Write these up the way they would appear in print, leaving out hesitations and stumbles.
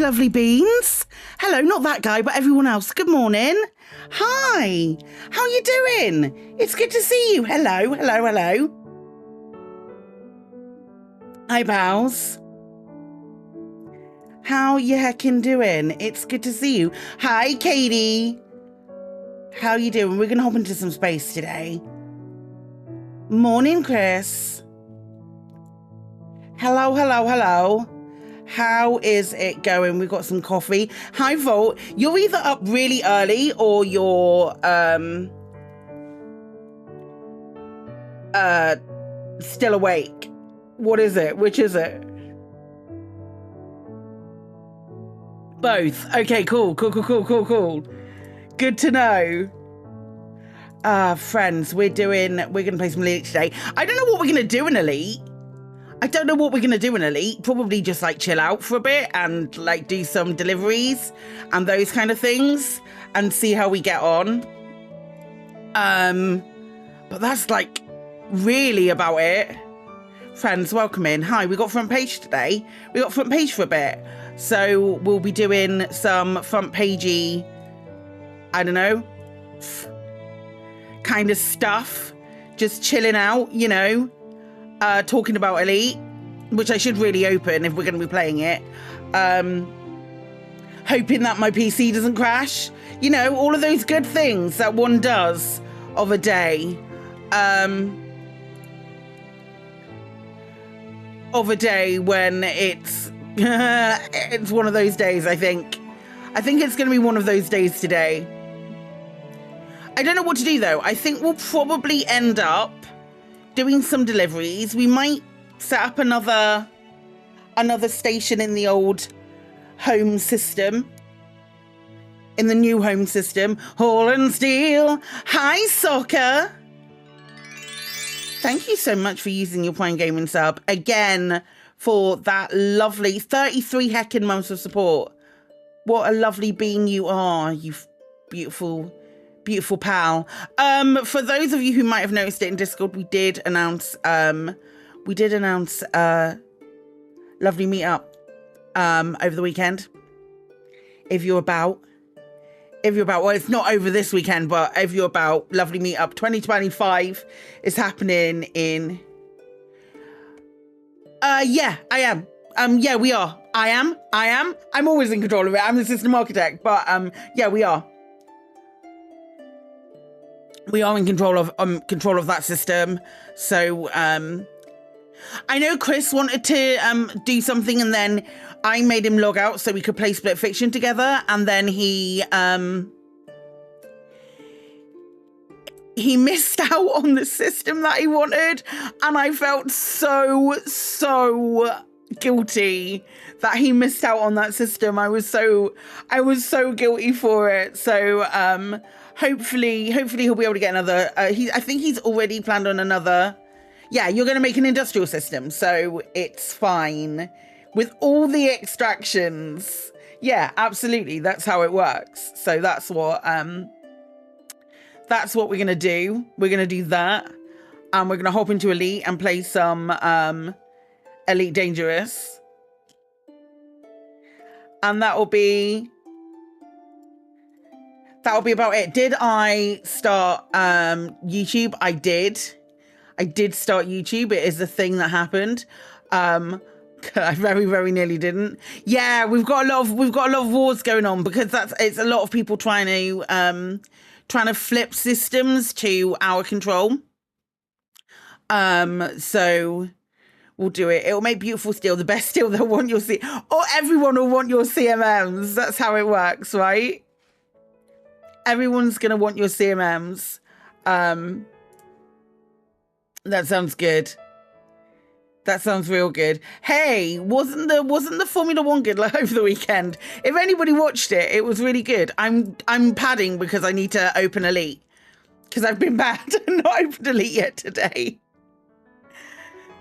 lovely beans. Hello, not that guy, but everyone else. Good morning. Hi. How you doing? It's good to see you. Hello, hello, hello. Hi, pals. How you heckin' doing? It's good to see you. Hi, Katie. How you doing? We're gonna hop into some space today. Morning, Chris. Hello, hello, hello. How is it going? We've got some coffee. Hi, Volt. You're either up really early or you're still awake. What is it? Which is it? Both. Okay, cool. Good to know. Friends, we're gonna play some Elite today. I don't know what we're gonna do in Elite. Probably just like chill out for a bit and like do some deliveries and those kind of things and see how we get on. But that's like really about it. Friends, welcome in. Hi, we got front page today. We got front page for a bit. So we'll be doing some front pagey, I don't know, kind of stuff. Just chilling out, you know. Talking about Elite, which I should really open if we're going to be playing it. Hoping that my PC doesn't crash. You know, all of those good things that one does of a day. Of a day when it's it's one of those days, I think. I think it's going to be one of those days today. I don't know what to do though. I think we'll probably end up doing some deliveries. We might set up another station in the old home system. In the new home system. Hall and Steel. Hi, Soccer. Thank you so much for using your Prime Gaming sub again for that lovely 33 heckin' months of support. What a lovely being you are, you beautiful pal. For those of you who might have noticed it in Discord, we did announce lovely meetup over the weekend. If you're about, well, it's not over this weekend, but if you're about, lovely meetup 2025 is happening in yeah, I am. Yeah, we are. I am. I'm always in control of it. I'm the system architect, but yeah, we are. We are in control of that system. So I know Chris wanted to do something, and then I made him log out so we could play Split Fiction together, and then he missed out on the system that he wanted, and I felt so guilty that he missed out on that system. I was so guilty for it. So hopefully he'll be able to get another. I think he's already planned on another. Yeah, you're going to make an industrial system, so it's fine with all the extractions. Yeah, absolutely. That's how it works. So that's what we're going to do. We're going to do that. And we're going to hop into Elite and play some Elite Dangerous. And that'll be about it. Did I start YouTube? I did start YouTube. It is a thing that happened. I very, very nearly didn't. Yeah, we've got a lot of wars going on because it's a lot of people trying to flip systems to our control. So we'll do it. It'll make beautiful steel, the best steel they'll want your or everyone will want your CMMs. That's how it works, right? Everyone's gonna want your CMMs. That sounds good. That sounds real good. Hey, wasn't the Formula One good like over the weekend? If anybody watched it, it was really good. I'm padding because I need to open Elite because I've been bad and not opened Elite yet today.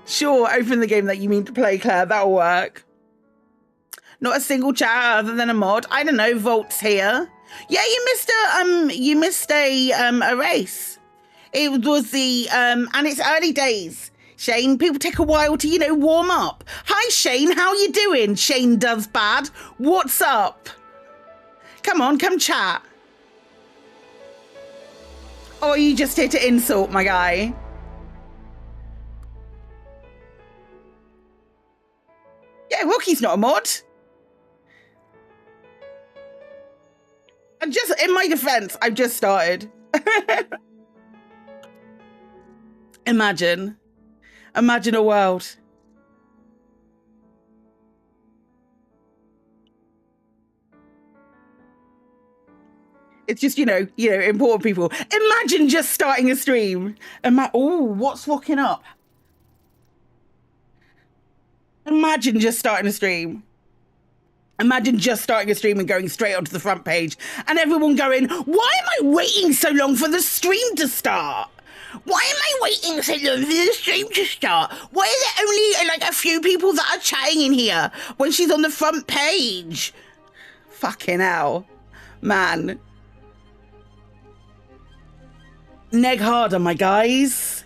Sure, open the game that you mean to play, Claire. That'll work. Not a single chat other than a mod. I don't know. Volt's here. Yeah, you missed a race. It was the and it's early days. Shane, people take a while to, you know, warm up. Hi, Shane. How you doing? Shane does bad. What's up? Come on, come chat. Or are you just here to insult, my guy? Yeah, Rocky's not a mod. In my defense, I've just started. Imagine a world. It's just, you know, important people. Imagine just starting a stream. Oh, what's walking up? Imagine just starting a stream. Imagine just starting a stream and going straight onto the front page and everyone going, why am I waiting so long for the stream to start? Why am I waiting so long for the stream to start? Why is there only like a few people that are chatting in here when she's on the front page? Fucking hell, man. Neg harder, my guys.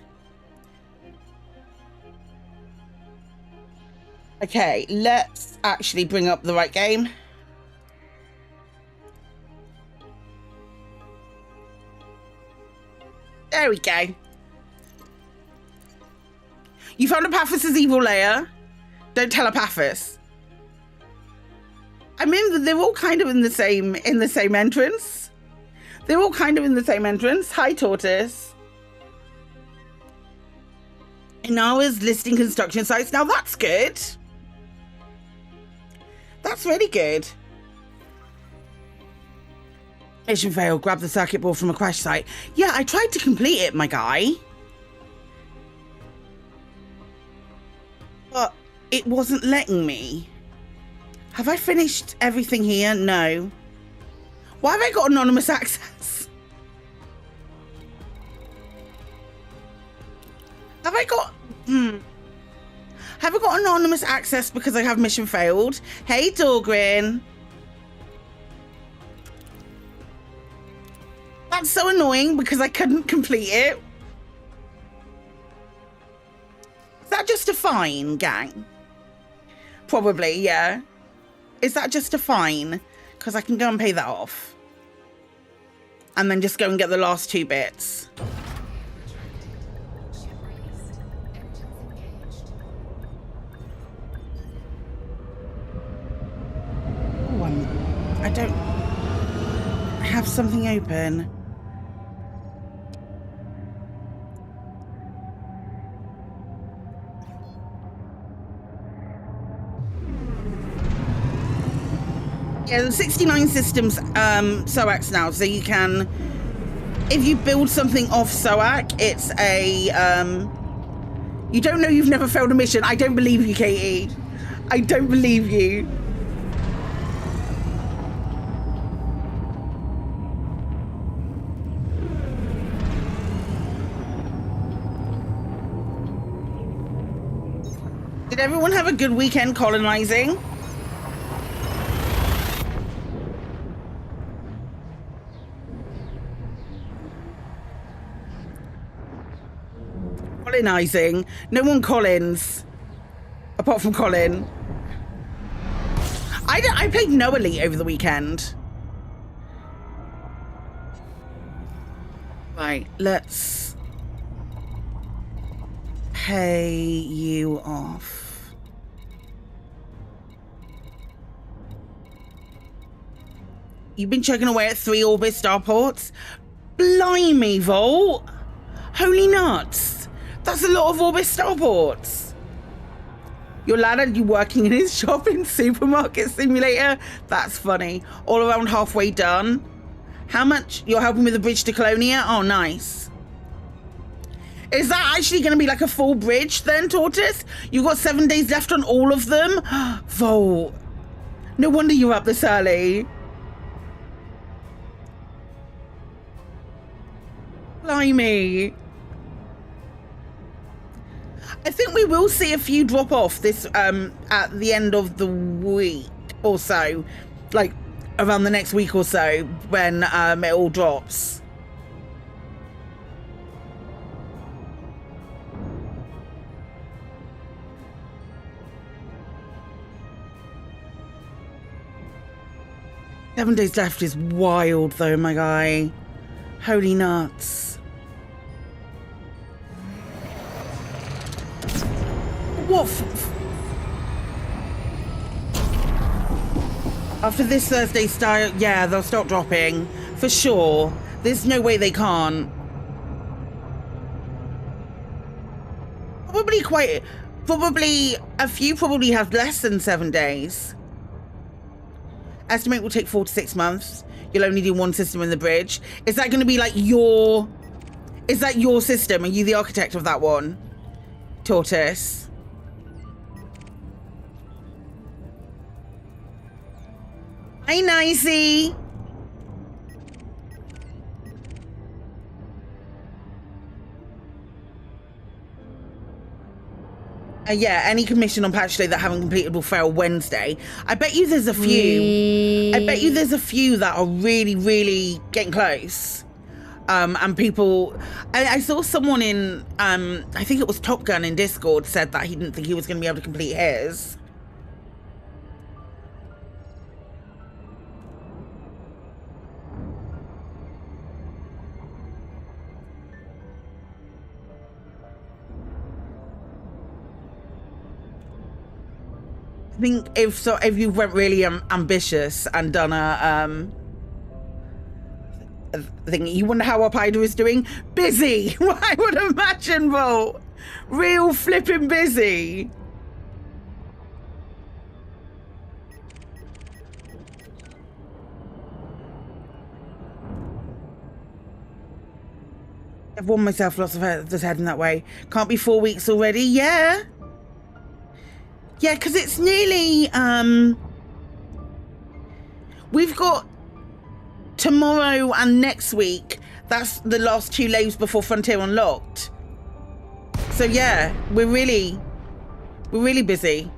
Okay, let's actually bring up the right game. There we go. You found Apathis' evil layer. Don't tell Apathis. I mean, they're all kind of in the same entrance. They're all kind of in the same entrance. Hi, Tortoise. Inawa's listing construction sites. Now that's good. That's really good. Mission failed. Grab the circuit board from a crash site. Yeah, I tried to complete it, my guy. But it wasn't letting me. Have I finished everything here? No. Why have I got anonymous access? Have I got... Have I got anonymous access because I have mission failed? Hey, Dorgrin. That's so annoying because I couldn't complete it. Is that just a fine, gang? Probably, yeah. Is that just a fine? Because I can go and pay that off. And then just go and get the last 2 bits. I don't have something open. Yeah, there's 69 systems SOACs now, so you can, if you build something off SOAC, it's a you don't know you've never failed a mission. I don't believe you, Katie. I don't believe you. Did everyone have a good weekend colonizing? Colonizing? No one Collins. Apart from Colin. I played No Elite over the weekend. Right, let's pay you off. You've been chugging away at 3 orbit starports? Blimey, Volt! Holy nuts! That's a lot of orbit starports! Your lad had you working in his shop in Supermarket Simulator? That's funny. All around halfway done. How much? You're helping with the bridge to Colonia? Oh, nice. Is that actually going to be like a full bridge then, Tortoise? You've got 7 days left on all of them? Volt. No wonder you're up this early. Blimey. I think we will see a few drop off this at the end of the week or so, like around the next week or so when it all drops. 7 days left is wild, though, my guy. Holy nuts. What? After this Thursday style, yeah, they'll stop dropping. For sure. There's no way they can't. Probably a few probably have less than 7 days. Estimate will take 4 to 6 months. You'll only do one system in the bridge. Is that going to be like your... Is that your system? Are you the architect of that one? Tortoise. Hi, Nicey. Yeah, any commission on patch day that haven't completed will fail Wednesday. I bet you there's a few. I bet you there's a few that are really, really getting close. And people... I saw someone in... I think it was Top Gun in Discord said that he didn't think he was going to be able to complete his. I think if you went really ambitious and done a thing, you wonder how Up-Ida is doing? Busy! I would imagine, Volt. Real flipping busy. I've won myself lots of just heading that way. Can't be 4 weeks already? Yeah. Yeah, because it's nearly, we've got tomorrow and next week. That's the last 2 laves before Frontier Unlocked. So yeah, we're really busy.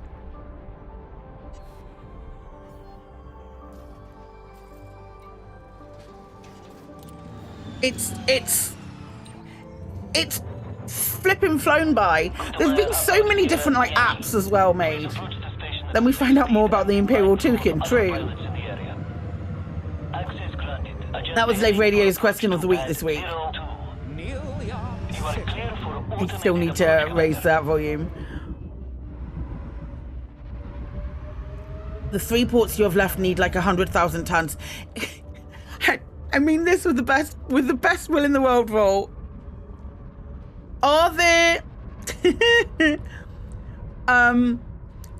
It's flipping flown by. There's been so many different like apps as well made. Then we find out more about the Imperial Toucan. True. That was Lave Radio's question of the week this week. You still need to raise that volume. The 3 ports you have left need like 100,000 tons. I mean this with the best will in the world, Volt. Are there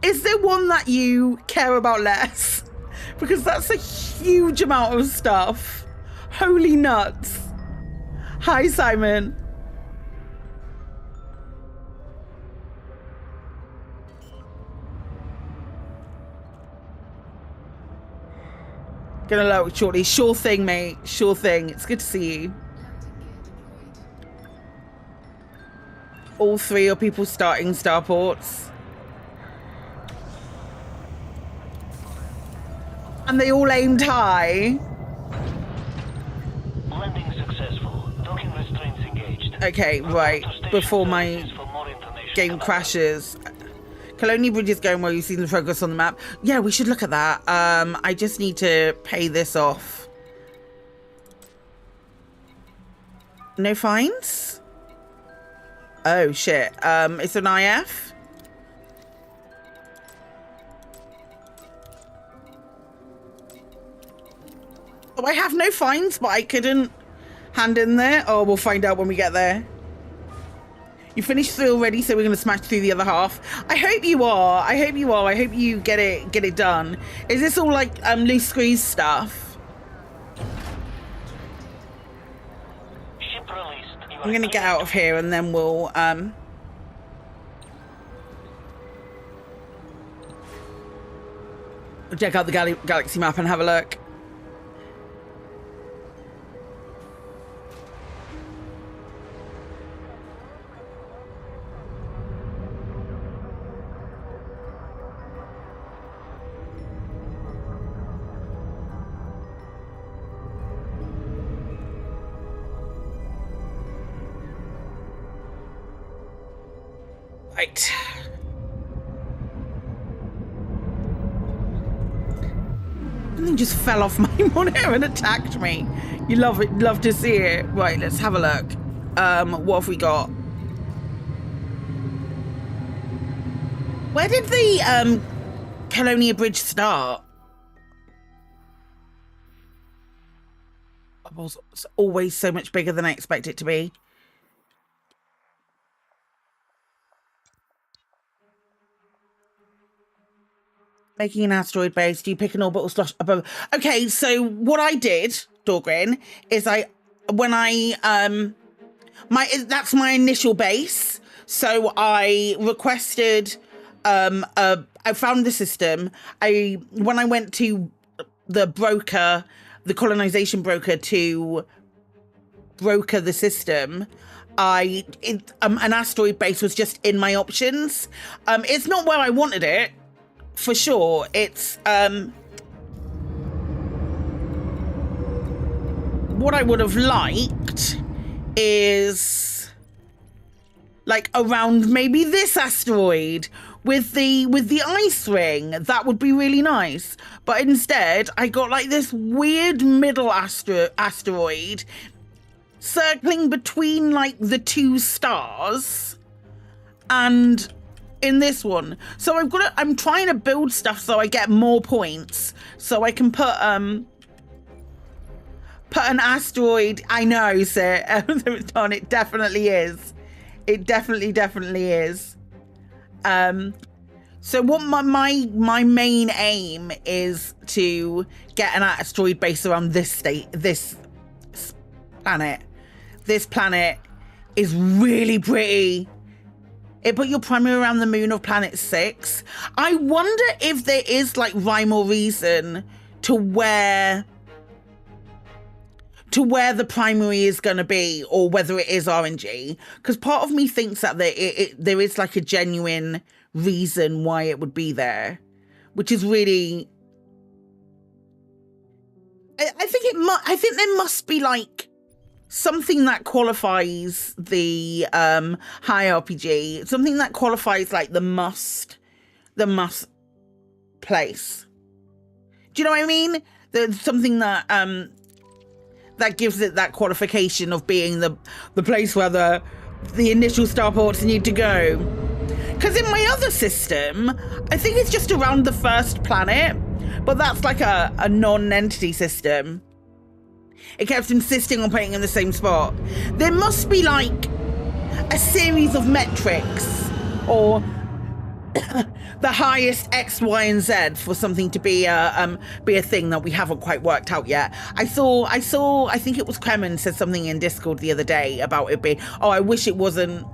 is there one that you care about less? Because that's a huge amount of stuff. Holy nuts. Hi, Simon. Gonna load shortly. Sure thing, mate. Sure thing. It's good to see you. All 3 are people starting starports. And they all aimed high. Landing successful. Docking restraints engaged. Okay, right. Before my game crashes. Colonial Bridge is going well. You've seen the progress on the map. Yeah, we should look at that. I just need to pay this off. No fines? Oh, shit. It's an IF? Oh, I have no fines, but I couldn't hand in there. Oh, we'll find out when we get there. You finished 3 already, so we're going to smash through the other half. I hope you are. I hope you are. I hope you get it done. Is this all like loose squeeze stuff? Ship released. I'm going to get out of here and then we'll check out the galaxy map and have a look. Right. Something just fell off my monitor and attacked me. You love it, love to see it. Right, let's have a look. What have we got? Where did the Colonia Bridge start? It's always so much bigger than I expect it to be. Making an asteroid base. Do you pick an orbital slash above? Okay, so what I did, Dorgrin, is that's my initial base. So I requested, I found the system. When I went to the broker, the colonization broker, to broker the system, an asteroid base was just in my options. It's not where I wanted it, for sure. It's what I would have liked is like around maybe this asteroid with the ice ring. That would be really nice. But instead I got like this weird middle asteroid circling between like the two stars and in this one. So I'm trying to build stuff so I get more points, so I can put an asteroid. I know, sir. It definitely is. It definitely is. So what my main aim is to get an asteroid base around this planet. This planet is really pretty. It put your primary around the moon of planet 6. I wonder if there is like rhyme or reason to where the primary is going to be, or whether it is RNG. Because part of me thinks that there is like a genuine reason why it would be there, which is really. I think there must be like something that qualifies the high RPG, something that qualifies like the must place. Do you know what I mean? There's something that that gives it that qualification of being the place where the initial starports need to go. Because in my other system, I think it's just around the first planet, but that's like a non-entity system. It kept insisting on putting in the same spot. There must be like a series of metrics or the highest X, Y, and Z for something to be a thing that we haven't quite worked out yet. I think it was Kremen said something in Discord the other day about it being, oh, I wish it wasn't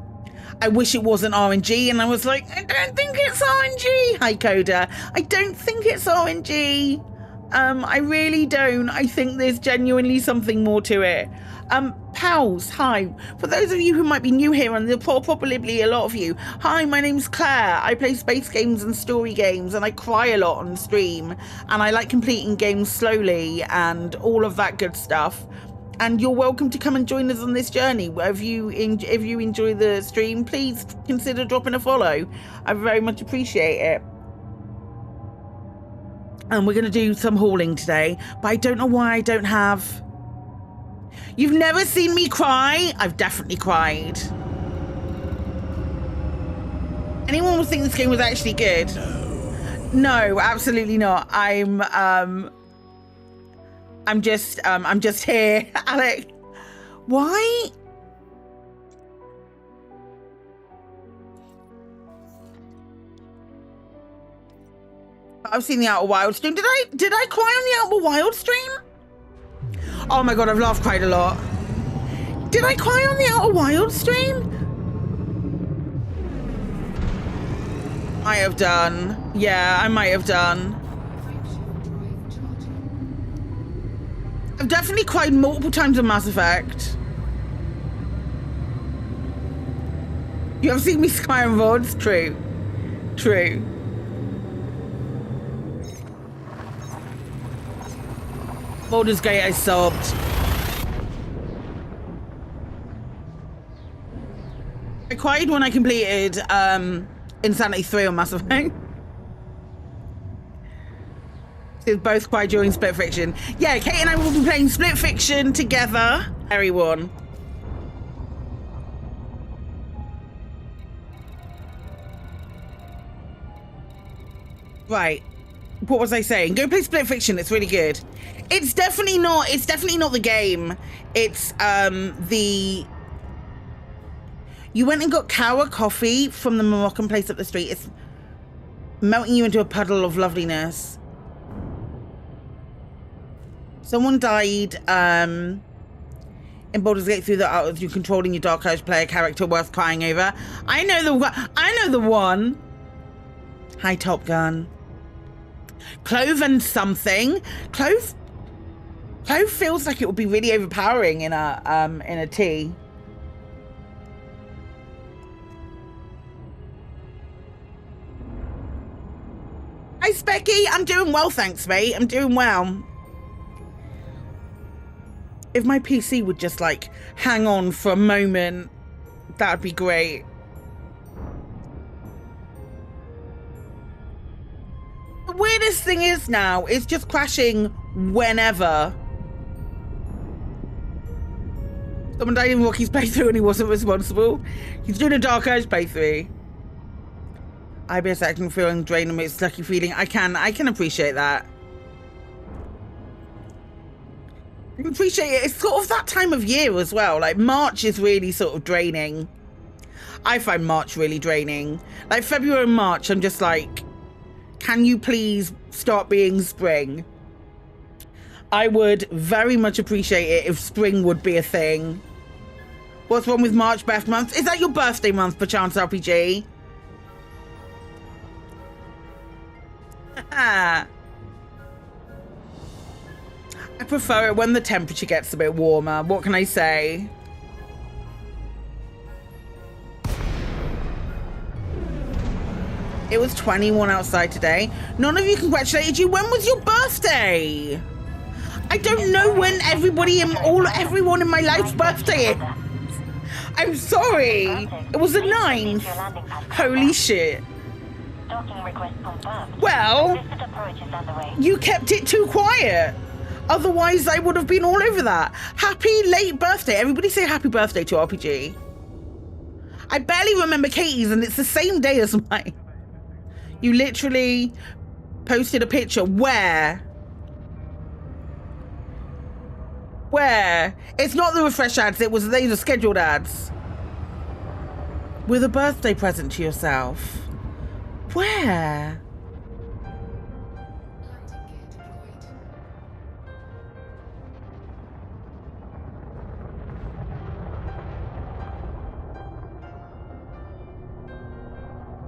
RNG, and I was like, I don't think it's RNG. Hi, Coda. I don't think it's RNG. I really don't. I think there's genuinely something more to it. Pals, hi. For those of you who might be new here, and there'll probably a lot of you, hi, my name's Claire. I play space games and story games, and I cry a lot on stream, and I like completing games slowly and all of that good stuff. And you're welcome to come and join us on this journey. If you enjoy the stream, please consider dropping a follow. I very much appreciate it. And we're going to do some hauling today, but I don't know why I don't have... You've never seen me cry? I've definitely cried. Anyone would think this game was actually good? No, absolutely not. I'm just here, Alec. Why? I've seen the Outer Wilds stream. Did I cry on the Outer Wilds stream? Oh my god, I've laughed quite a lot. Did I cry on the Outer Wilds stream? I have done. Yeah, I might have done. I've definitely cried multiple times on Mass Effect. You have seen me cry on VODs? True. True. Baldur's Gate, I sobbed. I cried when I completed Insanity 3 on Mass Effect. So both quite during Split Fiction. Yeah, Kate and I will be playing Split Fiction together. Everyone. Right. What was I saying? Go play Split Fiction. It's really good. It's definitely not the game. It's the... You went and got Kawa coffee from the Moroccan place up the street. It's melting you into a puddle of loveliness. Someone died in Baldur's Gate through the art of you controlling your Dark Age player character worth crying over. I know the one. Hi, Top Gun. Clove and something. Clove feels like it would be really overpowering in a tea. Hi, Specky. I'm doing well, thanks, mate. I'm doing well. If my PC would just, like, hang on for a moment, that'd be great. The weirdest thing is now, it's just crashing whenever. Someone died in Rocky's playthrough and he wasn't responsible. He's doing a Dark Age playthrough. IBS acting feeling drained and it's sucky feeling. I can appreciate that. I can appreciate it. It's sort of that time of year as well. Like March is really sort of draining. I find March really draining. Like February and March, I'm just like, can you please start being spring? I would very much appreciate it if spring would be a thing. What's wrong with March birth month? Is that your birthday month, perchance, RPG? I prefer it when the temperature gets a bit warmer. What can I say? It was 21 outside today. None of you congratulated you. When was your birthday? I don't know when everyone in my life's birthday is. I'm sorry. It was the 9th. Holy shit. Well, you kept it too quiet. Otherwise, I would have been all over that. Happy late birthday. Everybody say happy birthday to RPG. I barely remember Katie's and it's the same day as mine. You literally posted a picture. Where? Where? It's not the refresh ads. They were scheduled ads. With a birthday present to yourself. Where?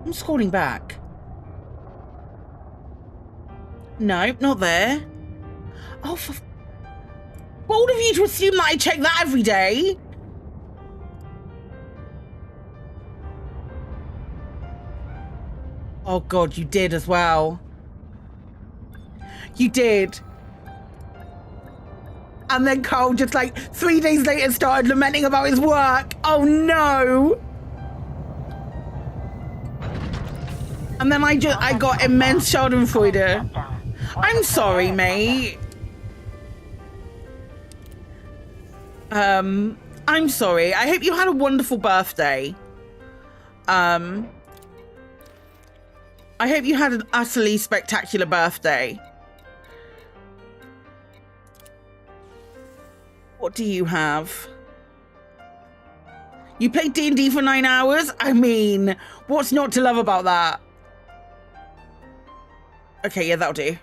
I'm scrolling back. No, not there. Oh, for bold of you to assume that I check that every day. Oh God, you did as well. You did. And then Carl just like 3 days later started lamenting about his work. Oh no. And then I got immense Schadenfreude. I'm sorry, mate. I'm sorry. I hope you had a wonderful birthday. I hope you had an utterly spectacular birthday. What do you have? You played D&D for 9 hours? I mean, what's not to love about that? Okay, yeah, that'll do.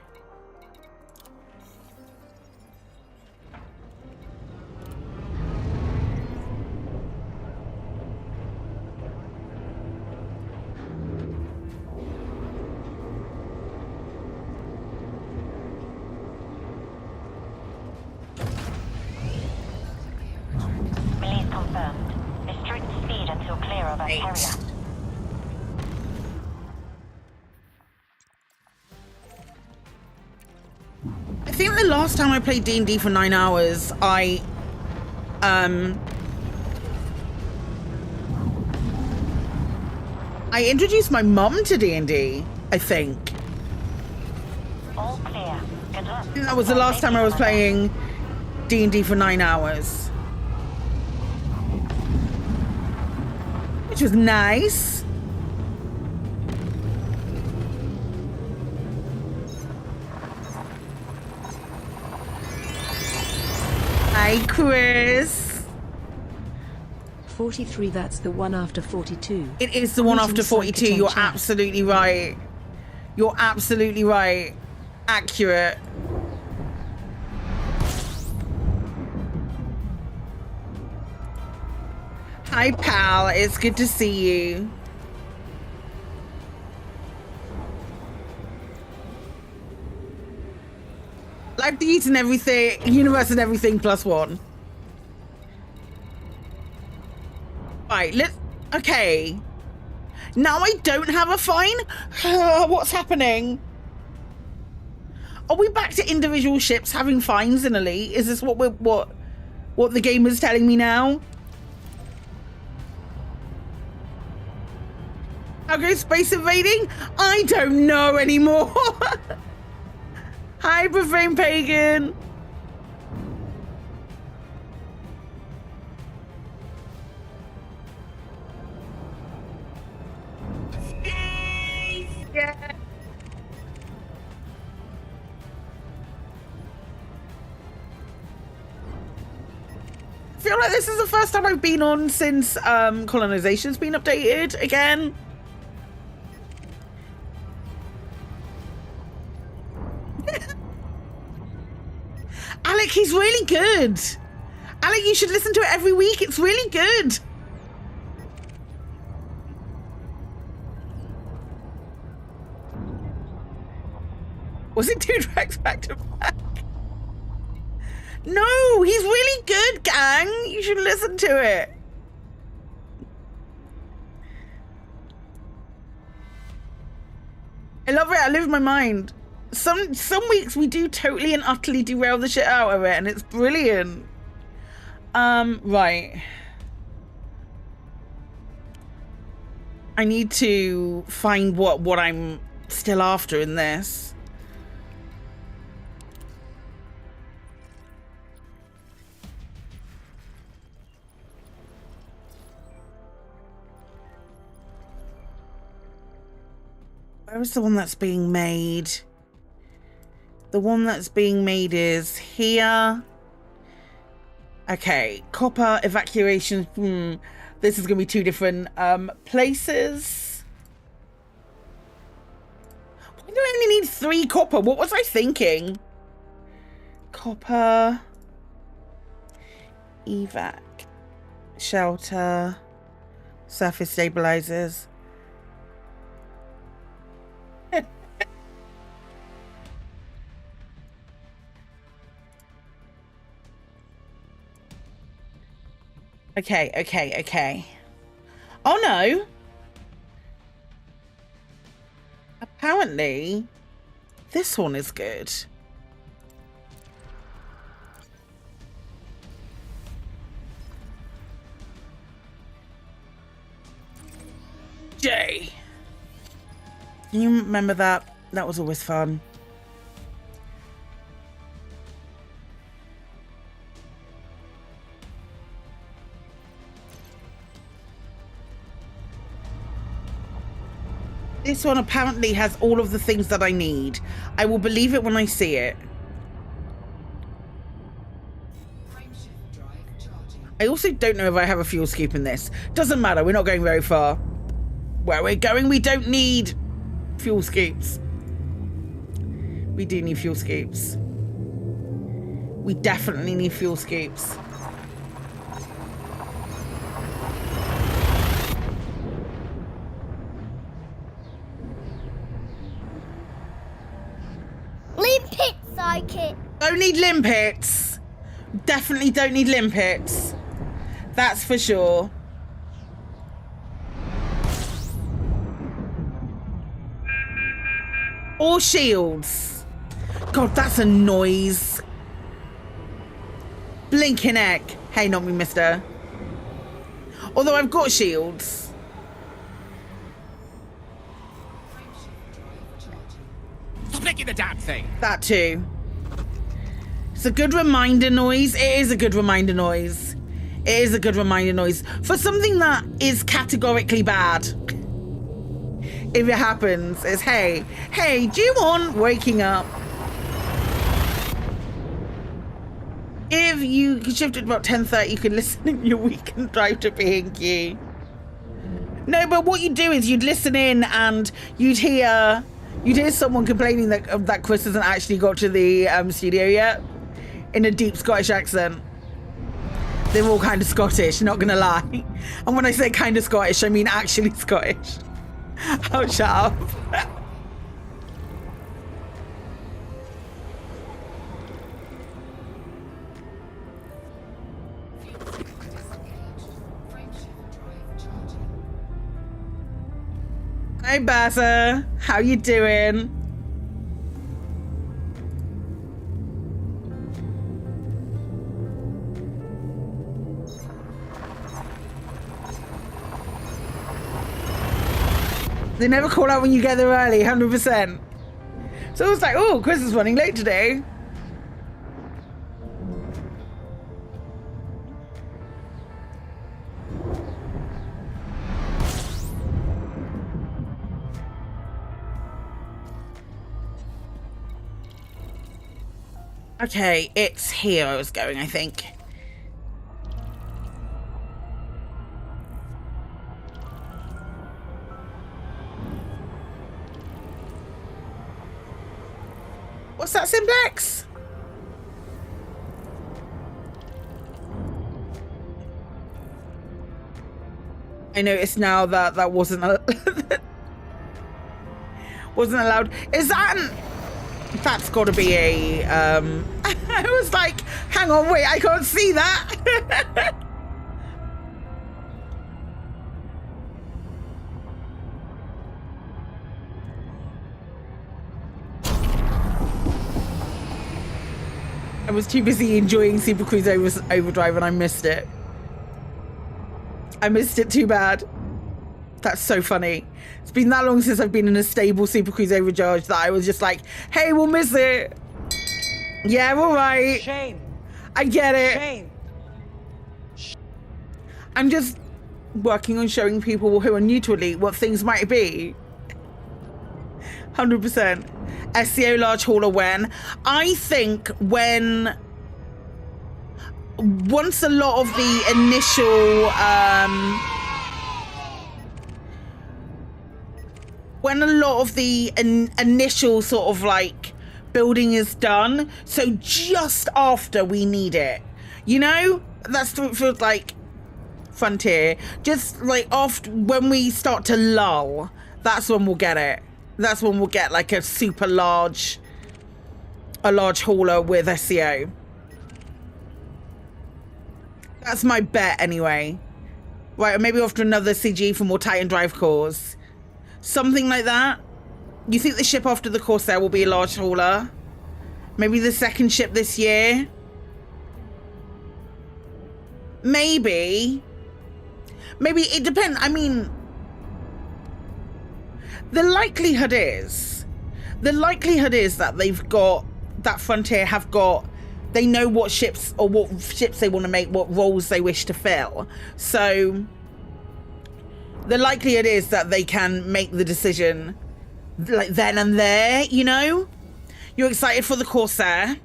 Release confirmed. Restrict speed until clear of that area. I think the last time I played D&D for 9 hours, I introduced my mum to D&D, I think. All clear. Good luck. I think that was the last time I was playing D&D for 9 hours. Which was nice. Hi, Chris. 43, that's the one after 42. It is the one after Greetings, 42. Psykit on You're chat. absolutely right. You're absolutely right. Accurate. Hi, pal. It's good to see you. Like these and everything, universe and everything +1. Right, let's... Okay. Now I don't have a fine? What's happening? Are we back to individual ships having fines in Elite? Is this what the game is telling me now? How goes space invading? I don't know anymore. Hi, Profane Pagan. Yeah. I feel like this is the first time I've been on since colonization's been updated again. Alec, he's really good. Alec, you should listen to it every week. It's really good. Was it 2 tracks back to back? No, he's really good, gang. You should listen to it. I love it. I live my mind. Some weeks we do totally and utterly derail the shit out of it, and it's brilliant. Right. I need to find what I'm still after in this. Where is the one that's being made? The one that's being made is here. Okay, copper evacuation. This is going to be 2 different places. Why do I only need 3 copper? What was I thinking? Copper. Evac. Shelter. Surface stabilizers. Okay. Oh no. Apparently, this one is good. Jay. Can you remember that? That was always fun. This one apparently has all of the things that I need. I will believe it when I see it. I also don't know if I have a fuel scoop in this. Doesn't matter, we're not going very far. Where we're going, we don't need fuel scoops. We do need fuel scoops. We definitely need fuel scoops. Limpet Psykit. Don't need limpets. Definitely don't need limpets. That's for sure. Or shields. God, that's a noise. Blinking egg. Hey, not me, mister. Although I've got shields. Stop licking the damn thing! That too. It's a good reminder noise. It is a good reminder noise. It is a good reminder noise for something that is categorically bad. If it happens, it's hey, do you want waking up? If you shifted about 10:30, you could listen in your weekend drive to B&Q. No, but what you'd do is you'd listen in and you'd hear someone complaining that Chris hasn't actually got to the studio yet in a deep Scottish accent. They're all kind of Scottish, not gonna lie. And when I say kind of Scottish, I mean actually Scottish. Oh, shut up. Hi, Bassa. How you doing? They never call out when you get there early, 100%. So it's like, oh, Chris is running late today. Okay, it's here I was going, I think. What's that, Simplex? I noticed now that that wasn't wasn't allowed. Is that that's got to be a I was like, hang on, wait, I can't see that. I was too busy enjoying Super Cruise Overdrive and I missed it. I missed it too bad. That's so funny. It's been that long since I've been in a stable Super Cruise Overdrive that I was just like, hey, we'll miss it. Yeah, all right. Shame. I get it. Shame. I'm just working on showing people who are new to Elite what things might be. 100%. SEO large hauler when? I think once a lot of the initial initial sort of like building is done, so just after we need it, you know, that's what it feels like. Frontier, just like after when we start to lull, that's when we'll get it. That's when we'll get like a super large hauler with SEO. That's my bet anyway. Right, or maybe after another CG for more Titan drive cores. Something like that. You think the ship after the Corsair will be a large hauler? Maybe the second ship this year? Maybe. Maybe it depends. I mean, the likelihood is that they've got, that Frontier have got, they know what ships they want to make, what roles they wish to fill. So the likelihood is that they can make the decision like then and there, you know? You're excited for the Corsair?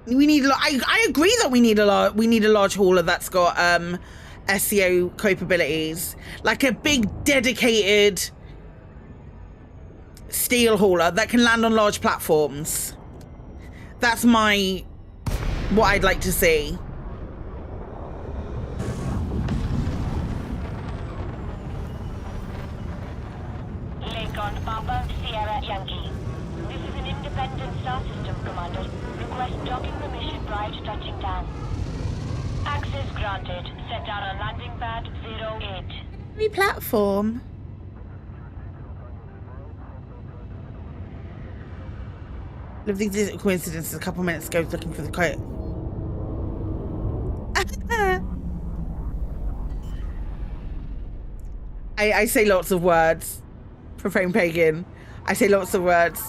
We need. I agree that we need a large hauler that's got SEO capabilities, like a big dedicated steel hauler that can land on large platforms. That's what I'd like to see. Lincoln, Papa, Sierra, Yankee. This is an independent star system, Commander. Request docking permission prior to touching down. Access granted. Set down on landing pad 08. Every platform. Love these coincidences. A couple minutes ago, I was looking for the quote. I say lots of words. Profane pagan. I say lots of words.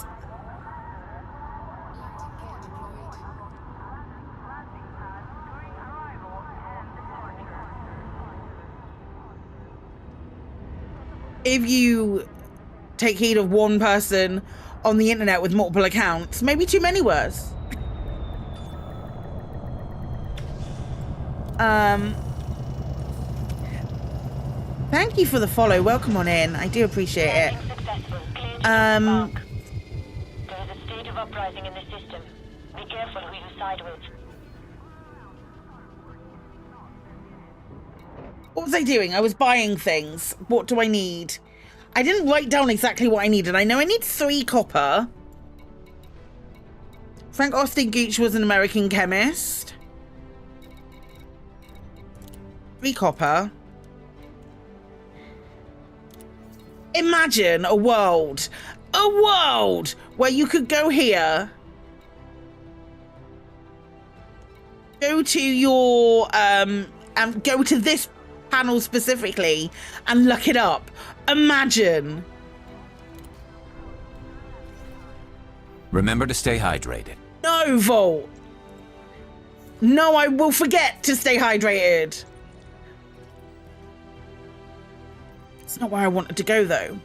If you take heed of one person on the internet with multiple accounts, maybe too many words. Thank you for the follow. Welcome on in. I do appreciate it. There is a state of uprising in the system. Be careful who you side with. What was I doing? I was buying things. What do I need? I didn't write down exactly what I needed. I know I need 3 copper. Frank Austin Gooch was an American chemist. 3 copper. Imagine a world where you could go here, go to your, and go to this panel specifically and look it up. Imagine. Remember to stay hydrated. No, Volt. No, I will forget to stay hydrated. It's not where I wanted to go, though.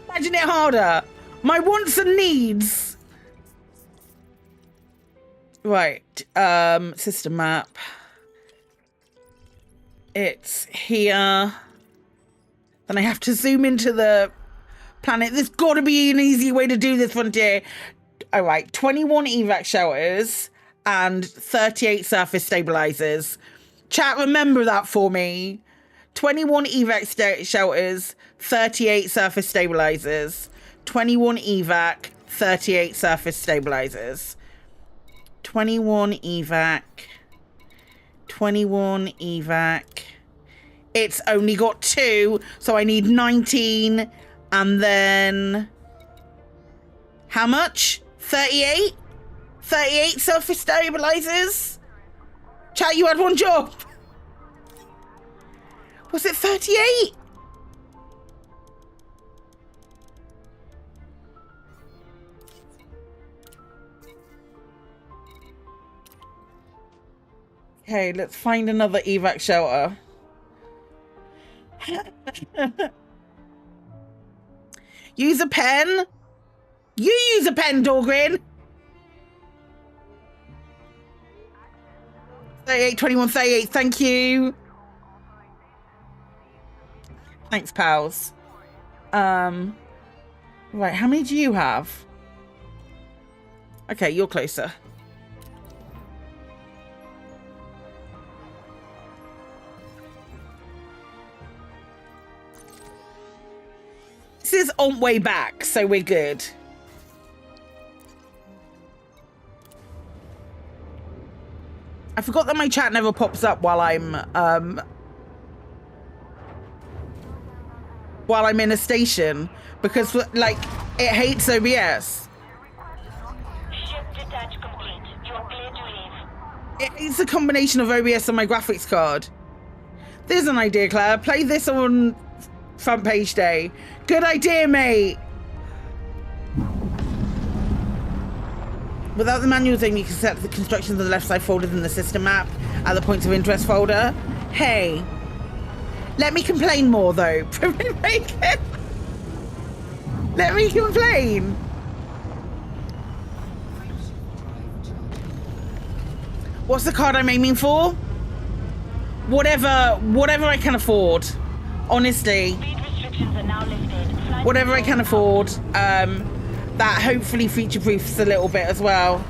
Imagine it harder. My wants and needs. Right. System map. It's here. Then I have to zoom into the planet. There's got to be an easy way to do this, Frontier. All right. 21 evac shelters and 38 surface stabilizers. Chat, remember that for me. 21 evac shelters, 38 surface stabilizers. 21 evac, 38 surface stabilizers. 21 evac. 21 evac. It's only got 2, so I need 19. And then... how much? 38? 38 surface stabilizers? Chat, you had 1 job. Was it 38? Okay, let's find another evac shelter. Use a pen? You use a pen, Dorgrin. 38, 21, 38, thank you. Thanks, pals. Right, how many do you have? Okay, you're closer. This is on way back, so we're good. I forgot that my chat never pops up while I'm in a station because like it hates OBS. Ship detach complete. You're clear to leave. It's a combination of OBS and my graphics card. There's an idea, Claire. Play this on front page day. Good idea, mate. Without the manual thing, you can set the constructions on the left side folded in the system map at the points of interest folder. Hey, let me complain more though. Let me complain. What's the card I'm aiming for? Whatever I can afford. Honestly. Speed restrictions are now lifted. Whatever I can afford. That hopefully future-proofs a little bit as well.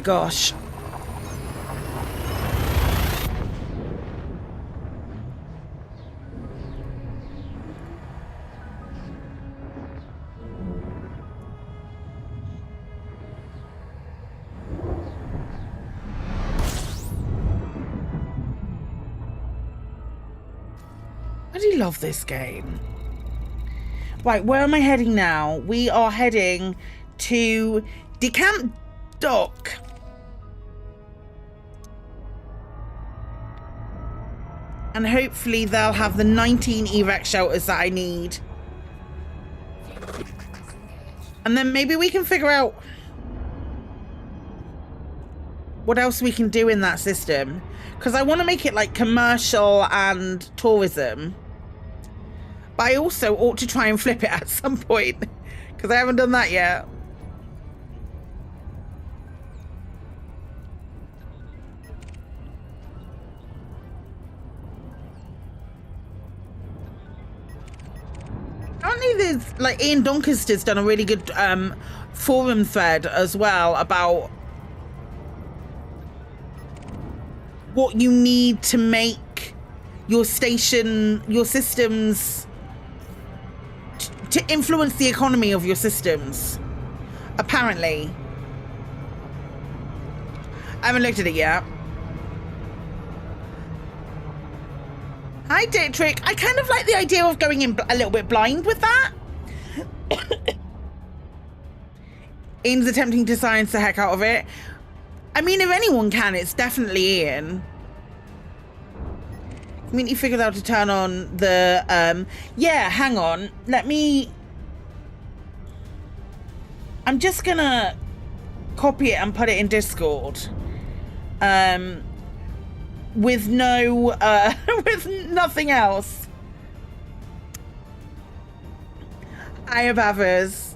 gosh. I do love this game. Right, where am I heading now? We are heading to Decamp Dock. And hopefully they'll have the 19 evac shelters that I need. And then maybe we can figure out what else we can do in that system. Because I want to make it like commercial and tourism. But I also ought to try and flip it at some point. Because I haven't done that yet. Apparently there's, like, Ian Doncaster's done a really good forum thread as well about what you need to make your station, your systems, to influence the economy of your systems. Apparently. I haven't looked at it yet. Hi, Dietrich. I kind of like the idea of going in a little bit blind with that. Ian's attempting to science the heck out of it. I mean, if anyone can, it's definitely Ian. Community figured out to turn on the, yeah, hang on. Let me... I'm just gonna copy it and put it in Discord. With no, with nothing else. I have others.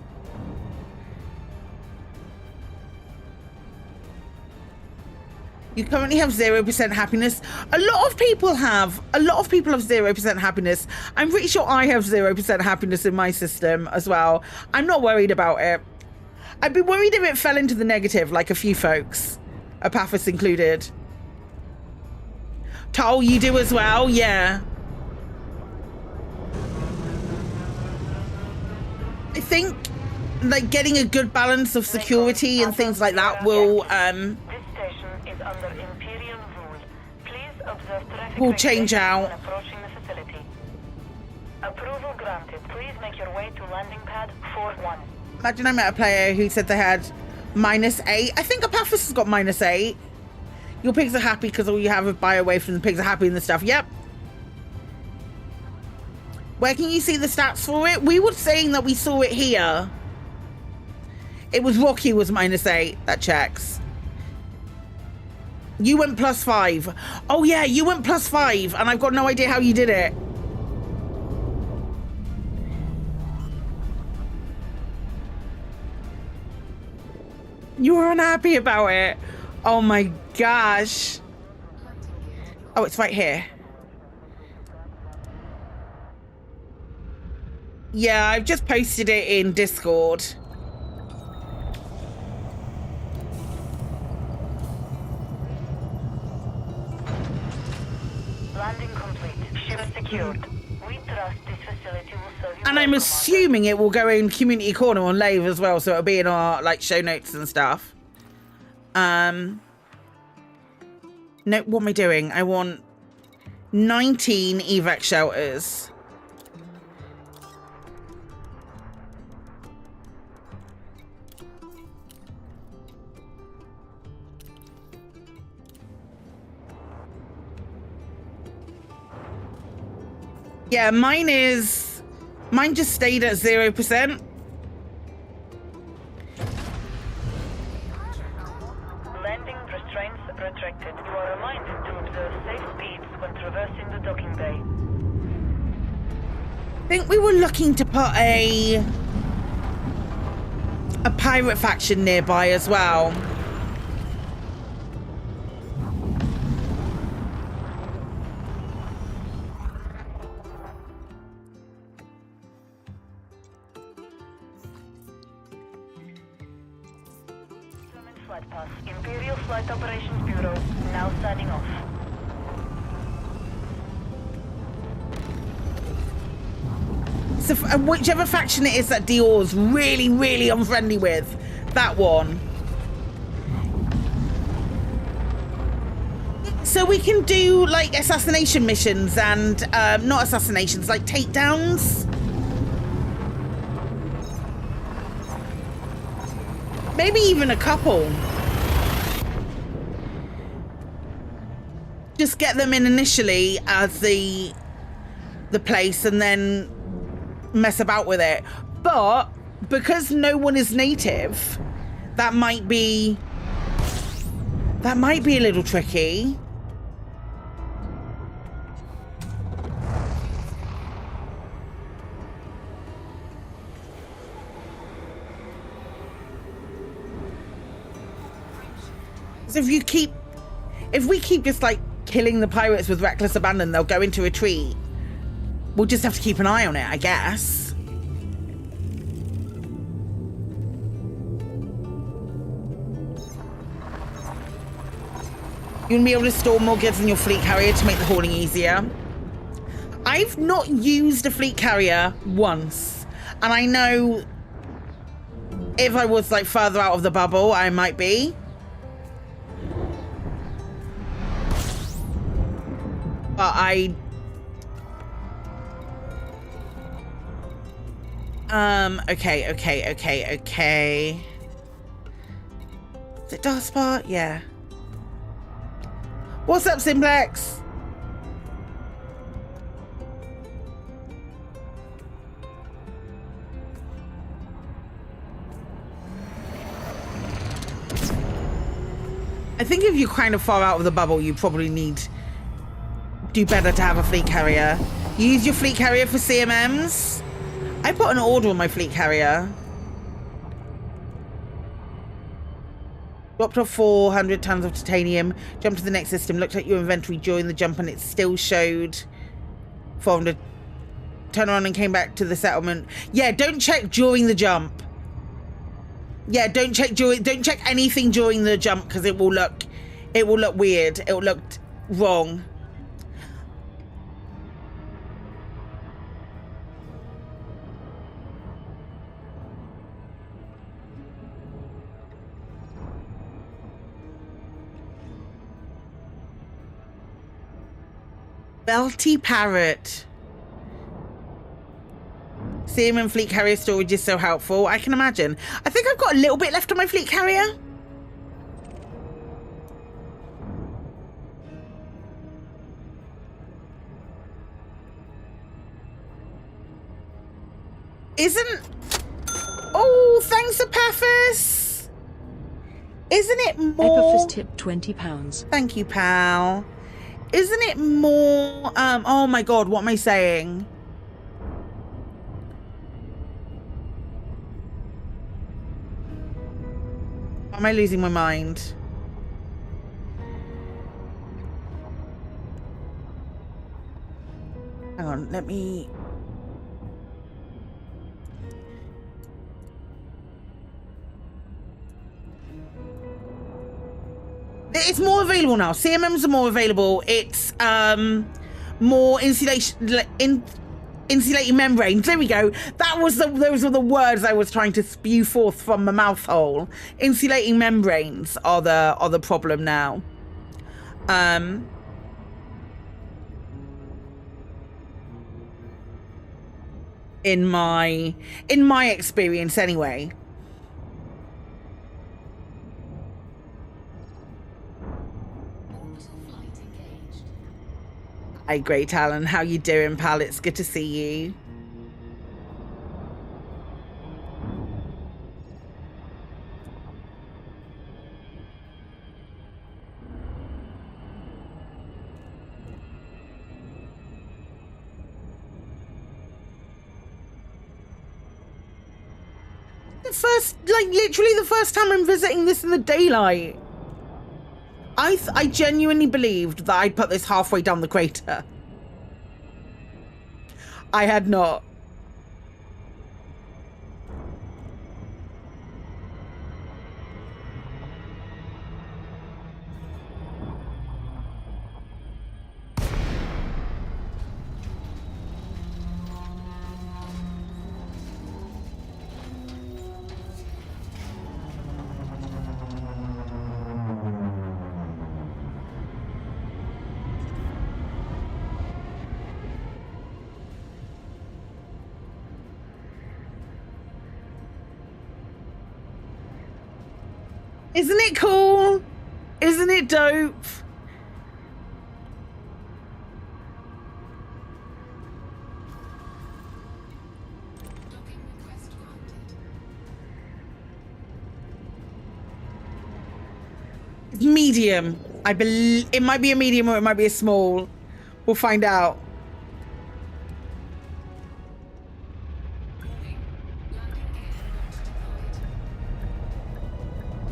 You currently have 0% happiness. A lot of people have 0% happiness. I'm pretty sure I have 0% happiness in my system as well. I'm not worried about it. I'd be worried if it fell into the negative, like a few folks, Apathis included. Toll, you do as well? Yeah. I think, like, getting a good balance of security and things like that will, will change out. Approval granted. Please make your way to landing pad 41. Imagine I met a player who said they had -8. I think Apathis has got -8. Your pigs are happy because all you have is buy away from the pigs are happy and the stuff. Yep. Where can you see the stats for it? We were saying that we saw it here. It was Rocky was -8. That checks. You went +5. Oh yeah, you went +5 and I've got no idea how you did it. You were unhappy about it. Oh my gosh. Oh, it's right here. Yeah, I've just posted it in Discord. Landing complete. Ship secured. We trust this facility will serve you. And I'm assuming it will go in Community Corner on Lave as well, so it'll be in our, like, show notes and stuff. No, what am I doing? I want 19 evac shelters. Yeah, mine just stayed at 0%. Landing restraints retracted. You are reminded to observe safe speeds when traversing the docking bay. I think we were looking to put a pirate faction nearby as well. flight path. Imperial Flight Operations Bureau, now signing off. So whichever faction it is that Dior's really, really unfriendly with, that one. So we can do like assassination missions and not assassinations, like takedowns. Maybe even a couple. Just get them in initially as the place and then mess about with it. But because no one is native, that might be a little tricky. So if we keep just like killing the pirates with reckless abandon, they'll go into retreat. We'll just have to keep an eye on it, I guess. You'll be able to store more goods in your fleet carrier to make the hauling easier. I've not used a fleet carrier once, and I know if I was like further out of the bubble, I might be. But okay. Is it Dark Spot? Yeah. What's up, Simplex? I think if you're kind of far out of the bubble, you probably do better to have a fleet carrier. Use your fleet carrier for CMMs. I put an order on my fleet carrier. Dropped off 400 tons of titanium. Jumped to the next system. Looked at your inventory during the jump and it still showed 400. Turned around and came back to the settlement. Yeah, don't check during the jump. Yeah, don't check anything during the jump because it will look weird. It will look wrong. Belty Parrot. Serum and fleet carrier storage is so helpful. I can imagine. I think I've got a little bit left on my fleet carrier. Oh, thanks, Epaphras. Isn't it more... Epaphras tip £20. Thank you, pal. Isn't it more... oh my god, what am I saying? Am I losing my mind? Hang on, let me... It's more available now. CMMs are more available. It's more insulating membranes. There we go. Those were the words I was trying to spew forth from my mouth hole. Insulating membranes are the problem now. In my experience anyway. Hi, Great Alan. How you doing, pal? It's good to see you. Literally the first time I'm visiting this in the daylight. I genuinely believed that I'd put this halfway down the crater. I had not. Isn't it cool? Isn't it dope? Medium. I believe it might be a medium or it might be a small. We'll find out.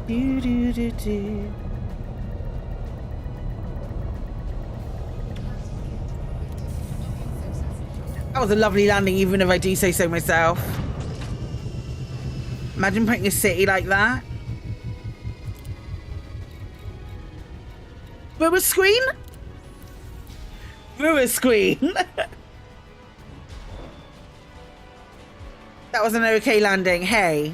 Do, do, do, do. That was a lovely landing, even if I do say so myself. Imagine putting a city like that. Viewer screen? Viewer screen. That was an okay landing. Hey.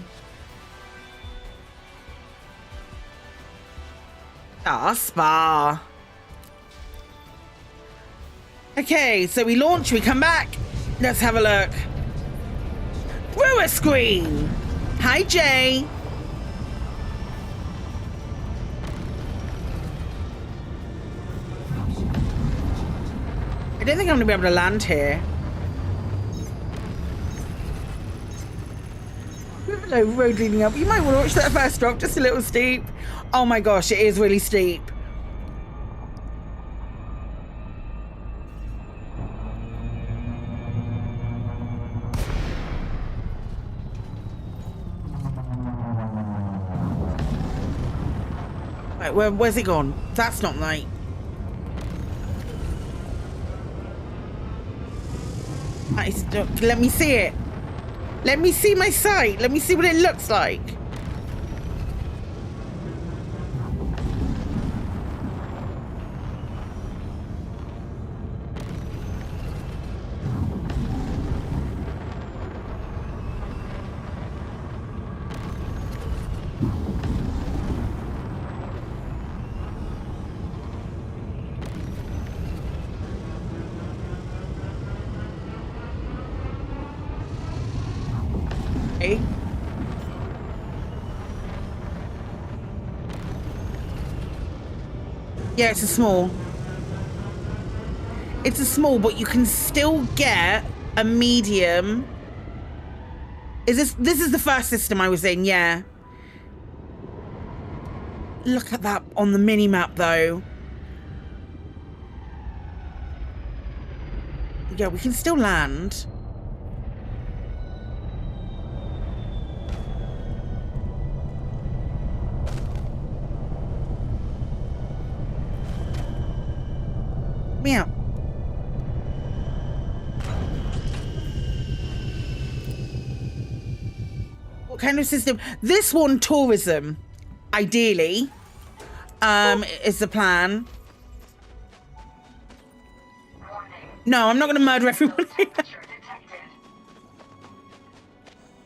Ah, spa. Okay, so we launch, we come back. Let's have a look. Viewer screen. Hi, Jay. I don't think I'm gonna be able to land here. Hello, road leading up. You might want to watch that first drop, just a little steep. Oh my gosh, it is really steep. Right, where's it gone? That's not right. Let me see it. Let me see my sight. Let me see what it looks like. Yeah, it's a small. It's a small, but you can still get a medium. This is the first system I was in, yeah. Look at that on the mini map though. Yeah, we can still land. Meow. What kind of system? This one, tourism, ideally, is the plan. No, I'm not going to murder everyone.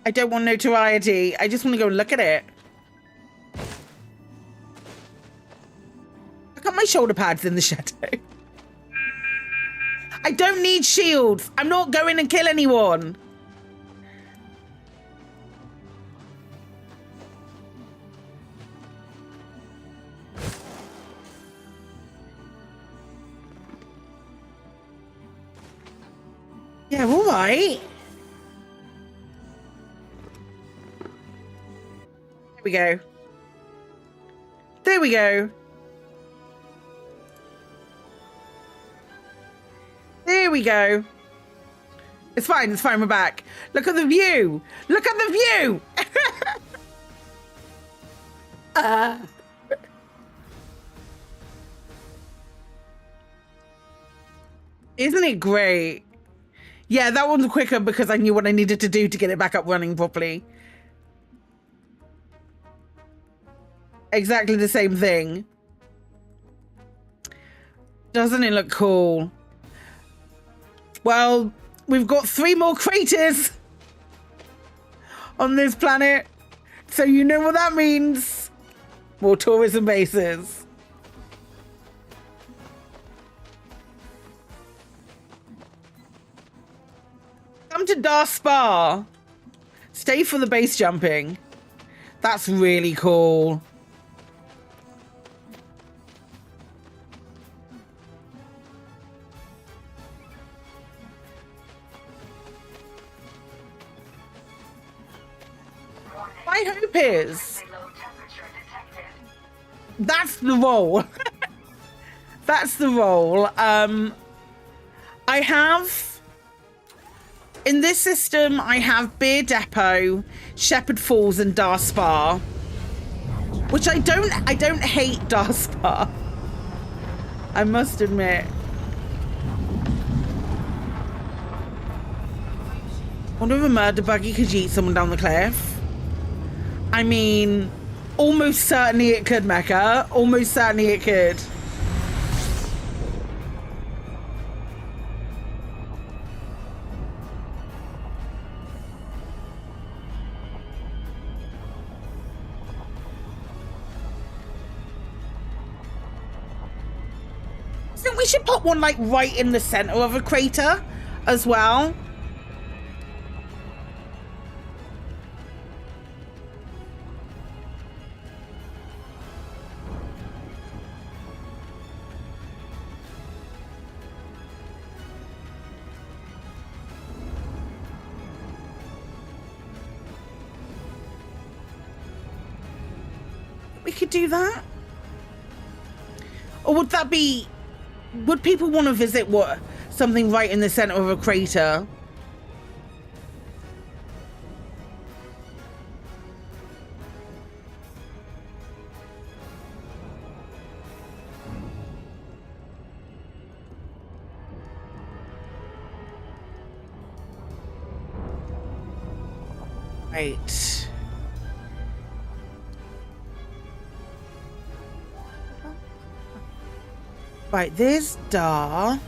I don't want notoriety. I just want to go look at it. I got my shoulder pads in the shadow. I don't need shields. I'm not going to kill anyone. Yeah, all right. There we go. There we go. There we go. It's fine, we're back. Look at the view. Look at the view. Isn't it great? Yeah, that one's quicker because I knew what I needed to do to get it back up running properly. Exactly the same thing. Doesn't it look cool? Well, we've got 3 more craters on this planet, so you know what that means. More tourism bases. Come to Dar Spa. Stay for the base jumping. That's really cool. hope is. That's the role. That's the role. I have, in this system, I have Beer Depot, Shepherd Falls, and Dar Spa, which I don't hate Dar Spa, I must admit. Wonder if a murder buggy could yeet someone down the cliff. I mean, almost certainly it could, Mecca. Almost certainly it could. I think we should put one like right in the center of a crater as well. We could do that. Or would that be, would people want to visit what, something right in the center of a crater? Right. Right, there's Dar.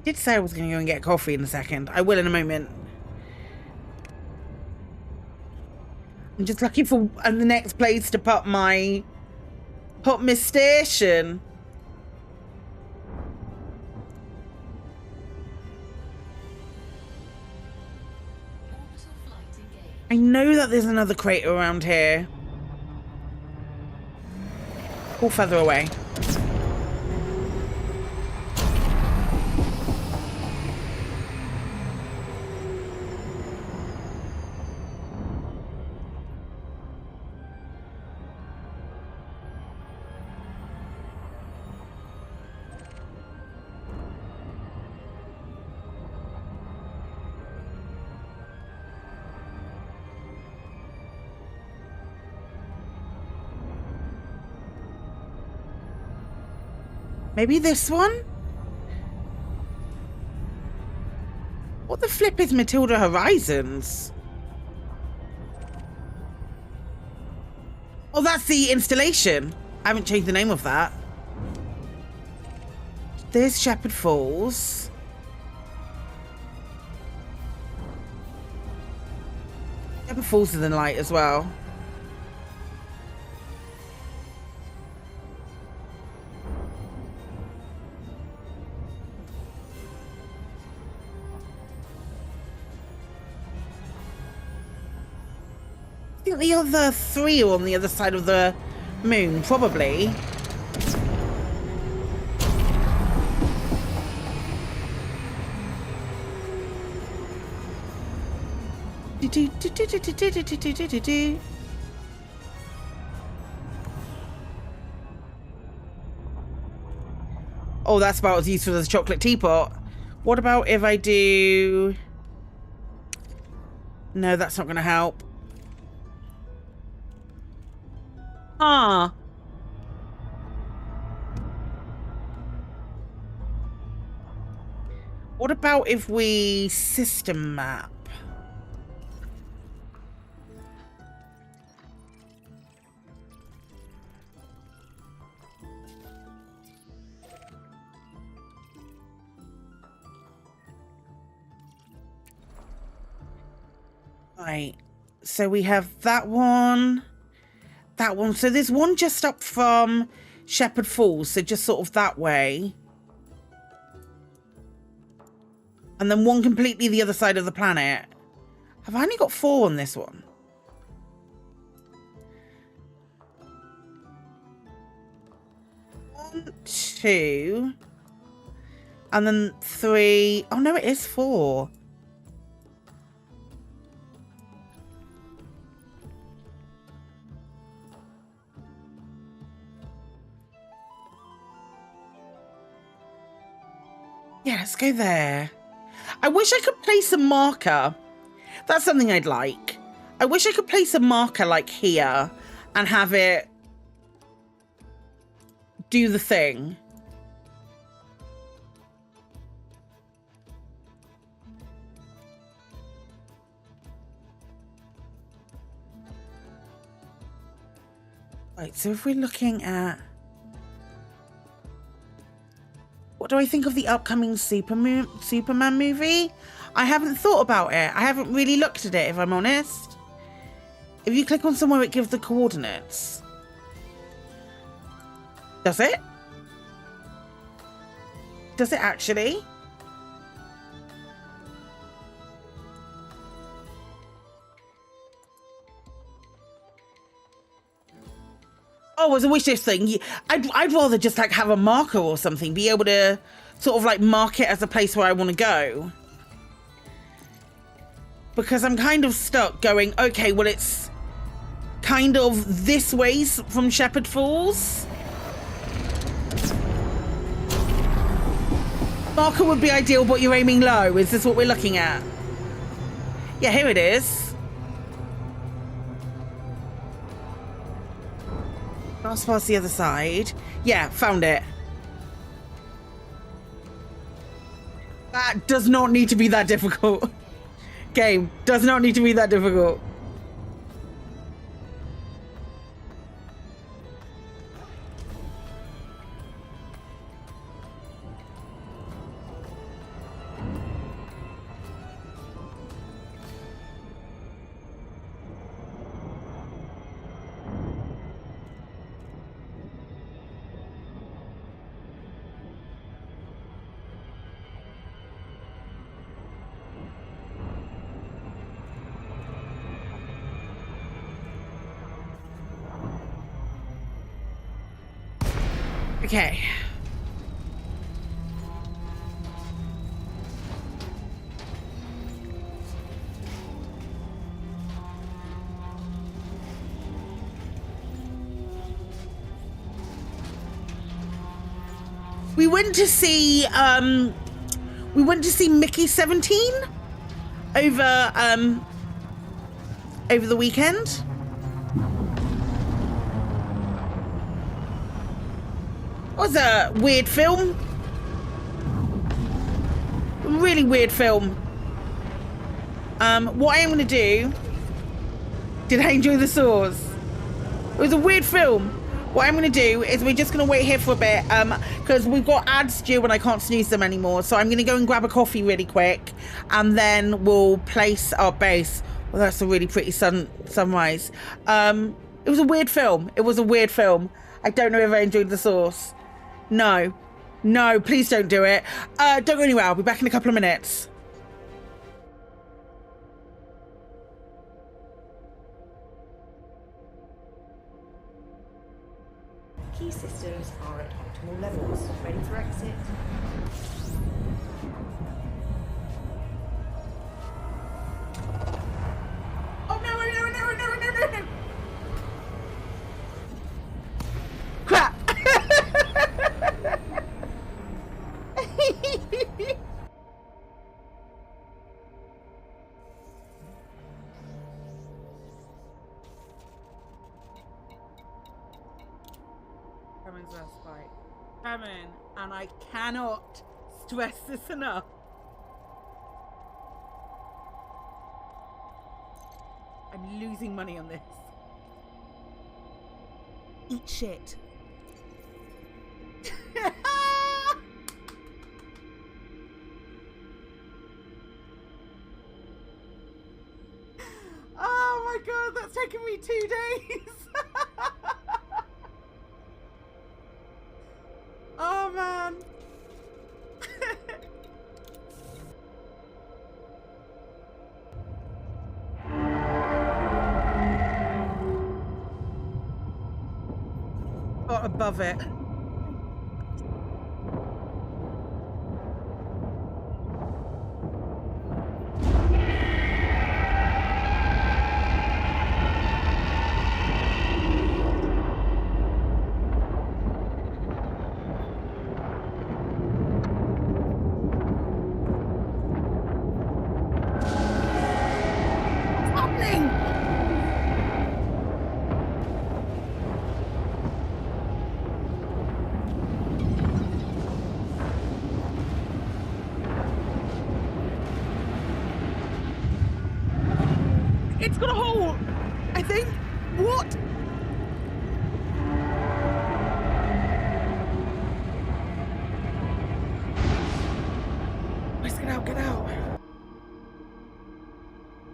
Did say I was going to go and get coffee in a second. I will in a moment. I'm just looking for the next place to put my station. I know that there's another crater around here. Or further away. Maybe this one? What the flip is Matilda Horizons? Oh, that's the installation. I haven't changed the name of that. There's Shepherd Falls. Shepherd Falls is in the light as well. I think the other three are on the other side of the moon, probably. Oh, that's about as useful as a chocolate teapot. What about if I do... No, that's not going to help. Ah. What about if we system map? Right. So we have that one. That one. So there's one just up from Shepherd Falls. So just sort of that way. And then one completely the other side of the planet. Have I only got 4 on this one? One, 2. And then 3. Oh no, it is 4. Yeah, let's go there. I wish I could place a marker. That's something I'd like. I wish I could place a marker like here and have it do the thing. Right, so if we're looking at... What do I think of the upcoming Superman movie? I haven't thought about it. I haven't really looked at it, if I'm honest. If you click on somewhere, it gives the coordinates. Does it? Does it actually? Oh, as a wish list thing, I'd rather just like have a marker or something, be able to sort of like mark it as a place where I want to go. Because I'm kind of stuck going, okay, well, it's kind of this way from Shepherd Falls. Marker would be ideal, but you're aiming low. Is this what we're looking at? Yeah, here it is. Pass past the other side. Yeah, found it. That does not need to be that difficult. Game does not need to be that difficult. Okay. We went to see Mickey 17 over the weekend. It was a weird film. Really weird film. What I am going to do... Did I enjoy the sauce? It was a weird film. What I'm going to do is we're just going to wait here for a bit because we've got ads due and I can't snooze them anymore. So I'm going to go and grab a coffee really quick and then we'll place our base. Well, that's a really pretty sunrise. It was a weird film. It was a weird film. I don't know if I enjoyed the sauce. No, please don't do it. Don't go anywhere. I'll be back in a couple of minutes. Key systems are at optimal levels. Ready for exit. Oh no. Crap. Cameron's last fight. Cameron, and I cannot stress this enough. I'm losing money on this. Eat shit. god, that's taken me 2 days. Oh man. Got above it. It's got a hole, I think. What? Let's get out, get out.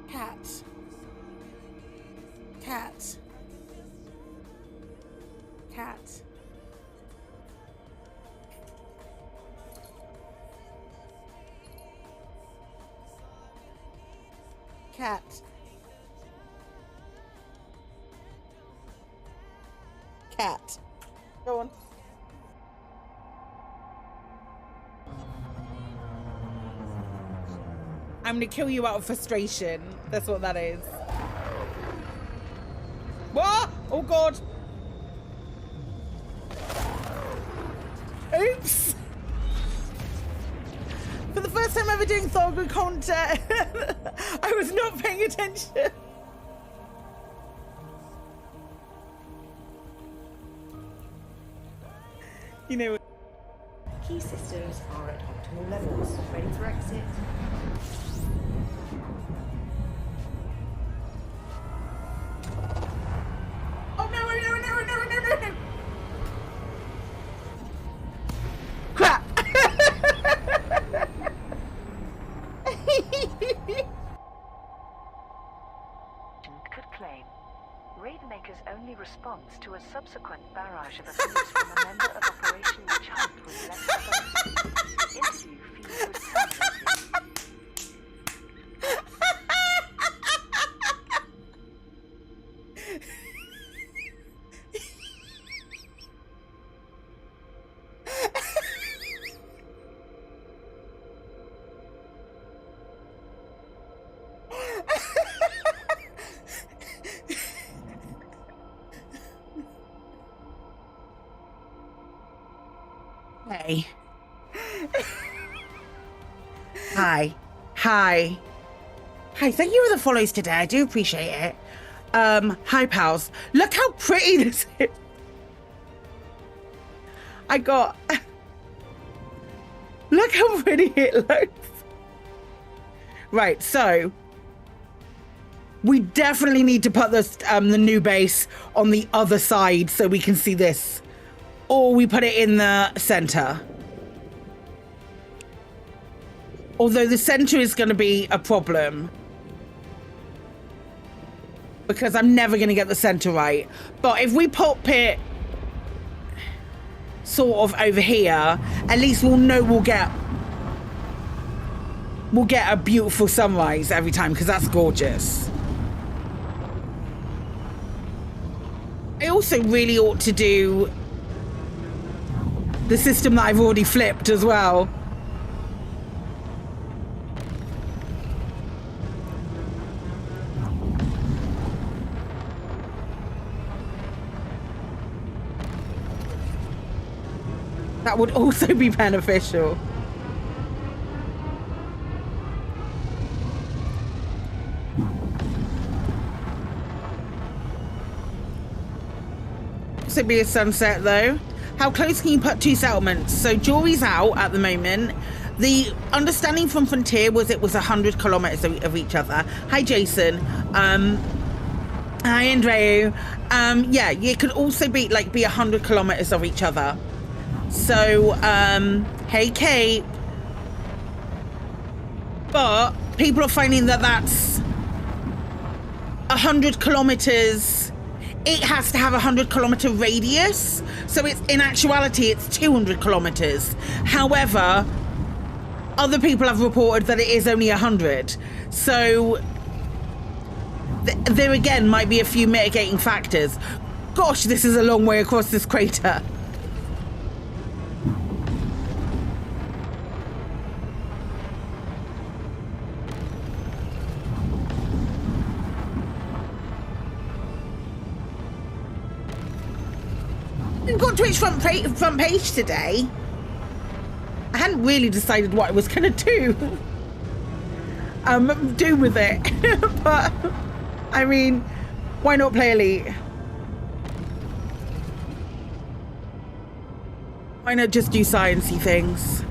Cat. Cat. Cat. Cat. Cat. Go on. I'm gonna kill you out of frustration. That's what that is. What? Oh god. Oops. For the first time ever doing Thorgo content, I was not paying attention. You know. Key systems are at optimal levels. Ready for exit. Oh no, no, no, no, no, no, no. Crap. Could claim Raidmaker's only response to a subsequent barrage of abuse from a member of Operation Witch Hunt was less close. The interview feed was terminated. Hey. Hi. Hi. Hi, thank you for the follows today. I do appreciate it. Hi pals. Look how pretty this is. I got look how pretty it looks. Right, so we definitely need to put this the new base on the other side so we can see this. Or we put it in the center. Although the center is going to be a problem. Because I'm never going to get the center right. But if we pop it sort of over here, at least we'll know we'll get a beautiful sunrise every time, because that's gorgeous. I also really ought to do the system that I've already flipped as well. That would also be beneficial. Also be a sunset though. How close can you put two settlements? So Jory's out at the moment. The understanding from Frontier was it was 100 kilometers of each other. Hi, Jason. Hi, Andreu. Yeah, it could also be 100 kilometers of each other. So, hey, Kate. But people are finding that that's 100 kilometers, it has to have a 100-kilometer radius. So it's, in actuality, it's 200 kilometers. However, other people have reported that it is only 100. So there again might be a few mitigating factors. Gosh, this is a long way across this crater. We've got Twitch front page today. I hadn't really decided what I was gonna do with it. But I mean, why not play Elite? Why not just do sciencey things?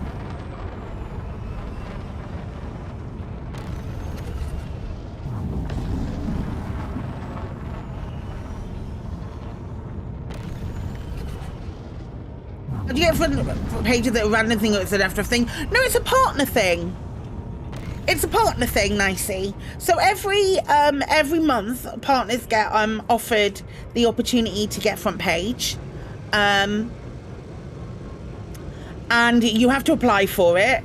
Do you get front page of the random thing or it's an after thing? No, it's a partner thing. It's a partner thing, Nicey. So every month, partners get offered the opportunity to get front page, and you have to apply for it.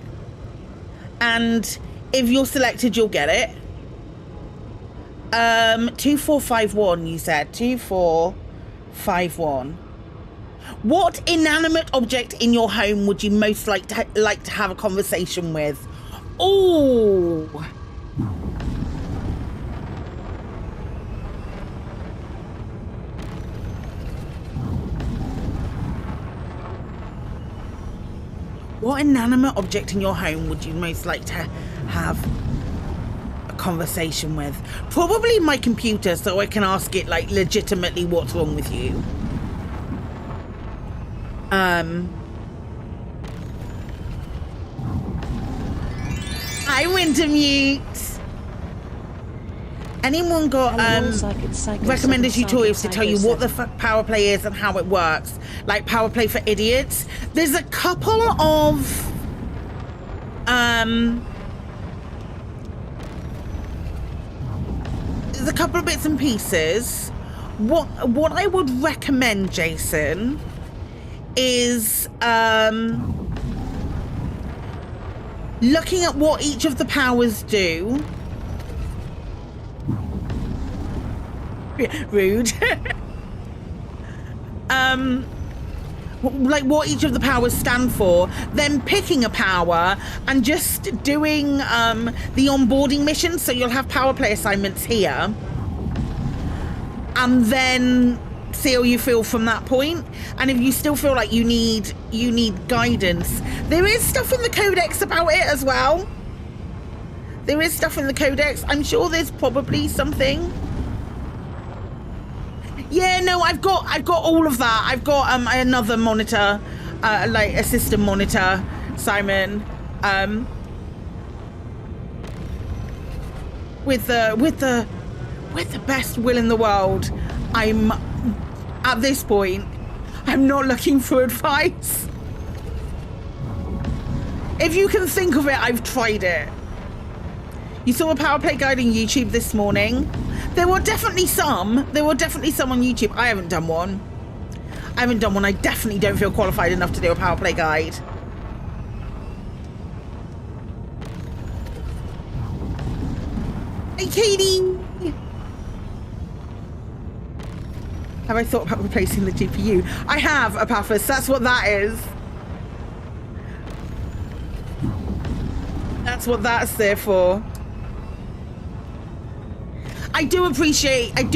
And if you're selected, you'll get it. 2451. You said 2451. What inanimate object in your home would you most like to have a conversation with? Oh. What inanimate object in your home would you most like to have a conversation with? Probably my computer, so I can ask it like legitimately what's wrong with you. I went to mute. Anyone got recommended tutorials to tell you what the power play is and how it works? Like power play for idiots? There's a couple of bits and pieces. What I would recommend, Jason, is looking at what each of the powers do. Rude. Like what each of the powers stand for, then picking a power and just doing the onboarding mission. So you'll have power play assignments here, and then see how you feel from that point. And if you still feel like you need guidance, there is stuff in the codex about it as well. There is stuff in the codex. I'm sure there's probably something. Yeah, no, I've got all of that. I've got another monitor, like a system monitor, Simon, with the best will in the world. I'm at this point, I'm not looking for advice. If you can think of it, I've tried it. You saw a power play guide on YouTube this morning. There were definitely some on YouTube. I haven't done one. I definitely don't feel qualified enough to do a power play guide. Hey, Katie. Have I thought about replacing the GPU? I have, Apaphis. That's what that is. That's what that's there for. I do appreciate that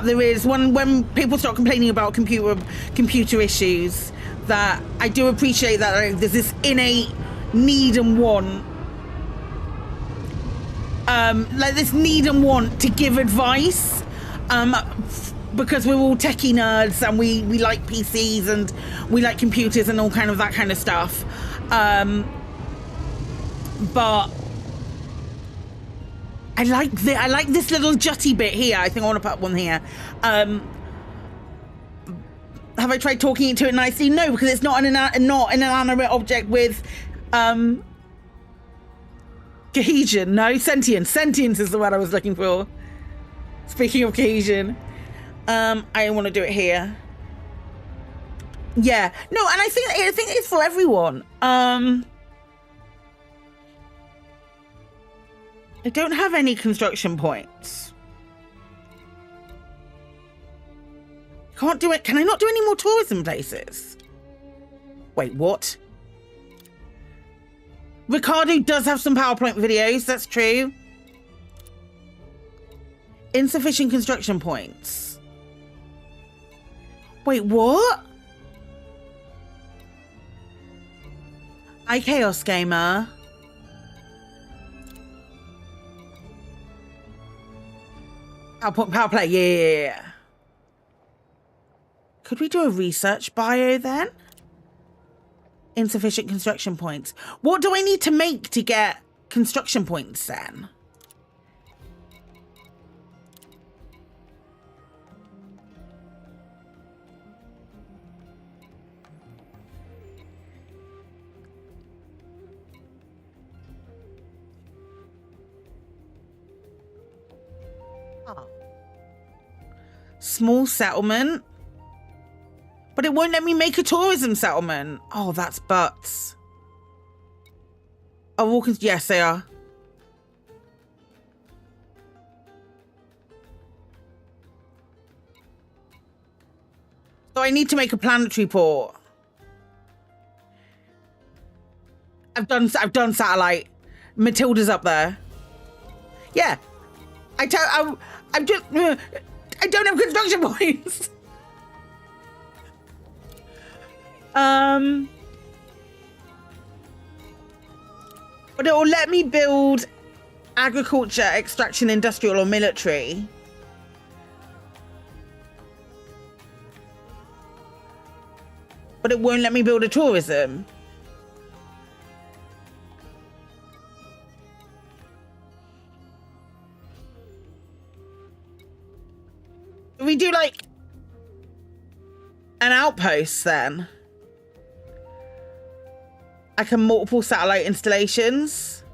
there is when people start complaining about computer issues, that I do appreciate that there's this innate need and want, like this need and want to give advice, because we're all techie nerds and we like PCs and we like computers and all kind of that kind of stuff, but I like this little jutty bit here. I think I want to put one here. Have I tried talking into it nicely? No, because it's not an inanimate object with Cohesion, no, sentience. Sentience is the word I was looking for. Speaking of cohesion, I want to do it here. Yeah, no, and I think it's for everyone. I don't have any construction points. Can't do it. Can I not do any more tourism places? Wait, what? Ricardo does have some PowerPoint videos. That's true. Insufficient construction points. Wait, what? Chaos Gamer. Power play, yeah. Could we do a research bio then? Insufficient construction points. What do I need to make to get construction points then? Small settlement. But it won't let me make a tourism settlement. Oh, that's butts. Oh, walking. Yes, they are. So I need to make a planetary port. I've done satellite. Matilda's up there. Yeah. I don't have construction points. But it will let me build agriculture, extraction, industrial, or military. But it won't let me build a tourism. We do like an outpost then. Like a multiple satellite installations.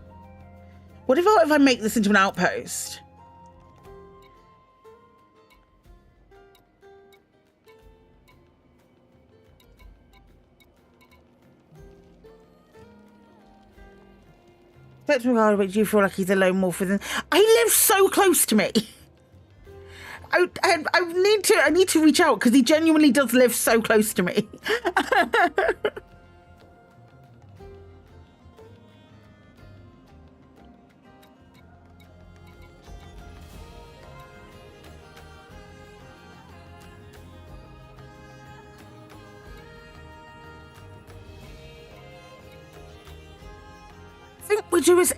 What if I make this into an outpost? But do you feel like he's a lone wolf within? I live so close to me. I need to reach out because he genuinely does live so close to me. I think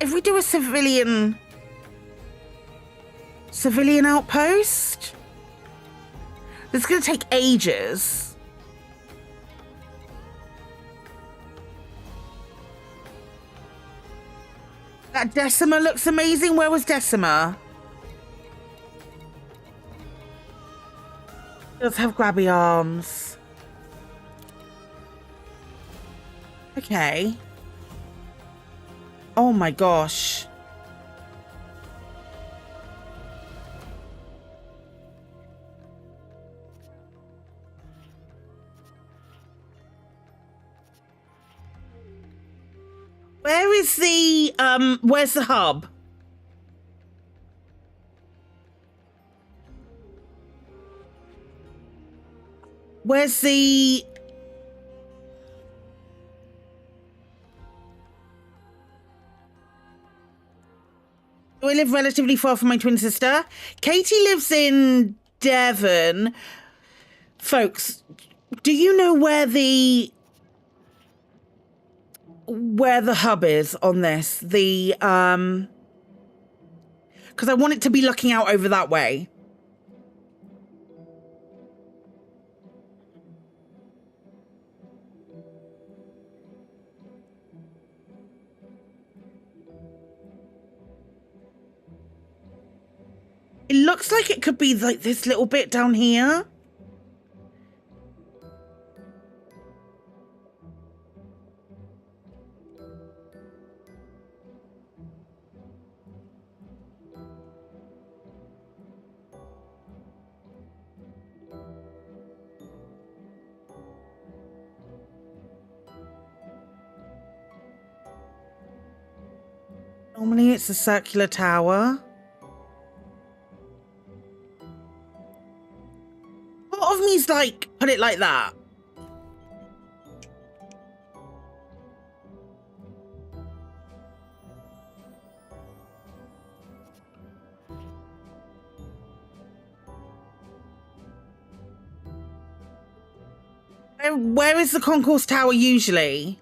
if we do a civilian outpost, it's going to take ages. That Decima looks amazing. Where was Decima? Does have grabby arms. Okay. Oh my gosh. Where is the where's the hub? Where's the I live relatively far from my twin sister. Katie lives in Devon. Folks, do you know where the hub is on this? The because I want it to be looking out over that way. It looks like it could be like this little bit down here. Normally it's a circular tower. Part of me's like, put it like that. Where is the concourse tower usually?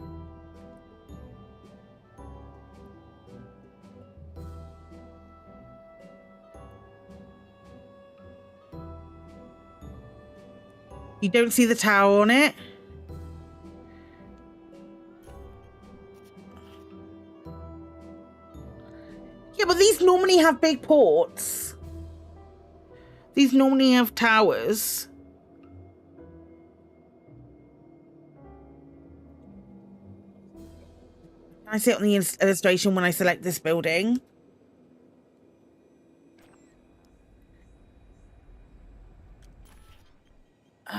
You don't see the tower on it? Yeah, but these normally have big ports. These normally have towers. Can I see it on the illustration when I select this building?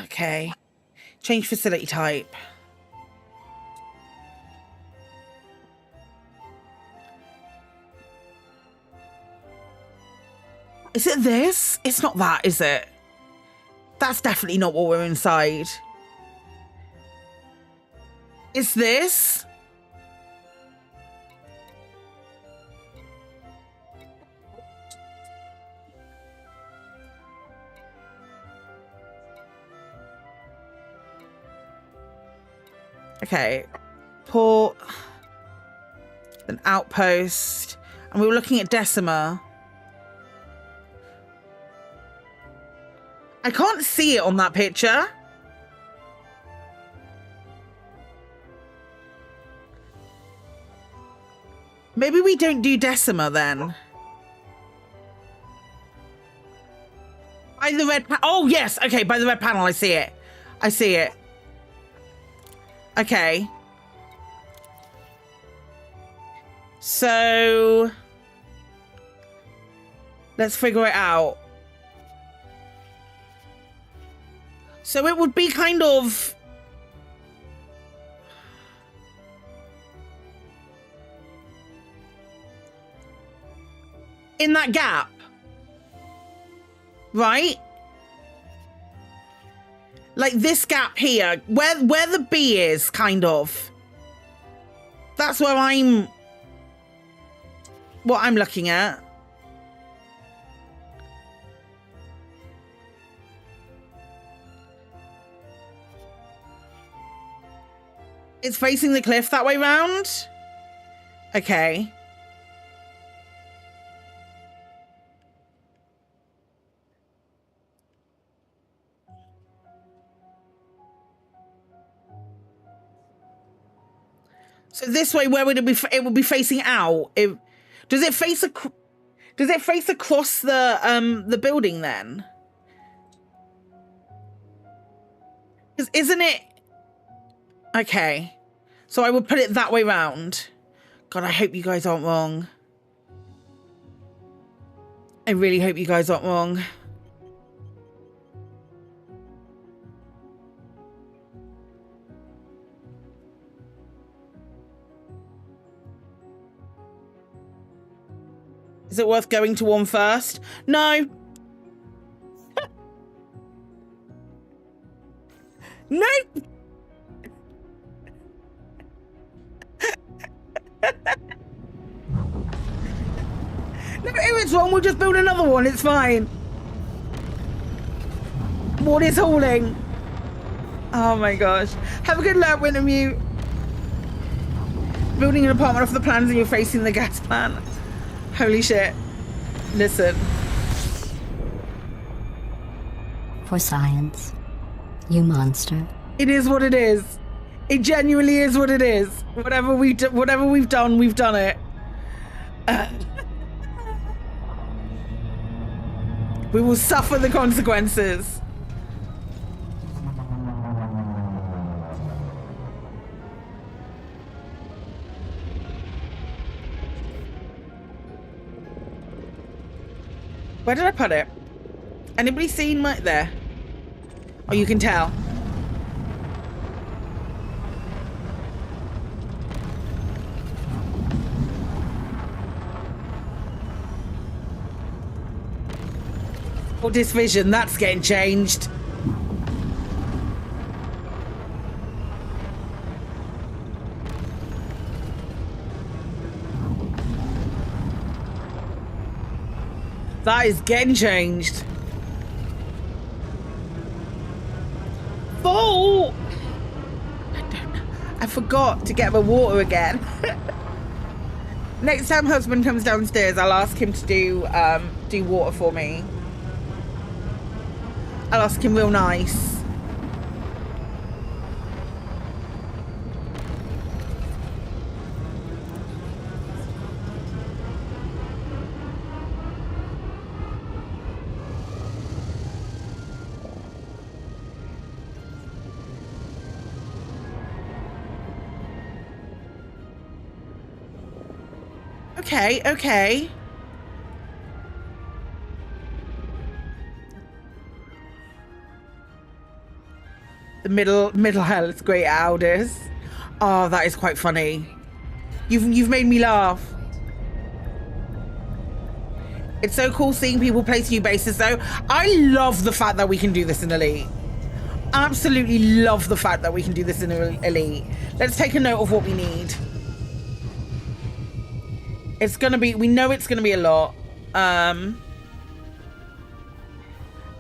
Okay. Change facility type. Is it this? It's not that, is it? That's definitely not what we're inside. Is this? Okay, port, an outpost, and we were looking at Decima. I can't see it on that picture. Maybe we don't do Decima then. By the red panel. Oh, yes. Okay, by the red panel, I see it. I see it. Okay. So let's figure it out. So it would be kind of in that gap, right? Like this gap here, where the B is, kind of. That's where what I'm looking at. It's facing the cliff that way round? Okay. So this way, where would it be? It would be facing out. Does it face across the building then? Isn't it? Okay, so I would put it that way round. God, I hope you guys aren't wrong. I really hope you guys aren't wrong. Is it worth going to one first? No. Nope. No, if it's wrong, we'll just build another one. It's fine. What is hauling? Oh my gosh. Have a good luck, Wintermute. Building an apartment off the plans and you're facing the gas plant. Holy shit. Listen. For science, you monster. It is what it is. It genuinely is what it is. Whatever we've done, we've done it. We will suffer the consequences. Where did I put it? Anybody seen my there? Oh, you can tell. Or this vision, that's getting changed. That is getting changed. Oh! I forgot to get the water again. Next time husband comes downstairs, I'll ask him to do water for me. I'll ask him real nice. Okay, okay. The middle hell is great Aldous. Oh, that is quite funny. You've made me laugh. It's so cool seeing people place new bases though. I love the fact that we can do this in Elite. Absolutely love the fact that we can do this in Elite. Let's take a note of what we need. It's gonna be, we know it's gonna be a lot. And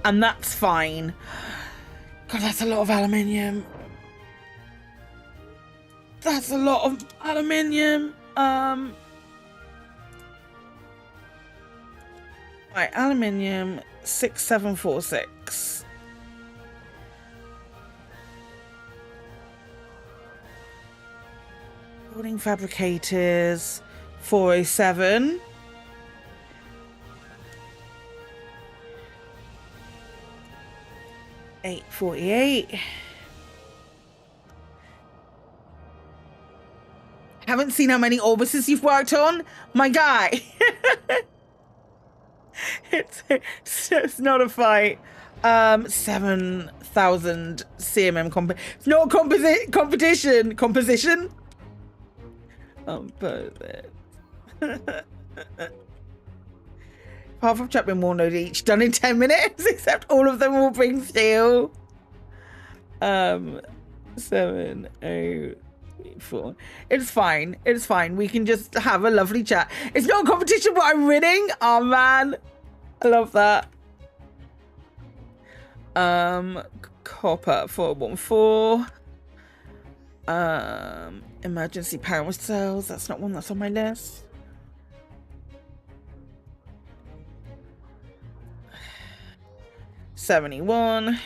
that's fine. God, that's a lot of aluminium. That's a lot of aluminium. Right, aluminium 6746. Building fabricators 407. $848. Haven't seen how many orbises you've worked on, my guy. it's not a fight. 7,000 CMM it's not a competition. Composition. Perfect. Half of Chapman one node each, done in 10 minutes, except all of them will bring steel. 704. It's fine. It's fine. We can just have a lovely chat. It's not a competition, but I'm winning. Oh man, I love that. Copper 414. Emergency power cells. That's not one that's on my list. $71.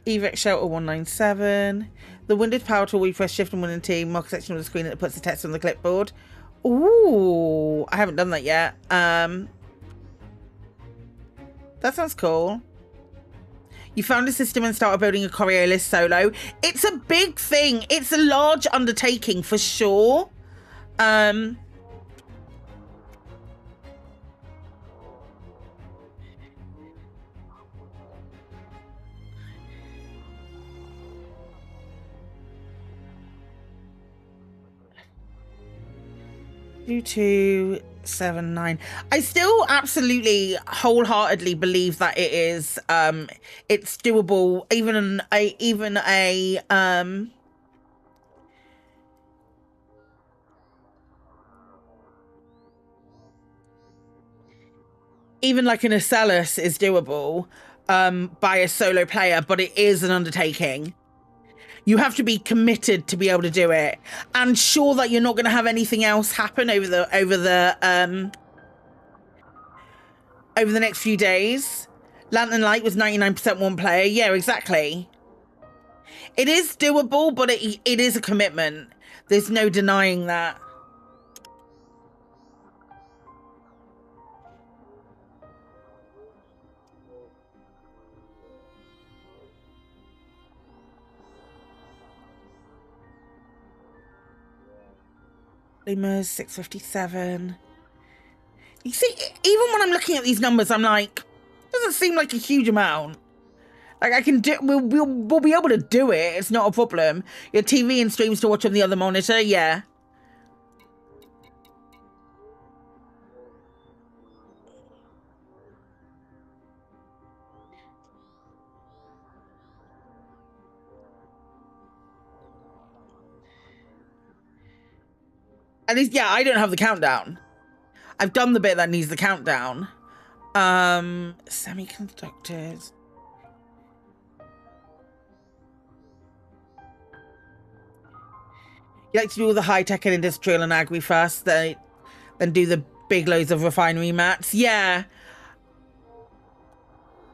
Evac shelter 197. The winded power tool, we press shift and win and T, mark a section of the screen that puts the text on the clipboard. Ooh, I haven't done that yet. That sounds cool. You found a system and started building a Coriolis solo. It's a big thing. It's a large undertaking for sure. $2279. I still absolutely wholeheartedly believe that it is it's doable, even like an Ocellus is doable by a solo player, but it is an undertaking. You have to be committed to be able to do it, and sure that you're not going to have anything else happen over the next few days. Lantern Light was 99% one player. Yeah, exactly. It is doable, but it is a commitment. There's no denying that. Lemurs 657. You see, even when I'm looking at these numbers, I'm like, doesn't seem like a huge amount. Like I can do, we'll be able to do it. It's not a problem. Your TV and streams to watch on the other monitor, yeah. At least, yeah, I don't have the countdown. I've done the bit that needs the countdown. Semiconductors. You like to do all the high-tech and industrial and agri first, then do the big loads of refinery mats. Yeah.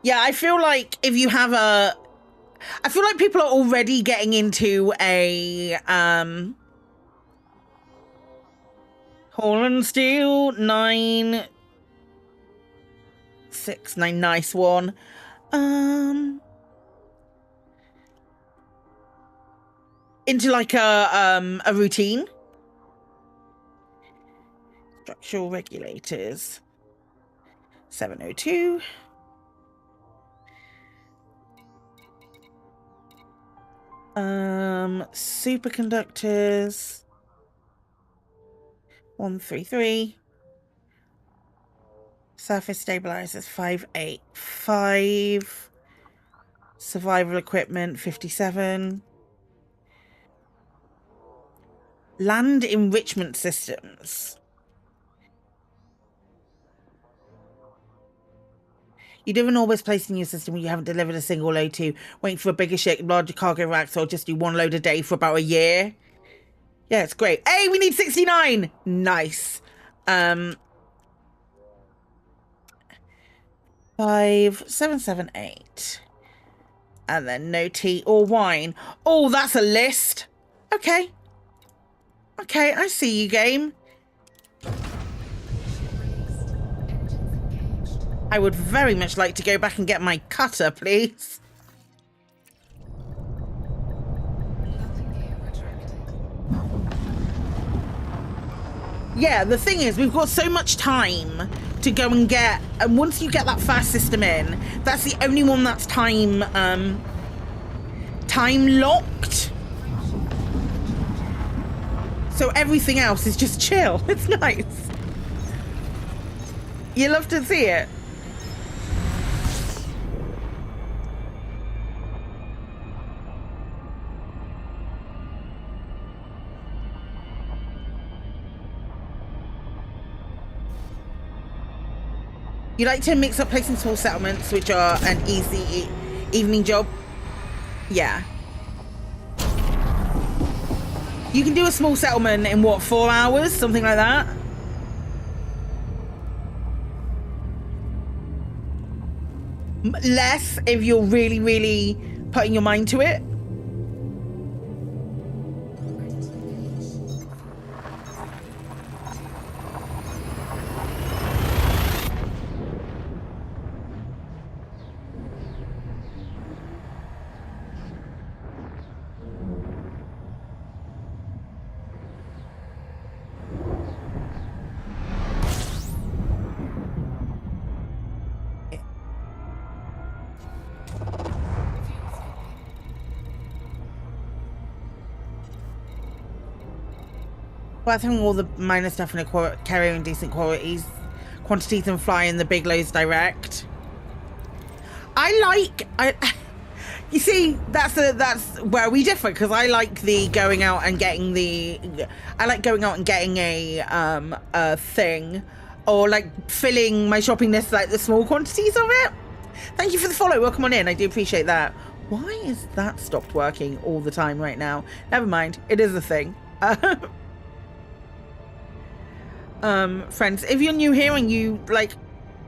Yeah, I feel like if you have a... I feel like people are already getting into a... Holland Steel 969, nice one. Into like a routine. Structural regulators. 702. Superconductors. 133. Surface stabilizers 585. Survival equipment 57. Land enrichment systems. You don't always place in your system when you haven't delivered a single load to, waiting for a bigger ship, larger cargo racks, or just do one load a day for about a year. Yeah, it's great. Hey, we need 69! Nice. 5778. And then no tea or wine. Oh, that's a list. Okay. Okay, I see you, game. I would very much like to go back and get my cutter, please. Yeah, the thing is, we've got so much time to go and get, and once you get that fast system in, that's the only one that's time locked. So everything else is just chill. It's nice. You love to see it. You like to mix up placing small settlements, which are an easy evening job? Yeah. You can do a small settlement in, what, 4 hours? Something like that? Less if you're really, really putting your mind to it. Worth having all the minor stuff in a carrier in decent quantities and fly in the big loads direct. You see, that's where we differ, because I like the going out and getting a thing, or like filling my shopping list, like the small quantities of it. Thank you for the follow. Welcome on in. I do appreciate that. Why is that stopped working all the time right now? Never mind. It is a thing. Friends, if you're new here and you, like,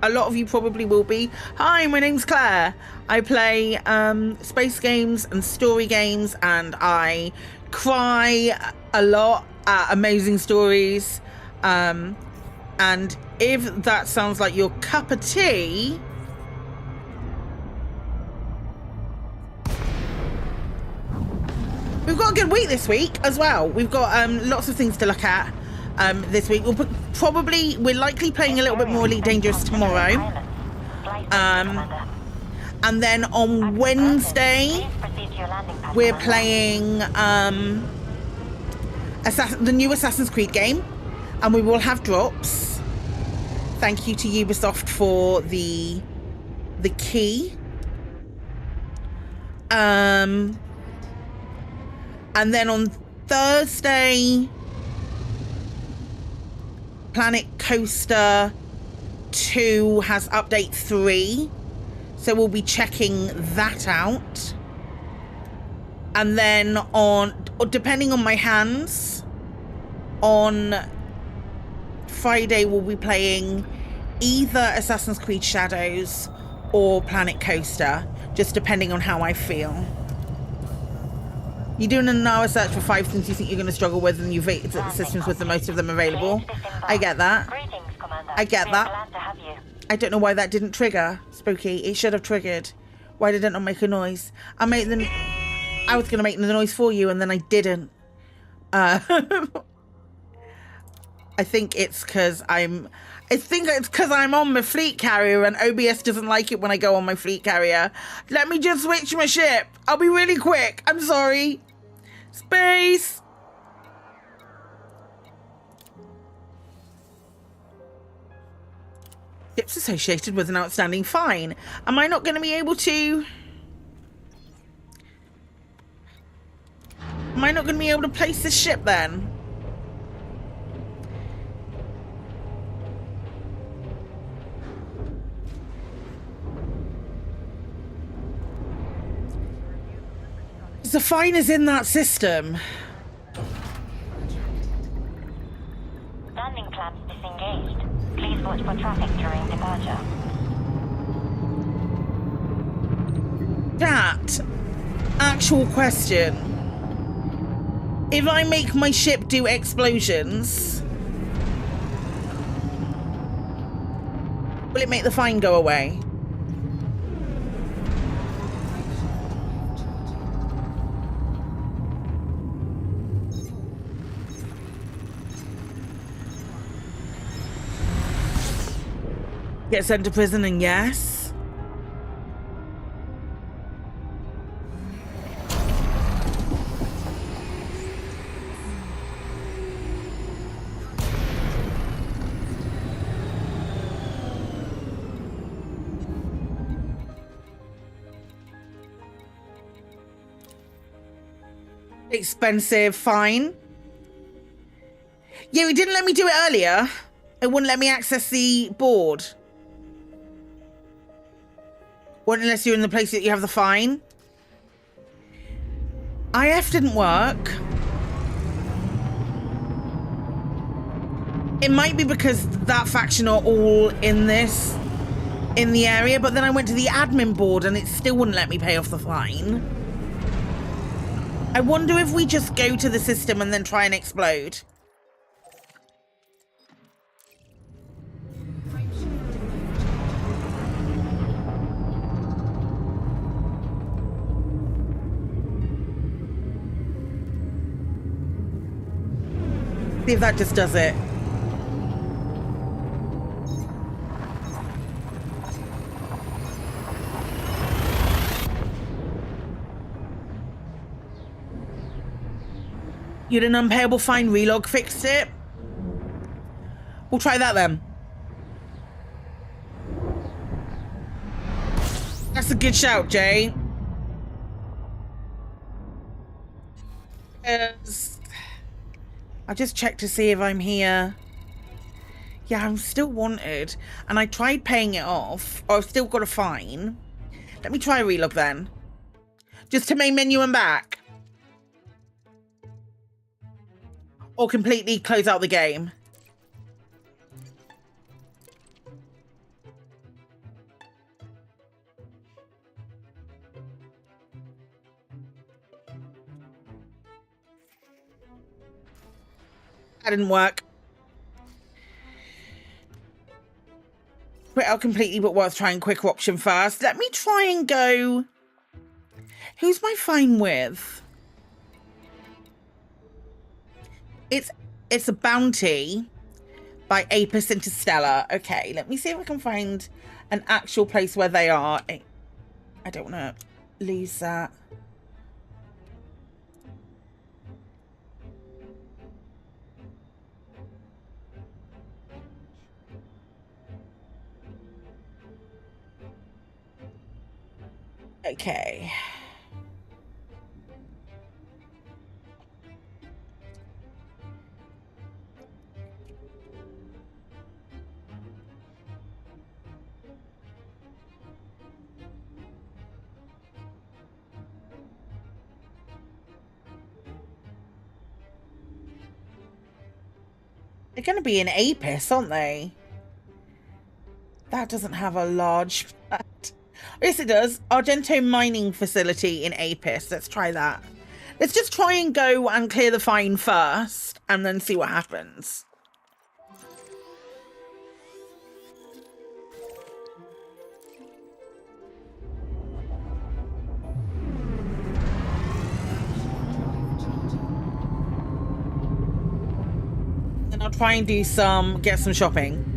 a lot of you probably will be. Hi, my name's Claire. I play space games and story games, and I cry a lot at amazing stories. And if that sounds like your cup of tea, we've got a good week this week as well. We've got lots of things to look at. This week we're likely playing a little bit more Elite Dangerous tomorrow, and then on Wednesday we're playing the new Assassin's Creed game, and we will have drops. Thank you to Ubisoft for the key. And then on Thursday Planet Coaster 2 has update 3. So we'll be checking that out. And then depending on my hands, on Friday we'll be playing either Assassin's Creed Shadows or Planet Coaster, just depending on how I feel. You're doing an hour search for 5 things you think you're going to struggle with, and you've rated the systems with the most of them available. I get that. I get that. I don't know why that didn't trigger, Spooky. It should have triggered. Why did it not make a noise? I was going to make the noise for you, and then I didn't. I think it's because I'm on my fleet carrier, and OBS doesn't like it when I go on my fleet carrier. Let me just switch my ship. I'll be really quick. I'm sorry. Space. Ships associated with an outstanding fine. Am I not going to be able to... Am I not going to be able to place this ship then? The fine is in that system. Landing clamps disengaged. Please watch for traffic during departure. That actual question. If I make my ship do explosions, will it make the fine go away? Get sent to prison, and yes. Expensive fine. Yeah, it didn't let me do it earlier. It wouldn't let me access the board. Well, unless you're in the place that you have the fine. IF didn't work. It might be because that faction are all in the area, but then I went to the admin board and it still wouldn't let me pay off the fine. I wonder if we just go to the system and then try and explode. See if that just does it. You had an unpayable fine relog fixed it? We'll try that then. That's a good shout, Jay. I just checked to see if I'm here. Yeah, I'm still wanted. And I tried paying it off. Oh, I've still got a fine. Let me try a relog then. Just to main menu and back. Or completely close out the game. That didn't work. Quit out completely, but worth trying quicker option first. Let me try and go... Who's my fine with? It's a bounty by Apis Interstellar. Okay, let me see if I can find an actual place where they are. I don't want to lose that. Okay. They're going to be in Apis, aren't they? That doesn't have a large pad. Yes, it does. Argento mining facility in Apis. Let's try that. Let's just try and go and clear the find first and then see what happens. And I'll try and do get some shopping.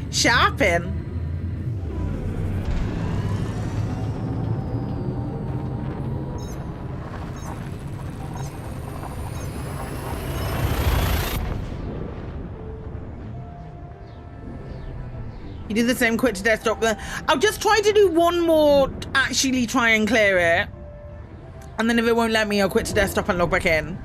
Shopping? You do the same, quit to desktop. I'll just try to do one more, actually try and clear it. And then if it won't let me, I'll quit to desktop and log back in.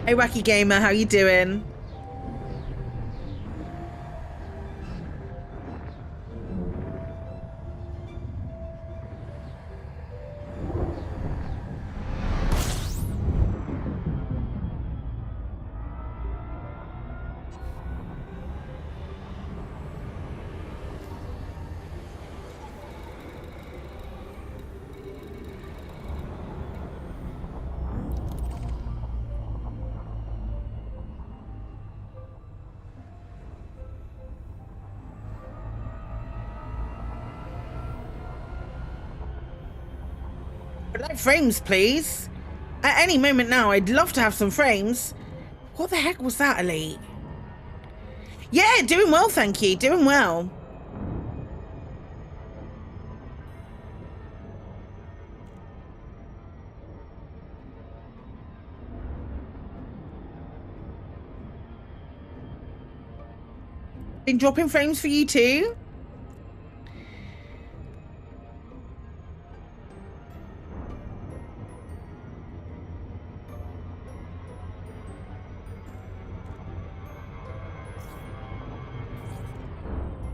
Hey Wacky Gamer, how you doing? I'd like frames, please. At any moment now, I'd love to have some frames. What the heck was that, Elite? Yeah, doing well, thank you. Doing well. Been dropping frames for you too?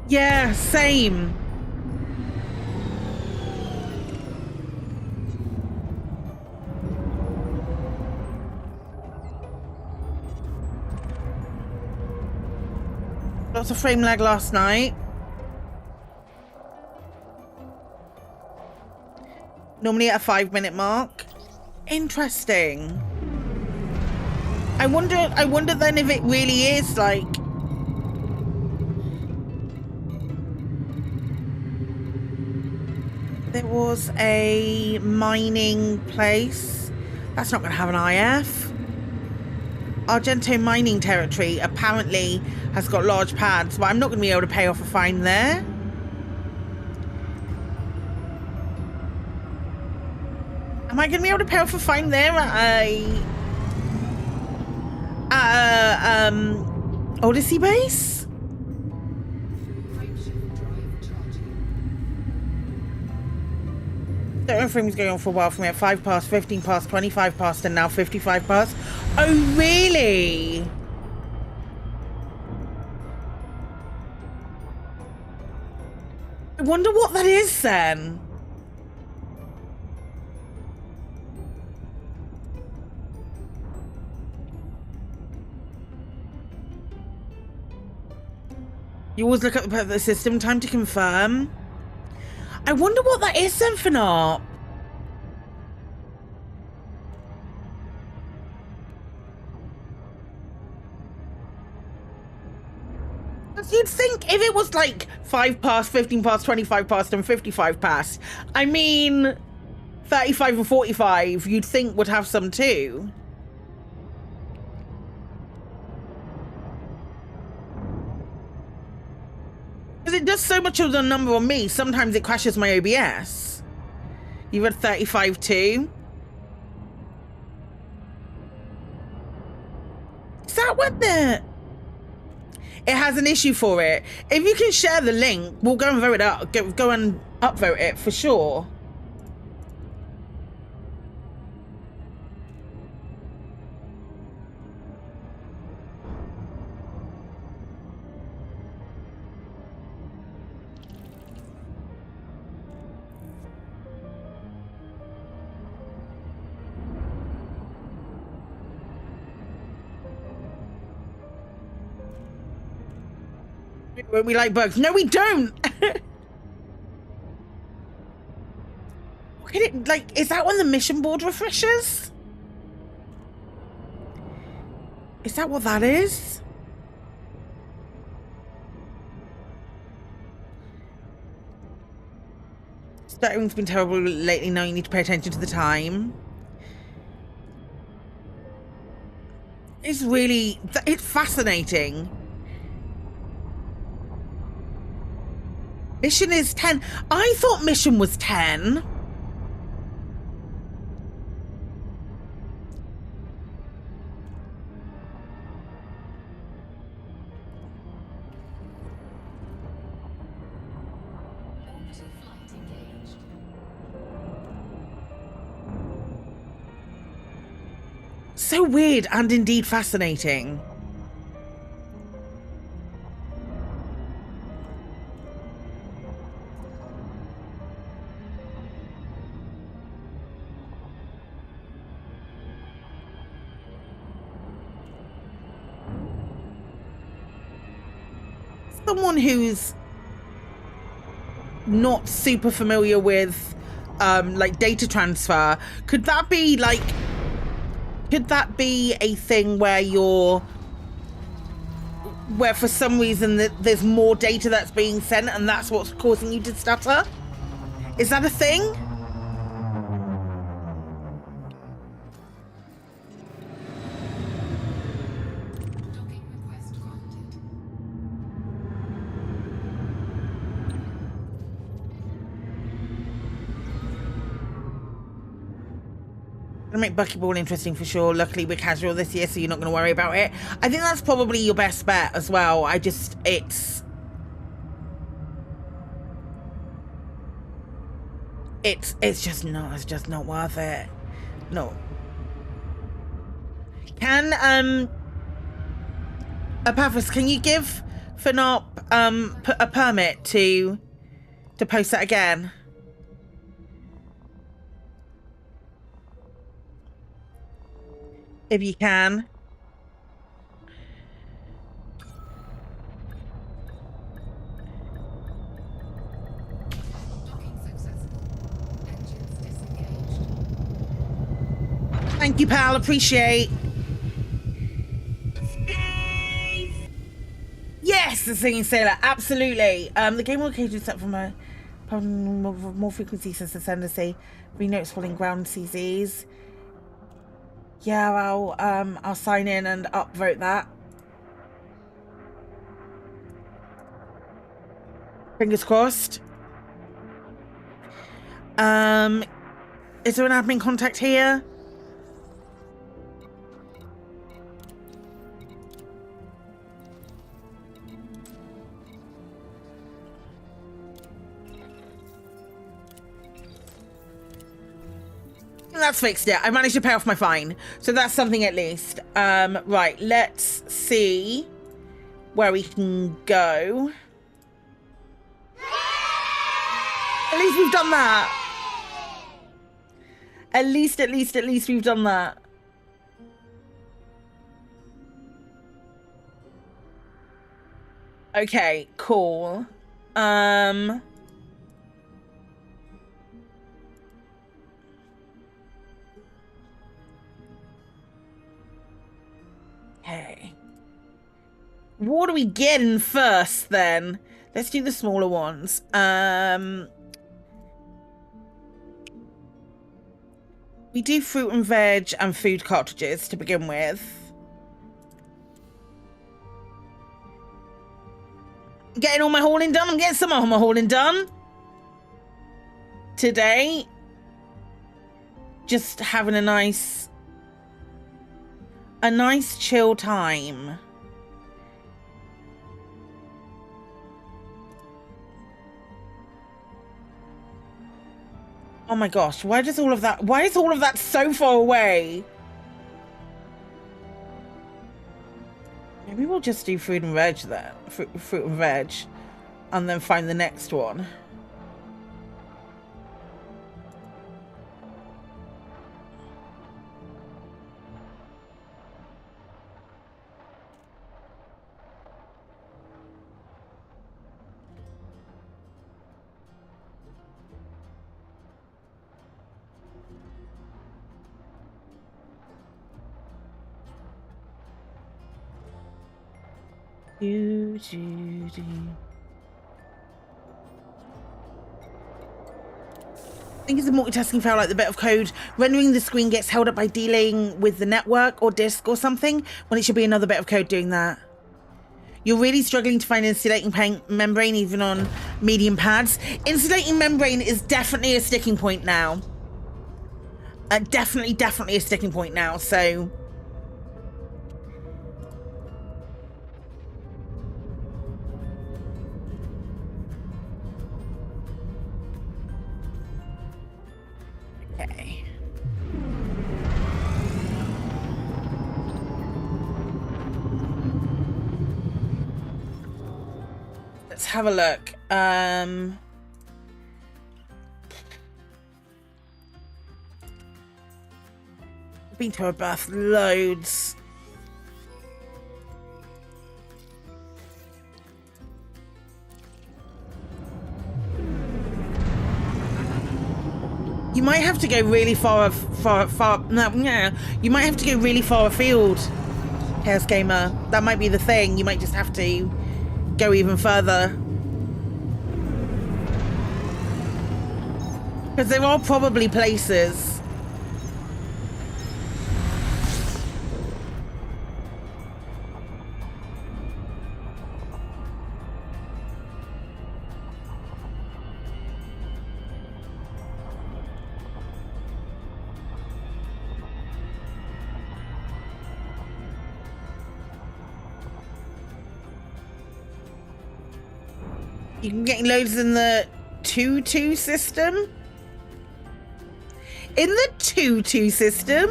Yeah, same. Lots of frame lag last night. Normally at a 5-minute mark. Interesting. I wonder then if it really is like there was a mining place. That's not going to have an IF. Argento mining territory apparently has got large pads, but I'm not going to be able to pay off a fine there. Am I going to be able to pay off a fine there at a Odyssey base? The frame was going on for a while for me at 5 past, 15 past, 25 past, and now 55 past. Oh, really? I wonder what that is then. You always look at the system time to confirm. I wonder what that is then, Fanart. Because you'd think if it was like 5 past, 15 past, 25 past, and 55 past, I mean, 35 and 45, you'd think would have some too. Because it does so much of the number on me, sometimes it crashes my OBS. You've had 35 too. that what the... It has an issue for it. If you can share the link, we'll go and vote it up. Go and upvote it for sure. We like bugs. No, we don't. Look at it. Like, is that when the mission board refreshes? Is that what that is? Starting's been terrible lately. Now you need to pay attention to the time. It's really, it's fascinating. Mission is 10. I thought mission was 10. So weird and indeed fascinating. Someone who's not super familiar with like data transfer, could that be a thing where where for some reason there's more data that's being sent and that's what's causing you to stutter? Is that a thing? Make buckyball interesting for sure. Luckily we're casual this year, so you're not going to worry about it. I think that's probably your best bet as well. It's just not worth it. No. Can Apaphis, can you give Fanop a permit to post that again? If you can. Thank you, pal. Appreciate. Yes, the singing sailor. Absolutely. The game will occasionally set from a more frequency since ascendancy. Be noticeable in ground CZs. Yeah, I'll sign in and upvote that. Fingers crossed. Is there an admin contact here? That's fixed it. I managed to pay off my fine, so that's something at least. Right, let's see where we can go. At least we've done that. At least we've done that. Okay, cool. Okay. What are we getting first then? Let's do the smaller ones. We do fruit and veg and food cartridges to begin with. Getting all my hauling done. I'm getting some of my hauling done today. Just having a nice A nice chill time. Oh my gosh, why is all of that so far away? Maybe we'll just do fruit and veg then. Fruit and veg. And then find the next one. I think it's a multitasking fail, like the bit of code rendering the screen gets held up by dealing with the network or disk or something, when it should be another bit of code doing that. You're really struggling to find insulating membrane even on medium pads. Insulating membrane is definitely a sticking point now. Definitely a sticking point now, so... Okay. Let's have a look. Been to her birth loads. You might have to go really far. No, you might have to go really far afield, Chaos Gamer. That might be the thing. You might just have to go even further. Because there are probably places. You can get loads in the 2-2 system. In the 2-2 system.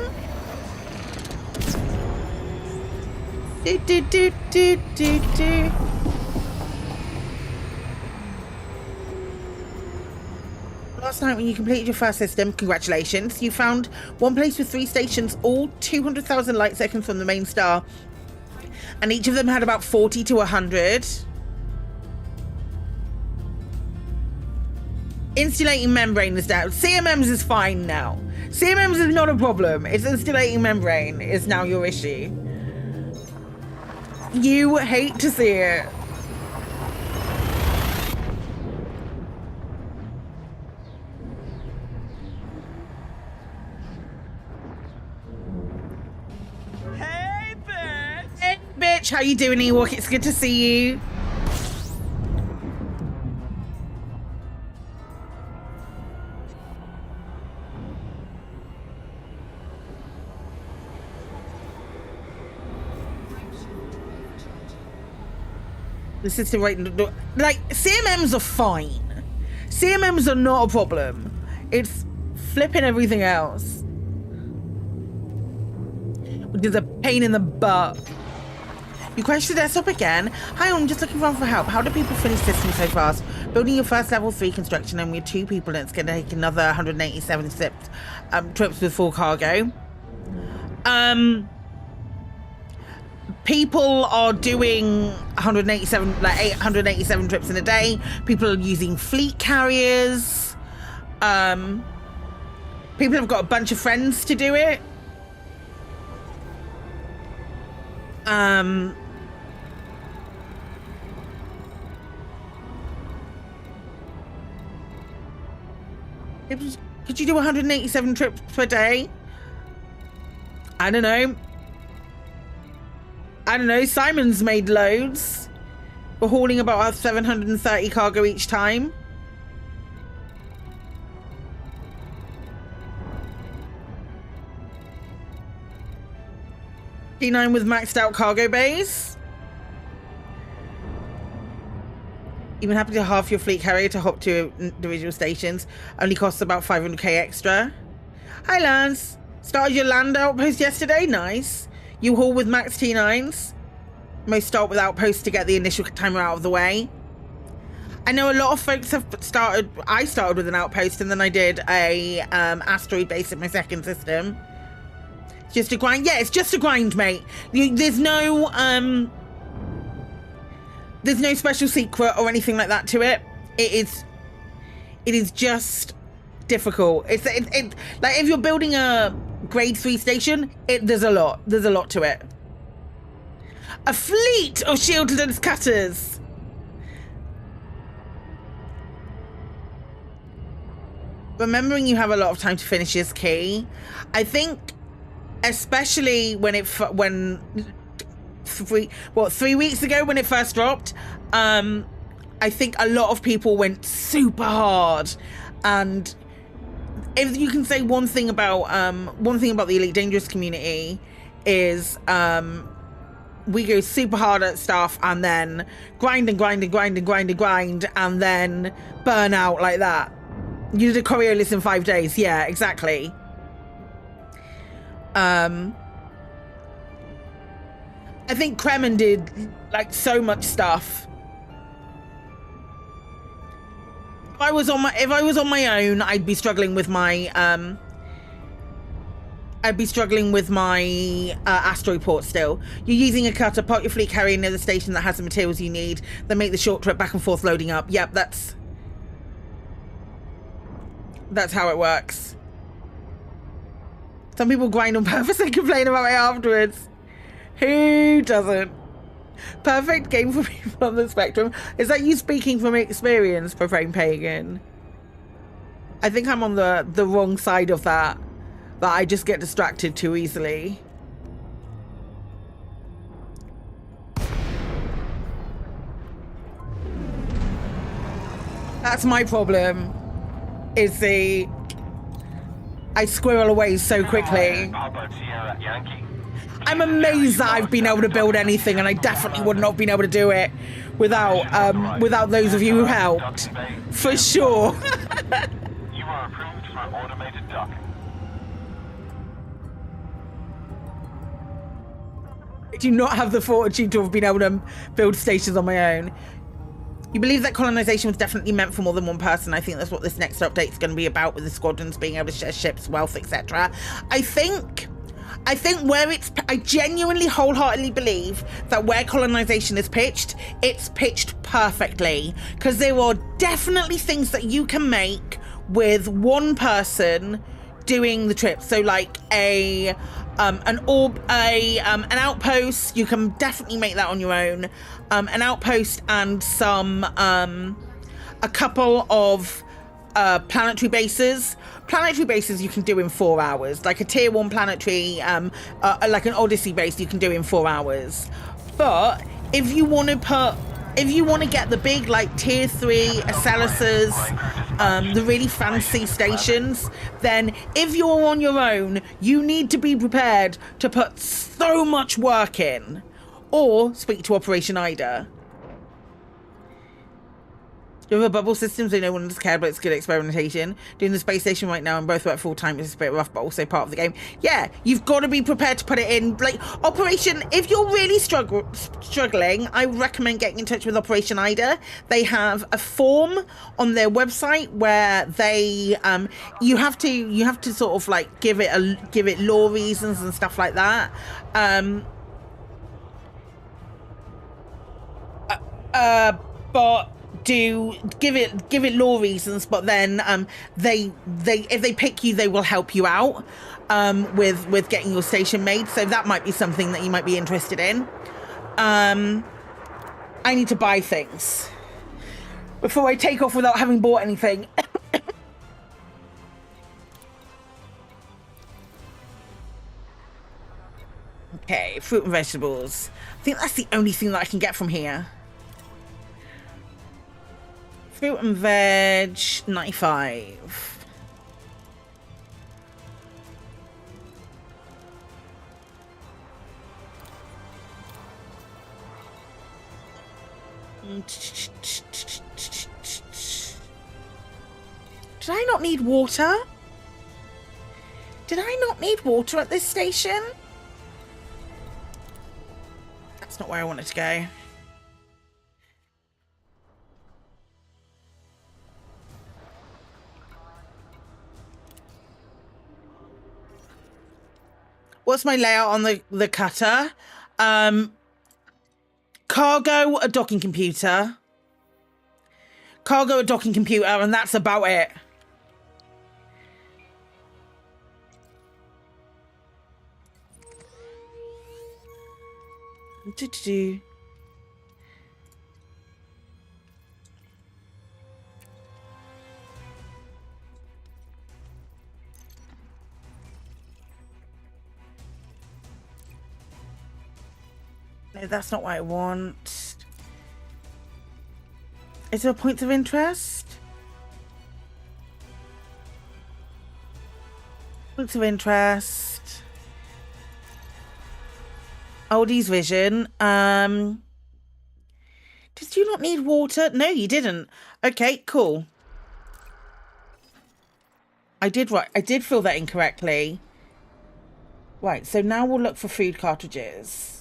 Do. Last night when you completed your first system, congratulations. You found one place with 3 stations, all 200,000 light seconds from the main star. And each of them had about 40 to 100. Insulating membrane is down. CMMs is fine now. CMMs is not a problem. It's insulating membrane is now your issue. You hate to see it. Hey, bitch! Hey, bitch, how you doing, Ewok? It's good to see you. This is the right, like, CMMs are fine. CMMs are not a problem. It's flipping everything else, which is a pain in the butt. You crashed the desktop again? Hi, I'm just looking for help. How do people finish systems so fast? Building your first level 3 construction, and we're 2 people, and it's going to take another 187 trips with full cargo. People are doing 887 trips in a day. People are using fleet carriers. People have got a bunch of friends to do it. Could you do 187 trips per day? I don't know. Simon's made loads. We're hauling about 730 cargo each time. T9 with maxed out cargo bays. Even happy to half your fleet carrier to hop to individual stations. Only costs about 500k extra. Hi, Lance. Started your land outpost yesterday? Nice. You haul with max T9s. Most start with outposts to get the initial timer out of the way. I know a lot of folks have started... I started with an outpost and then I did a asteroid base in my second system. Just a grind. Yeah, it's just a grind, mate. There's no special secret or anything like that to it. It is just difficult. It's like if you're building a grade 3 station, there's a lot to it. A fleet of shielded cutters. Remembering you have a lot of time to finish is key. I think, especially when 3 weeks ago when it first dropped, I think a lot of people went super hard. And if you can say one thing about the Elite Dangerous community is we go super hard at stuff and then grind and then burn out like that. You did a Coriolis in 5 days. Yeah, exactly. I think Kremen did like so much stuff. If I was on my own, I'd be struggling with my asteroid port still. You're using a cutter, park your fleet carrier near the station that has the materials you need, then make the short trip back and forth loading up. Yep, that's how it works. Some people grind on purpose and complain about it afterwards. Who doesn't? Perfect game for people on the spectrum. Is that you speaking from experience, Profane Pagan? I think I'm on the wrong side of that. That I just get distracted too easily. That's my problem. Is I squirrel away so quickly. I'm amazed that I've been able to build anything, and I definitely would not have been able to do it without those of you who helped. For sure. You are approved for automated dock. I do not have the fortitude to have been able to build stations on my own. You believe that colonization was definitely meant for more than one person. I think that's what this next update is going to be about, with the squadrons being able to share ships, wealth, etc. I think where I genuinely wholeheartedly believe that where colonization is pitched, it's pitched perfectly, because there are definitely things that you can make with one person doing the trip. So like an outpost, you can definitely make that on your own. An outpost and a couple of planetary bases. Planetary bases you can do in 4 hours. Like a tier 1 planetary, like an Odyssey base, you can do in 4 hours. But if you want to get the big like tier 3 Acelises, the really fancy stations, then if you're on your own, you need to be prepared to put so much work in. Or speak to Operation Ida. Do you have a bubble system so no one does care, but it's good experimentation? Doing the space station right now and both work full time is a bit rough, but also part of the game. Yeah, you've got to be prepared to put it in. Like, Operation, if you're really struggling, I recommend getting in touch with Operation Ida. They have a form on their website where they, you have to sort of like give it law reasons and stuff like that. But do give it law reasons, but then they if they pick you, they will help you out with getting your station made. So that might be something that you might be interested in. I need to buy things before I take off without having bought anything. Okay, fruit and vegetables. I think that's the only thing that I can get from here. Fruit and veg, 95. Did I not need water? Did I not need water at this station? That's not where I wanted to go. What's my layout on the cutter? Cargo, a docking computer. Cargo, a docking computer, and that's about it. Do-do-do. No, that's not what I want. Is there points of interest? Points of interest. Oldie's vision. Did you not need water? No, you didn't. Okay, cool. I did fill that incorrectly. Right, so now we'll look for food cartridges.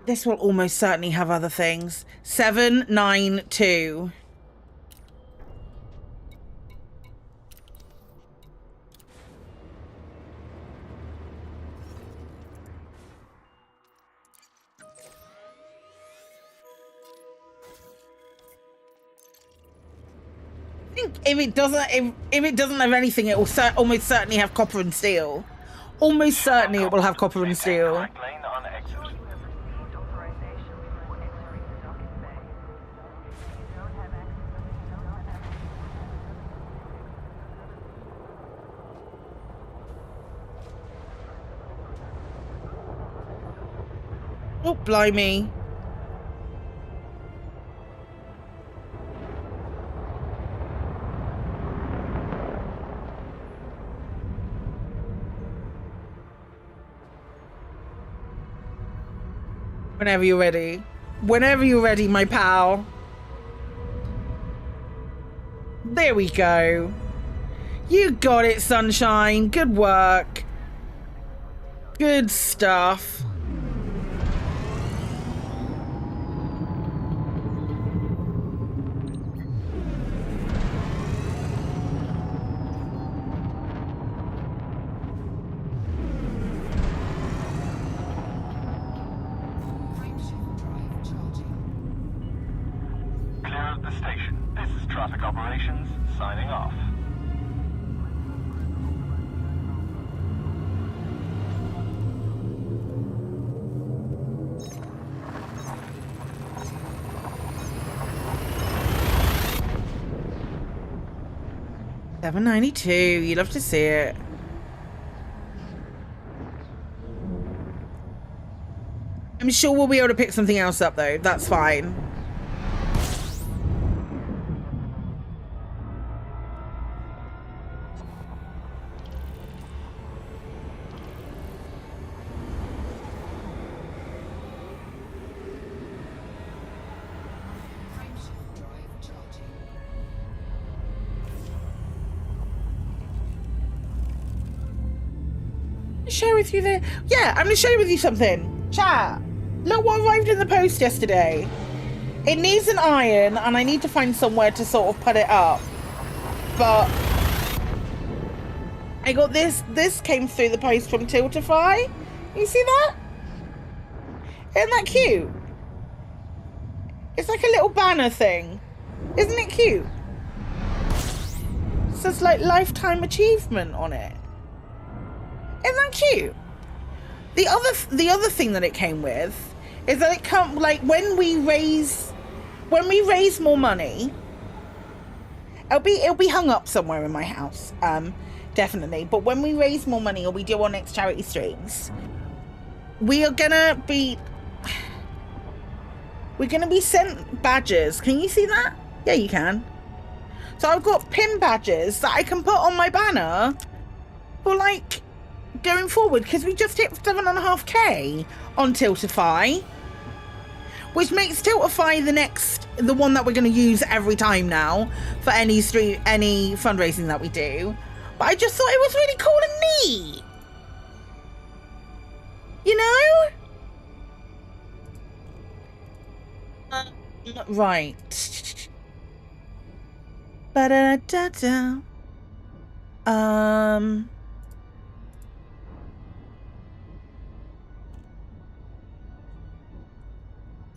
This will almost certainly have other things. 792. I think if it doesn't have anything, it will almost certainly have copper and steel. Almost certainly it will have copper and steel. Oh, blimey. Whenever you're ready. Whenever you're ready, my pal. There we go. You got it, sunshine. Good work. Good stuff. $7.92. You love to see it. I'm sure we'll be able to pick something else up though. That's fine. Share with you there. Yeah, I'm gonna share with you something. Chat. Look what arrived in the post yesterday. It needs an iron, and I need to find somewhere to sort of put it up. But I got this. This came through the post from Tiltify. You see that? Isn't that cute? It's like a little banner thing. Isn't it cute? It says like lifetime achievement on it. Isn't that cute? The other thing that it came with is that it come like when we raise more money, it'll be hung up somewhere in my house, definitely. But when we raise more money or we do our next charity streams, we're gonna be sent badges. Can you see that? Yeah, you can. So I've got pin badges that I can put on my banner for like going forward, because we just hit 7.5k on Tiltify, which makes Tiltify the one that we're going to use every time now for any fundraising that we do. But I just thought it was really cool and neat. You know? Right. Ba-da-da-da.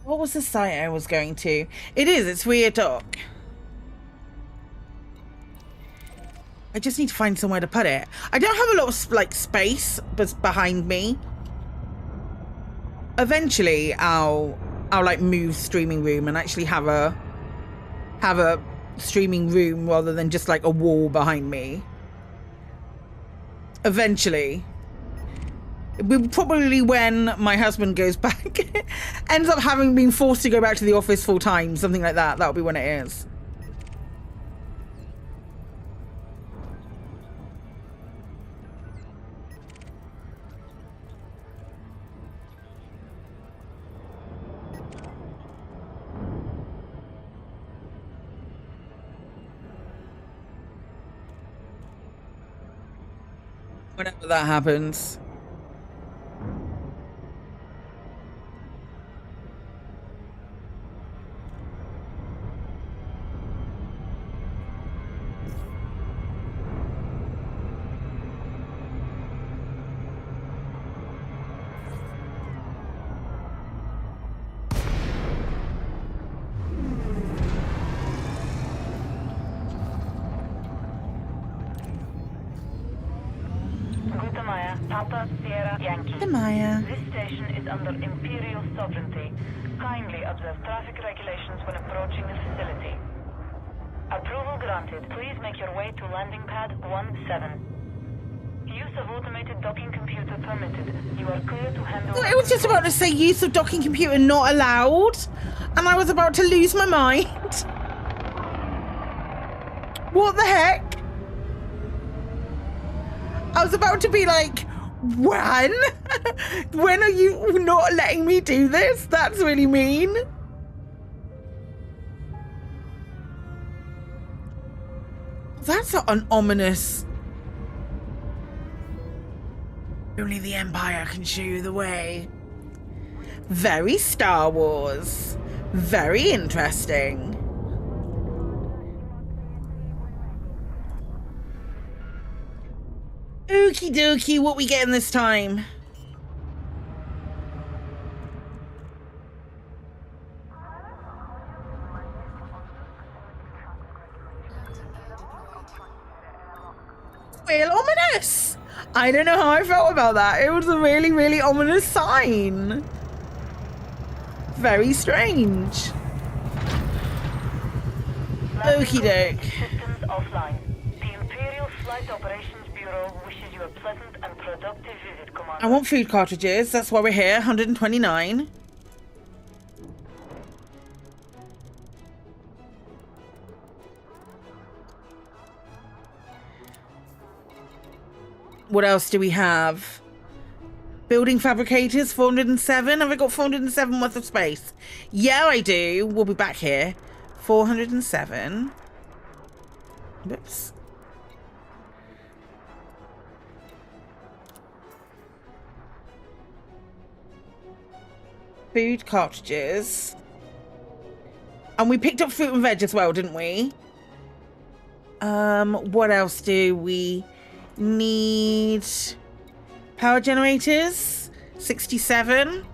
What was the site I was going to? It's Weird Dock. I just need to find somewhere to put it. I don't have a lot of like space behind me. Eventually I'll like move streaming room and actually have a streaming room rather than just like a wall behind me. Eventually. Probably when my husband goes back, ends up having been forced to go back to the office full time, something like that. That'll be when it is. Whenever that happens. Papa Sierra Yankee. Maya. This station is under Imperial sovereignty. Kindly observe traffic regulations when approaching the facility. Approval granted. Please make your way to landing pad 17. Use of automated docking computer permitted. You are clear to handle... I was just about to say use of docking computer not allowed, and I was about to lose my mind. What the heck? I was about to be like, when? When are you not letting me do this? That's really mean. That's an ominous... Only the Empire can show you the way. Very Star Wars. Very interesting. Okie dokie, what we getting this time? Real ominous. I don't know how I felt about that. It was a really, really ominous sign. Very strange. Okie doke. Systems offline. The Imperial Flight Operations Bureau wishes you a pleasant and productive visit, Commander. I want food cartridges. That's why we're here. 129. What else do we have? Building fabricators, 407. Have I got 407 worth of space? Yeah, I do. We'll be back here. 407. Whoops. Food cartridges. And we picked up fruit and veg as well, didn't we? What else do we need? Power generators, 67.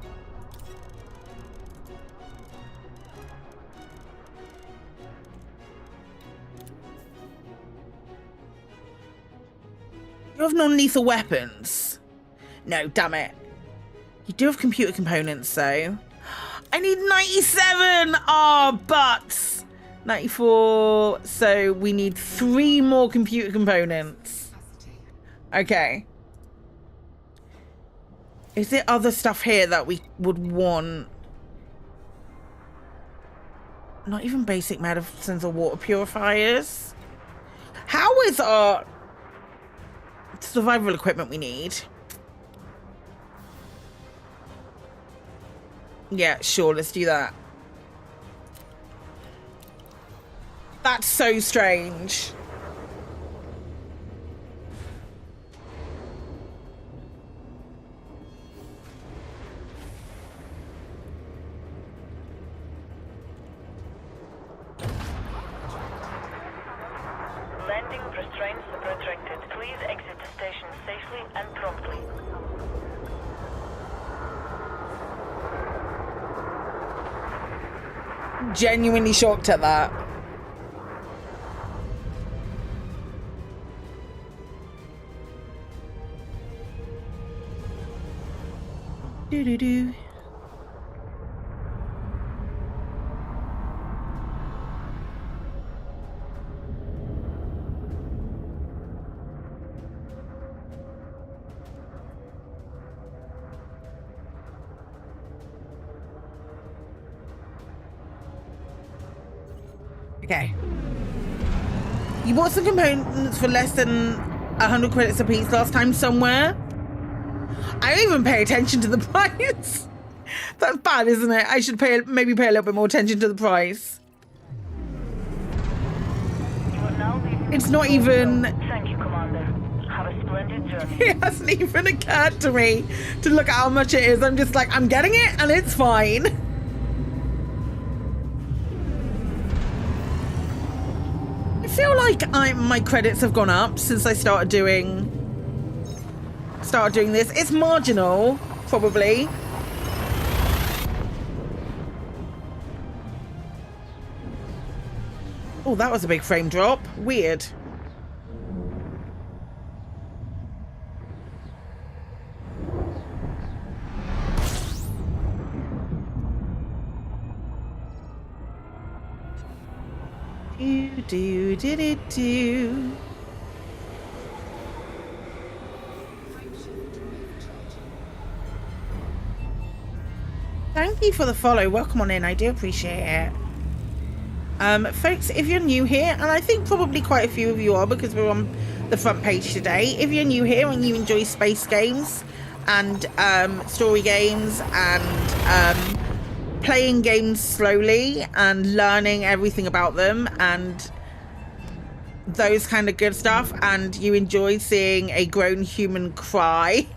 You have non-lethal weapons. No, damn it. You do have computer components, though. I need 97! Ah, butts! 94. So we need 3 more computer components. Okay. Is there other stuff here that we would want? Not even basic medicines or water purifiers. How is our survival equipment we need? Yeah, sure, let's do that. That's so strange. Landing restraints retracted. Please exit the station safely and promptly. Genuinely shocked at that. Do. Okay. You bought some components for less than 100 credits a piece last time somewhere. I don't even pay attention to the price. That's bad, isn't it? I should maybe pay a little bit more attention to the price. It's not even... Thank you, Commander. Have a splendid journey. It hasn't even occurred to me to look at how much it is. I'm just like, I'm getting it and it's fine. I feel like my credits have gone up since I started doing this. It's marginal, probably. Oh, that was a big frame drop. Weird. Do. Thank you for the follow. Welcome on in. I do appreciate it. Folks, if you're new here, and I think probably quite a few of you are because we're on the front page today. If you're new here and you enjoy space games and story games and playing games slowly and learning everything about them and those kind of good stuff, and you enjoy seeing a grown human cry,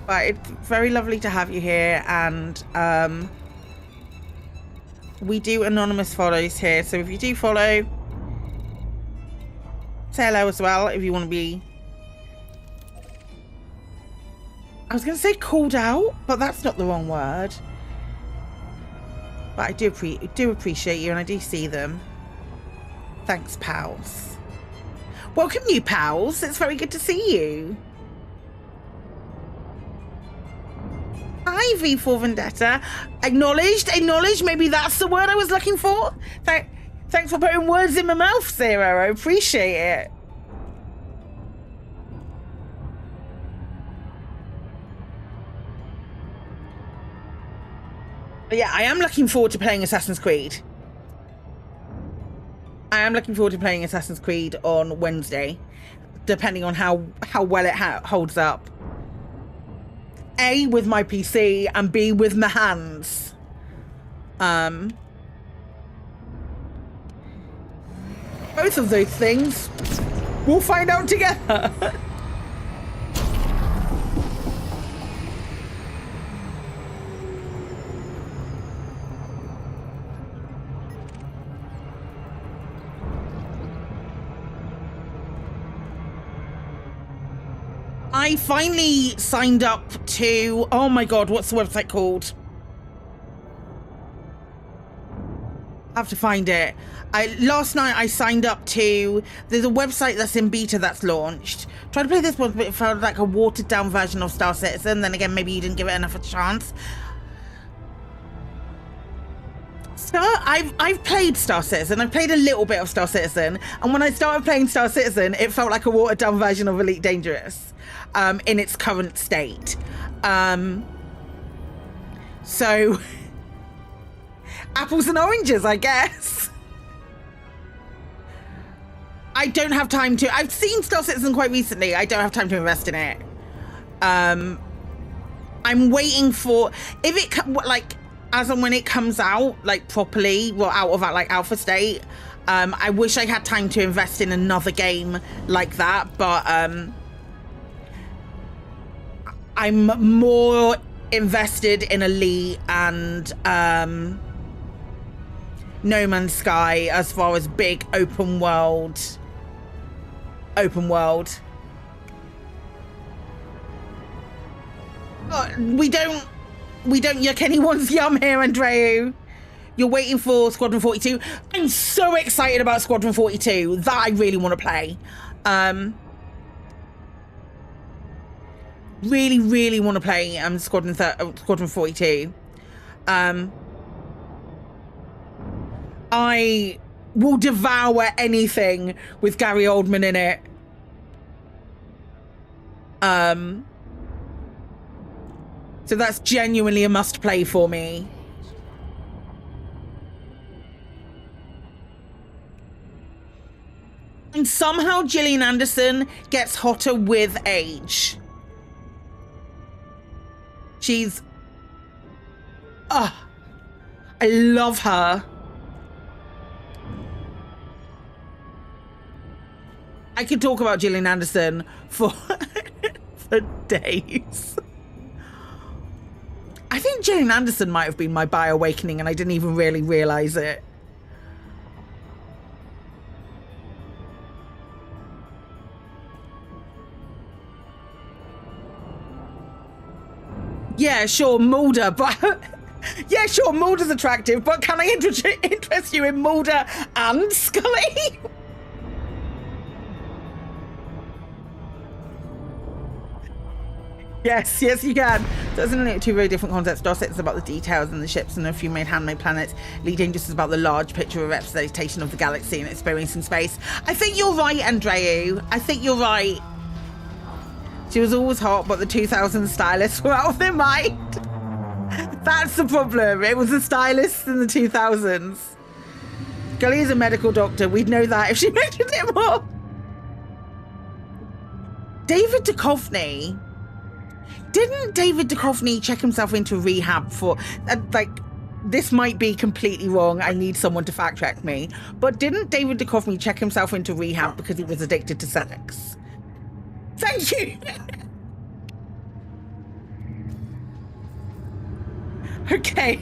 but it's very lovely to have you here. And we do anonymous follows here, so if you do follow, say hello as well if you want to be, I was going to say called out, but that's not the wrong word. But I do appreciate you, and I do see them. Thanks, pals. Welcome, new pals. It's very good to see you. Hi, V4 Vendetta. Acknowledged. Maybe that's the word I was looking for. Thanks for putting words in my mouth, Zero. I appreciate it. But yeah, I am looking forward to playing Assassin's Creed. I am looking forward to playing Assassin's Creed on Wednesday, depending on how well it holds up. A, with my PC, and B, with my hands. Both of those things, we'll find out together. I finally signed up to, oh my god, what's the website called? I have to find it. Last night I signed up to, there's a website that's in beta that's launched. Tried to play this one, but it felt like a watered down version of Star Citizen. Then again, maybe you didn't give it enough of a chance. I've played Star Citizen. I've played a little bit of Star Citizen, and when I started playing Star Citizen, it felt like a watered down version of Elite Dangerous, in its current state. So apples and oranges, I guess. I don't have time to. I've seen Star Citizen quite recently. I don't have time to invest in it. I'm waiting for if it like as and when it comes out like properly, well, out of like alpha state. I wish I had time to invest in another game like that, but I'm more invested in Elite and No Man's Sky as far as big open world. We don't yuck anyone's yum here, Andreu. You're waiting for Squadron 42. I'm so excited about Squadron 42 that I really want to play. Really want to play Squadron 42. I will devour anything with Gary Oldman in it. So that's genuinely a must play for me. And somehow Gillian Anderson gets hotter with age. She's... I love her. I could talk about Gillian Anderson for, for days. I think Gillian Anderson might have been my bi-awakening and I didn't even really realize it. Yeah, sure, Mulder, but... yeah, sure, Mulder's attractive, but can I interest you in Mulder and Scully? Yes, you can. So it's only two very different concepts. Star Citizen is about the details and the ships and a few handmade planets. Elite Dangerous is about the large picture of representation of the galaxy and experiencing space. I think you're right, Andreu. I think you're right. She was always hot, but the 2000 stylists were out of their mind. That's the problem. It was the stylists in the 2000s. Scully is a medical doctor. We'd know that if she mentioned it more. David Duchovny. Didn't David Duchovny check himself into rehab for, like, this might be completely wrong. I need someone to fact check me. But didn't David Duchovny check himself into rehab because he was addicted to sex? Thank you. Okay.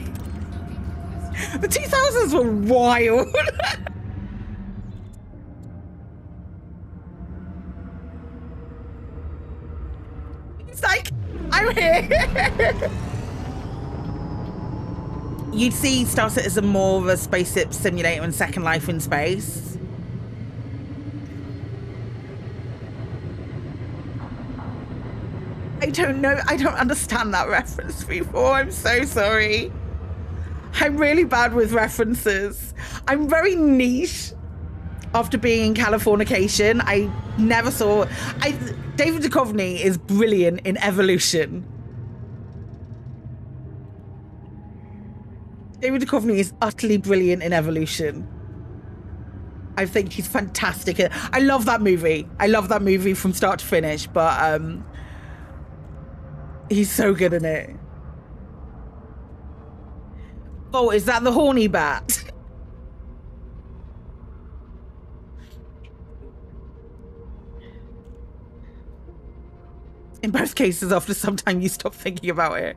The 2000s were wild. It's like, I'm here. You'd see Star Citizen more of a spaceship simulator and Second Life in space. I don't know. I don't understand that reference before. I'm so sorry. I'm really bad with references. I'm very niche after being in Californication. I never saw... David Duchovny is brilliant in Evolution. David Duchovny is utterly brilliant in Evolution. I think he's fantastic. I love that movie. I love that movie from start to finish, but he's so good in it. Oh, is that the horny bat? In both cases, after some time, you stop thinking about it.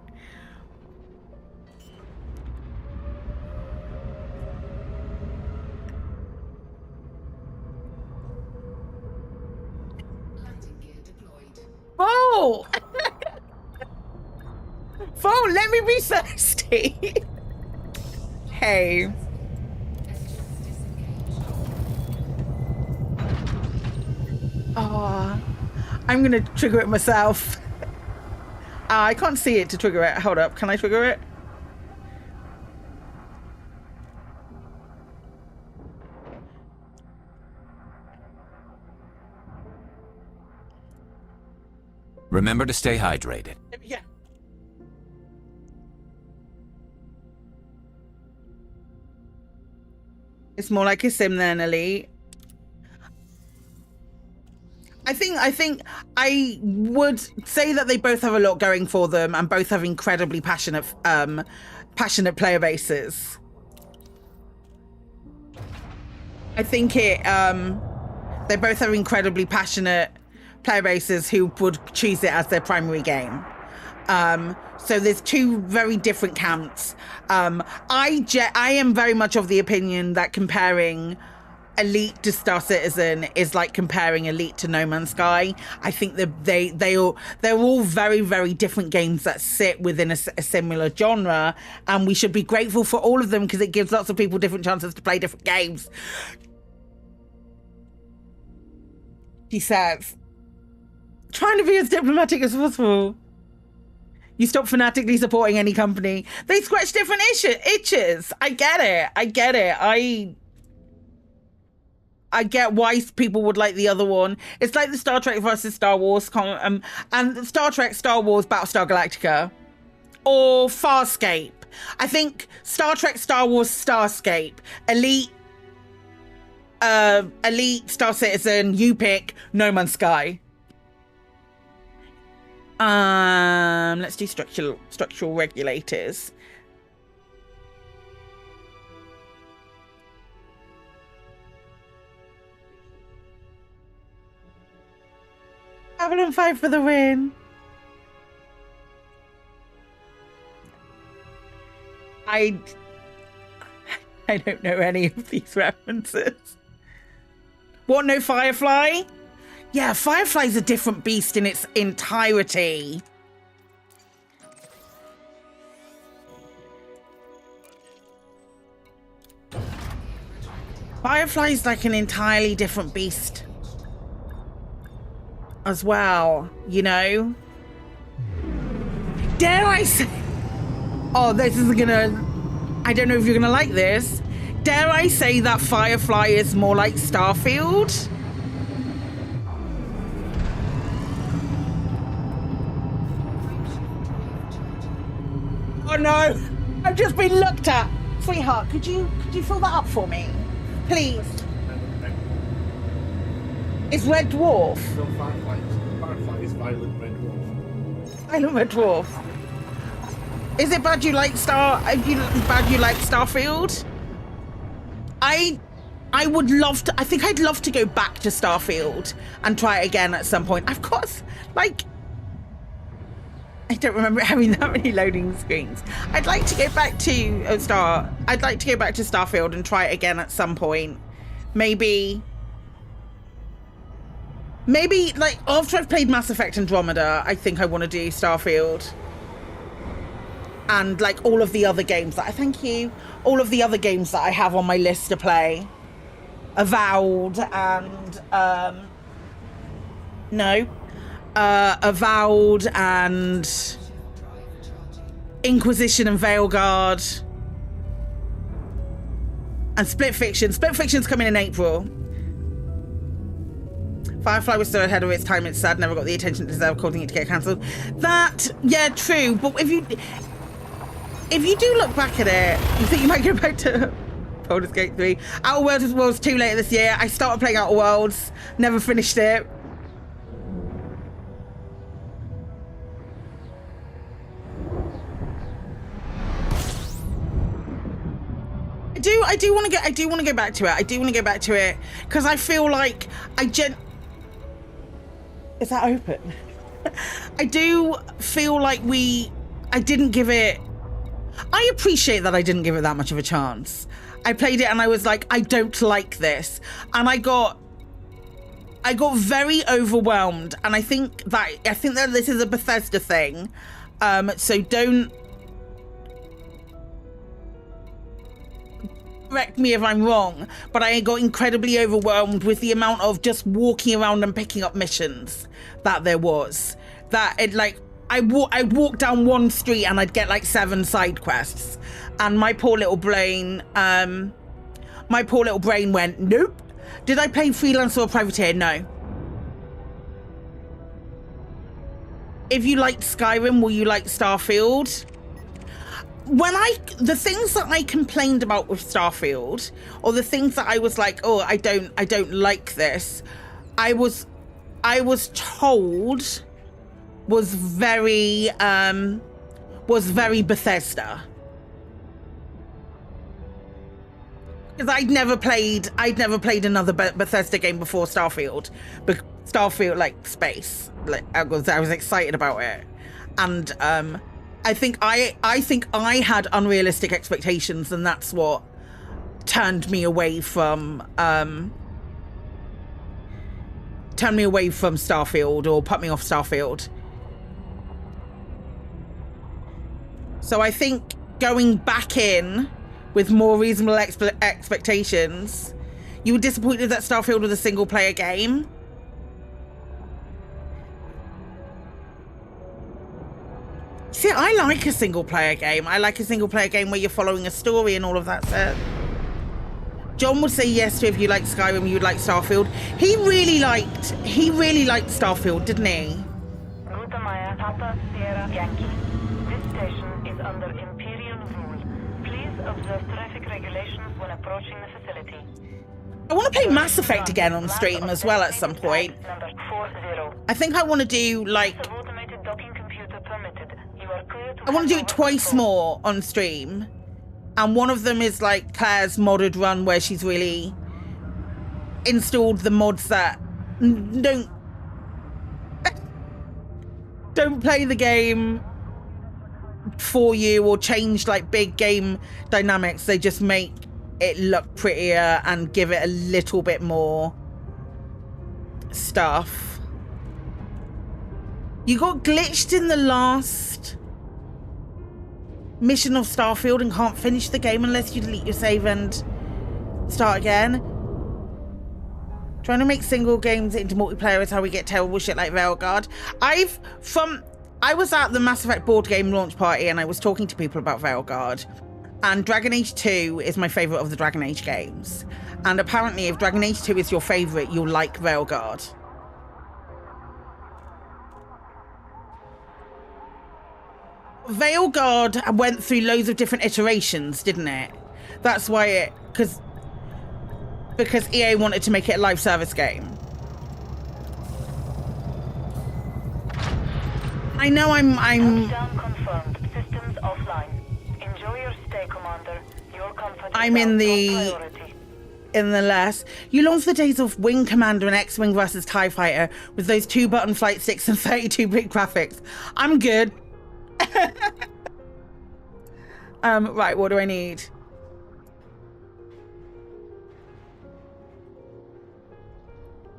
Oh! Phone, let me be thirsty. Hey. Oh, I'm gonna trigger it myself. I can't see it to trigger it. Hold up, can I trigger it? Remember to stay hydrated. Yeah. It's more like a sim than Elite. I think I would say that they both have a lot going for them and both have incredibly passionate player bases. I think they both have incredibly passionate player bases who would choose it as their primary game. So there's two very different camps. I am very much of the opinion that comparing Elite to Star Citizen is like comparing Elite to No Man's Sky. I think that they're all very, very different games that sit within a similar genre, and we should be grateful for all of them because it gives lots of people different chances to play different games. He says, trying to be as diplomatic as possible. You stop fanatically supporting any company. They scratch different itches. I get it. I get why people would like the other one. It's like the Star Trek versus Star Wars, and Star Trek, Star Wars, Battlestar Galactica, or Farscape. I think Star Trek, Star Wars, Starscape, Elite, Star Citizen, you pick, No Man's Sky. Let's do structural regulators. Babylon 5 for the win. I don't know any of these references. What, no Firefly? Yeah, Firefly's a different beast in its entirety. Firefly's like an entirely different beast as well, you know? Dare I say... Oh, this is gonna... I don't know if you're gonna like this. Dare I say that Firefly is more like Starfield? Oh no! I've just been looked at! Sweetheart, could you fill that up for me? Please. It's Red Dwarf. No, Firefly. Firefly is Violent Red Dwarf. Violent Red Dwarf. Is it bad you like Starfield? I would love to. I think I'd love to go back to Starfield and try it again at some point. Of course, like, I don't remember having that many loading screens. I'd like to go back to I'd like to go back to Starfield and try it again at some point. Maybe like after I've played Mass Effect Andromeda, I think I want to do Starfield. And like all of the other games that all of the other games that I have on my list to play. Avowed and Avowed and Inquisition and Veilguard and Split Fiction. Split Fiction's coming in April. Firefly was so ahead of its time, it's sad, never got the attention it deserved, causing it to get cancelled. That, yeah, true, but if you do look back at it, you think you might go back to Baldur's Gate 3. Outer Worlds was too late this year. I started playing Outer Worlds, never finished it. I do want to go back to it. I do want to go back to it because I feel like is that open? I do feel like I didn't give it. I appreciate that I didn't give it that much of a chance. I played it and I was like, I don't like this, and I got very overwhelmed. And I think that this is a Bethesda thing. So don't correct me if I'm wrong, but I got incredibly overwhelmed with the amount of just walking around and picking up missions that there was. That it like I'd walk down one street and I'd get like 7 side quests, and my poor little brain went, nope. Did I play Freelancer or Privateer? No. If you liked Skyrim, will you like Starfield? The things that I complained about with Starfield, or the things that I was like, oh, I don't like this, I I was told was very Bethesda. Because I'd never played another Bethesda game before Starfield. Starfield, like, space. Like, I was excited about it. And I think I had unrealistic expectations, and that's what turned me away from Starfield, or put me off Starfield. So I think going back in with more reasonable expectations, you were disappointed that Starfield was a single player game. See, I like a single player game. I like a single player game where you're following a story and all of that stuff. John would say yes to if you like Skyrim, you would like Starfield. He really liked Starfield, didn't he? Ruta Maya, Papa, Sierra, Yankee. This station is under Imperial rule. Please observe traffic regulations when approaching the facility. I want to play Mass Effect again on stream as well at some point. I think I want to do, like... I want to do it twice more on stream. And one of them is like Claire's modded run, where she's really installed the mods that don't play the game for you or change like big game dynamics. They just make it look prettier and give it a little bit more stuff. You got glitched in the last mission of Starfield and can't finish the game unless you delete your save and start again. Trying to make single games into multiplayer is how we get terrible shit like Veilguard. I was at the Mass Effect board game launch party and I was talking to people about Veilguard, and Dragon Age 2 is my favourite of the Dragon Age games, and apparently if Dragon Age 2 is your favourite, you'll like Veilguard. Veilguard went through loads of different iterations, didn't it? That's why it... Because EA wanted to make it a live service game. I know I'm Touchdown confirmed. Systems offline. Enjoy your stay, Commander. Your comfort I'm in the... less. You long for the days of Wing Commander and X-Wing versus TIE Fighter with those 2-button flight sticks and 32-bit graphics. I'm good. Right, what do I need?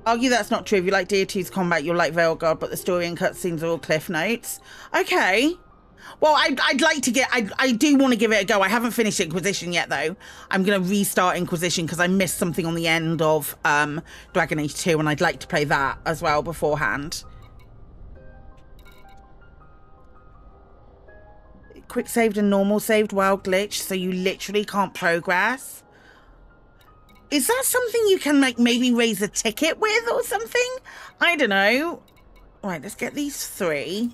Argue that's not true. If you like Deity's combat, you'll like Veilguard, but the story and cutscenes are all cliff notes. Okay. Well, I'd like to get... I do want to give it a go. I haven't finished Inquisition yet, though. I'm going to restart Inquisition because I missed something on the end of Dragon Age 2, and I'd like to play that as well beforehand. Quick saved and normal saved while glitched, so you literally can't progress. Is that something you can like maybe raise a ticket with or something? I don't know. Right, let's get these 3.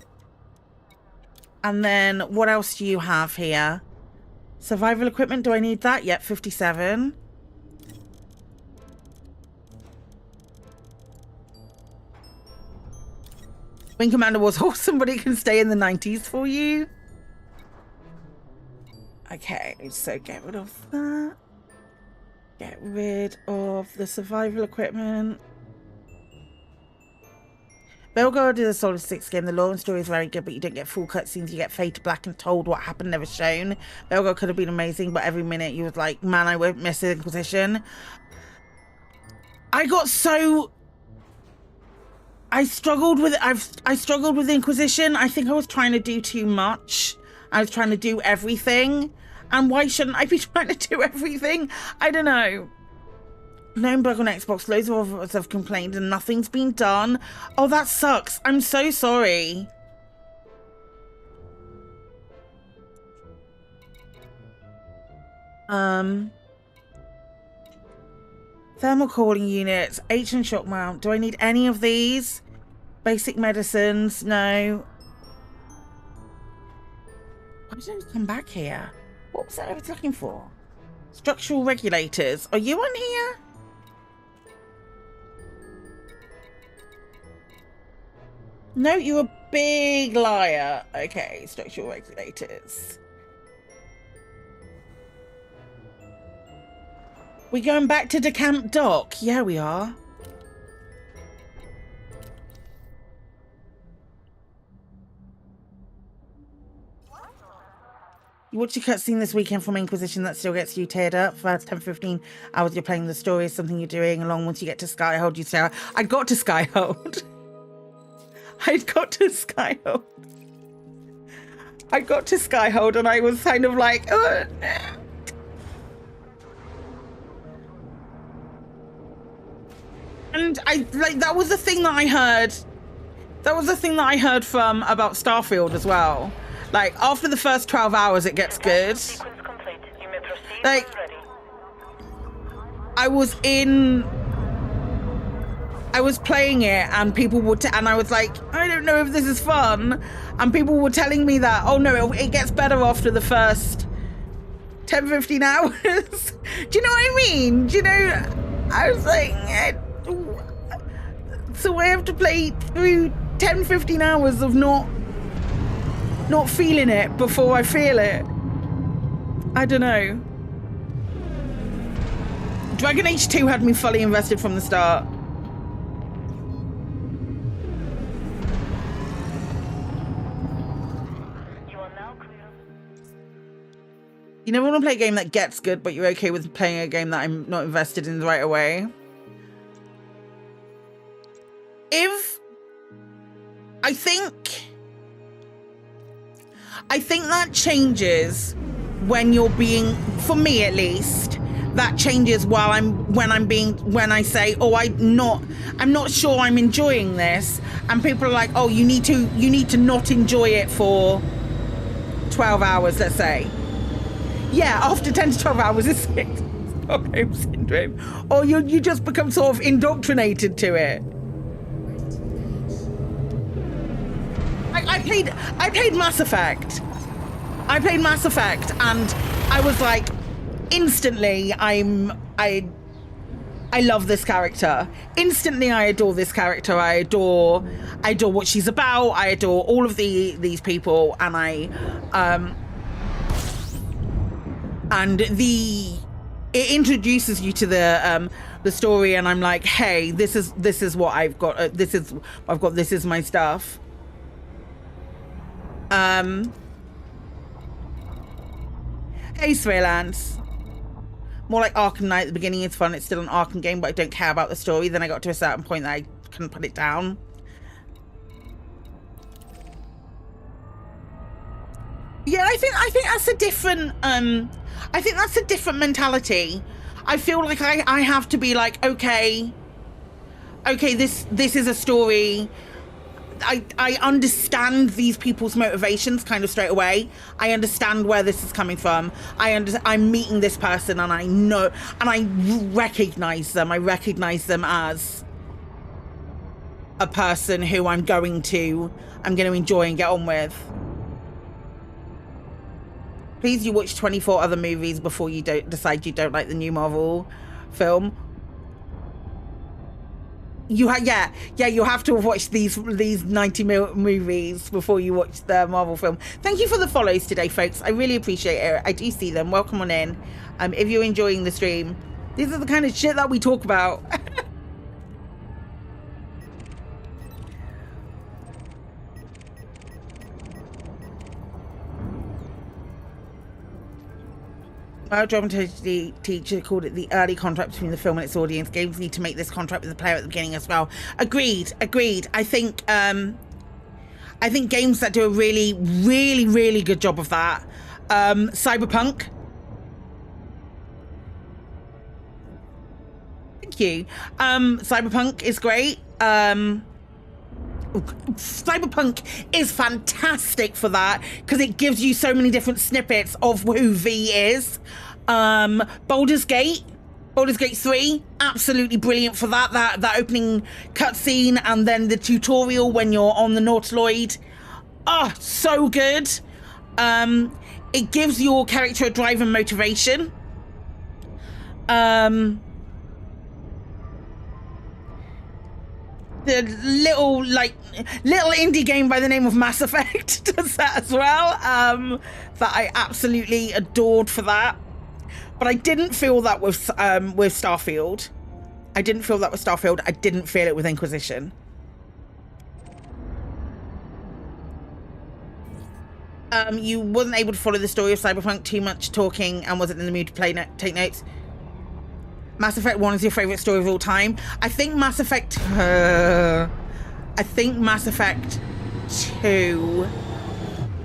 And then what else do you have here? Survival equipment, do I need that? Yep, 57. Wing Commander was awesome, but it can stay in the 90s for you. Okay, so get rid of that. Get rid of the survival equipment. Veilguard is a solid 6 game. The lore and story is very good, but you don't get full cutscenes. You get fade to black and told what happened, never shown. Veilguard could have been amazing, but every minute you was like, man, I won't miss Inquisition. I got so... I struggled with Inquisition. I think I was trying to do too much. I was trying to do everything. And why shouldn't I be trying to do everything? I don't know. Known bug on Xbox. Loads of us have complained and nothing's been done. Oh, that sucks. I'm so sorry. Thermal cooling units. H and shock mount. Do I need any of these? Basic medicines. No. Why did I come back here? What was that I was looking for? Structural regulators. Are you on here? No, you're a big liar. Okay, structural regulators. We going back to the camp dock? Yeah, we are. You watch your cutscene this weekend from Inquisition that still gets you teared up. For 10-15 hours you're playing the story, is something you're doing along. Once you get to Skyhold, you say, I got to Skyhold. I got to Skyhold. I got to Skyhold and I was kind of like, oh, no. And that was the thing that I heard. That was the thing that I heard from about Starfield as well. Like, after the first 12 hours, it gets good. Like, I was playing it and people would, and I was like, I don't know if this is fun. And people were telling me that, oh no, it gets better after the first 10-15 hours. Do you know what I mean? Do you know, I was like, so I have to play through 10-15 hours of not feeling it before I feel it. I don't know. Dragon Age 2 had me fully invested from the start. You never want to play a game that gets good, but you're okay with playing a game that I'm not invested in right away. I think that changes when you're being, for me at least, that changes when I say, oh, I'm not sure I'm enjoying this, and people are like, oh, you need to not enjoy it for 12 hours, let's say. Yeah, after 10 to 12 hours it's Stockholm syndrome, or you just become sort of indoctrinated to it. I played Mass Effect. I played Mass Effect and I was like, instantly I love this character. Instantly I adore this character. I adore what she's about. I adore all of these people, and it introduces you to the story, and I'm like, hey, this is what I've got. This is my stuff. Hey, Swaylance. More like Arkham Knight. At the beginning is fun. It's still an Arkham game, but I don't care about the story. Then I got to a certain point that I couldn't put it down. Yeah, I think that's a different. I think that's a different mentality. I feel like I have to be like, okay, this is a story. I understand these people's motivations kind of straight away. I understand where this is coming from. I'm meeting this person, and I know, and I recognize them. I recognize them as a person who I'm going to enjoy and get on with. Please, you watch 24 other movies before you decide you don't like the new Marvel film. You have to watch these 90 movies before you watch the Marvel film. Thank you for the follows today, folks. I really appreciate it. I do see them. Welcome on in. If you're enjoying the stream, these are the kind of shit that we talk about. Our dramaturgy teacher called it the early contract between the film and its audience. Games need to make this contract with the player at the beginning as well. Agreed. I think games that do a really, really, really good job of that. Cyberpunk. Thank you. Cyberpunk is great. Cyberpunk is fantastic for that because it gives you so many different snippets of who V is. Baldur's Gate 3, absolutely brilliant for that opening cutscene, and then the tutorial when you're on the Nautiloid. Oh, so good. It gives your character a drive and motivation. the little indie game by the name of Mass Effect does that as well. That I absolutely adored for that. But I didn't feel that with Starfield. I didn't feel that with Starfield. I didn't feel it with Inquisition. You wasn't able to follow the story of Cyberpunk, too much talking, and wasn't in the mood to take notes. Mass Effect 1 is your favorite story of all time. I think Mass Effect 2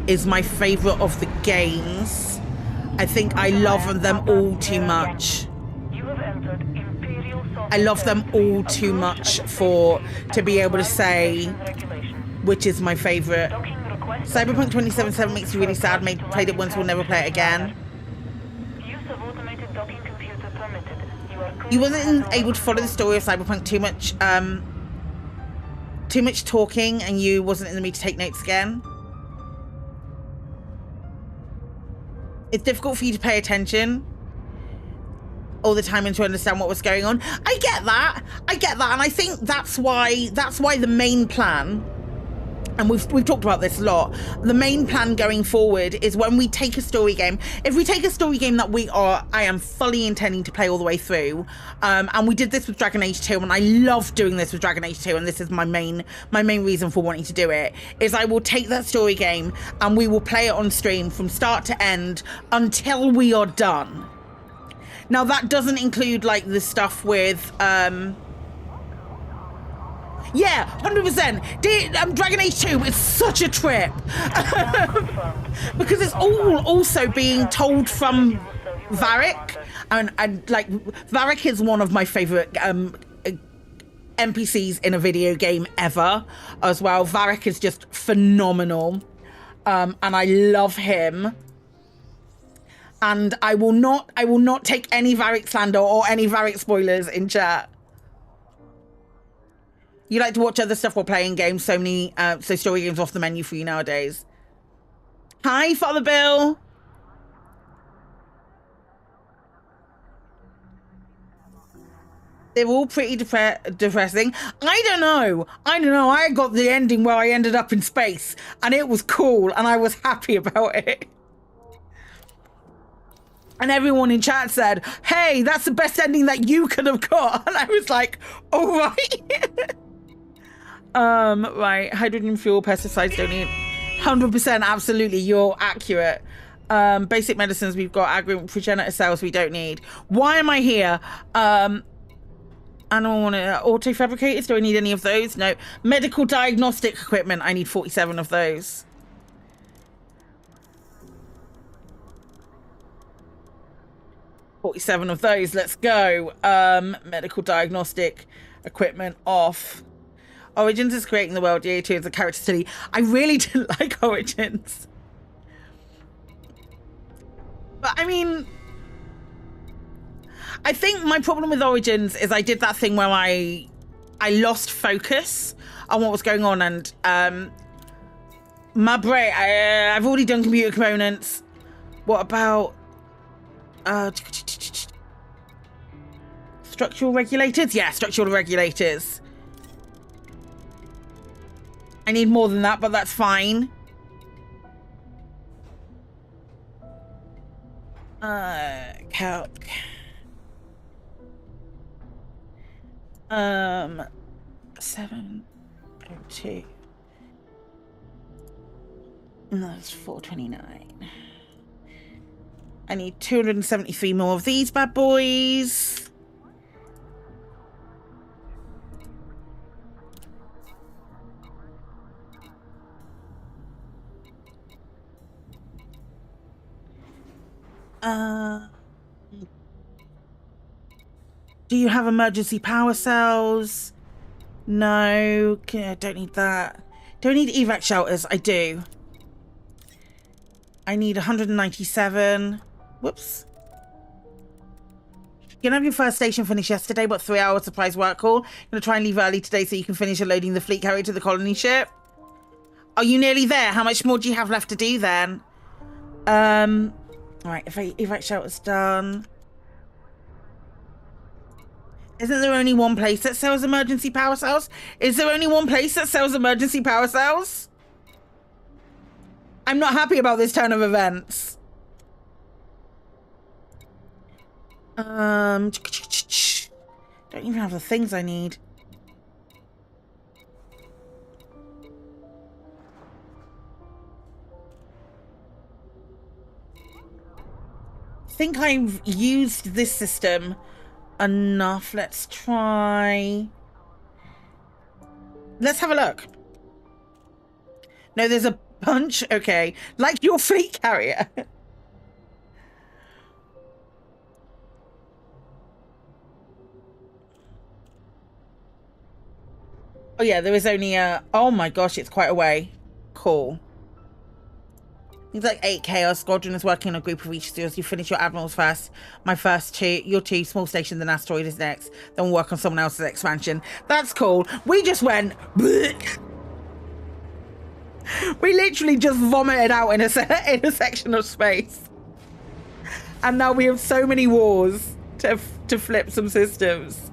is my favorite of the games. I think I love them all too much. I love them all too much to be able to say which is my favorite. Cyberpunk 2077 makes me really sad. Played it once, will never play it again. You wasn't able to follow the story of Cyberpunk too much talking, and you wasn't in the mood to take notes again. It's difficult for you to pay attention all the time and to understand what was going on. I get that, and I think that's why the main plan, and we've talked about this a lot, the main plan going forward is when we take a story game, if we take a story game that I am fully intending to play all the way through, and we did this with Dragon Age 2, and I love doing this with Dragon Age 2, and this is my main reason for wanting to do it, is I will take that story game and we will play it on stream from start to end until we are done. Now that doesn't include like the stuff with yeah, 100%. Dragon Age 2 is such a trip because it's all also being told from Varric, and like Varric is one of my favorite NPCs in a video game ever as well. Varric is just phenomenal, and I love him. And I will not take any Varric slander or any Varric spoilers in chat. You like to watch other stuff while playing games. So story games off the menu for you nowadays. Hi, Father Bill. They're all pretty depressing. I don't know. I got the ending where I ended up in space, and it was cool, and I was happy about it. And everyone in chat said, "Hey, that's the best ending that you could have got." And I was like, "All right." Right, hydrogen fuel, pesticides don't need 100%, absolutely, you're accurate. Basic medicines, we've got agri progenitor cells we don't need. Why am I here? I don't want to auto fabricators, do I need any of those? No. Medical diagnostic equipment, I need 47 of those. Let's go. Medical diagnostic equipment off. Origins is creating the world. DA2 is a character study. I really didn't like Origins. But I mean, I think my problem with Origins is I did that thing where I lost focus on what was going on, and my brain, I've already done computer components. What about structural regulators? Yeah, structural regulators. I need more than that, but that's fine. Calc. 702. And that's 429. I need 273 more of these bad boys. Do you have emergency power cells? No, I don't need that. Don't need evac shelters. I do. I need 197. Whoops. You can have your first station finished yesterday, but 3-hour surprise work call. I'm going to try and leave early today so you can finish unloading the fleet carrier to the colony ship. Are you nearly there? How much more do you have left to do then? Right, if evac shelter's done. Isn't there only one place that sells emergency power cells? Is there only one place that sells emergency power cells? I'm not happy about this turn of events. Don't even have the things I need. I think I've used this system enough. Let's try. Let's have a look. No, there's a bunch. Okay, like your fleet carrier. Oh yeah, there is only a. Oh my gosh, it's quite a way. Cool. It's like 8 Chaos Squadron is working on a group of researchers. You finish your admirals first. My first two, your two small stations and asteroid is next. Then we'll work on someone else's expansion. That's cool. We just went. Bleh. We literally just vomited out in a section of space, and now we have so many wars to flip some systems.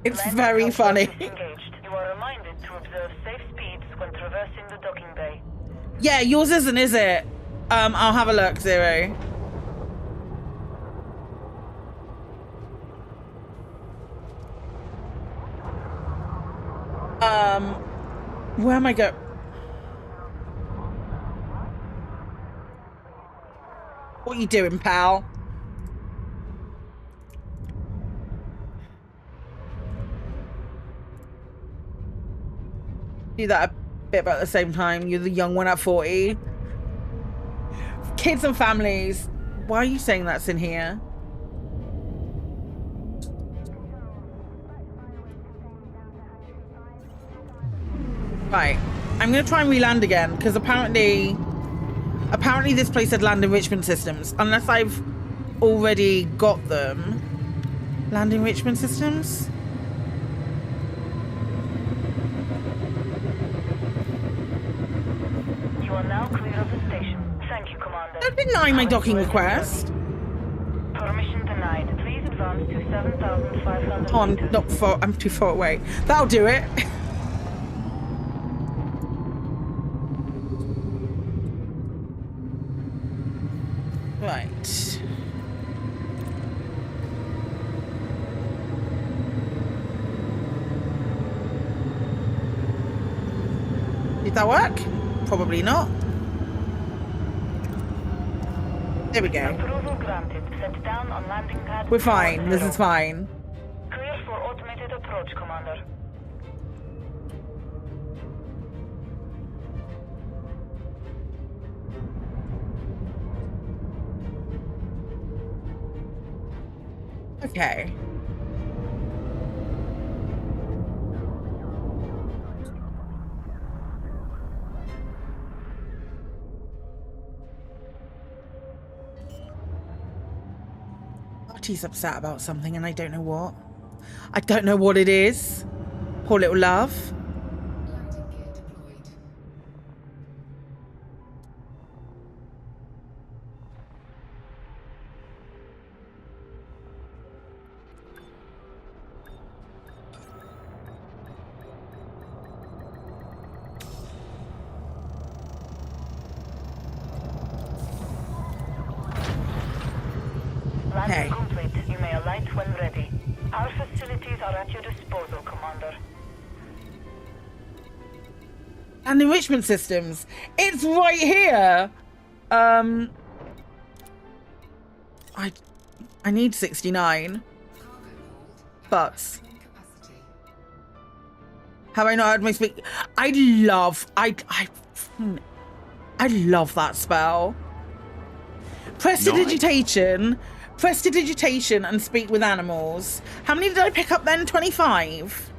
It's very funny. You are reminded to observe safe speeds when traversing the docking bay. Yeah, yours isn't, is it? I'll have a look, Zero. Where am I going? What are you doing, pal? Do that a bit about the same time. You're the young one at 40. Kids and families. Why are you saying that's in here? Right. I'm going to try and re-land again, because apparently this place had land enrichment systems. Unless I've already got them. Land enrichment systems? You are now clear of the station. Thank you, Commander. Don't deny my docking request. Permission denied. Please advance to 7,500 Oh, I'm meters. not far. I'm too far away. That'll do it. Right. Did that work? Probably not. There we go. Approval granted. Set down on landing pad. We're fine. This is fine. Clear for automated approach, Commander. Okay. Artie's upset about something and I don't know what. I don't know what it is. Poor little love. Landing complete. You may alight when ready. Our facilities are at your disposal, Commander. And enrichment systems. It's right here. I need 69. But have I not heard my speak? I love that spell. Prestidigitation. Prestidigitation and speak with animals. How many did I pick up then? 25?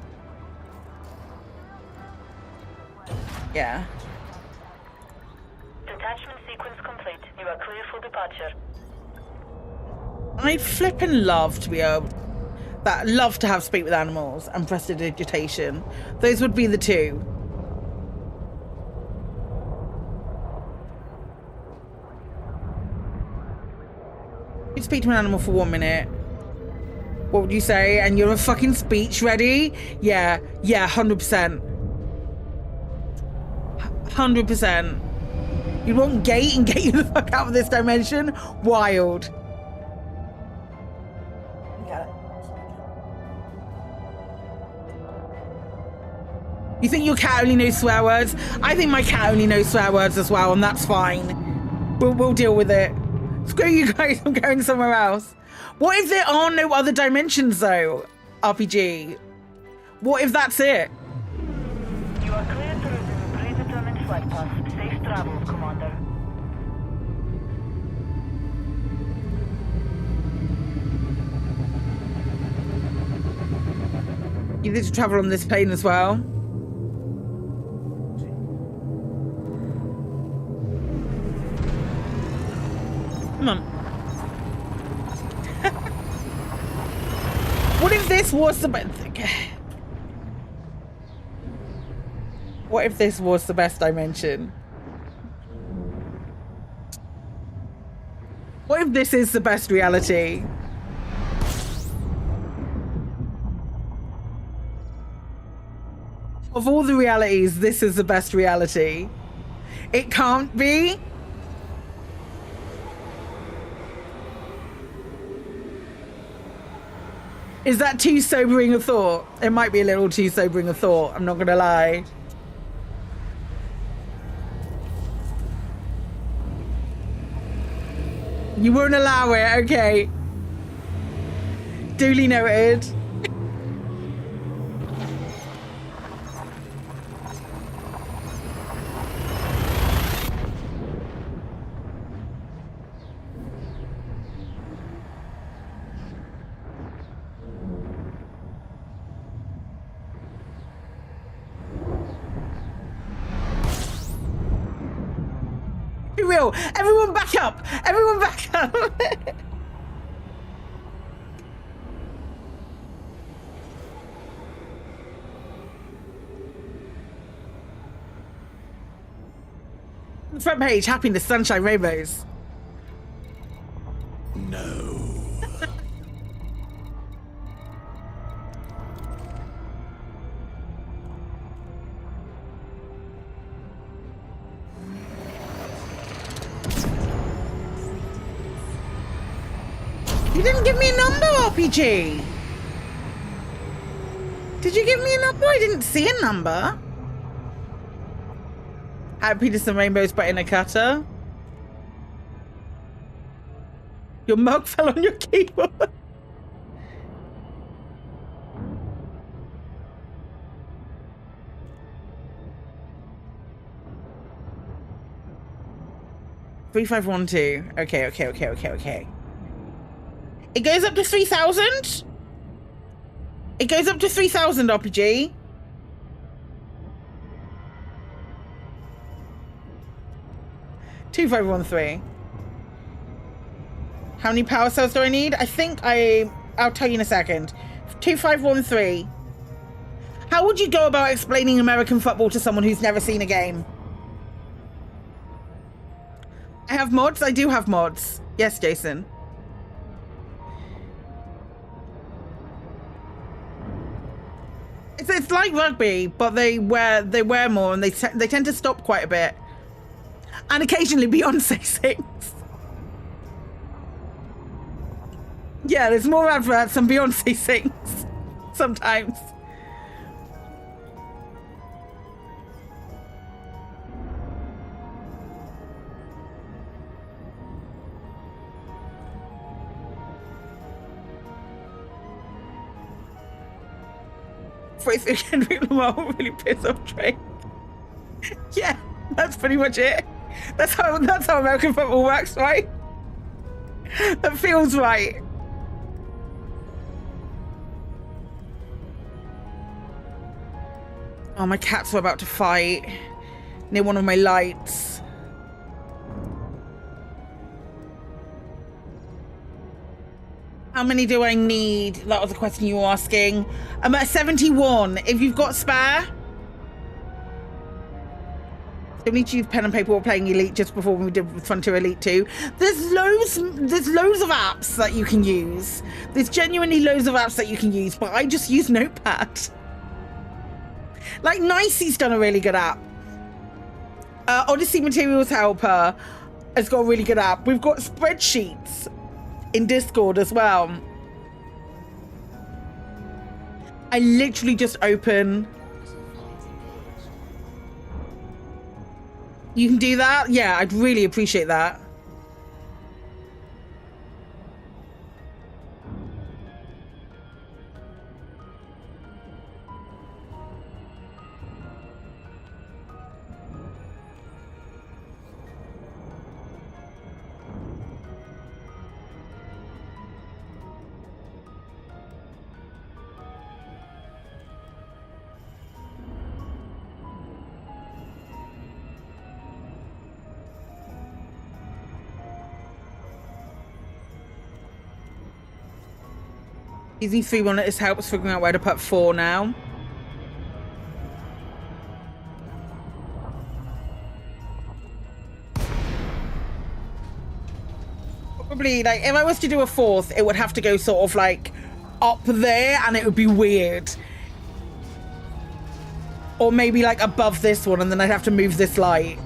Yeah. Detachment sequence complete. You are clear for departure. I flippin' love to be able love to have speak with animals and prestidigitation. Those would be the two. speak to an animal for 1 minute. What would you say? And you're a fucking speech ready? Yeah, 100%. 100%. You'd want gate and get you the fuck out of this dimension? Wild. You think your cat only knows swear words? I think my cat only knows swear words as well, and that's fine. We'll deal with it. Screw you guys, I'm going somewhere else. What if there are no other dimensions though, RPG? What if that's it? You are clear to resume predetermined flight path. Safe travels, Commander. You need to travel on this plane as well. Come on. What if this was the best? What if this was the best dimension? What if this is the best reality? Of all the realities, this is the best reality. It can't be. Is that too sobering a thought? It might be a little too sobering a thought, I'm not gonna lie. You won't allow it, okay. Duly noted. Be real. Everyone back up. Everyone back up. Front page, happiness, sunshine, rainbows. No. You didn't give me a number, RPG. Did you give me a number? I didn't see a number. Happiness and rainbows, but in a cutter. Your mug fell on your keyboard. Three, 5, 1, 2. Okay. It goes up to 3,000. It goes up to 3,000, RPG. Two, 5, 1, 3. How many power cells do I need? I think I'll tell you in a second. 2, 5, 1, 3. How would you go about explaining American football to someone who's never seen a game? I have mods. I do have mods. Yes, Jason. It's like rugby, but they wear more, and they tend to stop quite a bit. And occasionally Beyonce sings. Yeah, there's more adverts than Beyonce sings sometimes. Really piss off Drake. Yeah, that's pretty much it. That's how American football works, right? That feels right. Oh, my cats were about to fight near one of my lights. How many do I need? That was the question you were asking. I'm at 71. If you've got spare. Don't need to use pen and paper or playing Elite just before we did Frontier Elite 2. There's loads of apps that you can use. There's genuinely loads of apps that you can use, but I just use Notepad. Like, Nicey's done a really good app. Odyssey Materials Helper has got a really good app. We've got spreadsheets in Discord as well. I literally just open. You can do that? Yeah, I'd really appreciate that. Using 3 monitors helps figuring out where to put 4 now. Probably, like, if I was to do a 4th, it would have to go sort of like up there and it would be weird. Or maybe like above this one and then I'd have to move this light.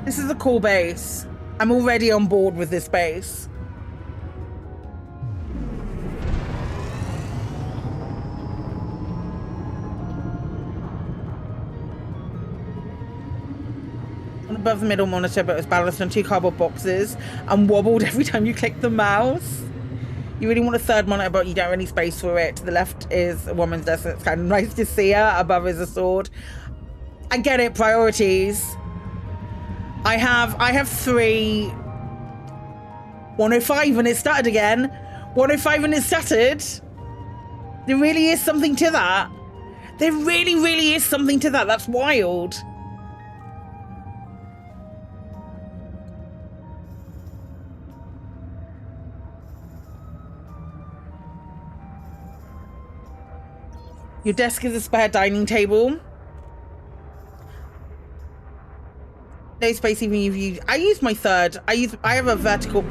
This is a cool base. I'm already on board with this base. Above the middle monitor, but it was balanced on 2 cardboard boxes and wobbled every time you click the mouse. You really want a 3rd monitor, but you don't have any space for it. To the left is a woman's desk. It's kind of nice to see her. Above is a sword. I get it. Priorities. I have 3. 105 and it started again. 105 and it started. There really is something to that. There really, really is something to that. That's wild. Your desk is a spare dining table. No space even if you. I use my 3rd. I have a vertical.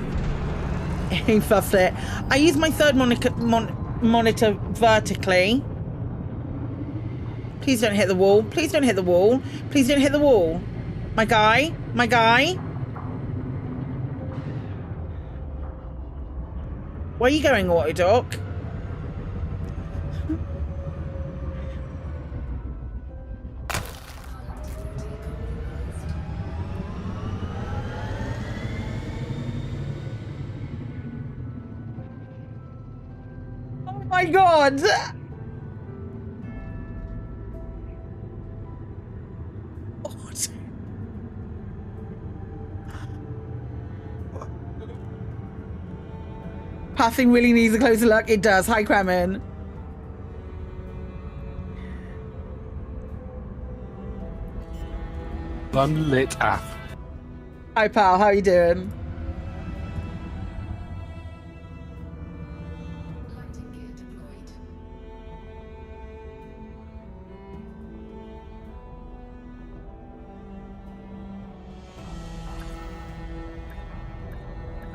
He fussed it. I use my 3rd monitor vertically. Please don't hit the wall. Please don't hit the wall. Please don't hit the wall. My guy. My guy. Where are you going, Autodoc? Oh my god! Pathing really needs a closer look. It does. Hi, Kremen. Unlit app. Hi, pal. How you doing?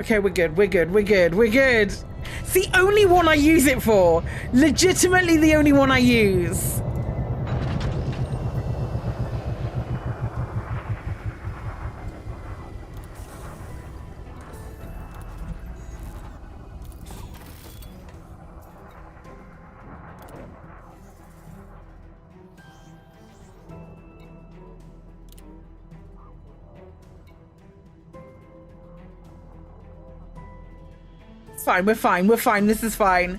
Okay, we're good, we're good, we're good, we're good. It's the only one I use it for. Legitimately the only one I use. Fine, we're fine, we're fine, this is fine.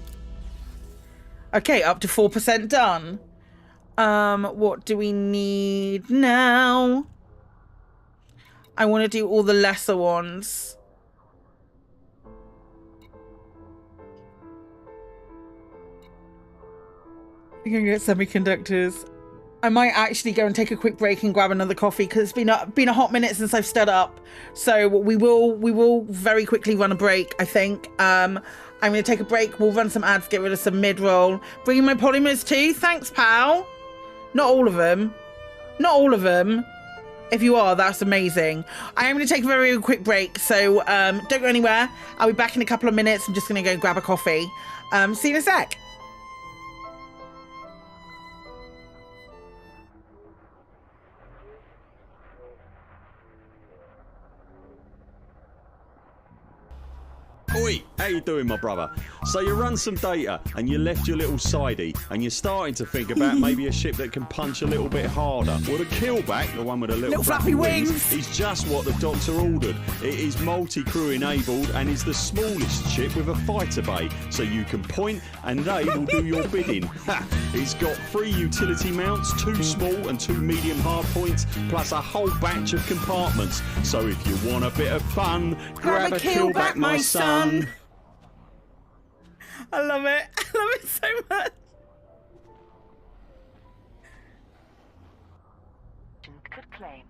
Okay, up to 4% done. What do we need now? I want to do all the lesser ones. We can get semiconductors. I might actually go and take a quick break and grab another coffee because it's been a hot minute since I've stood up. So we will very quickly run a break, I think. I'm going to take a break. We'll run some ads, get rid of some mid-roll. Bringing my polymers too. Thanks, pal. Not all of them. Not all of them. If you are, that's amazing. I am going to take a very quick break. So don't go anywhere. I'll be back in a couple of minutes. I'm just going to go grab a coffee. See you in a sec. Oi, how you doing, my brother? So you run some data and you left your little sidey and you're starting to think about maybe a ship that can punch a little bit harder. Well, the Killback, the one with the little flappy wings, is just what the doctor ordered. It is multi-crew enabled and is the smallest ship with a fighter bay, so you can point and they will do your bidding. Ha! It's got 3 utility mounts, 2 small and 2 medium hard points, plus a whole batch of compartments. So if you want a bit of fun, grab a Killback, my son. I love it. I love it so much. Could claim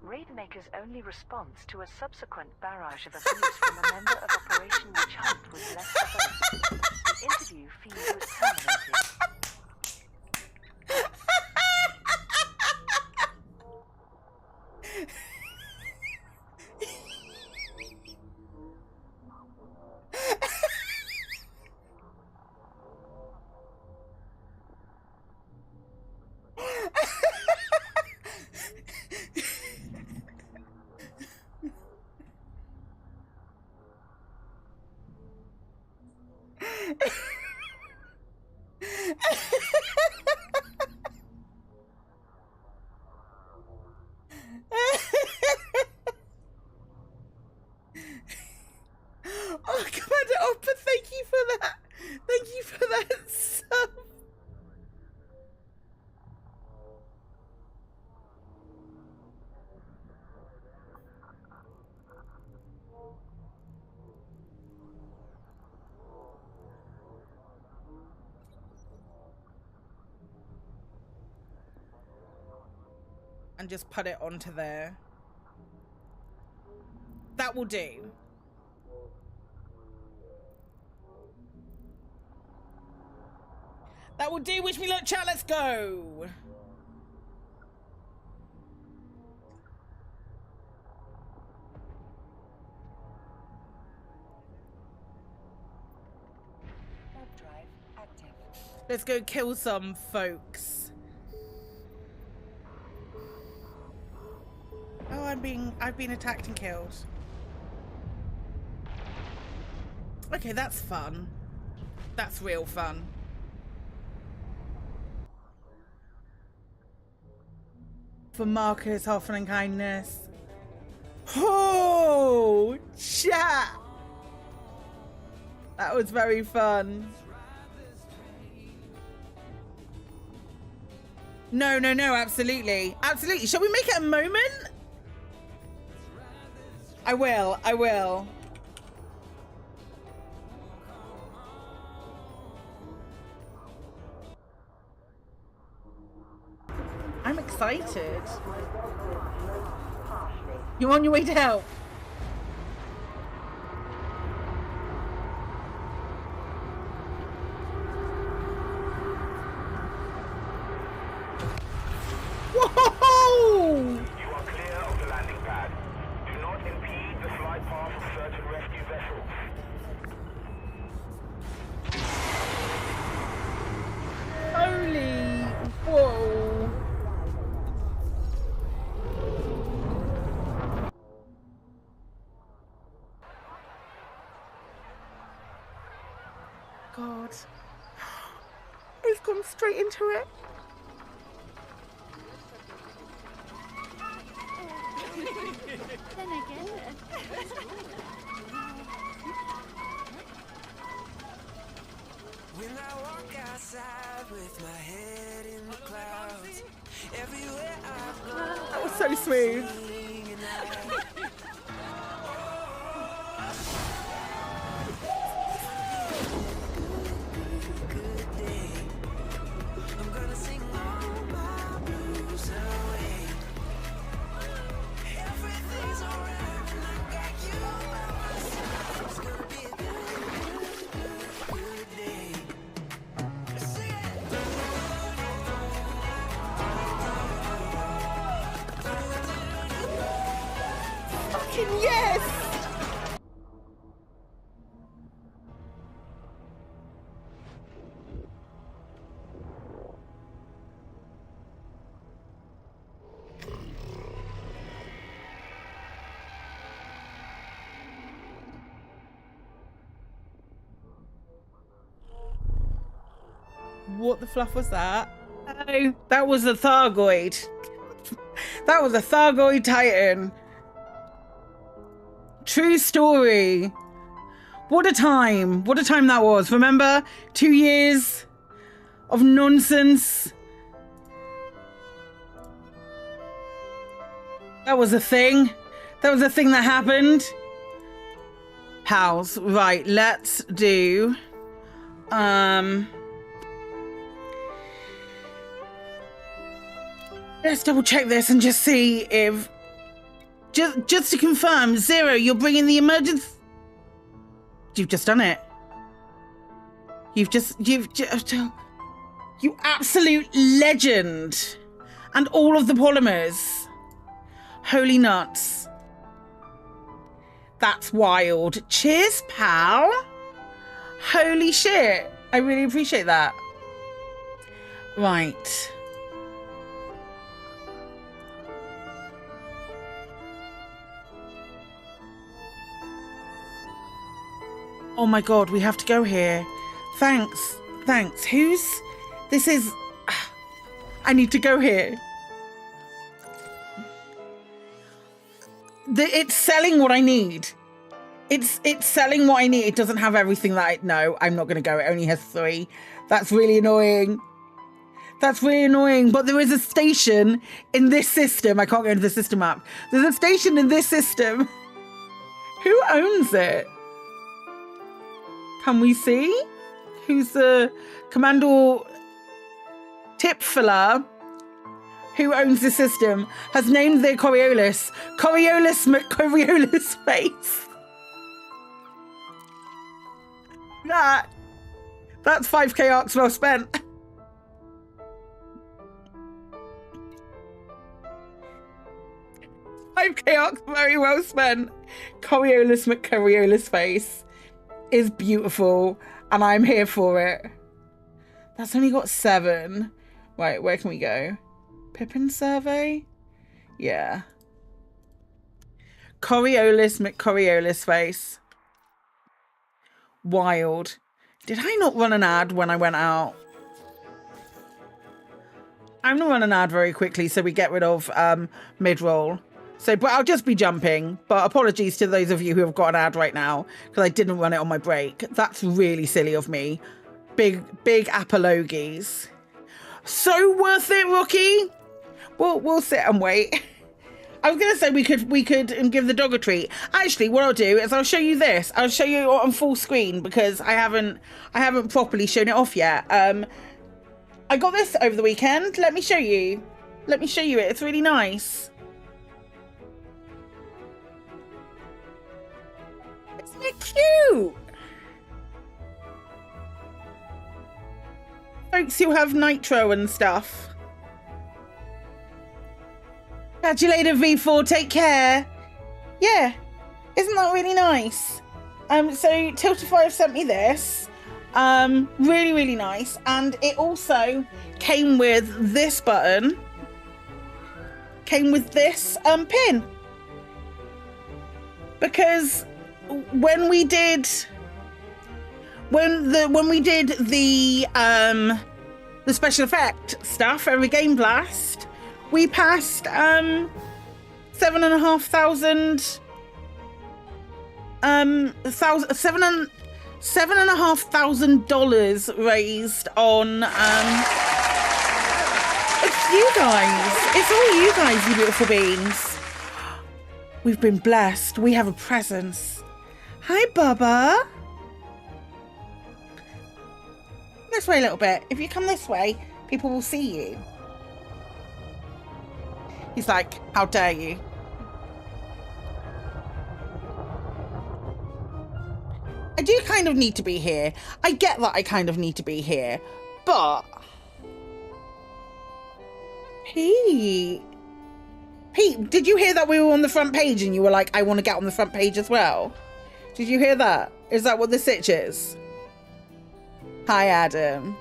Raidmaker's only response to a subsequent barrage of abuse from a member of Operation Witch Hunt was less verbose. The interview feed was terminated. Oh, Commander Oppa, thank you for that. Thank you for that sub. And just put it onto there. That will do. That will do. Wish me luck, chat. Let's go. Warp drive active. Let's go kill some folks. Oh, I've been attacked and killed. Okay, that's fun. That's real fun. For Marcus, Hoffman and kindness. Oh, chat. That was very fun. No, absolutely. Absolutely. Shall we make it a moment? I will. I'm excited. You're on your way to help. Whoa! You are clear of the landing pad. Do not impede the flight path of search and rescue vessels. Holy, whoa. God. It's gone straight into it. Then again. When I walk outside with my head in the clouds, everywhere I go. That was so smooth. I'm gonna sing all my What the fluff was that? Oh, that was a Thargoid. That was a Thargoid Titan. True story. What a time. What a time that was. Remember? 2 years of nonsense. That was a thing. That was a thing that happened. Pals. Right, let's do... Let's double check this and just see if... Just to confirm, Zero, you're bringing the emergency... You've just done it. You absolute legend. And all of the polymers. Holy nuts. That's wild. Cheers, pal. Holy shit. I really appreciate that. Right. Oh my god, we have to go here. Thanks. Thanks. This is... I need to go here. It's selling what I need. It's selling what I need. It doesn't have everything that no, I'm not going to go. It only has 3. That's really annoying. That's really annoying. But there is a station in this system. I can't go into the system map. There's a station in this system. Who owns it? Can we see? Who's the Commander Tipfiller, who owns the system, has named their Coriolis Coriolis face. That's 5k arcs well spent. arcs very well spent. Coriolis face is beautiful, and I'm here for it. That's only got 7. Right, where can we go? Pippin survey? Yeah. Coriolis face. Wild. Did I not run an ad when I went out? I'm gonna run an ad very quickly so we get rid of mid-roll. So, but I'll just be jumping. But apologies to those of you who have got an ad right now because I didn't run it on my break. That's really silly of me. Big apologies. So worth it, Rookie. We'll sit and wait. I was gonna say we could give the dog a treat. Actually, what I'll do is I'll show you this. I'll show you on full screen because I haven't properly shown it off yet. I got this over the weekend. Let me show you. Let me show you it. It's really nice. Isn't it cute? Folks who have nitro and stuff. Catch you later, V4. Take care. Yeah. Isn't that really nice? So Tiltify sent me this. Really, really nice. And it also came with this button. Came with this pin. Because when we did the special effect stuff over Game Blast, we passed $7,500 raised on it's you guys. It's all you guys, you beautiful beings. We've been blessed. We have a presence. Hi, Bubba. This way a little bit. If you come this way, people will see you. He's like, how dare you? I do kind of need to be here. I get that I kind of need to be here. But... Pete, did you hear that we were on the front page and you were like, I want to get on the front page as well? Did you hear that? Is that what the sitch is? Hi, Adam.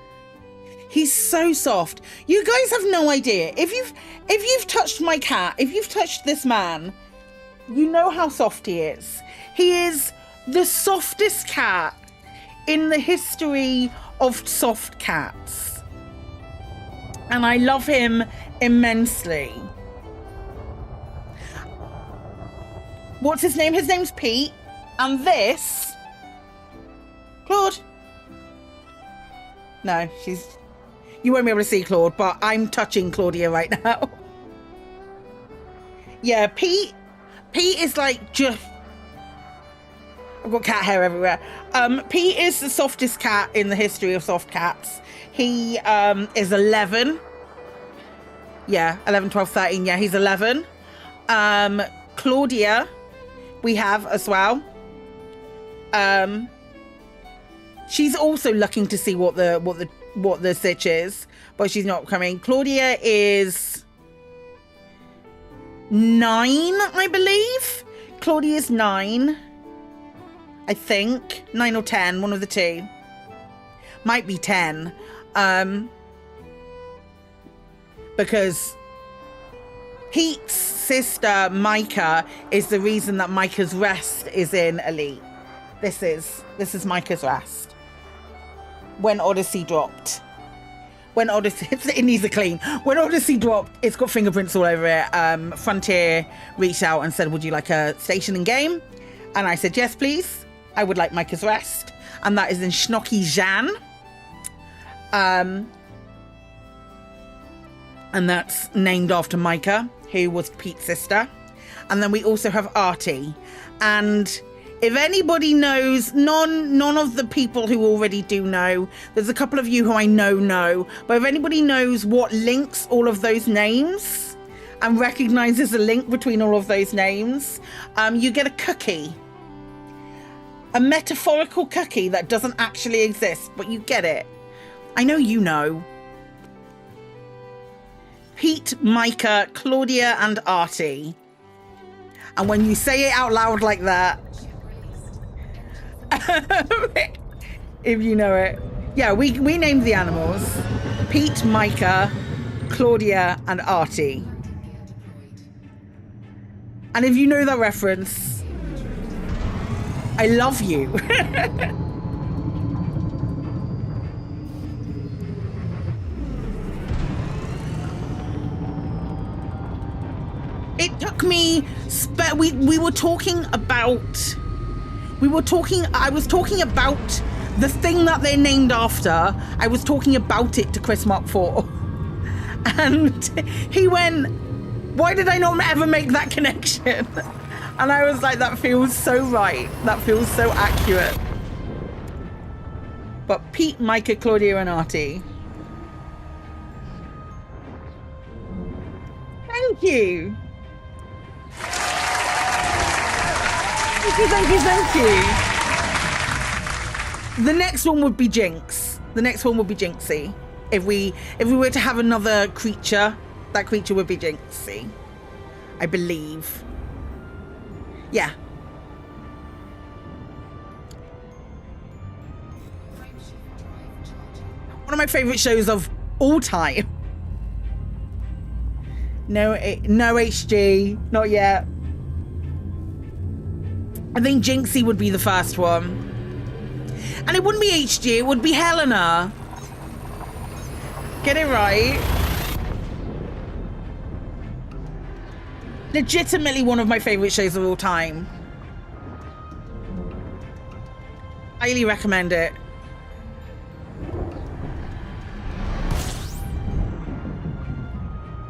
He's so soft. You guys have no idea. If you've touched my cat, if you've touched this man, you know how soft he is. He is the softest cat in the history of soft cats. And I love him immensely. What's his name? His name's Pete. And this... Claude. No, she's... You won't be able to see Claude, but I'm touching Claudia right now. Yeah, Pete is like just... I've got cat hair everywhere. Pete is the softest cat in the history of soft cats. He is 11. Yeah, 11, 12, 13. Yeah, he's 11. Claudia, we have as well. She's also looking to see what the sitch is, but she's not coming. Claudia is 9, I believe. Claudia's 9. I think 9 or 10, one of the two. Might be 10. Because Pete's sister Micah is the reason that Micah's Rest is in Elite. This is Micah's Rest. When Odyssey dropped. When Odyssey, it needs a clean. When Odyssey dropped, it's got fingerprints all over it. Frontier reached out and said, would you like a station in game? And I said, yes, please. I would like Micah's Rest. And that is in Schnocky Jan. And that's named after Micah, who was Pete's sister. And then we also have Artie. And if anybody knows, none of the people who already do know, there's a couple of you who I know, but if anybody knows what links all of those names and recognizes a link between all of those names, you get a cookie. A metaphorical cookie that doesn't actually exist, but you get it. I know you know. Pete, Micah, Claudia, and Artie. And when you say it out loud like that, if you know it. Yeah, we named the animals. Pete, Micah, Claudia, and Artie. And if you know that reference, I love you. It took me, we were talking about, I was talking about the thing that they're named after. I was talking about it to Chris Mark 4. And he went, why did I not ever make that connection? And I was like, that feels so right. That feels so accurate. But Pete, Micah, Claudia, and Artie. Thank you. Thank you. The next one would be Jinx. The next one would be Jinxie. If we were to have another creature, that creature would be Jinxie. I believe. Yeah. One of my favorite shows of all time. No HG, not yet. I think Jinxie would be the first one. And it wouldn't be HG, it would be Helena. Get it right. Legitimately one of my favorite shows of all time. Highly recommend it.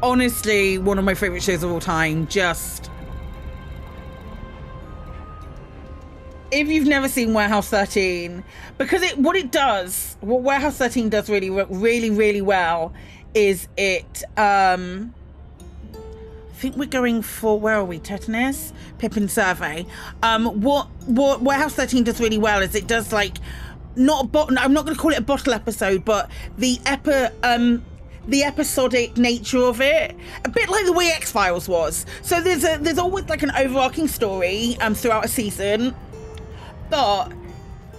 Honestly, one of my favorite shows of all time. Just, if you've never seen Warehouse 13, because what Warehouse 13 does really well is it, I think we're going for, where are we? Tetanus? Pippin survey. What Warehouse 13 does really well is it does like, I'm not going to call it a bottle episode, but the episodic nature of it, a bit like the way X-Files was. So there's always like an overarching story throughout a season, but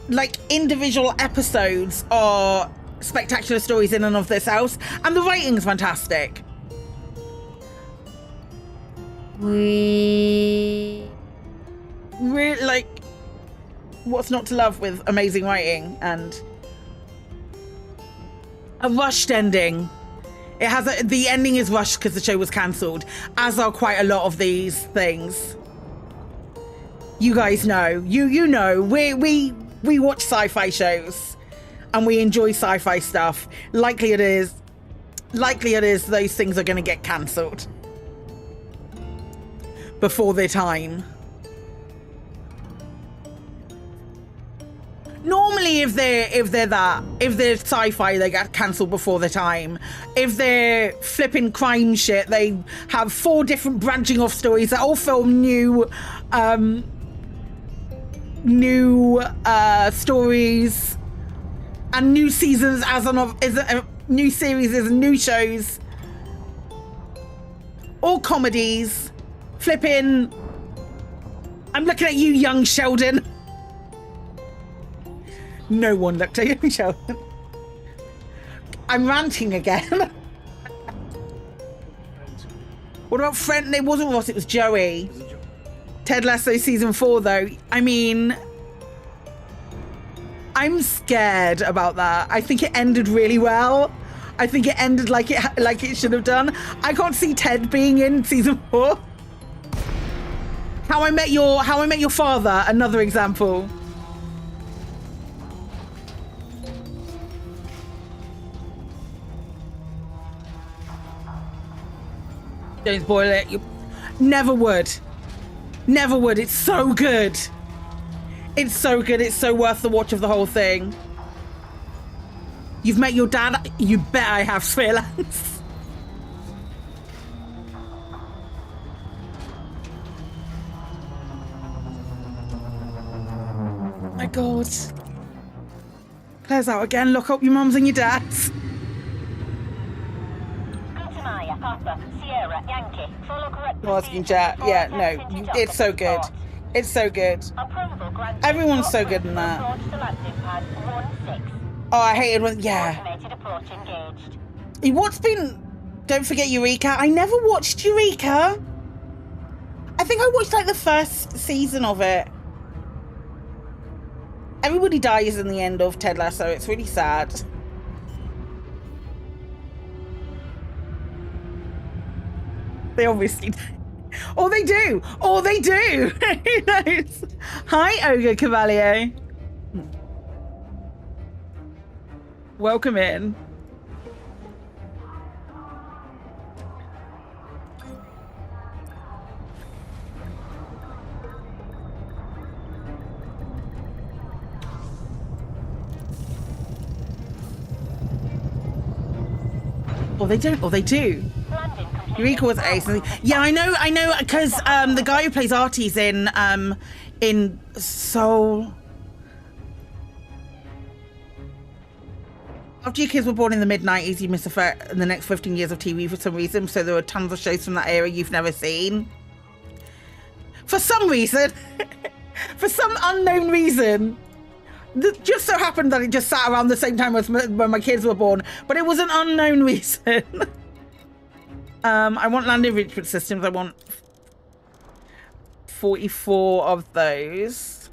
like individual episodes are spectacular stories in and of themselves, and the writing's fantastic. Really, like, what's not to love with amazing writing and a rushed ending It has the ending is rushed because the show was cancelled, as are quite a lot of these things. You guys know, you know, we watch sci-fi shows and we enjoy sci-fi stuff. Likely it is those things are going to get cancelled before their time. Normally, if they're sci-fi, they get cancelled before their time. If they're flipping crime shit, they have 4 different branching off stories that all film new stories and new seasons new series and new shows. All comedies. Flipping. I'm looking at you, young Sheldon. No one looked at you, Sheldon. I'm ranting again. What about Friend? It wasn't Ross, it was Joey. Ted Lasso season 4, though. I mean, I'm scared about that. I think it ended really well. I think it ended like it should have done. I can't see Ted being in season 4. How I Met Your Father, another example. Don't spoil it. You never would. Never would. It's so good. It's so good. It's so worth the watch of the whole thing. You've met your dad. You bet I have, Spherlance. My God. Claire's out again. Lock up your mums and your dads. Papa, Sierra, Yankee, follow correct. Asking chat. Yeah, no, it's so good. It's so good. Everyone's so good in that. Oh, I hated when. Yeah. What's been? Don't forget Eureka. I never watched Eureka. I think I watched like the first season of it. Everybody dies in the end of Ted Lasso. It's really sad. They obviously do. Or they do. Or they do. Who knows? Hi, Ogre Cavalier. Welcome in. Or they don't. Or they do. Eureka was ace. Yeah, I know, because the guy who plays Artie's in Soul. After your kids were born in the mid-90s, you missed the next 15 years of TV for some reason, so there were tons of shows from that era you've never seen. For some reason. For some unknown reason. It just so happened that it just sat around the same time as when my kids were born, but it was an unknown reason. I want land enrichment systems. I want 44 of those.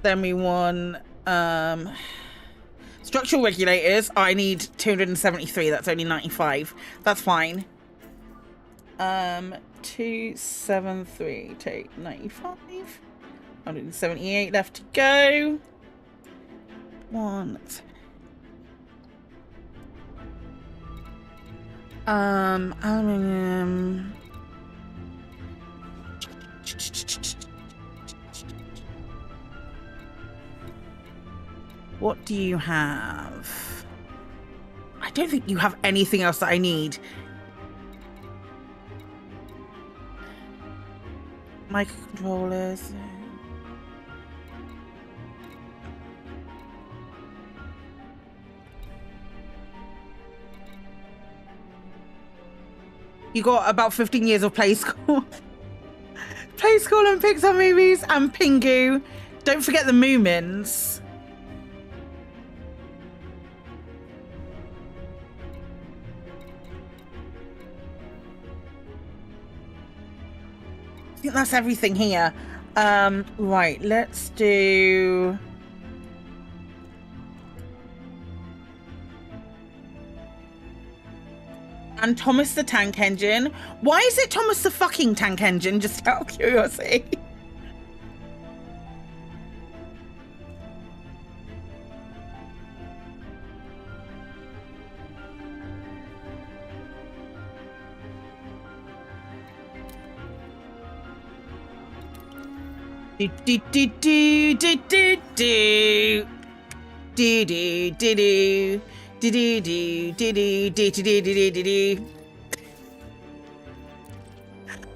Then we want structural regulators. I need 273. That's only 95. That's fine. 273 take 95. 178 left to go. Aluminum. What do you have? I don't think you have anything else that I need. Microcontrollers. You got about 15 years of Play School. Play School and Pixar movies and Pingu. Don't forget the Moomins. I think that's everything here. Right, let's do... And Thomas the Tank Engine. Why is it Thomas the fucking Tank Engine? Just out of curiosity. Do do do do do do do do do do do do do do do do.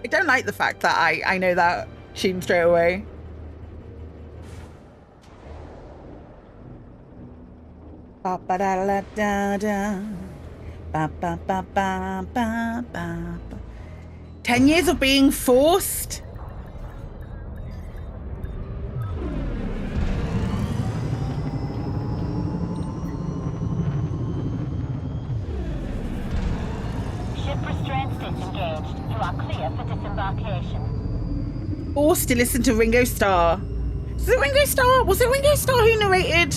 I don't like the fact that I know that tune straight away. Ba ba da da da da. Ba ba ba ba ba ba. 10 years of being forced. Disengaged. You are clear for disembarkation. Forced to listen to Ringo Starr. Is it Ringo Starr? Was it Ringo Starr who narrated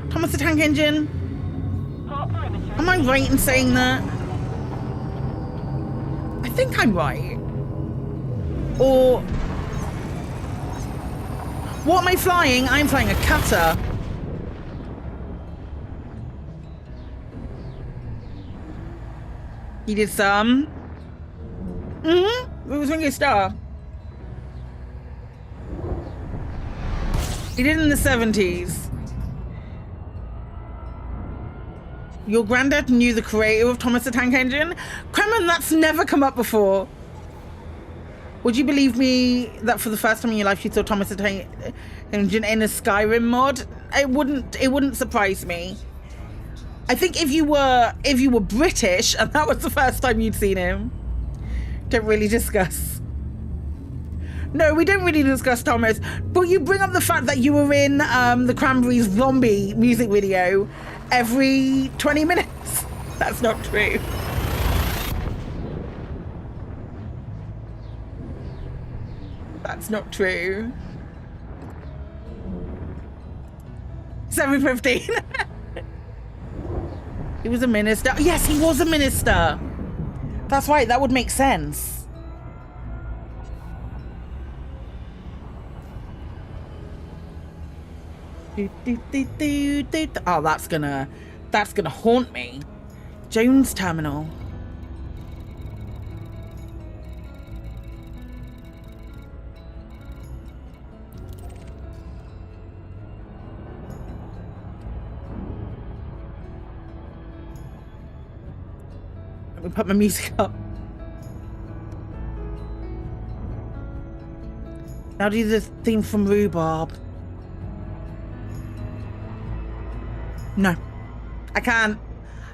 Thomas the Tank Engine? Am I right in saying that? I think I'm right. Or what am I flying? I'm flying a cutter. He did some. It was Ringo Starr. He did in the 70s. Your granddad knew the creator of Thomas the Tank Engine? Kremen, that's never come up before. Would you believe me that for the first time in your life you saw Thomas the Tank Engine in a Skyrim mod? It wouldn't surprise me. I think if you were British and that was the first time you'd seen him. Don't really discuss. No, we don't really discuss Thomas, but you bring up the fact that you were in the Cranberries Zombie music video every 20 minutes. That's not true. That's not true. 7:15. He was a minister. Yes, he was a minister. That's right, that would make sense. Oh, that's gonna haunt me. Jones Terminal. Let me put my music up. Now do the theme from Rhubarb. No, I can't.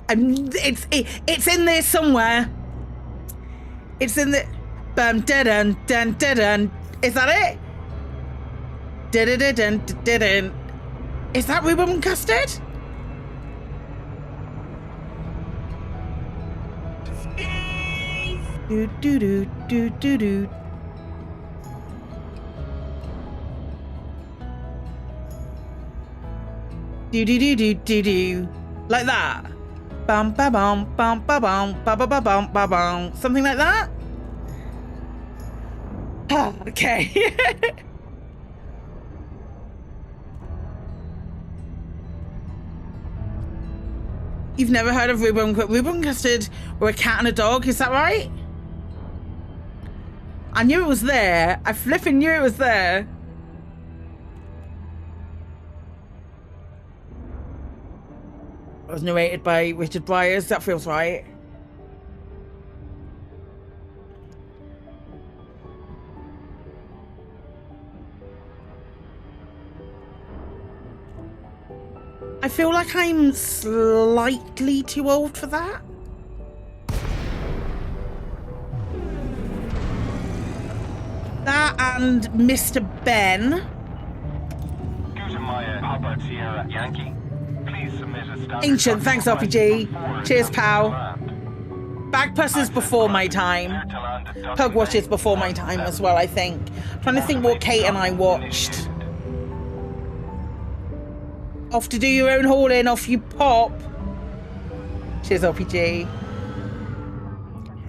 It's in there somewhere. It's in the dun dun dun dun. Is that it? Dun dun dun dun. Is that Rhubarb and Custard? Do do do do do do. Do do do do do do, like that. Bum ba bum bum ba bum ba ba ba bum ba bum, something like that. Ah, okay. You've never heard of Rhubarb and Custard or a cat and a dog? Is that right? I knew it was there. I flipping knew it was there. It was narrated by Richard Byers. That feels right. I feel like I'm slightly too old for that. That and Mr. Ben. Papa Sierra Yankee. Please submit a Ancient, thanks RPG. Cheers, pal. Bagpuss is before my time. Pugwash is before my time as well, I think. I'm trying to think what Kate and I watched. Off to do your own haul-in, off you pop. Cheers, RPG.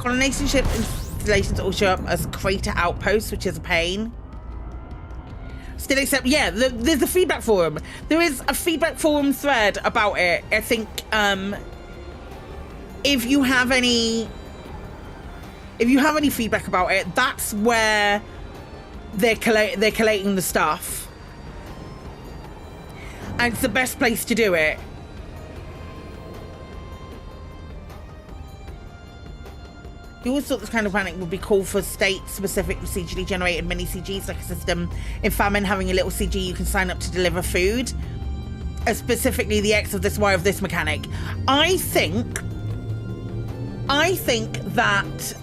Coronation ship installations all show up as crater outposts, which is a pain. Still accept, yeah, there's a feedback forum. There is a feedback forum thread about it. I think if you have any feedback about it, that's where they're collating the stuff. And it's the best place to do it. You always thought this kind of panic would be cool for state-specific procedurally generated mini-CGs, like a system in Famine having a little CG you can sign up to deliver food. Specifically the X of this, Y of this mechanic. I think that,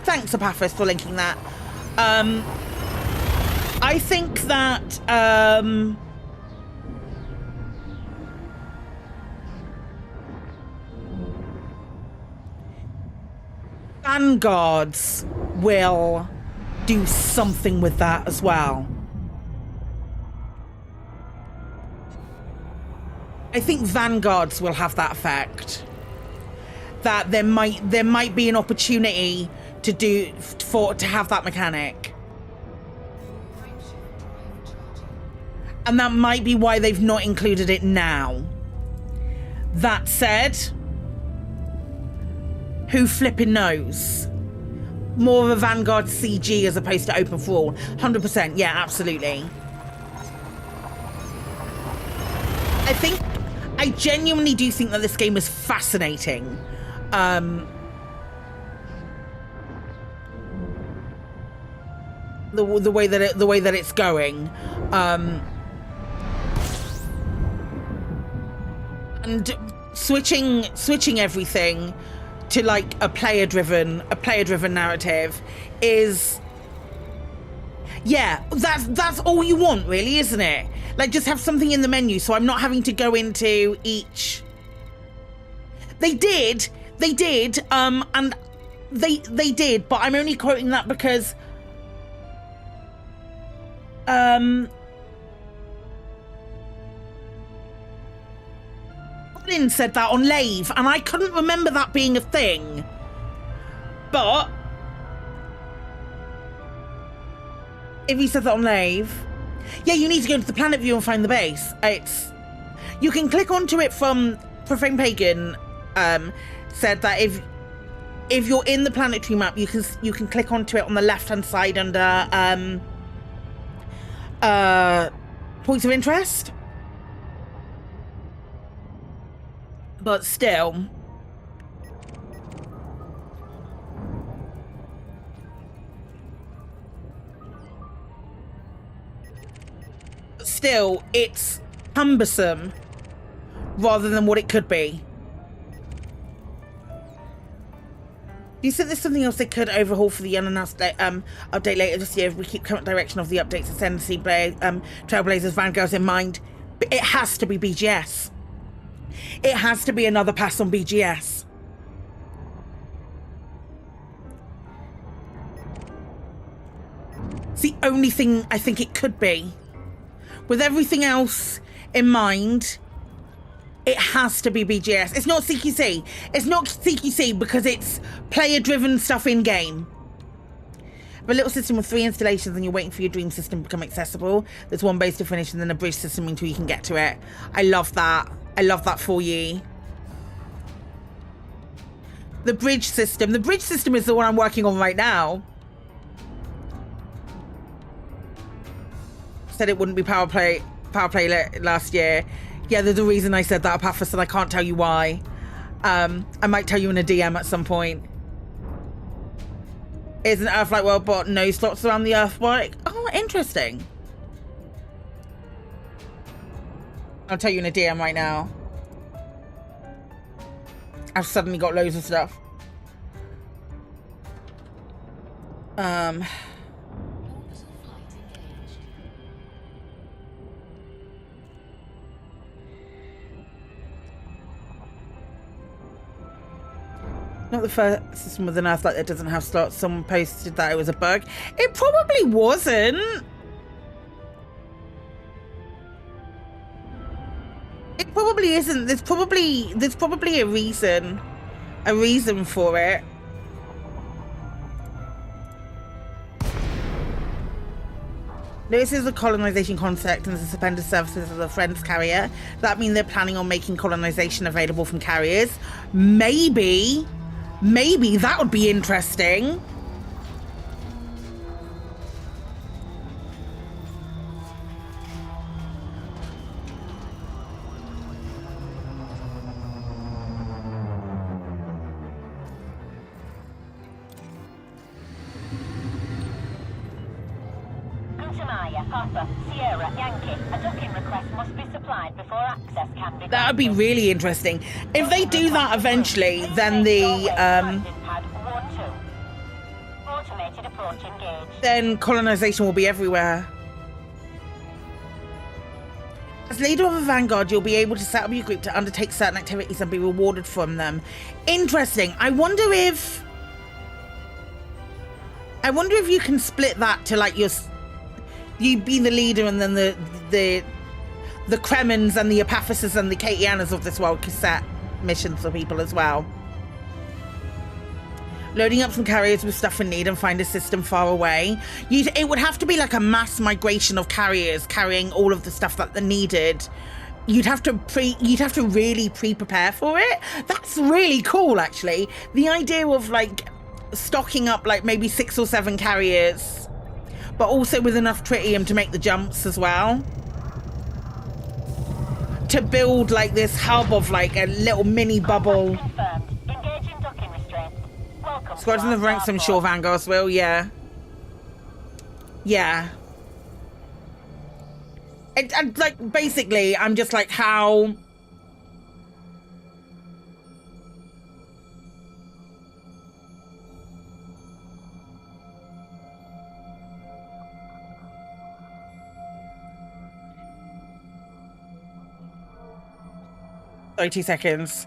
thanks Apathis for linking that. I think that, Vanguards will do something with that as well. I think Vanguards will have that effect. That there might be an opportunity to have that mechanic. And that might be why they've not included it now. That said, who flipping knows? More of a Vanguard CG as opposed to open for all. 100%, yeah, absolutely. I genuinely do think that this game is fascinating. The way that it's going. And switching everything to like a player driven narrative is, yeah, that's all you want really, isn't it? Like just have something in the menu so I'm not having to go into each. They did and they did, but I'm only quoting that because Colin said that on Lave, and I couldn't remember that being a thing. But if he said that on Lave, yeah, you need to go into the planet view and find the base. You can click onto it from Profane Pagan. Said that if you're in the planetary map, you can click onto it on the left hand side under points of interest. But still, it's cumbersome rather than what it could be. You said there's something else they could overhaul for the unannounced update later this year if we keep current direction of the updates and send Trailblazers Vanguards in mind. But it has to be BGS. It has to be another pass on BGS. It's the only thing I think it could be. With everything else in mind, it has to be BGS. It's not CQC. It's not CQC because it's player-driven stuff in-game. A little system with 3 installations and you're waiting for your dream system to become accessible. There's one base to finish and then a bridge system until you can get to it. I love that. I love that for you. The bridge system. The bridge system is the one I'm working on right now. Said it wouldn't be power play last year. Yeah, there's a reason I said that, Apathis, and I can't tell you why. I might tell you in a DM at some point. Is an Earth-like world, but no slots around the Earth? Oh, interesting. I'll tell you in a DM right now. I've suddenly got loads of stuff. Not the first system with an Earth like that doesn't have slots. Someone posted that it was a bug. It probably wasn't. It probably isn't. There's probably a reason for it. This is the colonization concept and the suspended services of the Friends carrier. That means they're planning on making colonization available from carriers. Maybe that would be interesting. Papa, Sierra, Yankee, a docking request must be supplied before access can be. That would be really interesting. If they do that eventually, then Automated approach engaged. then colonization will be everywhere. As leader of a vanguard, you'll be able to set up your group to undertake certain activities and be rewarded from them. Interesting. I wonder if you can split that to like you be the leader, and then the Kremens and the Epaphyses and the Katianas of this world can set missions for people as well. Loading up some carriers with stuff in need and find a system far away. It would have to be like a mass migration of carriers carrying all of the stuff that they needed. You'd have to really pre-prepare for it. That's really cool, actually. The idea of like stocking up like maybe 6 or 7 carriers, but also with enough tritium to make the jumps as well. To build like this hub of like a little mini bubble. Engaging docking restraint. Welcome. Squadron of ranks, I'm sure vanguards will, yeah. Yeah. And like, basically, I'm just like, how... Sorry, 2 seconds.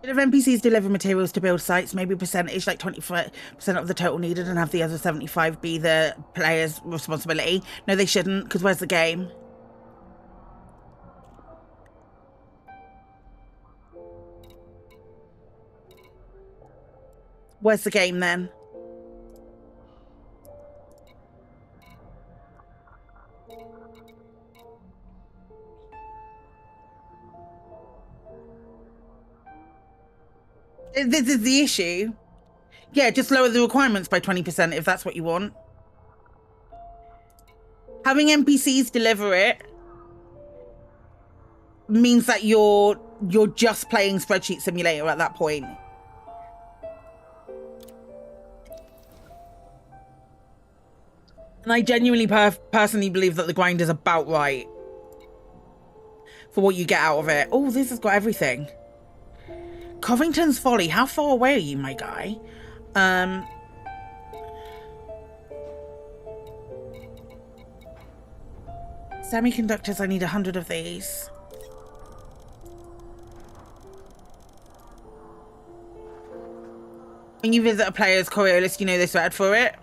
If NPCs deliver materials to build sites, maybe percentage, like 25% of the total needed, and have the other 75 be the player's responsibility. No, they shouldn't, because where's the game? Where's the game then? This is the issue. Yeah, just lower the requirements by 20% if that's what you want. Having NPCs deliver it means that you're just playing Spreadsheet Simulator at that point. And I genuinely personally believe that the grind is about right for what you get out of it. Oh, this has got everything. Covington's Folly. How far away are you, my guy? Semiconductors, I need 100 of these. When you visit a player's Coriolis, you know they sweat for it.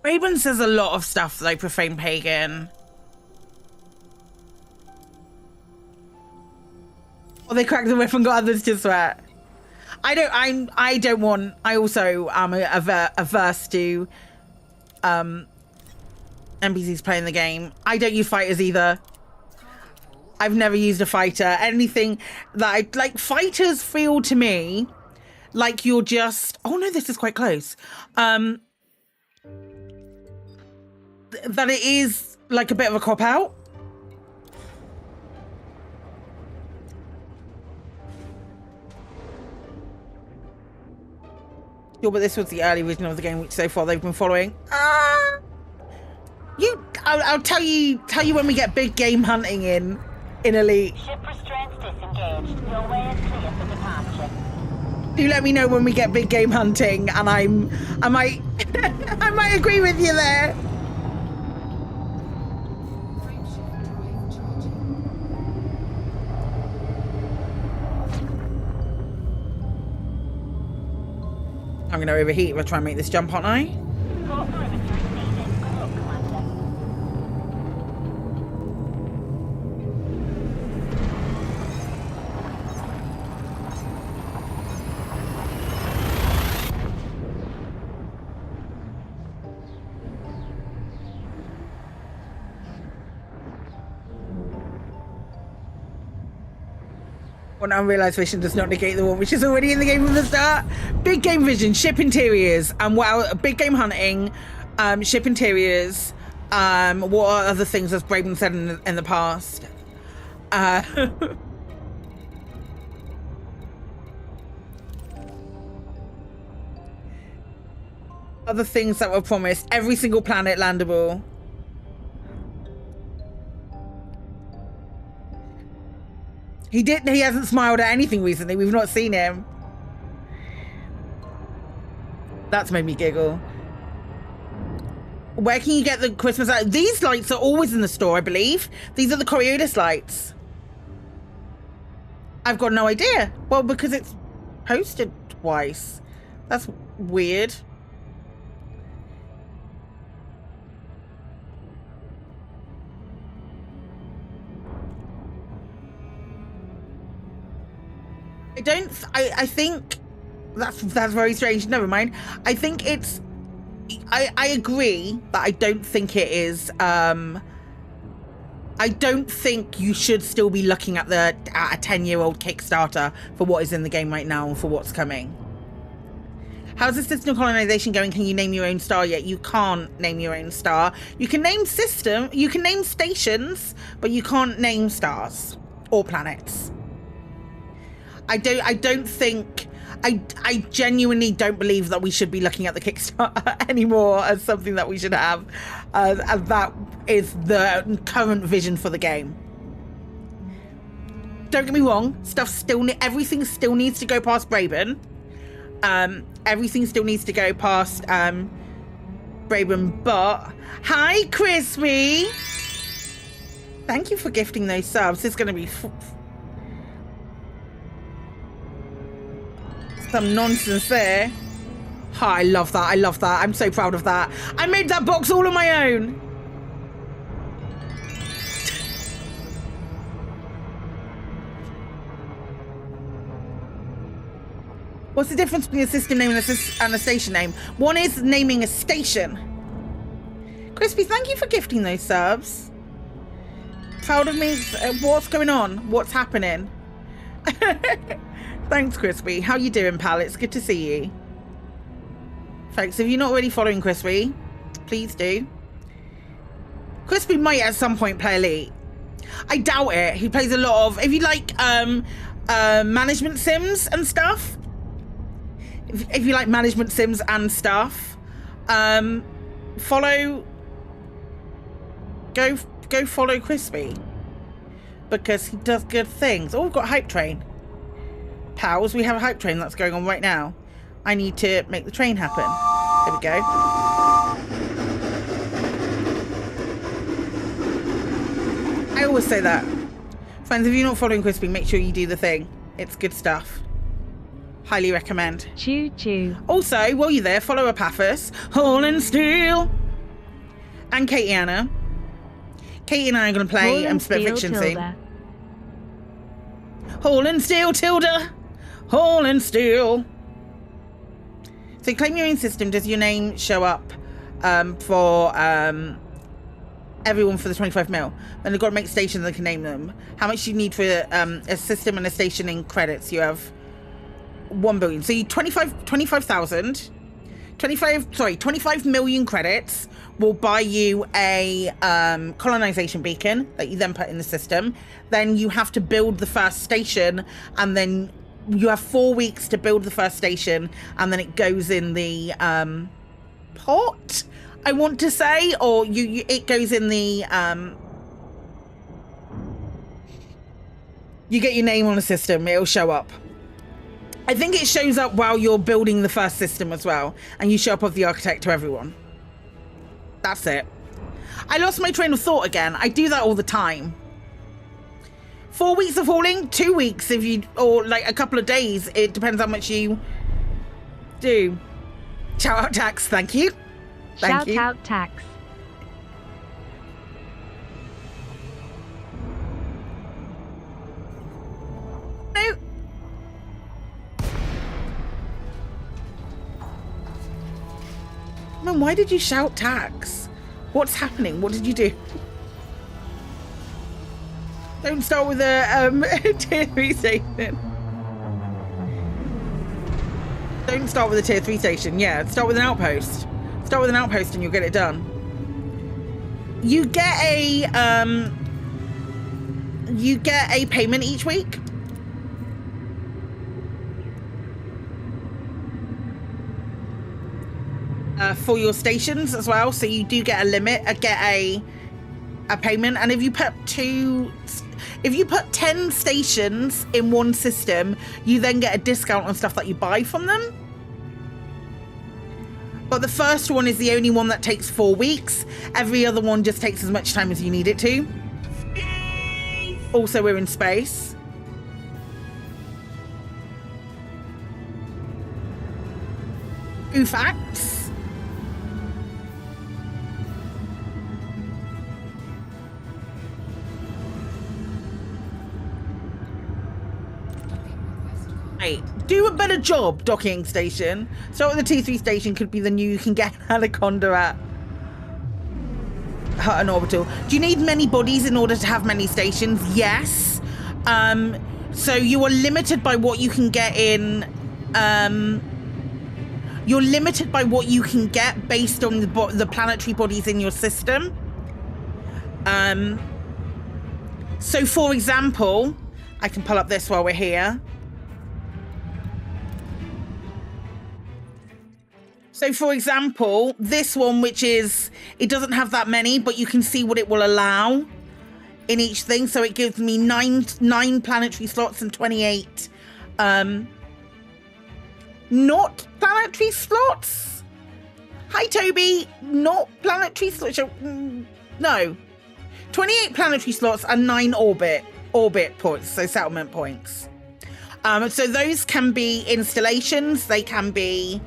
Raven says a lot of stuff like profane pagan. Or they cracked the whip and got others to sweat. I also am averse to NPCs playing the game. I don't use fighters either. I've never used a fighter. Anything that like fighters feel to me like you're just, oh no, this is quite close. That it is like a bit of a cop out. Sure, but this was the early version of the game, which so far they've been following. I'll tell you when we get big game hunting in Elite. Ship restraints disengaged. Your way is clear for departure. Do let me know when we get big game hunting, and I might I might agree with you there. I'm gonna overheat if I try and make this jump, aren't I? Port perimeter is needed. Good luck, Commander. One unrealized vision does not negate the one which is already in the game from the start. Big game vision, ship interiors, and big game hunting, ship interiors. What are other things as Braben said in the past? Other things that were promised. Every single planet landable. He hasn't smiled at anything recently. We've not seen him. That's made me giggle. Where can you get the Christmas lights? These lights are always in the store, I believe. These are the Coriolis lights. I've got no idea. Well, because it's posted twice. That's weird. I think that's very strange. Never mind. I think it's I agree that I don't think it is I don't think you should still be looking at a 10-year-old Kickstarter for what is in the game right now and for what's coming. How's the system colonization going? Can you name your own star yet? You can't name your own star. You can name stations, but you can't name stars or planets. I genuinely don't believe that we should be looking at the Kickstarter anymore as something that we should have. And that is the current vision for the game. Don't get me wrong, everything still needs to go past Braben. Everything still needs to go past Braben, but hi Crispy! Thank you for gifting those subs. It's gonna be some nonsense there. Oh, I love that. I love that. I'm so proud of that. I made that box all on my own. What's the difference between a system name and a station name? One is naming a station. Crispy, thank you for gifting those subs. Proud of me. What's going on? What's happening? Thanks, Crispy. How you doing, pal? It's good to see you. Folks, if you're not already following Crispy, please do. Crispy might at some point play Elite. I doubt it. He plays a lot of... If you like management sims and stuff, if you like management sims and stuff, follow... Go follow Crispy. Because he does good things. Oh, we've got Hype Train. Pals, we have a hype train that's going on right now. I need to make the train happen. There we go. I always say that. Friends, if you're not following Crispy, make sure you do the thing. It's good stuff. Highly recommend. Choo choo. Also, while you're there, follow Apathus, Hall and Steel, and Katie Anna. Katie and I are going to play Split Fiction soon. Hall and Steel, Tilda. Hall and Steel. So claim your own system. Does your name show up for everyone for the 25 mil? Then they've got to make stations that can name them. How much do you need for a system and a station in credits? You have 1 billion. So you 25 million credits will buy you a colonization beacon that you then put in the system. Then you have to build the first station, and then you have 4 weeks to build the first station, and then it goes in the pot, I want to say, or it goes in the you get your name on a system, it'll show up. I think it shows up while you're building the first system as well, and you show up as the architect to everyone. That's it. I lost my train of thought again. I do that all the time. 4 weeks of hauling, 2 weeks if you, or like a couple of days. It depends how much you do. Shout out Tax, thank you. Shout out Tax. No. Man, why did you shout Tax? What's happening? What did you do? Don't start with a tier 3 station. Don't start with a tier 3 station. Yeah, start with an outpost. Start with an outpost and you'll get it done. You get a payment each week. For your stations as well, so you do get a limit, get a payment. And if you put 10 stations in one system, you then get a discount on stuff that you buy from them. But the first one is the only one that takes 4 weeks. Every other one just takes as much time as you need it to. Also, we're in space. Ooh, facts. Right. Do a better job, docking station. Start with the T3 station, could be the new you can get Anaconda at Hutton Orbital. Do you need many bodies in order to have many stations? Yes. So you are limited by what you can get in. You're limited by what you can get based on the planetary bodies in your system. So for example, I can pull up this while we're here. So for example, this one, which is, it doesn't have that many, but you can see what it will allow in each thing. So it gives me nine planetary slots and 28 not planetary slots. Hi Toby, not planetary slots. No, 28 planetary slots and 9 orbit points, so settlement points. So those can be installations, they can be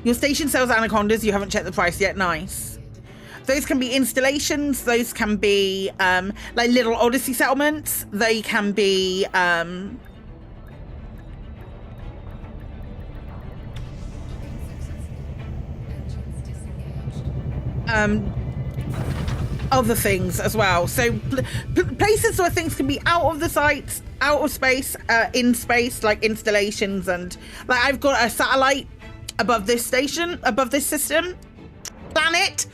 your station sells anacondas, you haven't checked the price yet. Nice. Those can be installations, those can be like little Odyssey settlements, they can be other things as well. So places where things can be out of the sites, out of space, in space, like installations. And like I've got a satellite above this station, above this system. Planet.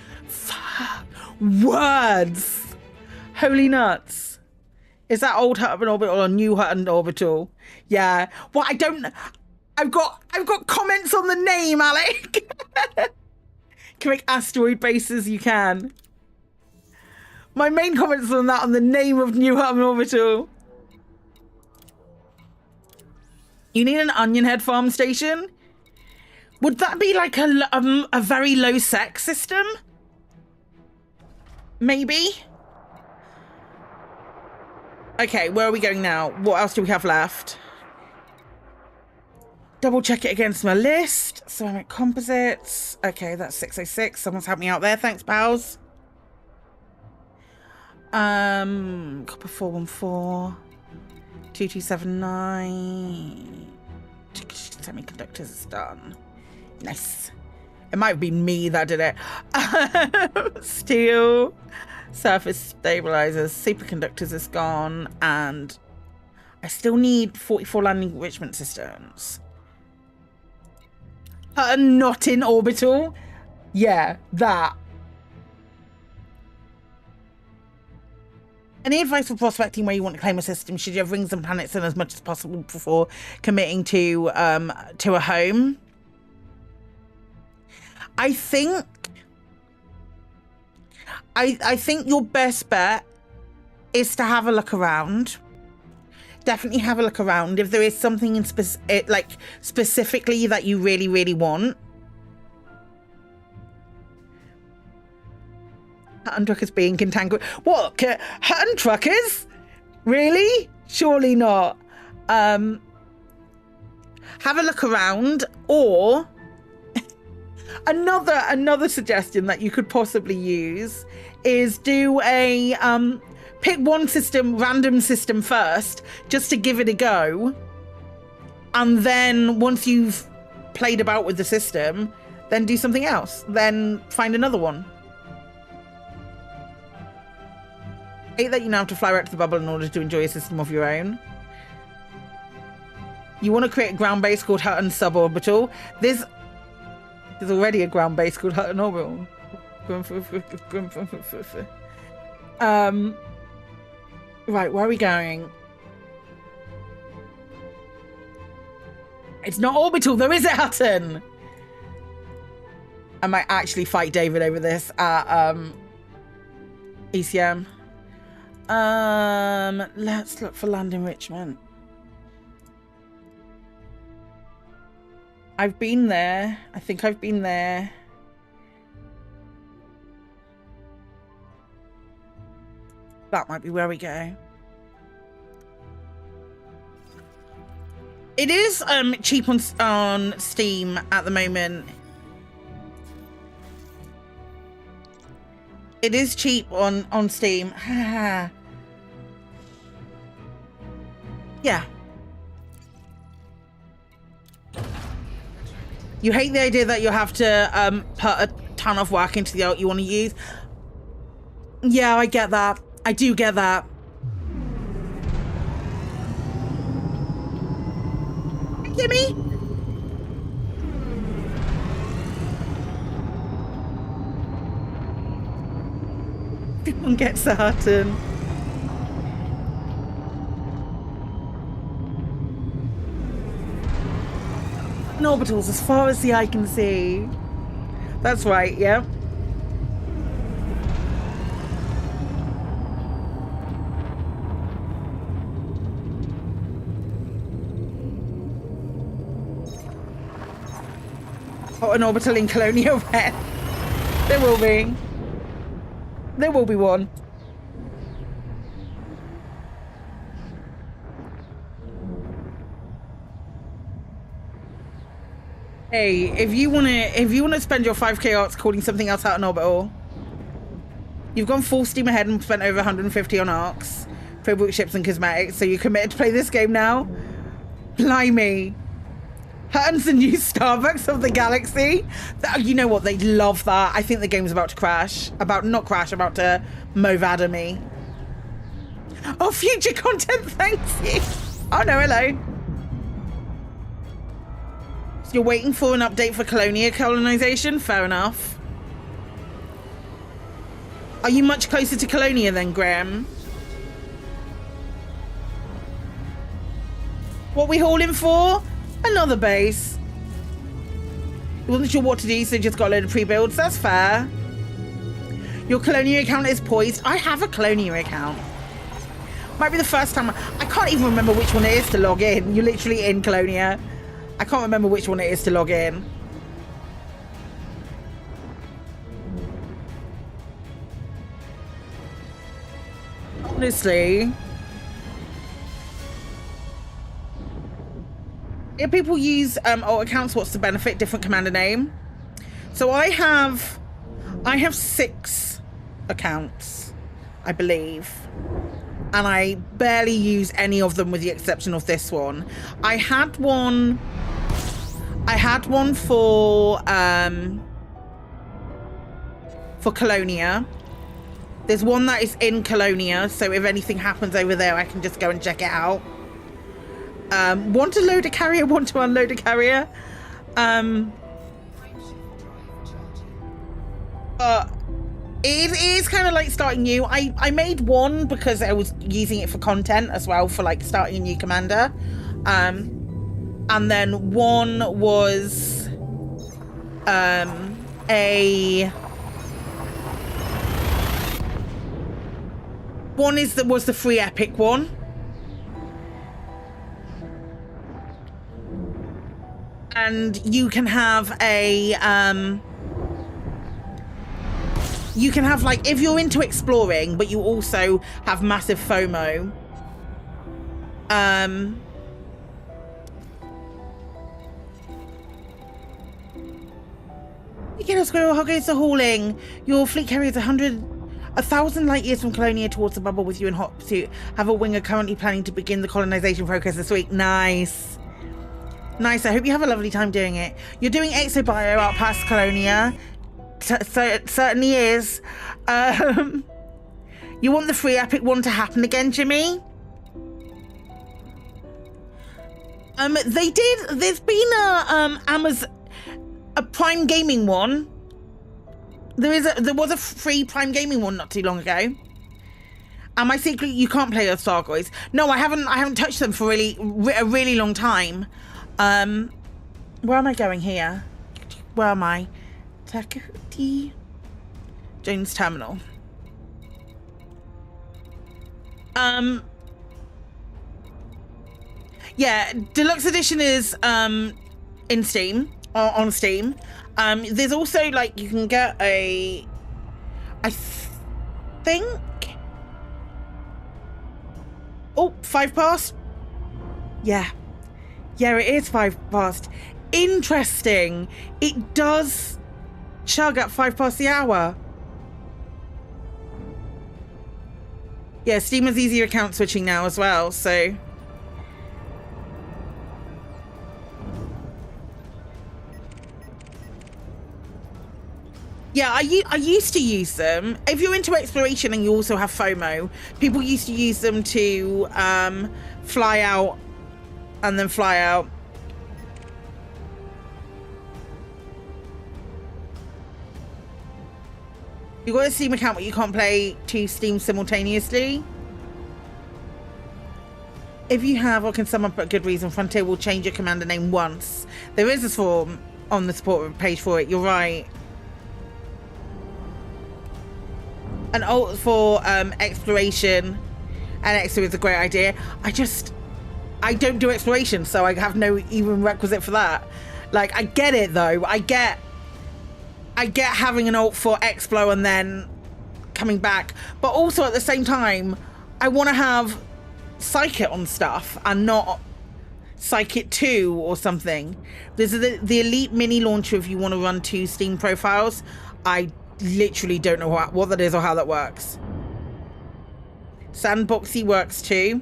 Words. Holy nuts. Is that old Hutton Orbital or new Hutton Orbital? Yeah. Well, I've got comments on the name, Alec. Can make asteroid bases, you can. My main comments on that, on the name of New Hutton Orbital. You need an onion head farm station? Would that be like a very low sec system? Maybe? Okay, where are we going now? What else do we have left? Double check it against my list. Ceramic composites. Okay, that's 606. Someone's helped me out there. Thanks, pals. Copper 414. 2279. Semiconductors is done. Nice. It might have been me that did it. Steel. Surface stabilizers. Superconductors is gone. And I still need 44 landing enrichment systems. Not in orbital. Yeah, that. Any advice for prospecting where you want to claim a system? Should you have rings and planets in as much as possible before committing to a home? I think your best bet is to have a look around. Definitely have a look around. If there is something in specifically that you really, really want. Hutton truckers being cantankerous. What? Hutton truckers? Really? Surely not. have a look around, or another suggestion that you could possibly use is do a pick one random system first, just to give it a go, and then once you've played about with the system, then do something else, then find another one. I hate that you now have to fly right to the bubble in order to enjoy a system of your own. You want to create a ground base called Hutton Suborbital. There's already a ground base called Hutton Orbital. Right, where are we going? It's not orbital, there is a Hutton! I might actually fight David over this at ECM. Let's look for land enrichment. I've been there. I think I've been there. That might be where we go. It is cheap on Steam at the moment. It is cheap on Steam. Yeah. You hate the idea that you have to put a ton of work into the art you want to use. Yeah, I get that. I do get that. Gimme. Everyone gets a Hutton. Orbitals as far as the eye can see. That's right, yeah. Oh, an orbital in Colonia Red. There will be. There will be one. Hey, if you wanna spend your 5k arcs calling something else out an orbital, you've gone full steam ahead and spent over 150 on arcs, playbook ships and cosmetics, so you're committed to play this game now? Blimey. Hutton's the new Starbucks of the galaxy. You know what? They'd love that. I think the game's about to crash. About to Movada me. Oh, future content, thanks you. Oh no, hello. So you're waiting for an update for Colonia colonization? Fair enough. Are you much closer to Colonia then, Graham? What are we hauling for? Another base. You wasn't sure what to do, so you just got a load of pre-builds. That's fair. Your Colonia account is poised. I have a Colonia account. Might be the first time. I can't even remember which one it is to log in. You're literally in Colonia. I can't remember which one it is to log in. Honestly. If people use alt accounts, what's the benefit? Different commander name. So I have 6 accounts, I believe. And I barely use any of them with the exception of this one. I had one for Colonia. There's one that is in Colonia, so if anything happens over there, I can just go and check it out. Want to load a carrier, want to unload a carrier. It is kind of like starting new. I made one because I was using it for content as well, for like starting a new commander. And then one was was the free epic one. And you can have like, if you're into exploring, but you also have massive FOMO, Yellow Squirrel, how goes the hauling? Your fleet carrier is 1,000 light years from Colonia towards the bubble with you in hot pursuit. Have a winger currently planning to begin the colonization process this week. Nice. Nice. I hope you have a lovely time doing it. You're doing exobio out past Colonia. So it certainly is. You want the free epic one to happen again, Jimmy? They did. There's been a Prime Gaming one. There was a free Prime Gaming one not too long ago. And my secret, you can't play with Stargoys. No, I haven't touched them for a really long time. Where am I going here? Where am I? Takati Jones Terminal. Yeah, Deluxe Edition is in Steam, on Steam. There's also, like, you can get I think, 5 past. Yeah, it is 5 past. Interesting. It does chug at 5 past the hour. Yeah, Steam has easier account switching now as well, so. Yeah, I used to use them. If you're into exploration and you also have FOMO, people used to use them to fly out and then fly out. You've got a Steam account but you can't play 2 Steam simultaneously. If you have or can sum up a good reason, Frontier will change your commander name once. There is a form on the support page for it, you're right. An alt for exploration and extra is a great idea. I don't do exploration, so I have no even requisite for that. Like, I get it though. I get having an alt for Explo and then coming back, but also at the same time, I want to have Psykit on stuff and not Psykit 2 or something. There's the Elite Mini Launcher if you want to run 2 Steam profiles. I literally don't know what that is or how that works. Sandboxy works too.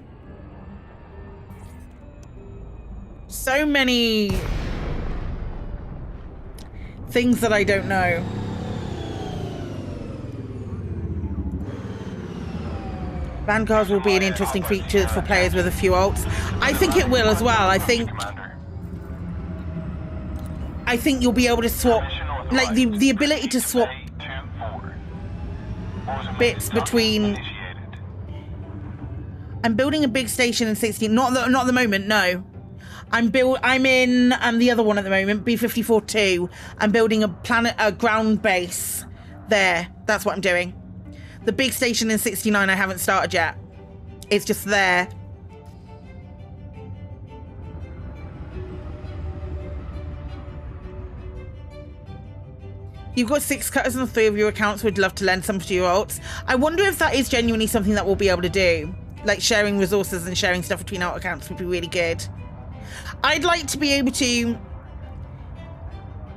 So many things that I don't know. Vanguards will be an interesting feature for players with a few alts. I think it will as well. I think you'll be able to swap, like the ability to swap bits between. I'm building a big station in 16. Not at the moment, no. I'm in the other one at the moment, B54-2. I'm building a ground base there. That's what I'm doing. The big station in 69 I haven't started yet. It's just there. You've got 6 cutters on 3 of your accounts. Would love to lend some to your alts. I wonder if that is genuinely something that we'll be able to do. Like sharing resources and sharing stuff between alt accounts would be really good. I'd like to be able to,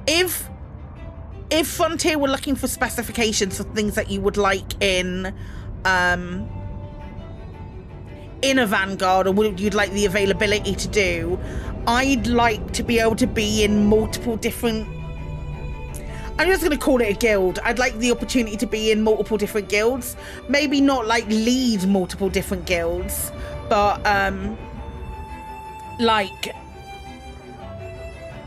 if Frontier were looking for specifications for things that you would like in a Vanguard, or would you'd like the availability to do, I'd like to be able to be in multiple different, I'm just going to call it a guild. I'd like the opportunity to be in multiple different guilds. Maybe not like lead multiple different guilds, but like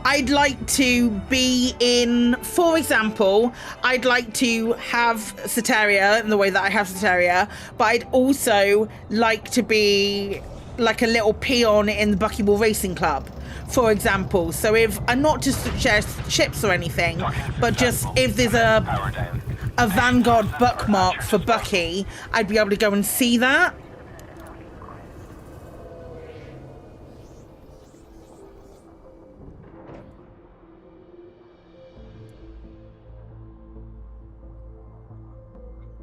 I'd like to be in, for example, I'd like to have Soteria in the way that I have Soteria, but I'd also like to be like a little peon in the Buckyball Racing Club, for example. So if, and not just share ships or anything, but just if there's a Vanguard bookmark for Bucky, I'd be able to go and see that.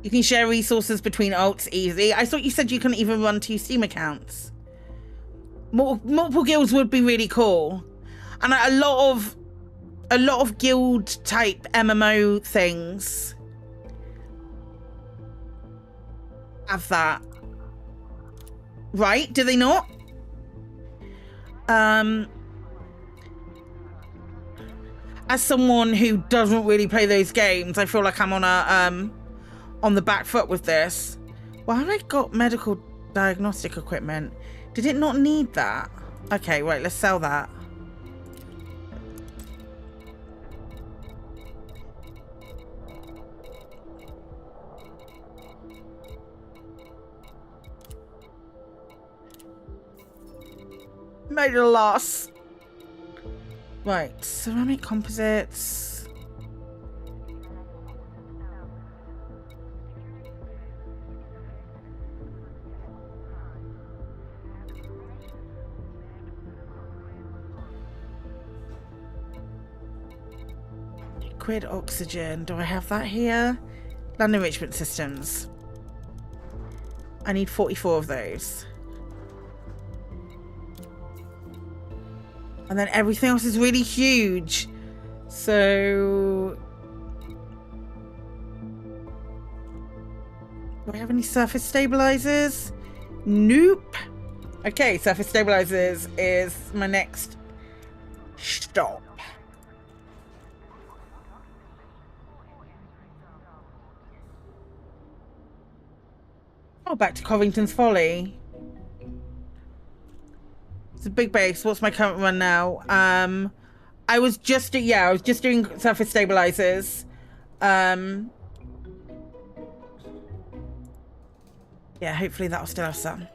You can share resources between alts easy. I thought you said you couldn't even run 2 Steam accounts. Multiple guilds would be really cool. And a lot of a lot of guild type MMO things have that. Right? Do they not? As someone who doesn't really play those games, I feel like I'm on the back foot with this. Why have I got medical diagnostic equipment? Did it not need that? Okay, right, let's sell that. Made a loss. Right, ceramic composites. Liquid oxygen. Do I have that here? Land enrichment systems. I need 44 of those. And then everything else is really huge. So... do I have any surface stabilizers? Nope. Okay, surface stabilizers is my next stop. Oh, back to Covington's Folly. It's a big base. What's my current run now? I was just doing surface stabilizers. Yeah, hopefully that'll still have some.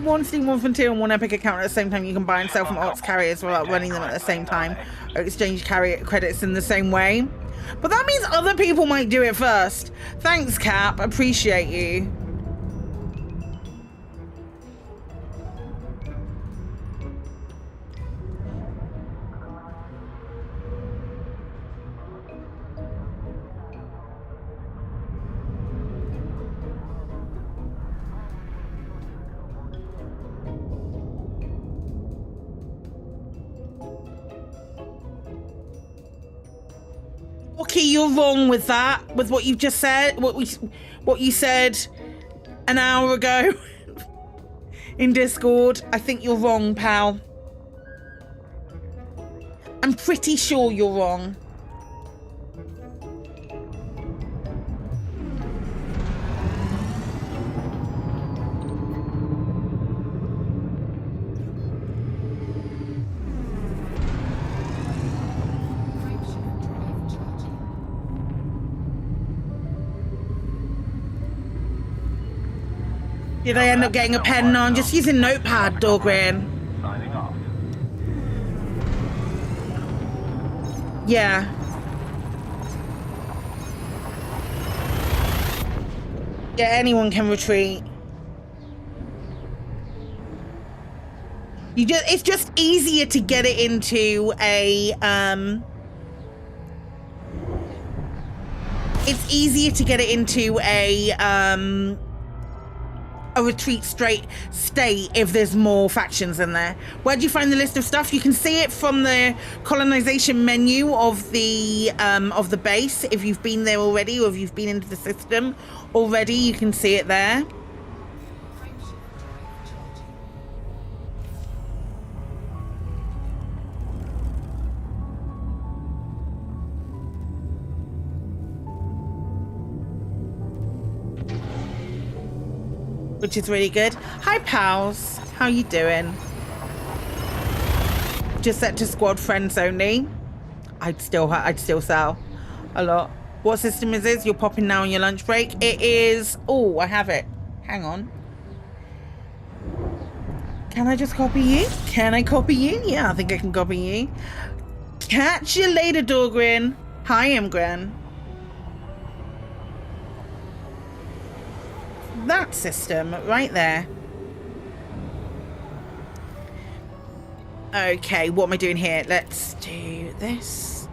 One Steam, one Frontier, and one Epic account at the same time. You can buy and sell from Ox carriers without running them at the same time, or exchange carrier credits in the same way. But that means other people might do it first. Thanks, Cap. Appreciate you. Okay, you're wrong with that, with what you've just said, what you said an hour ago in Discord. I think you're wrong, pal. I'm pretty sure you're wrong. Did I end up getting a pen? No, I'm just using Notepad, Dorgrin. Yeah. Yeah, anyone can retreat. It's just easier to get it into a, it's easier to get it into a retreat straight state if there's more factions in there. Where do you find the list of stuff? You can see it from the colonization menu of the base. If you've been there already, or if you've been into the system already, you can see it there. Which is really good. Hi, pals. How you doing? Just set to squad friends only. I'd still sell a lot. What system is this? You're popping now on your lunch break. It is. Oh, I have it. Hang on. Can I just copy you? Can I copy you? Yeah, I think I can copy you. Catch you later, Dorgrin. Hi, Imgren. That system right there. Okay, what am I doing here? Let's do this.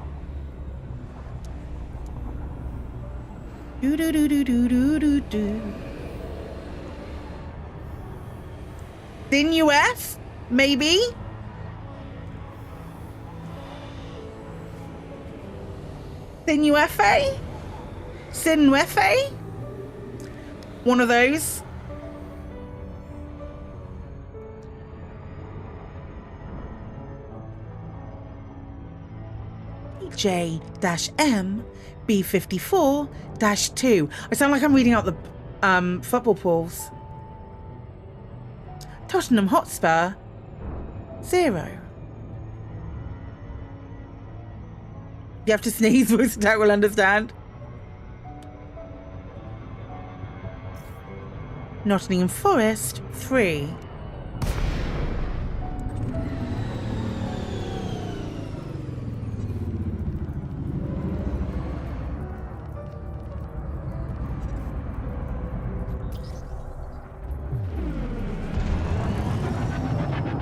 Do do do do do do do do. Thin UF, maybe. Thin UFA, Sin UFA. One of those. J-M B54-2. I sound like I'm reading out the football pools. Tottenham Hotspur 0. You have to sneeze, voice attack will understand. Nottingham Forest 3.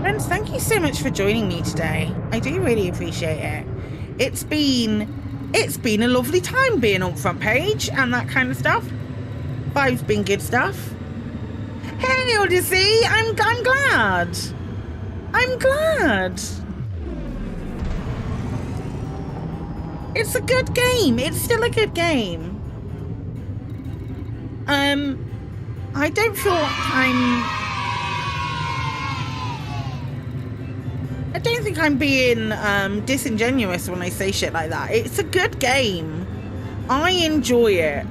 Friends, thank you so much for joining me today. I do really appreciate it. It's been a lovely time being on front page and that kind of stuff. Vibe's been good stuff. Hey Odyssey, I'm glad. I'm glad. It's a good game. It's still a good game. I don't feel like I don't think I'm being disingenuous when I say shit like that. It's a good game. I enjoy it.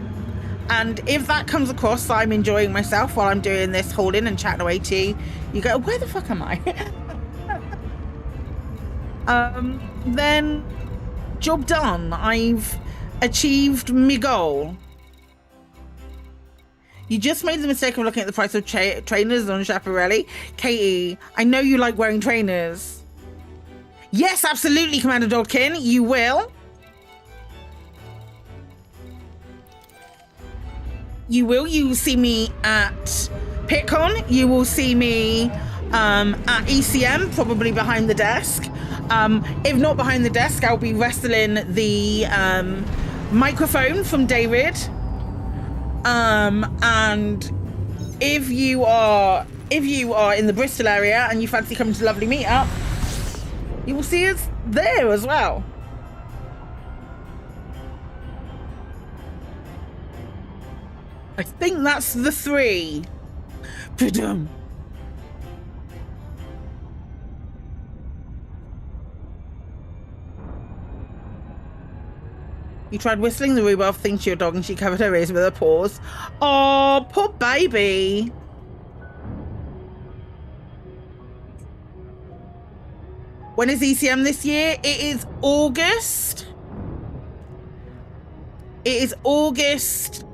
And if that comes across that I'm enjoying myself while I'm doing this holding and chatting away to you, you go, where the fuck am I? Then job done. I've achieved my goal. You just made the mistake of looking at the price of trainers on Chaparelli. Katie, I know you like wearing trainers. Yes, absolutely, Commander Dodkin, you will. You will. You will see me at PitCon. You will see me at ECM, probably behind the desk. If not behind the desk, I'll be wrestling the microphone from David. And if you are in the Bristol area and you fancy coming to Lovely Meetup, you will see us there as well. I think that's the 3. Ba-dum. You tried whistling the rhubarb thing to your dog and she covered her ears with her paws. Oh, poor baby. When is ECM this year? It is August. It is August.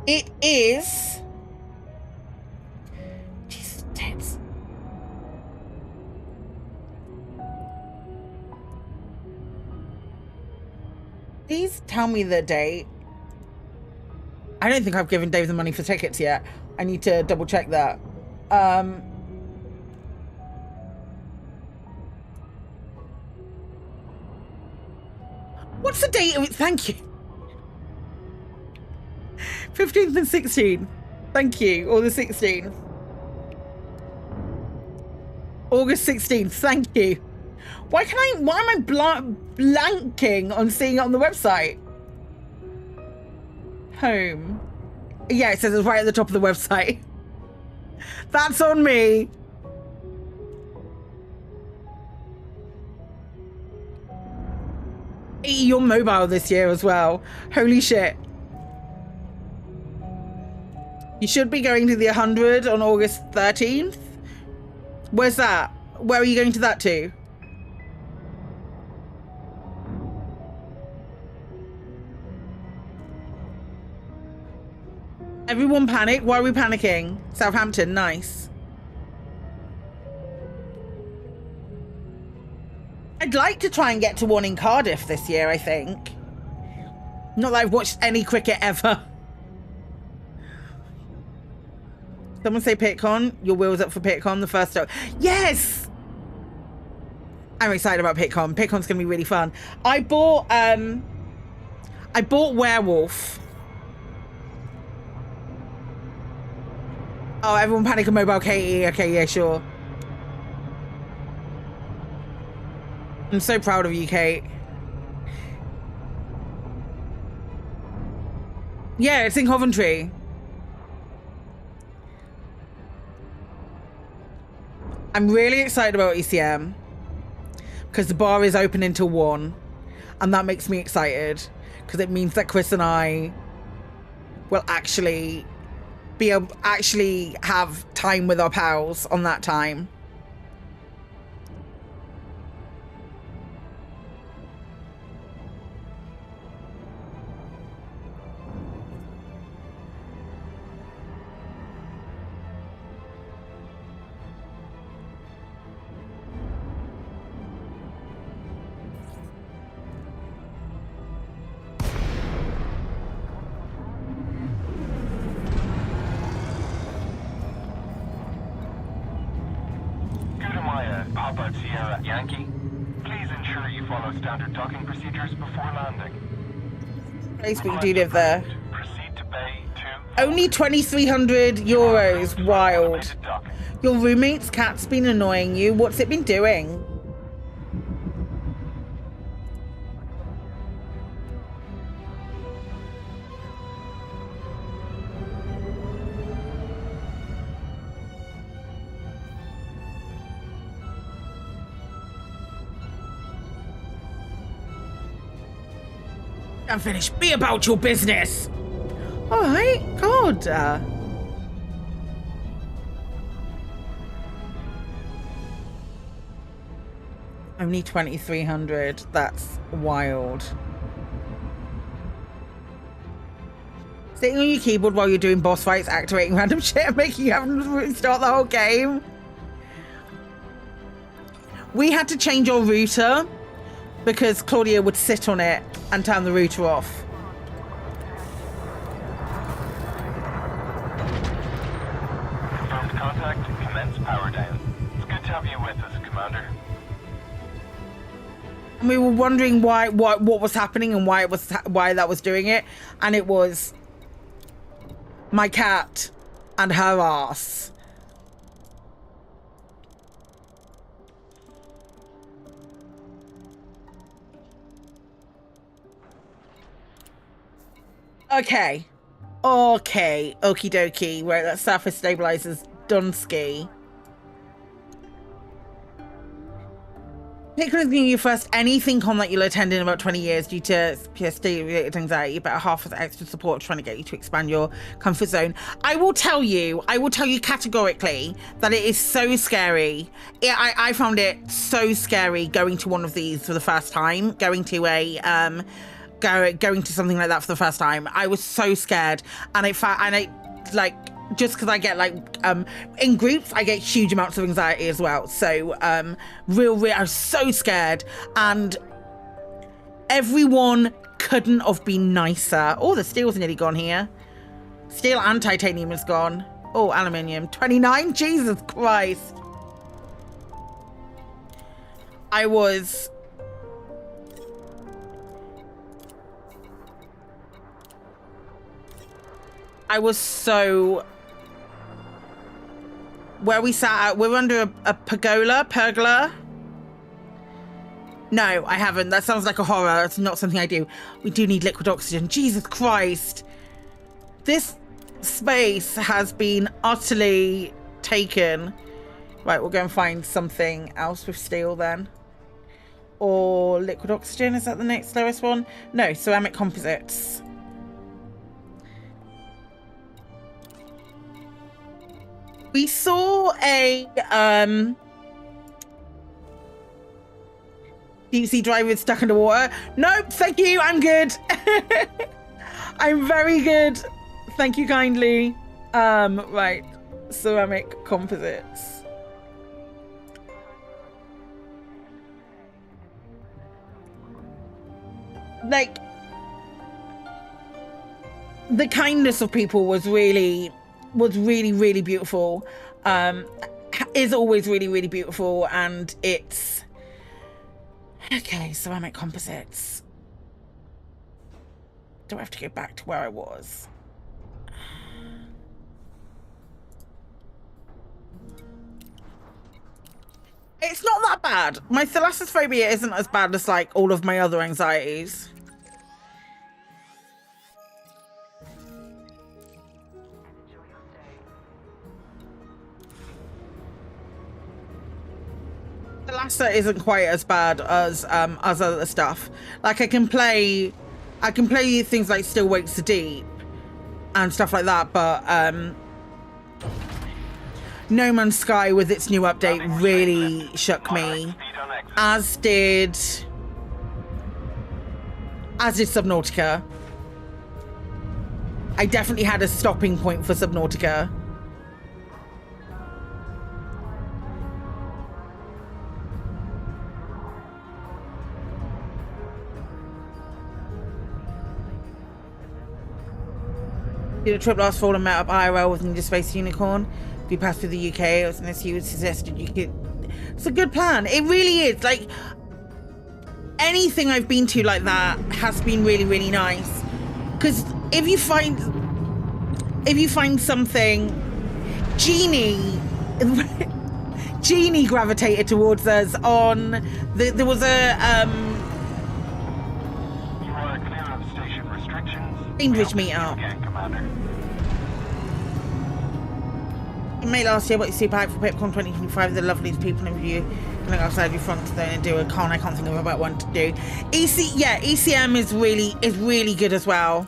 It is. Jesus, tits. Please tell me the date. I don't think I've given Dave the money for tickets yet. I need to double check that. What's the date of it? Thank you. 15th and 16th. Thank you. Or the 16th. August 16th. Thank you. Why am I blanking on seeing it on the website? Home. Yeah, it says it's right at the top of the website. That's on me. You're mobile this year as well. Holy shit. You should be going to the 100 on August 13th. Where's that? Where are you going to that to? Everyone panic? Why are we panicking? Southampton, nice. I'd like to try and get to one in Cardiff this year, I think. Not that I've watched any cricket ever. Someone say PitCon. Your wheels up for PitCon, the first stop. Yes! I'm excited about PitCon. PitCon's gonna be really fun. I bought Werewolf. Oh, everyone panic on mobile, Katie. Okay, yeah, sure. I'm so proud of you, Kate. Yeah, it's in Coventry. I'm really excited about ECM because the bar is open until 1, and that makes me excited because it means that Chris and I will actually have time with our pals on that time. Papa Sierra Yankee, please ensure you follow standard docking procedures before landing. Facebook, do you live there? Proceed to Bay 2. Only 2,300 euros. Wild. Your roommate's cat's been annoying you. What's it been doing? I'm finished. Be about your business. All right. God. Only 2,300. That's wild. Sitting on your keyboard while you're doing boss fights, activating random shit, and making you have to restart the whole game. We had to change our router because Claudia would sit on it and turn the router off. Confirmed contact. Commence power down. It's good to have you with us, Commander. And we were wondering what was happening and why that was doing it, and it was my cat and her ass. Okay. Okie dokie. Right, that surface stabilizers Dunsky. Particularly giving you first anything on that you'll attend in about 20 years due to PTSD-related anxiety, about half of the extra support trying to get you to expand your comfort zone. I will tell you categorically that it is so scary. I found it so scary going to one of these for the first time, going to something like that for the first time. I was so scared, just because I get in groups, I get huge amounts of anxiety as well. So I was so scared, and everyone couldn't have been nicer. Oh, the steel's nearly gone here. Steel and titanium is gone. Oh, aluminium 29. Jesus Christ. I was so. Where we sat at, we're under a pergola. No, I haven't. That sounds like a horror. It's not something I do. We do need liquid oxygen. Jesus Christ. This space has been utterly taken. Right, we'll go and find something else with steel then. Or liquid oxygen, is that the next lowest one? No, ceramic composites. We saw a deep sea driver stuck underwater. Nope, thank you, I'm good. I'm very good. Thank you kindly. Right. Ceramic composites. Like, the kindness of people was really beautiful. Is always really beautiful, and it's okay. Ceramic composites. Do I have to go back to where I was? It's not that bad. My thalassophobia isn't as bad as like all of my other anxieties. Thalassa isn't quite as bad as other stuff. Like I can play things like Still Wakes the Deep and stuff like that, but No Man's Sky with its new update really shook me, as did Subnautica. I definitely had a stopping point for Subnautica. Did a trip last fall and met up IRL with Ninja Space Unicorn. We passed through the UK. It was unless you suggested you could. It's a good plan. It really is. Like, anything I've been to like that has been really nice. Because if you find something, Jeannie gravitated towards us on there was a You are clear of station restrictions. English meetup. In May last year, what you super hype for PipCon 2025, the loveliest people in review coming outside your front today and do a con. I can't think of about one to do. ECM is really good as well.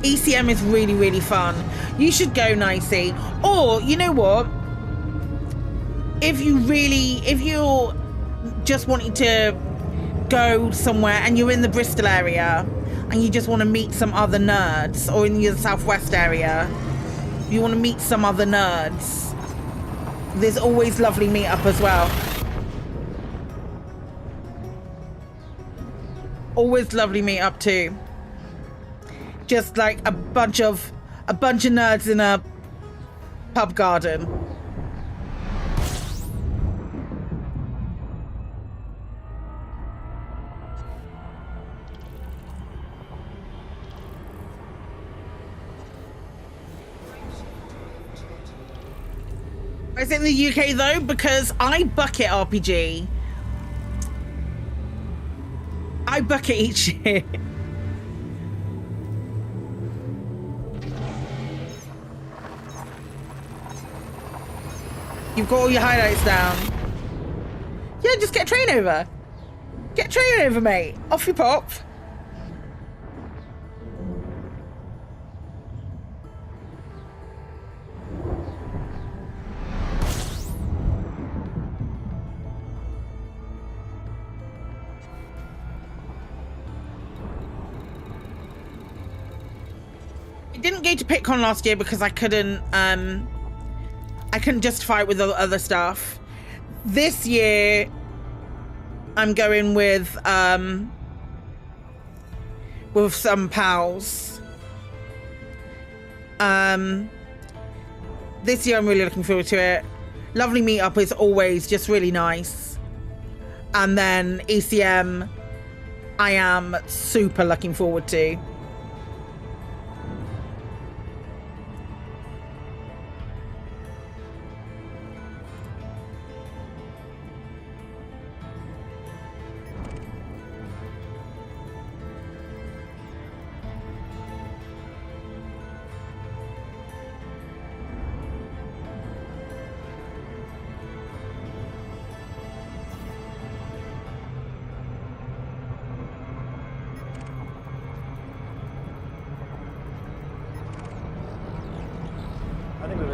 ECM is really fun. You should go, Nicey. Or you know what? If you're just wanting to go somewhere and you're in the Bristol area and you just want to meet some other nerds, or in the Southwest area, you want to meet some other nerds, there's always lovely meetup as well. Always lovely meetup too. Just like a bunch of nerds in a pub garden. Is it in the UK though? Because I bucket RPG. I bucket each year. You've got all your highlights down. Yeah, just get a train over. Get a train over, mate. Off you pop. Didn't go to PitCon last year because I couldn't justify it with other stuff. This year I'm going with some pals. This year I'm really looking forward to it. Lovely meetup is always just really nice. And then ECM I am super looking forward to.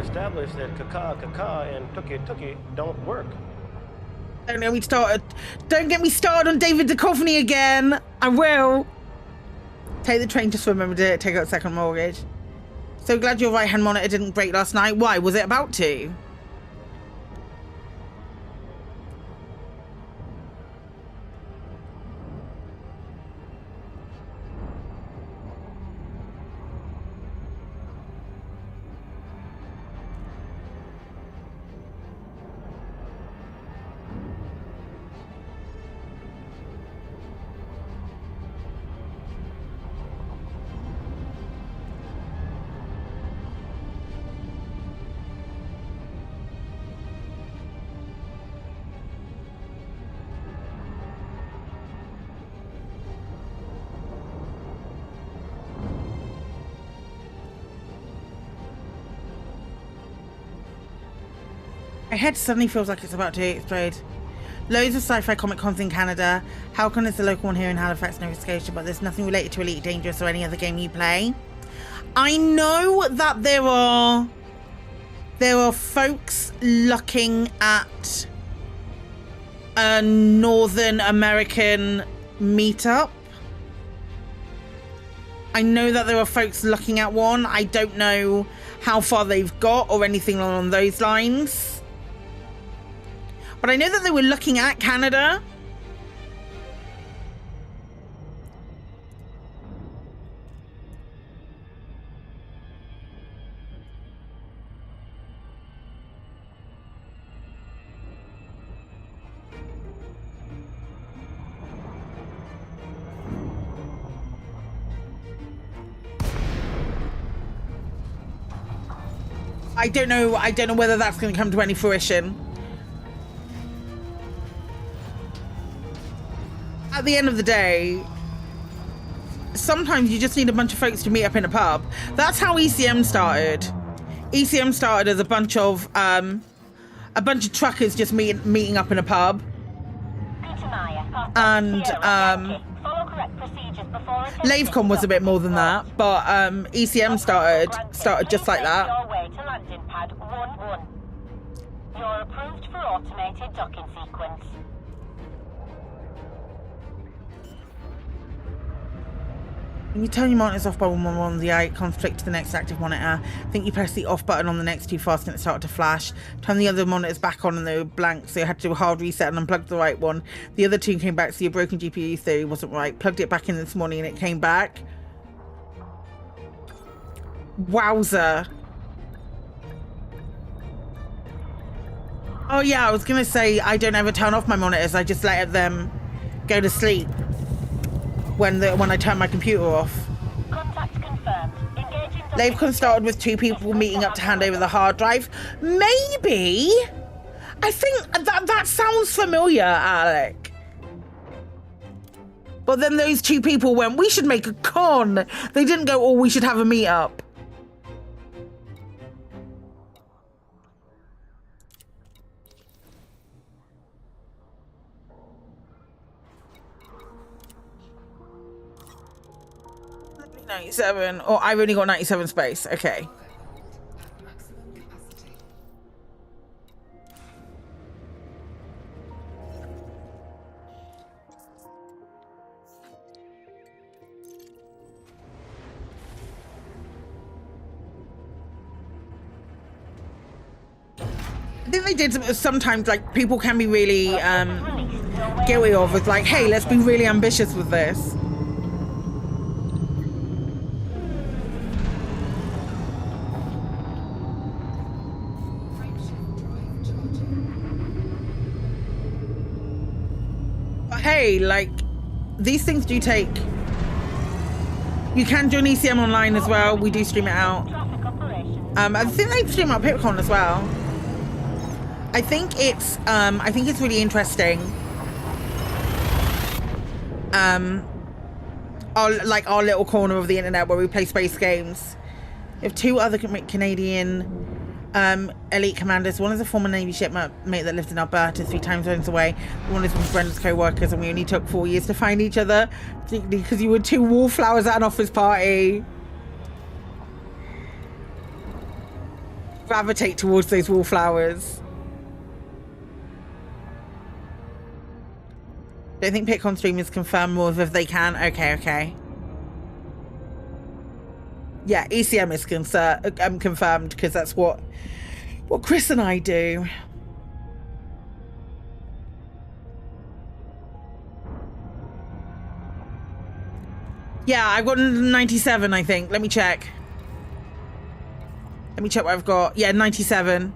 Established that kaka and tuki don't work. Don't get me started. Don't get me started on David Duchovny again. I will. Take the train, just remember to take out a second mortgage. So glad your right-hand monitor didn't break last night. Why? Was it about to? My head suddenly feels like it's about to explode. Loads of sci-fi comic cons in Canada. How come it's a local one here in Halifax, Nova Scotia, but there's nothing related to Elite Dangerous or any other game you play? I know that there are folks looking at a Northern American meetup. I know that there are folks looking at one. I don't know how far they've got or anything along those lines. But I know that they were looking at Canada. I don't know whether that's going to come to any fruition. At the end of the day, sometimes you just need a bunch of folks to meet up in a pub. That's how ECM started. ECM started as a bunch of truckers just meeting up in a pub. And LaveCon was a bit more than that, but ECM started just like that. You're approved for automated docking sequence. When you turn your monitors off by one on the icons, flick to the next active monitor. I think you press the off button on the next too fast and it started to flash. Turn the other monitors back on and they were blank, so you had to do a hard reset and unplug the right one. The other two came back, so your broken GPU theory wasn't right. Plugged it back in this morning and it came back. Wowzer. Oh yeah, I was gonna say I don't ever turn off my monitors. I just let them go to sleep when I turn my computer off. Contact confirmed. LaveCon started with 2 people meeting up to hand over the hard drive. Maybe. I think that sounds familiar, Alec. But then those 2 people went, we should make a con. They didn't go, oh, we should have a meetup. Oh, I've only got 97 space. Okay. I think they did sometimes, like, people can be really guilty of with, like, hey, let's be really ambitious with this. Hey, like, these things do take... You can join ECM online as well. We do stream it out. I think they stream out PipCon as well. I think it's really interesting. Our little corner of the internet where we play space games. We have 2 other Canadian elite commanders. One is a former Navy shipmate that lived in Alberta 3 time zones away. One is one of Brenda's co-workers, and we only took 4 years to find each other because you were 2 wallflowers at an office party. Gravitate towards those wallflowers. Don't think PitCon streamers confirm more if they can. Okay. Yeah, ECM is confirmed because that's what Chris and I do. Yeah, I've got 97, I think. Let me check. Let me check what I've got. Yeah, 97.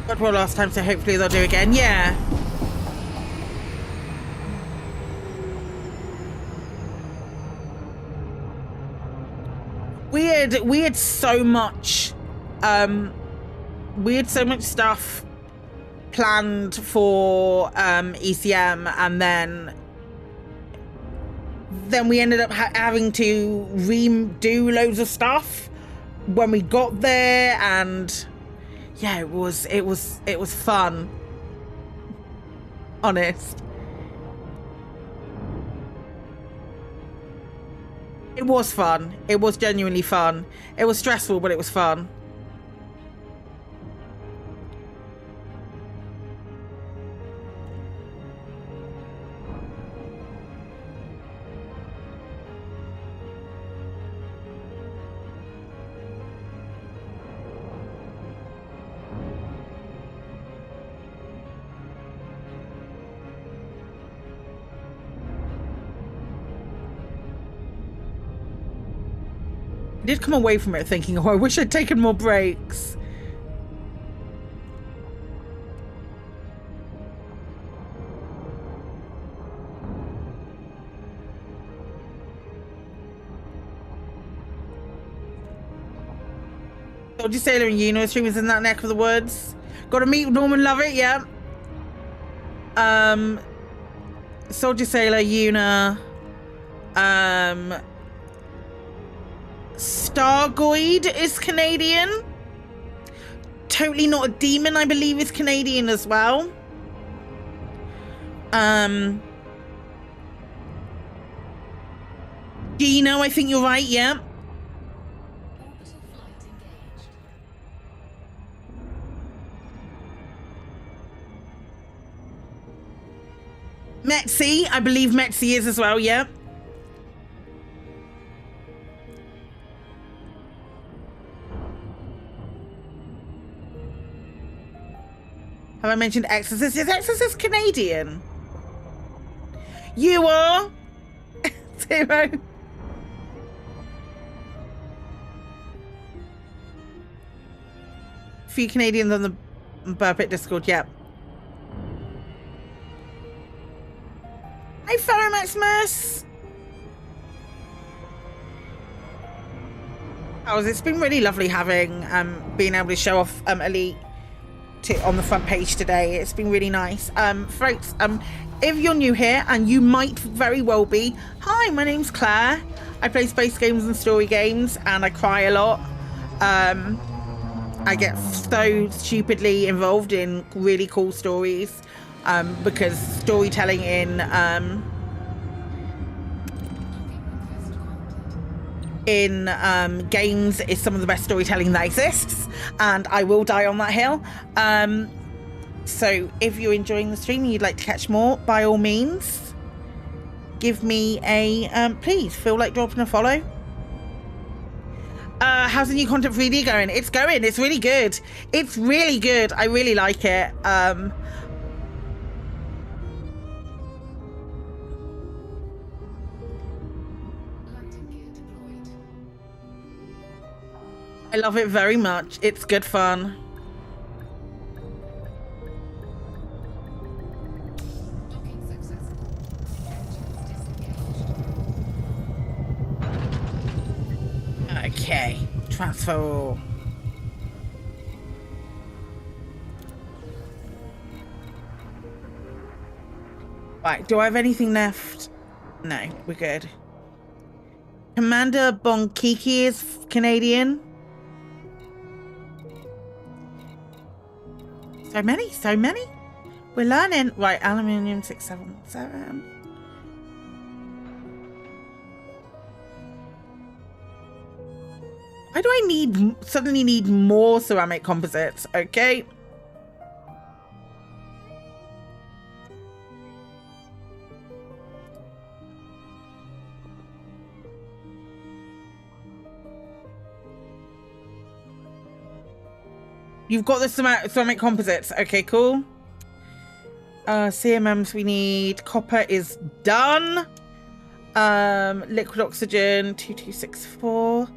Got one last time, so hopefully they'll do again. Yeah. We had so much stuff planned for ECM, and then we ended up having to redo loads of stuff when we got there, and yeah, it was fun. Honest. It was fun. It was genuinely fun. It was stressful, but it was fun. I did come away from it thinking, oh, I wish I'd taken more breaks. Soldier Sailor and Una streamers in that neck of the woods. Got to meet Norman Lovett, yeah. Soldier Sailor, Una, Stargoid is Canadian. Totally Not a Demon, I believe, is Canadian as well. Gino, I think you're right, yeah. Metzi, I believe Metzi is as well, yeah. Have I mentioned Exorcist? Is Exorcist Canadian? You are? Zero. Few Canadians on the Burpit Discord, yep. Hi, Pharaoh Maximus. It's been really lovely having being able to show off Elite on the front page today. It's been really nice. Folks, if you're new here, and you might very well be, hi, my name's Claire. I play space games and story games, and I cry a lot. I get so stupidly involved in really cool stories, because storytelling in games is some of the best storytelling that exists, and I will die on that hill. So if you're enjoying the stream and you'd like to catch more, by all means, give me a please feel like dropping a follow. How's the new content for ED going? It's going. It's really good. It's really good. I really like it. I love it very much. It's good fun. Okay, transfer all. Right, do I have anything left? No, we're good. Commander Bonkiki is Canadian. So many, so many. We're learning. Right, aluminium 677. Why do I suddenly need more ceramic composites? Okay. You've got the ceramic composites. Okay, cool. CMMs we need. Copper is done. Liquid oxygen, 2264.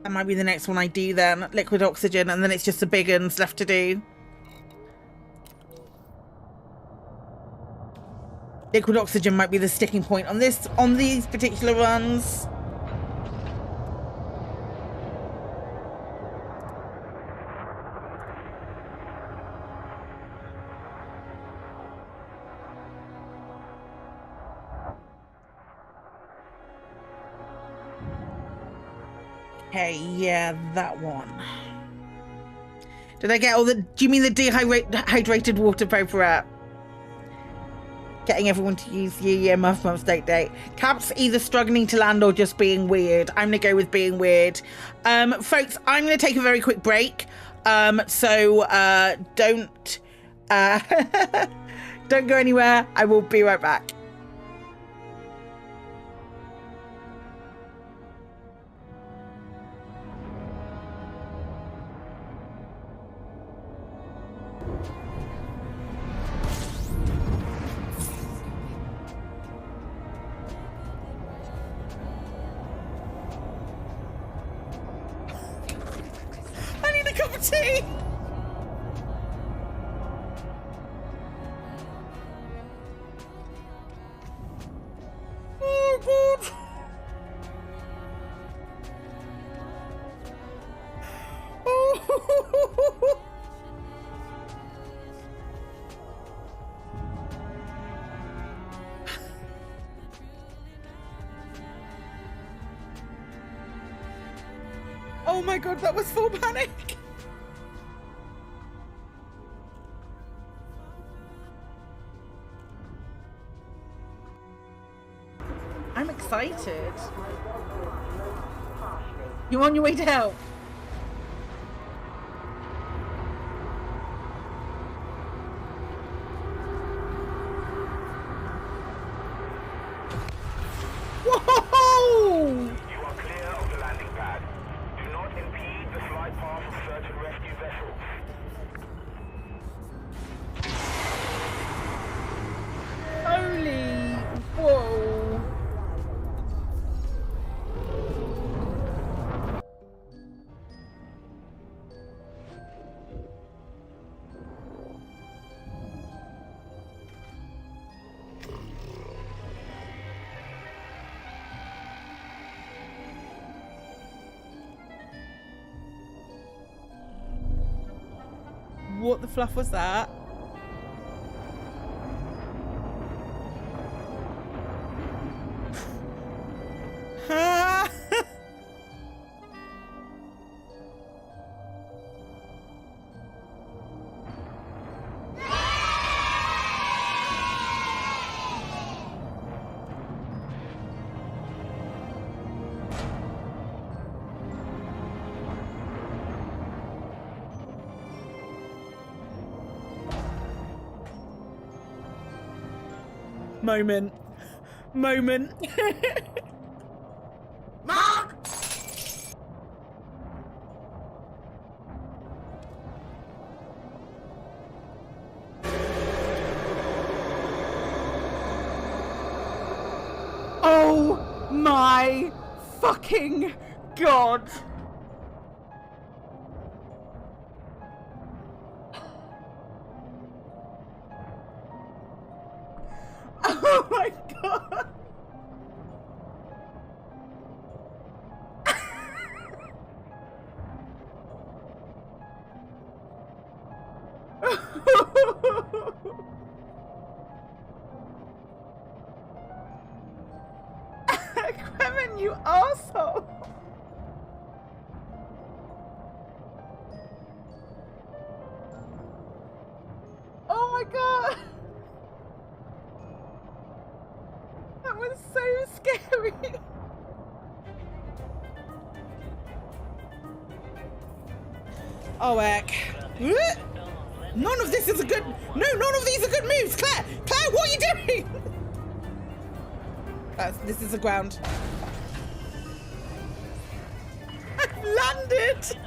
That might be the next one I do then. Liquid oxygen, and then it's just the big uns left to do. Liquid oxygen might be the sticking point on these particular runs. Okay, yeah, that one. Did I get all the... Do you mean the dehydrated water vapor? Getting everyone to use year, month, date. Cap's either struggling to land or just being weird. I'm going to go with being weird. Folks, I'm going to take a very quick break. So don't... don't go anywhere. I will be right back. Cup of tea. Oh god. Oh. Oh my god, that was full panic. I'm excited. You on your way to help? Whoa! You are clear of the landing pad. Do not impede the flight path of search and rescue vessels. Holy whoa. What the fluff was that? Moment. Mark! Oh my fucking god. Oh my god! Kevin, you arsehole! Oh my god! That was so scary. Oh, heck. None of this is a good... No, none of these are good moves. Claire! Claire, what are you doing? This is the ground. I've landed.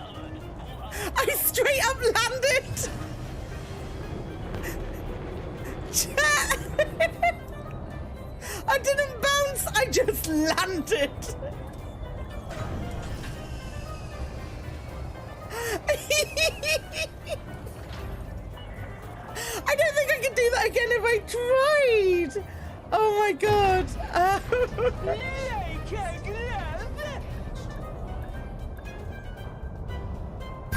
I straight up landed. I didn't bounce. I just landed. I don't think I could do that again if I tried. Oh my god.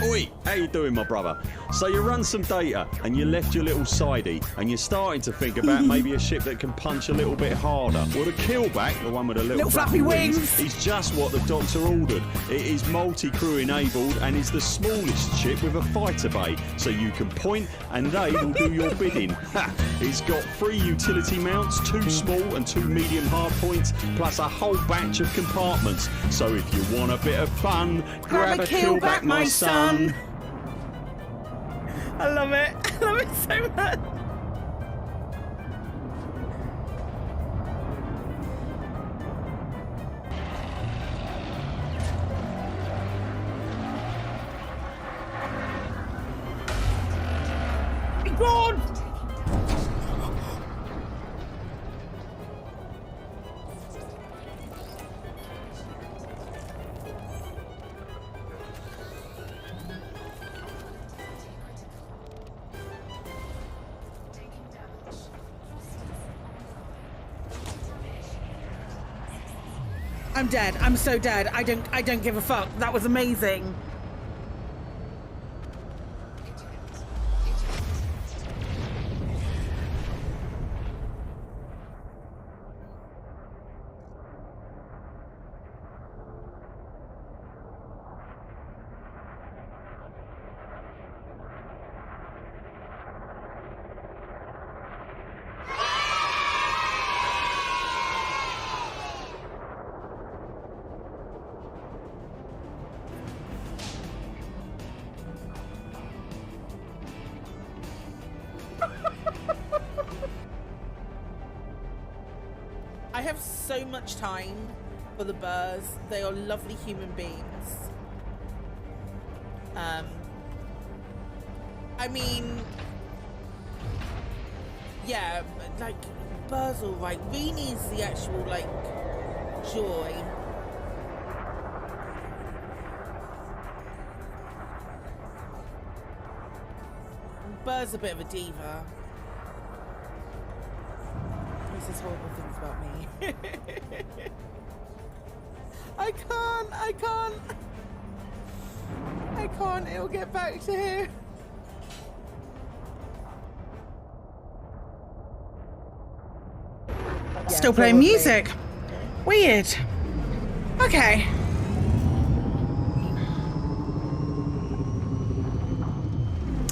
Oi, how you doing, my brother? So you run some data and you left your little sidey and you're starting to think about maybe a ship that can punch a little bit harder. Well, the killback, the one with the little flappy wings, is just what the doctor ordered. It is multi-crew enabled and is the smallest ship with a fighter bay, so you can point and they will do your bidding. Ha! It's got 3 utility mounts, 2 small and 2 medium hard points, plus a whole batch of compartments. So if you want a bit of fun, grab a killback, my son. I love it. I love it so much. Be gone. I'm dead. I'm so dead. I don't give a fuck. That was amazing. I have so much time for the Burrs. They are lovely human beings. I mean, yeah, like, Burr's alright. Reenie's the actual, like, joy. Burr's a bit of a diva. He says horrible things about me. I can't. It'll get back to here. Still playing music. Weird. Okay.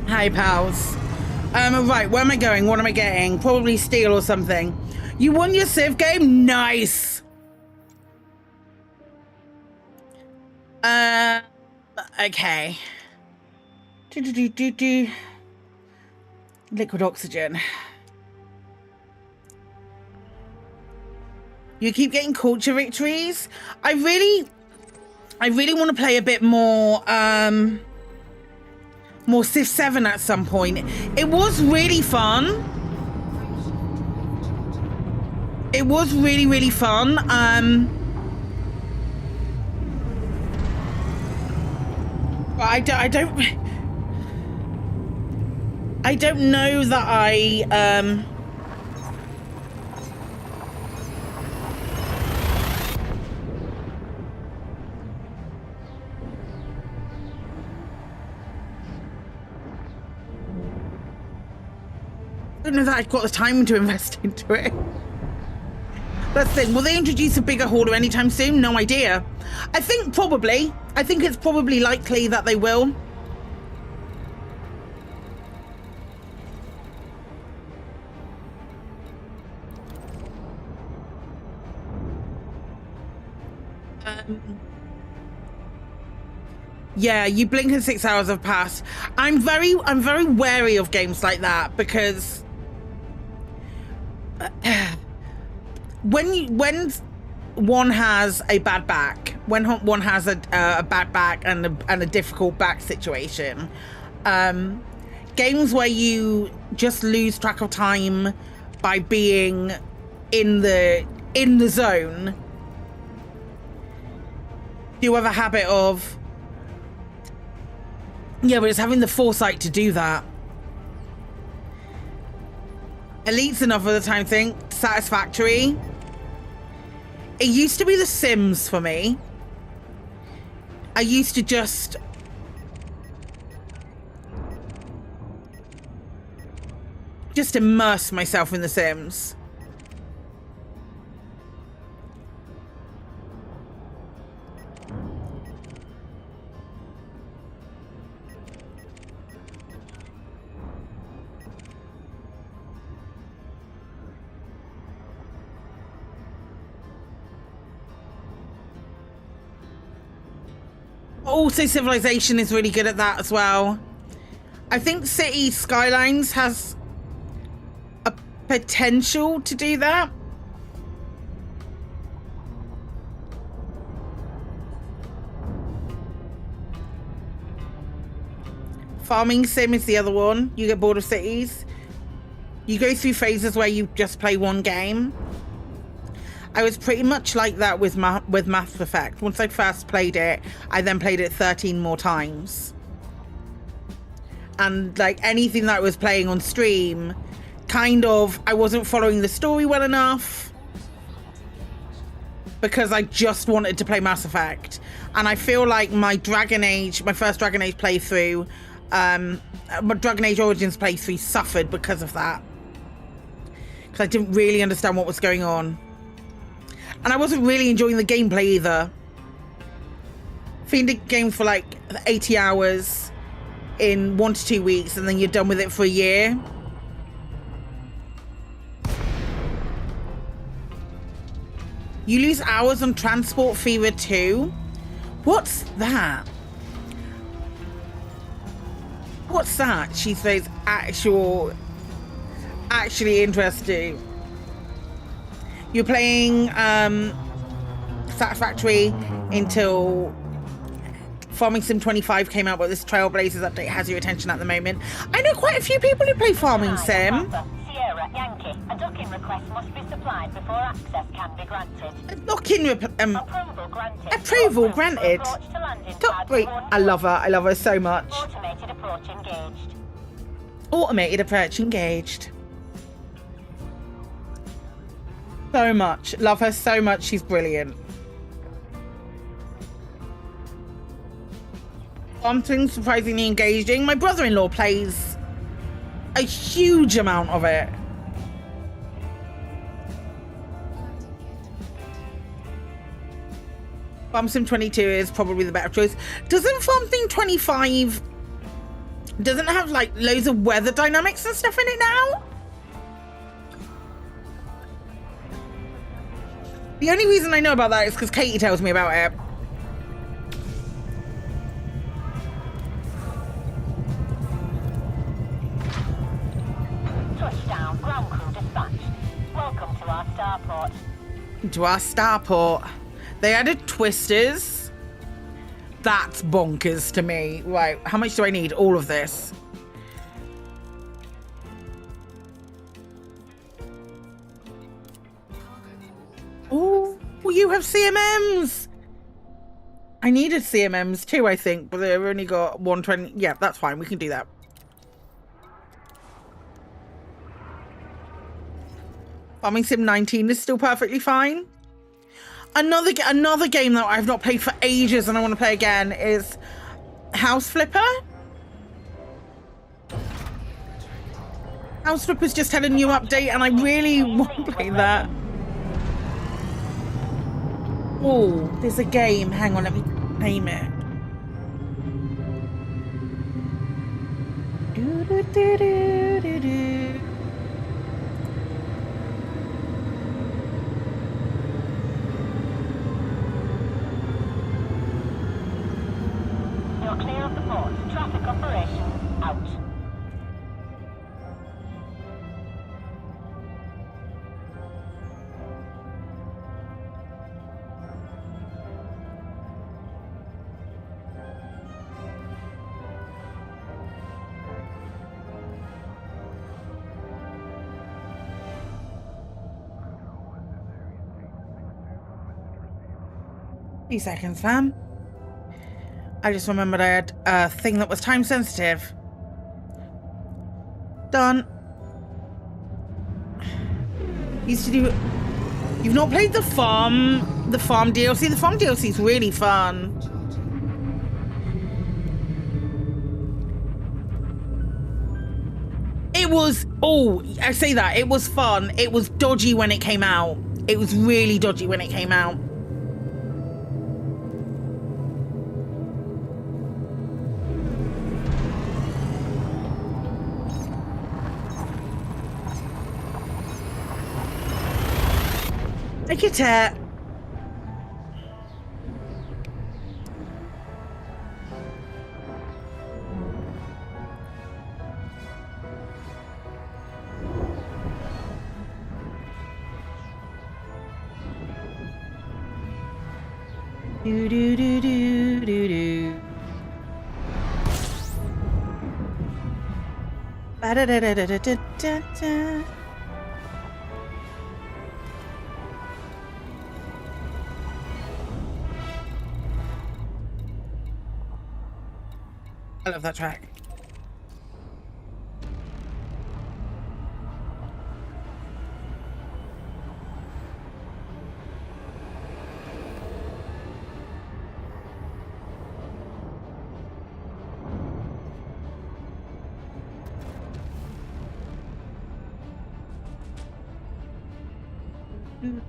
Hi, pals. Right, where am I going? What am I getting? Probably steel or something. You won your Civ game? Nice. Okay. Liquid oxygen. You keep getting culture victories. I really want to play a bit more more Civ 7 at some point. It was really fun. It was really, really fun. I don't know that I don't know that I've got the time to invest into it. That's the thing. Will they introduce a bigger hauler anytime soon? No idea. I think probably. I think it's probably likely that they will. Yeah, you blink and 6 hours have passed. I'm very wary of games like that because when one has a bad back, when one has a bad back and a difficult back situation, games where you just lose track of time by being in the zone do have a habit of but it's having the foresight to do that. Elite's enough of the time thing. Satisfactory. It used to be The Sims for me. I used to just immerse myself in The Sims. Also, Civilization is really good at that as well. I think City Skylines has a potential to do that. Farming Sim is the other one. You get bored of cities. You go through phases where you just play one game. I was pretty much like that with Mass Effect. Once I first played it, I then played it 13 more times. And like anything that I was playing on stream, I wasn't following the story well enough because I just wanted to play Mass Effect. And I feel like my first Dragon Age playthrough, my Dragon Age Origins playthrough suffered because of that. Because I didn't really understand what was going on. And I wasn't really enjoying the gameplay either. Fiending games for like 80 hours in 1 to 2 weeks and then you're done with it for a year. You lose hours on Transport Fever 2? What's that? What's that? She says actually interesting. You're playing Satisfactory until Farming Sim 25 came out, but this Trailblazers update has your attention at the moment. I know quite a few people who play Farming Sim. Sierra Yankee, a docking request must be supplied before access can be granted. Approval granted. Wait, I love her so much. Automated approach engaged. Automated approach engaged. So much. Love her so much. She's brilliant. Something surprisingly engaging. My brother-in-law plays a huge amount of it. Farm Sim 22 is probably the better choice. Doesn't Farm Sim 25 doesn't have like loads of weather dynamics and stuff in it now? The only reason I know about that is because Katie tells me about it. Touchdown, ground crew dispatched. Welcome to our starport. To our starport. They added twisters. That's bonkers to me. Right, how much do I need? All of this. Oh, you have CMMs. I needed CMMs too, I think, but they've only got 120. Yeah, that's fine. We can do that. Farming Sim 19 is still perfectly fine. Another game that I've not played for ages and I want to play again is House Flipper. House Flipper's just had a new update and I really want to play that. Oh, there's a game. Hang on, let me name it. comes. Few seconds, fam. I just remembered I had a thing that was time sensitive. Done. Used to do. You've not played the farm DLC. The farm DLC is really fun. It was. Oh, I say that it was fun. It was dodgy when it came out. It was really dodgy when it came out. Look at it. Do do do do do do. Ba da da da da da da da. I love that track. Do,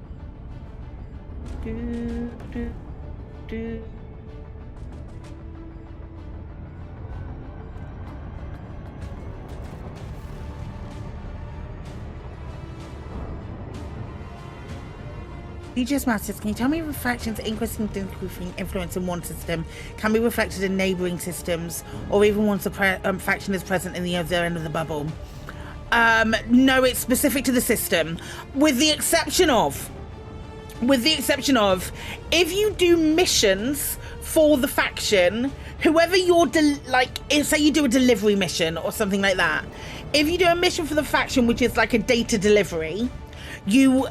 do, do, do. BGS Masters, can you tell me if fractions increasing influence in one system can be reflected in neighbouring systems, or even once a faction is present in the other end of the bubble? No, it's specific to the system, with the exception of, if you do missions for the faction, whoever you're, say you do a delivery mission or something like that, if you do a mission for the faction, which is like a data delivery, you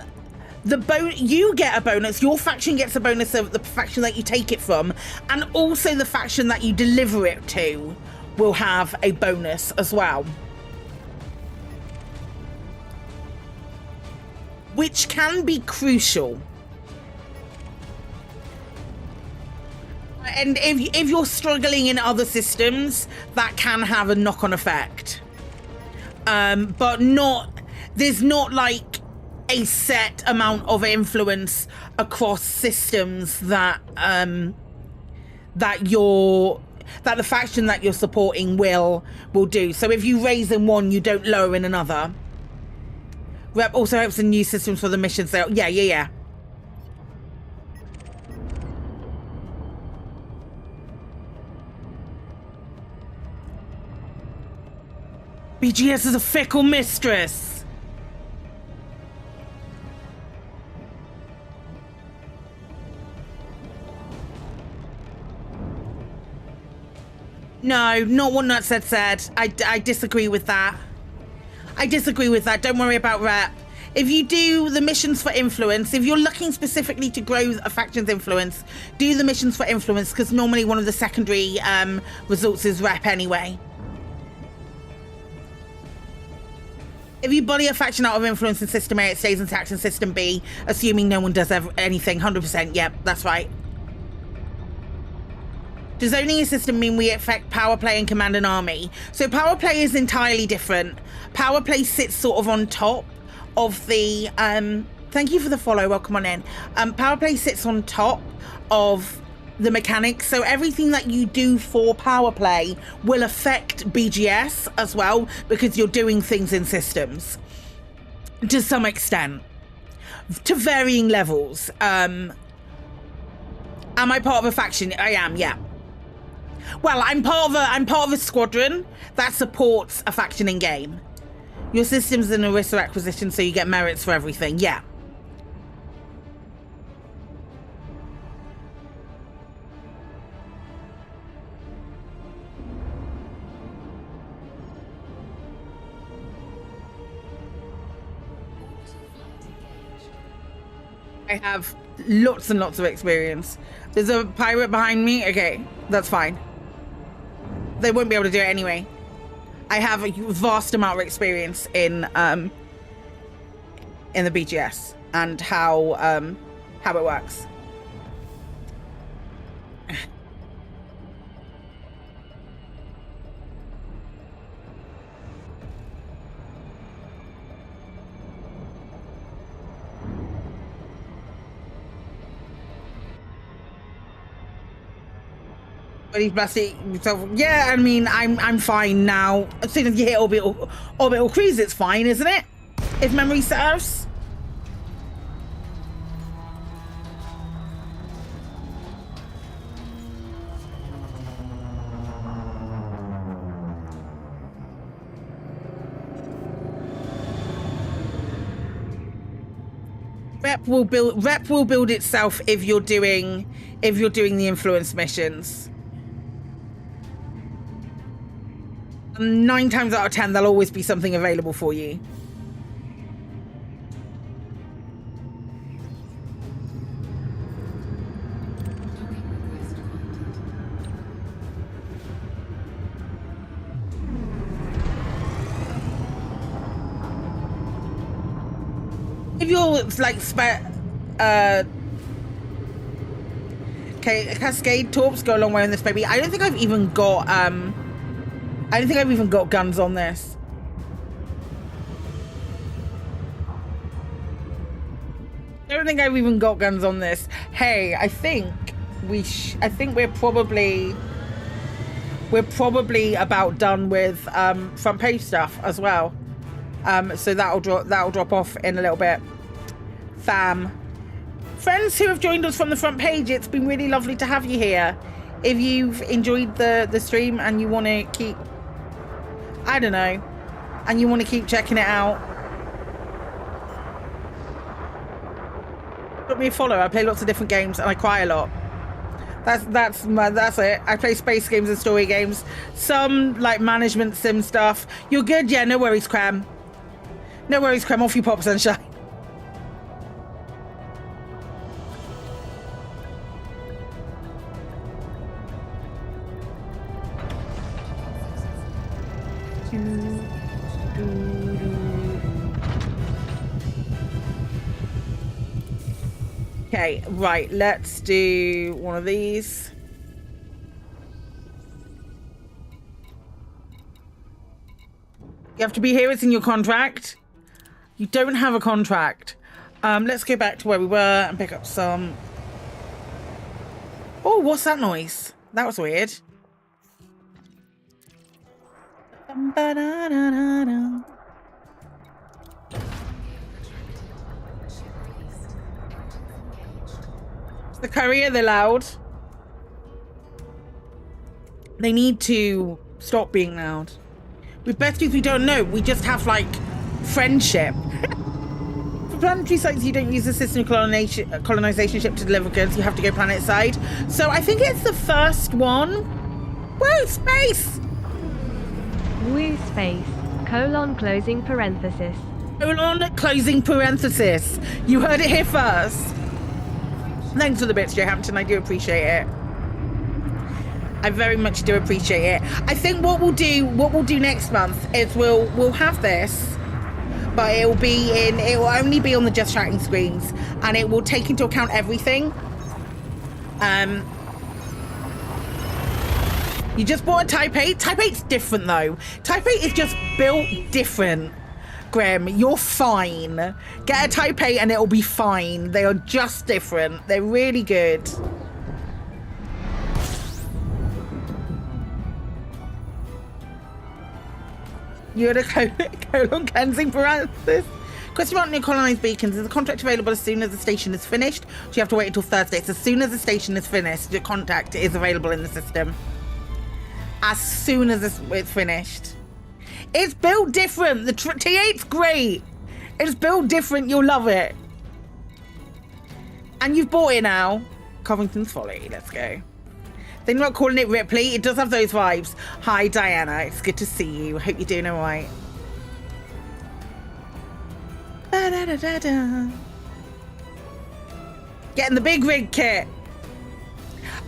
get a bonus, your faction gets a bonus of the faction that you take it from, and also the faction that you deliver it to will have a bonus as well. Which can be crucial. And if you're struggling in other systems, that can have a knock-on effect. But there's not like a set amount of influence across systems that the faction that you're supporting will do. So if you raise in one, you don't lower in another. Rep also helps in new systems for the missions. So yeah. BGS is a fickle mistress. No, not what Nutset said. I disagree with that. Don't worry about rep. If you do the missions for influence, if you're looking specifically to grow a faction's influence, do the missions for influence, because normally one of the secondary results is rep anyway. If you body a faction out of influence in System A, it stays intact in System B, assuming no one does anything. 100%, yep, that's right. Does owning a system mean we affect power play and command an army? So power play is entirely different. Power play sits sort of on top of the... thank you for the follow, welcome on in. Power play sits on top of the mechanics, so everything that you do for power play will affect BGS as well, because you're doing things in systems to some extent, to varying levels. Am I part of a faction? I am, yeah. Well, I'm part of a squadron that supports a faction in game. Your system's an Orisa acquisition, so you get merits for everything. Yeah. I have lots and lots of experience. There's a pirate behind me. Okay, that's fine. They won't be able to do it anyway. I have a vast amount of experience in the BGS and how it works. But he's blasting himself. Yeah, I mean, I'm fine now. As soon as you hit orbital cruise, it's fine, isn't it? If memory serves. Rep will build itself if you're doing the influence missions. 9 times out of 10, there'll always be something available for you. If you're like okay, Cascade Torps go a long way on this baby. I don't think I've even got guns on this. I don't think I've even got guns on this. Hey, I think we're probably about done with front page stuff as well. So that'll drop off in a little bit. Fam. Friends who have joined us from the front page, it's been really lovely to have you here. If you've enjoyed the stream and you want to keep, I don't know, and you want to keep checking it out, drop me a follow. I play lots of different games and I cry a lot. That's it. I play space games and story games, some like management sim stuff. You're good? Yeah, no worries, Cram. No worries, Cram. Off you pop, sunshine. Okay, right, let's do one of these. You have to be here, it's in your contract. You don't have a contract. Let's go back to where we were and pick up some. Oh, what's that noise? That was weird. The courier, they're loud. They need to stop being loud. With besties, we don't know. We just have, like, friendship. For planetary sites, you don't use the system colonization ship to deliver goods. You have to go planet side. So I think it's the first one. Woo, space! Woo, space. Closing parenthesis. Closing parenthesis. You heard it here first. Thanks for the bits, Joe Hampton. I do appreciate it. I very much do appreciate it. I think what we'll do next month is we'll have this, but it will only be on the just chatting screens, and it will take into account everything. You just bought a Type 8. Type 8's different though. Type 8 is just built different. Grim, you're fine. Get a Type 8 and it'll be fine. They are just different. They're really good. You had a colon cleansing parenthesis. Question about new colonized beacons. Is the contract available as soon as the station is finished? Do you have to wait until Thursday? It's as soon as the station is finished, your contact is available in the system. as soon as it's finished. It's built different. The T8's great. It's built different. You'll love it. And you've bought it now. Covington's Folly. Let's go. They're not calling it Ripley. It does have those vibes. Hi, Diana. It's good to see you. I hope you're doing all right. Da-da-da-da-da. Getting the big rig kit.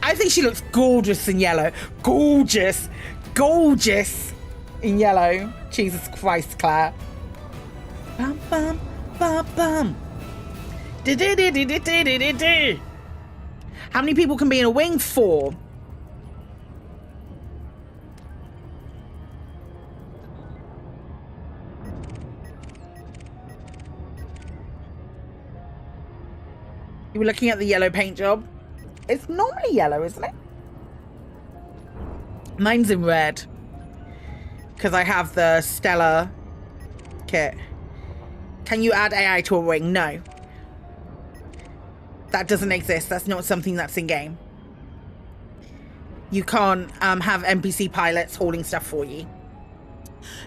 I think she looks gorgeous in yellow. Gorgeous. Gorgeous in yellow. Jesus Christ, Claire. Bum, bum, bum, bum. Do-do-do-do-do-do-do-do. How many people can be in a wing? 4. You were looking at the yellow paint job. It's normally yellow, isn't it? Mine's in red. Because I have the Stellar kit. Can you add AI to a wing? No. That doesn't exist. That's not something that's in game. You can't have NPC pilots hauling stuff for you.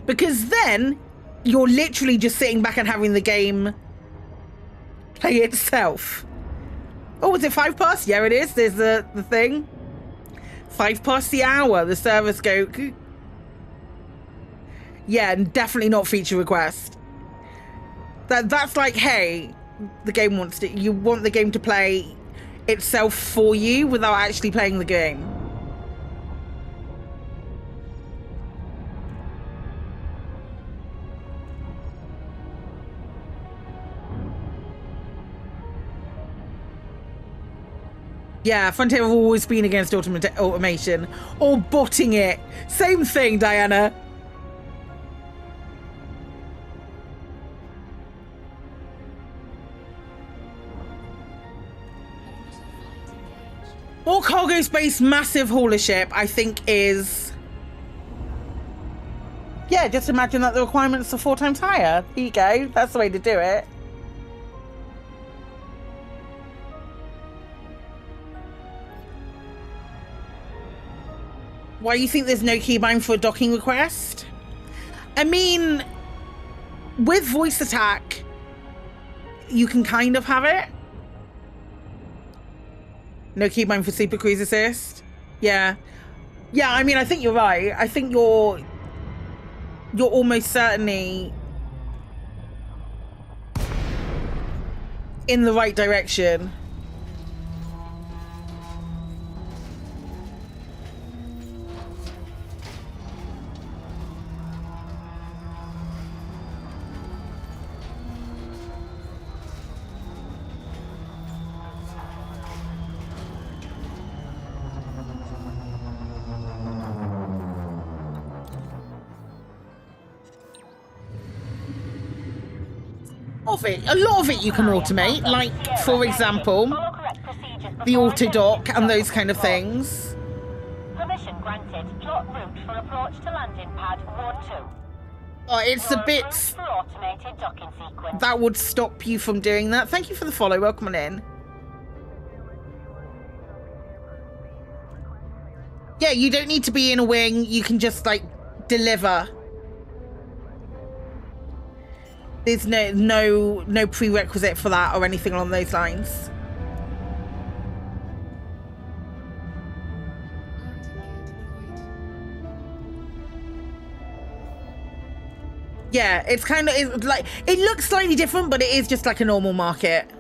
Because then you're literally just sitting back and having the game play itself. Oh, is it 5 past? Yeah, it is. There's the thing. 5 past the hour. The servers go. Yeah, definitely not feature request. That's like, hey, the game wants to. You want the game to play itself for you without actually playing the game. Yeah, Frontier have always been against automation or botting it. Same thing, Diana. More cargo space, massive hauler ship, I think is... Yeah, just imagine that the requirements are 4 times higher. Here you go. That's the way to do it. Why do you think there's no keybind for a docking request? I mean, with voice attack, you can kind of have it. No keybind for Super Cruise Assist. Yeah. Yeah, I mean, I think you're right. I think you're almost certainly in the right direction. A lot of it you can automate, like, for example, the auto dock and those kind of things. Permission granted. Plot route for approach to landing pad 1-2. Oh, it's a bit... For automated docking sequence. That would stop you from doing that. Thank you for the follow. Welcome on in. Yeah, you don't need to be in a wing. You can just, like, deliver. There's no prerequisite for that or anything along those lines. Yeah, it's kind of like, it looks slightly different, but it is just like a normal market.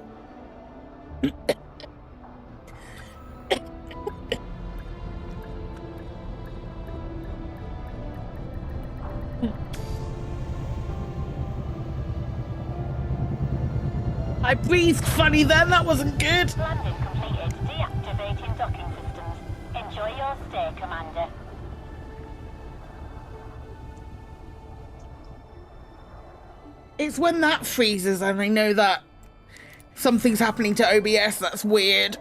I breathed funny then, that wasn't good. Landing completed. Deactivating docking systems. Enjoy your stay, Commander. It's when that freezes and I know that something's happening to OBS that's weird.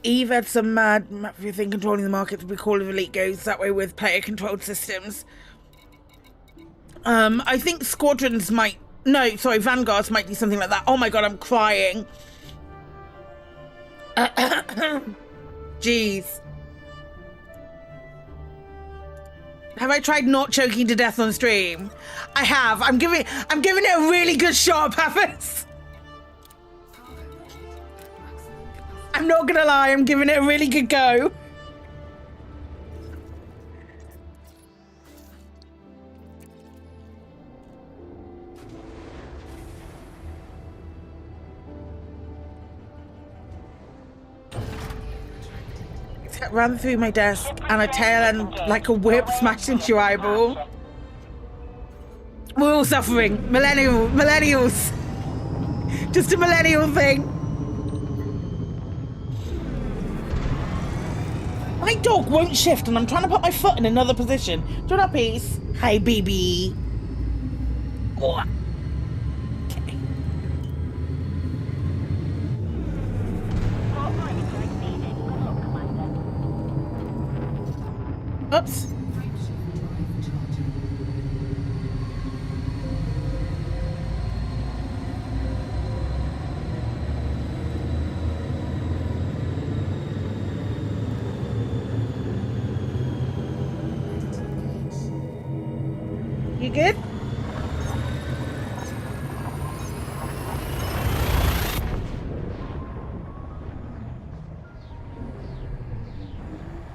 Eve had some mad thing controlling the market to be Call of Elite goes that way with player controlled systems. I think squadrons might No, sorry, Vanguards might do something like that. Oh my god, I'm crying. Jeez. Have I tried not choking to death on stream? I have. I'm giving it a really good shot, Papas. I'm not gonna lie, I'm giving it a really good go. Ran through my desk and a tail end like a whip smashed into your eyeball. We're all suffering. Millennials. Just a millennial thing. My dog won't shift and I'm trying to put my foot in another position. Do you want that piece? Hi, baby. Oh. Okay. Oops. You good?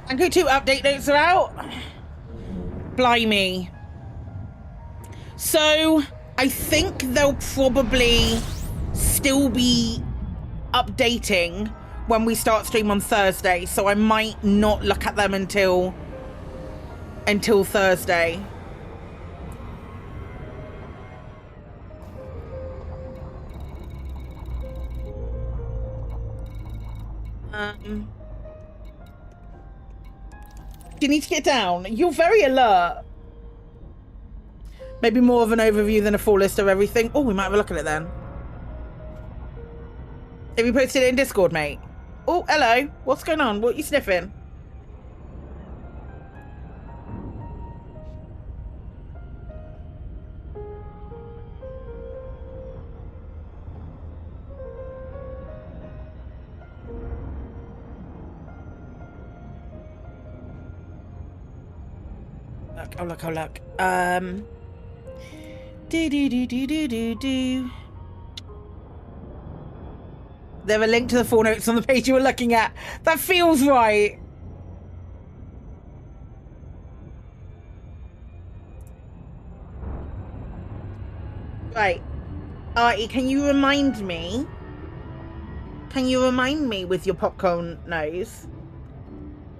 Anchor 2 update notes are out. Blimey. So, I think they'll probably still be updating when we start stream on Thursday, so I might not look at them until Thursday. You need to get down. You're very alert. Maybe more of an overview than a full list of everything. Oh, we might have a look at it then. Have you posted it in Discord, mate? Oh, hello. What's going on? What are you sniffing? Oh look, oh look. Do. There's a link to the full notes on the page you were looking at. That feels right. Right. Artie, can you remind me? Can you remind me with your popcorn nose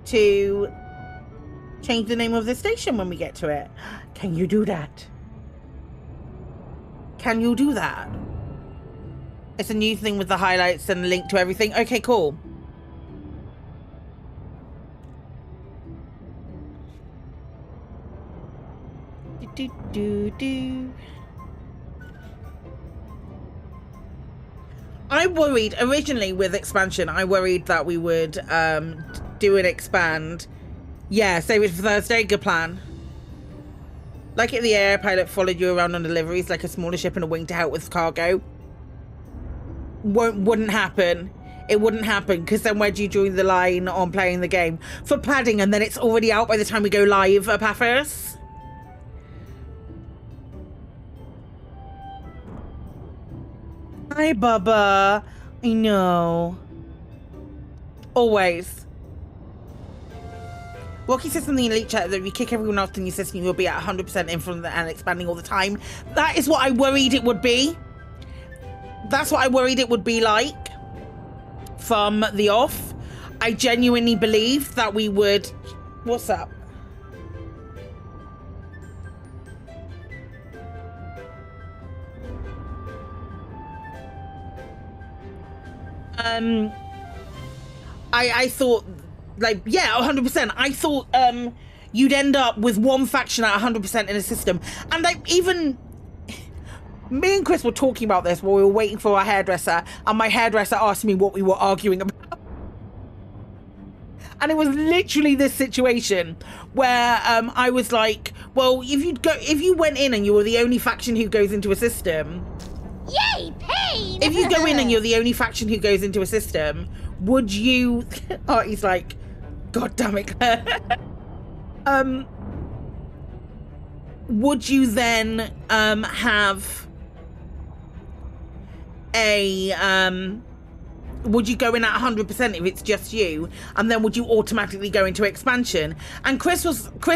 to change the name of the station when we get to it? Can you do that? Can you do that? It's a new thing with the highlights and link to everything. Okay, cool. Do. I worried originally with expansion, I worried that we would do an expand. Yeah, save it for Thursday. Good plan. Like if the air pilot followed you around on deliveries like a smaller ship and a wing to help with cargo. Wouldn't happen. It wouldn't happen, because then where do you join the line on playing the game? For padding, and then it's already out by the time we go live, Apathos. Hi, Bubba. I know. Always. Rocky says in the elite chat that if you kick everyone off the new system, you'll be at 100% in front and expanding all the time. That is what I worried it would be. That's what I worried it would be like from the off. I genuinely believed that we would... What's up? I thought, like, yeah, 100%. I thought you'd end up with one faction at 100% in a system. And like, even me and Chris were talking about this while we were waiting for our hairdresser, and my hairdresser asked me what we were arguing about. And it was literally this situation where I was like, well, if you went in and you were the only faction who goes into a system, yay, pain! If you go in and you're the only faction who goes into a system, would you... Oh, he's like, God damn it. Would you then have a... would you go in at 100% if it's just you, and then would you automatically go into expansion? And Chris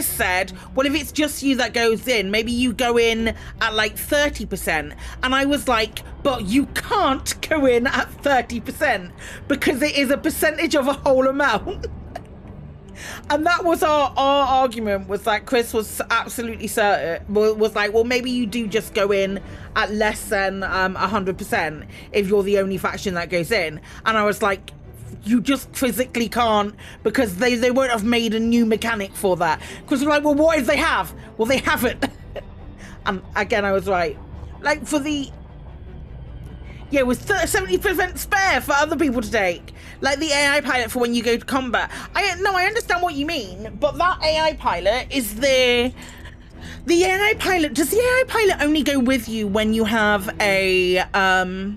said, well, if it's just you that goes in, maybe you go in at like 30%. And I was like, but you can't go in at 30% because it is a percentage of a whole amount. And that was our argument, was like, Chris was absolutely certain, was like, well, maybe you do just go in at less than 100% if you're the only faction that goes in. And I was like, you just physically can't, because they won't have made a new mechanic for that. Because we're like, well, what if they have? Well, they haven't. And again, I was right. Like, for the... Yeah, it was 70% spare for other people to take. Like the AI pilot for when you go to combat. I understand what you mean, but that AI pilot is the AI pilot. Does the AI pilot only go with you when you have a oh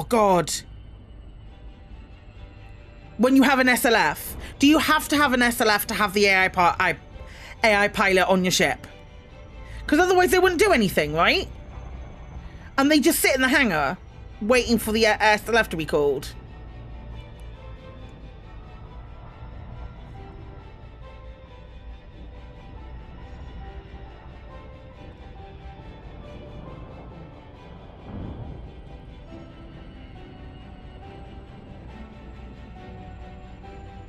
God, when you have an SLF? Do you have to have an SLF to have the AI pilot on your ship? Because otherwise they wouldn't do anything, right? And they just sit in the hangar waiting for the SLF to be called.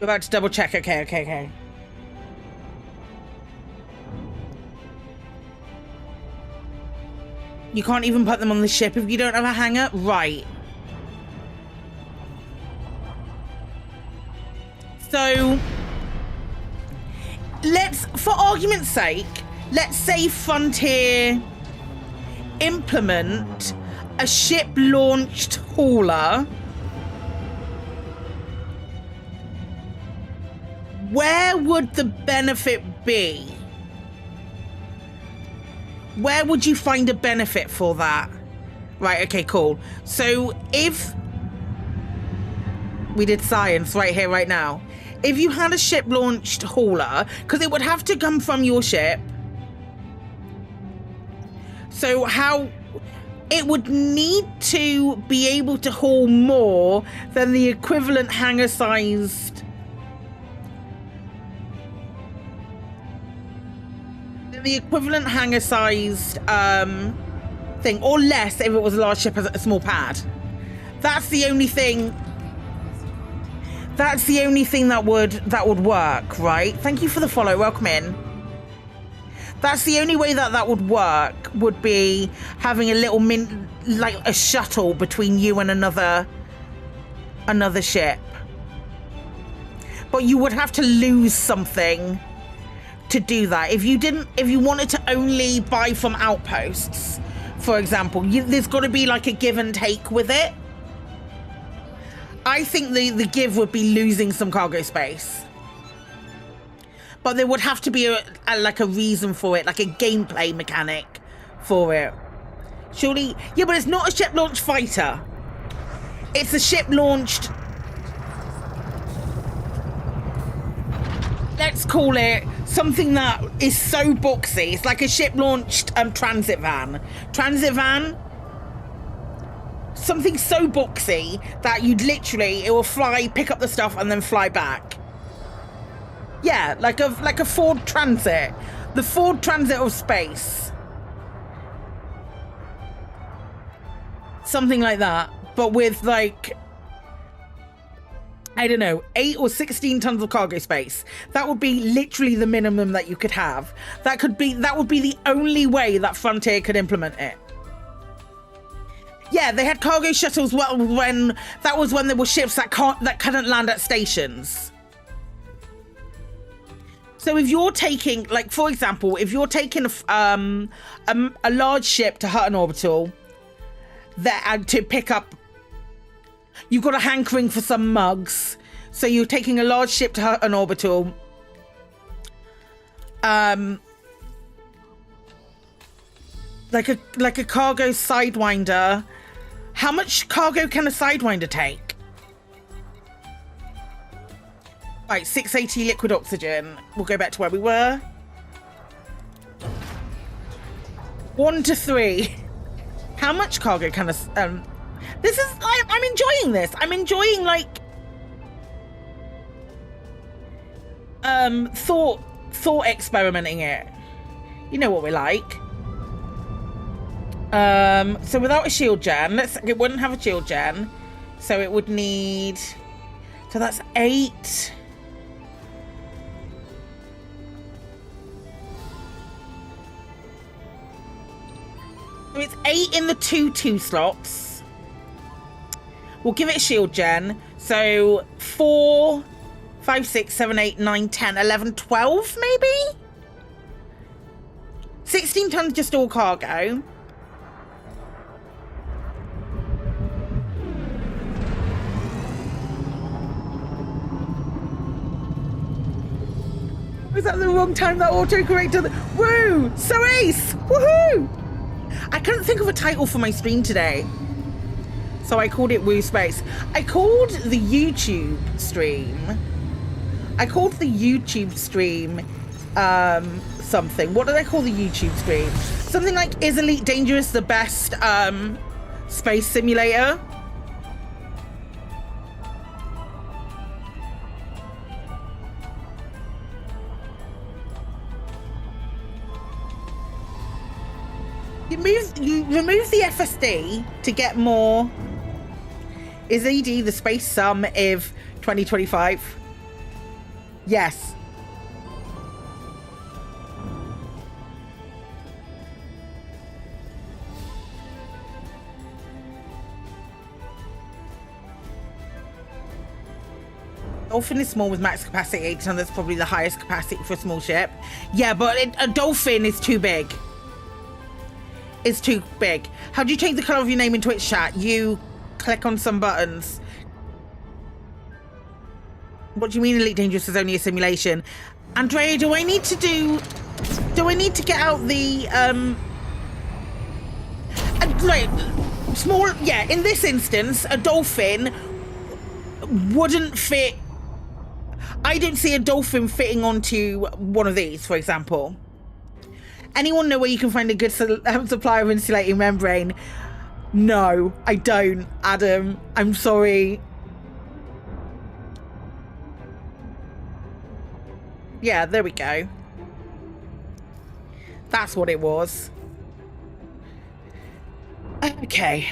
We're about to double check. Okay. You can't even put them on the ship if you don't have a hangar? Right. So, for argument's sake, let's say Frontier implement a ship-launched hauler. Where would the benefit be? Where would you find a benefit for that? Right, okay, cool. So if we did science right here, right now, if you had a ship-launched hauler, because it would have to come from your ship. So how it would need to be able to haul more than the equivalent hangar-sized thing, or less if it was a large ship as a small pad. That's the only thing that would work, right? Thank you for the follow. Welcome in. That's the only way that would work, would be having a little like a shuttle between you and another ship. But you would have to lose something to do that. If you wanted to only buy from outposts, for example, there's got to be like a give and take with it. I think the give would be losing some cargo space, but there would have to be like a reason for it, like a gameplay mechanic for it. Surely, yeah, but it's not a ship launched fighter. It's a ship launched, let's call it something that is so boxy. It's like a ship-launched transit van. Something so boxy that it will fly, pick up the stuff, and then fly back. Yeah, like a Ford Transit. The Ford Transit of space. Something like that, but with like, I don't know, 8 or 16 tons of cargo space. That would be literally the minimum that you could have. That would be the only way that Frontier could implement it. Yeah, they had cargo shuttles when there were ships that couldn't land at stations. So if you're taking, like, for example, if you're taking a large ship to Hutton Orbital to pick up You've got a hankering for some mugs. So you're taking a large ship to an orbital. Like a cargo sidewinder. How much cargo can a sidewinder take? Right, 680 liquid oxygen. We'll go back to where we were. 1 to 3. How much cargo can a... this is... I'm enjoying this. I'm enjoying, like... thought experimenting it. You know what we like. So without a shield gen, it wouldn't have a shield gen. So it would need... So that's 8... So it's 8 in the 2 slots. We'll give it a shield gen. So 4, 5, 6, 7, 8, 9, 10, 11, 12 maybe? 16 tons just all cargo. Was that the wrong time that autocorrected? Woo! So ace! Woohoo! I couldn't think of a title for my stream today, so I called it Woo Space. I called the YouTube stream something. What did I call the YouTube stream? Something like, is Elite Dangerous the best space simulator? You remove the FSD to get more. Is ED the space sum of 2025? Yes. Dolphin is small with max capacity 8 tons. That's probably the highest capacity for a small ship. Yeah, but a dolphin is too big. It's too big. How do you change the colour of your name in Twitch chat? You click on some buttons. What do you mean Elite Dangerous is only a simulation? Andrea, do I need to get out the like, small, yeah, in this instance, a dolphin wouldn't fit. I don't see a dolphin fitting onto one of these, for example. Anyone know where you can find a good supply of insulating membrane? No, I don't, Adam. I'm sorry. Yeah, there we go. That's what it was. Okay.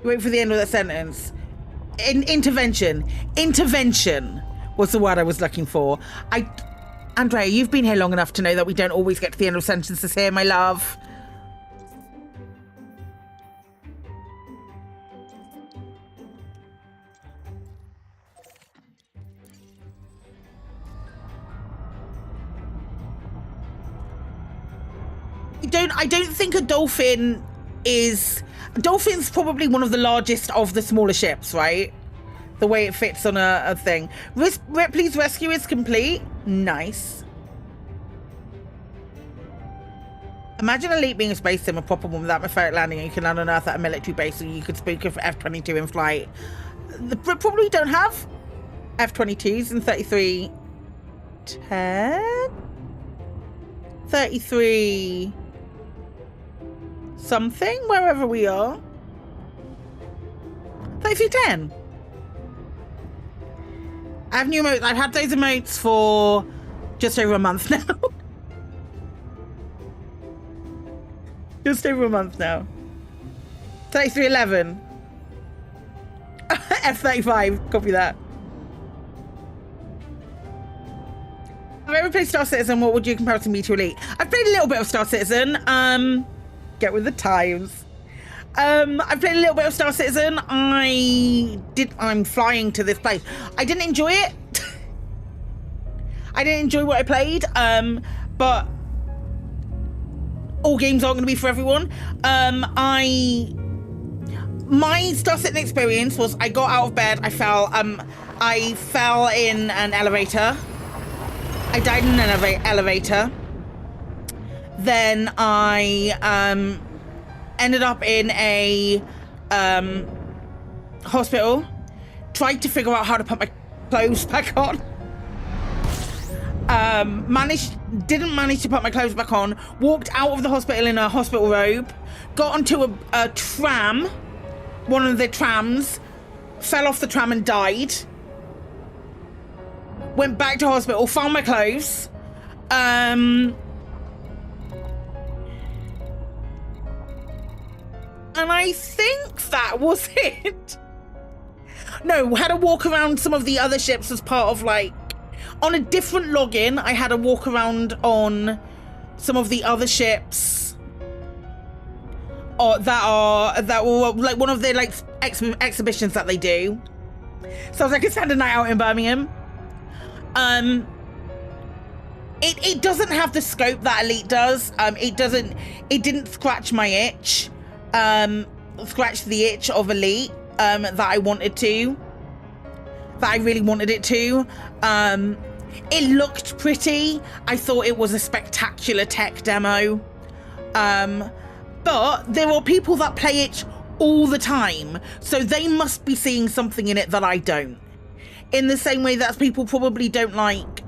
Wait for the end of that sentence. Intervention. Intervention was the word I was looking for. Andrea, you've been here long enough to know that we don't always get to the end of sentences here, my love. I don't think a dolphin is... Dolphin's probably one of the largest of the smaller ships, right? The way it fits on a thing. Ripley's rescue is complete. Nice. Imagine Elite being a space sim, a proper one without atmospheric landing, and you can land on Earth at a military base, and you could spook of F-22 in flight. They probably don't have F-22s in 3310? 33 something, wherever we are. 3310. I have new emotes. I've had those emotes for just over a month now. Just over a month now. 3311. F35. Copy that. Have you ever played Star Citizen? What would you compare to me to Elite? I've played a little bit of Star Citizen. Get with the times. I've played a little bit of Star Citizen. I'm flying to this place. I didn't enjoy it. I didn't enjoy what I played. But all games aren't going to be for everyone. I my Star Citizen experience was I got out of bed, I fell in an elevator. I died in an elevator. Then I ended up in a hospital, tried to figure out how to put my clothes back on. Didn't manage to put my clothes back on, walked out of the hospital in a hospital robe, got onto a tram, one of the trams, fell off the tram and died. Went back to hospital, found my clothes. And I think that was it. No, had a walk around some of the other ships as part of like, on a different login, I had a walk around on some of the other ships that were like one of the like exhibitions that they do. So I was like a standard night out in Birmingham. It doesn't have the scope that Elite does. It didn't scratch my itch. Scratch the itch of Elite that I wanted to. That I really wanted it to. It looked pretty. I thought it was a spectacular tech demo. But there are people that play it all the time, so they must be seeing something in it that I don't. In the same way that people probably don't like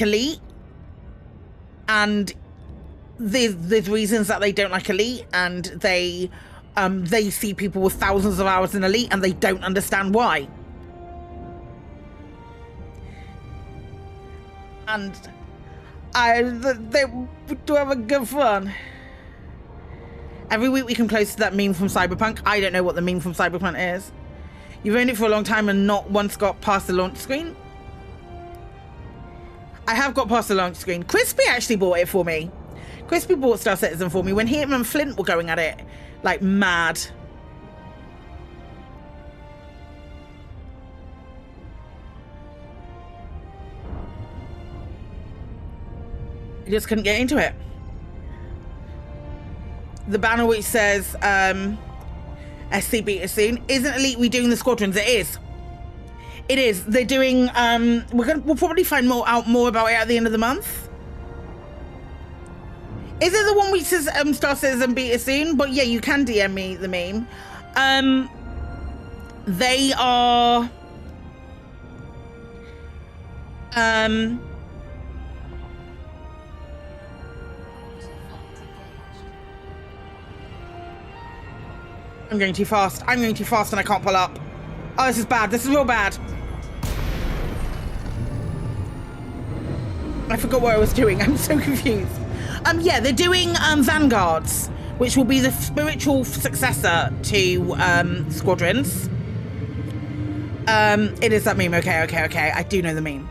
Elite, and there's reasons that they don't like Elite, and they see people with thousands of hours in Elite and they don't understand why. And they do have a good fun. Every week we come close to that meme from Cyberpunk. I don't know what the meme from Cyberpunk is. You've owned it for a long time and not once got past the launch screen. I have got past the launch screen. Crispy actually bought it for me. Crispy bought Star Citizen for me when him and Flint were going at it like mad. I just couldn't get into it. The banner which says SC beta soon. Isn't Elite redoing the squadrons? It is. It is. They're doing we'll probably find out more about it at the end of the month. Is it the one which says Star Citizen beta soon? But yeah, you can DM me the meme. They are I'm going too fast. I'm going too fast and I can't pull up. Oh, this is bad. This is real bad. I forgot what I was doing. I'm so confused. Yeah, they're doing Vanguards, which will be the spiritual successor to Squadrons. It is that meme. Okay. I do know the meme.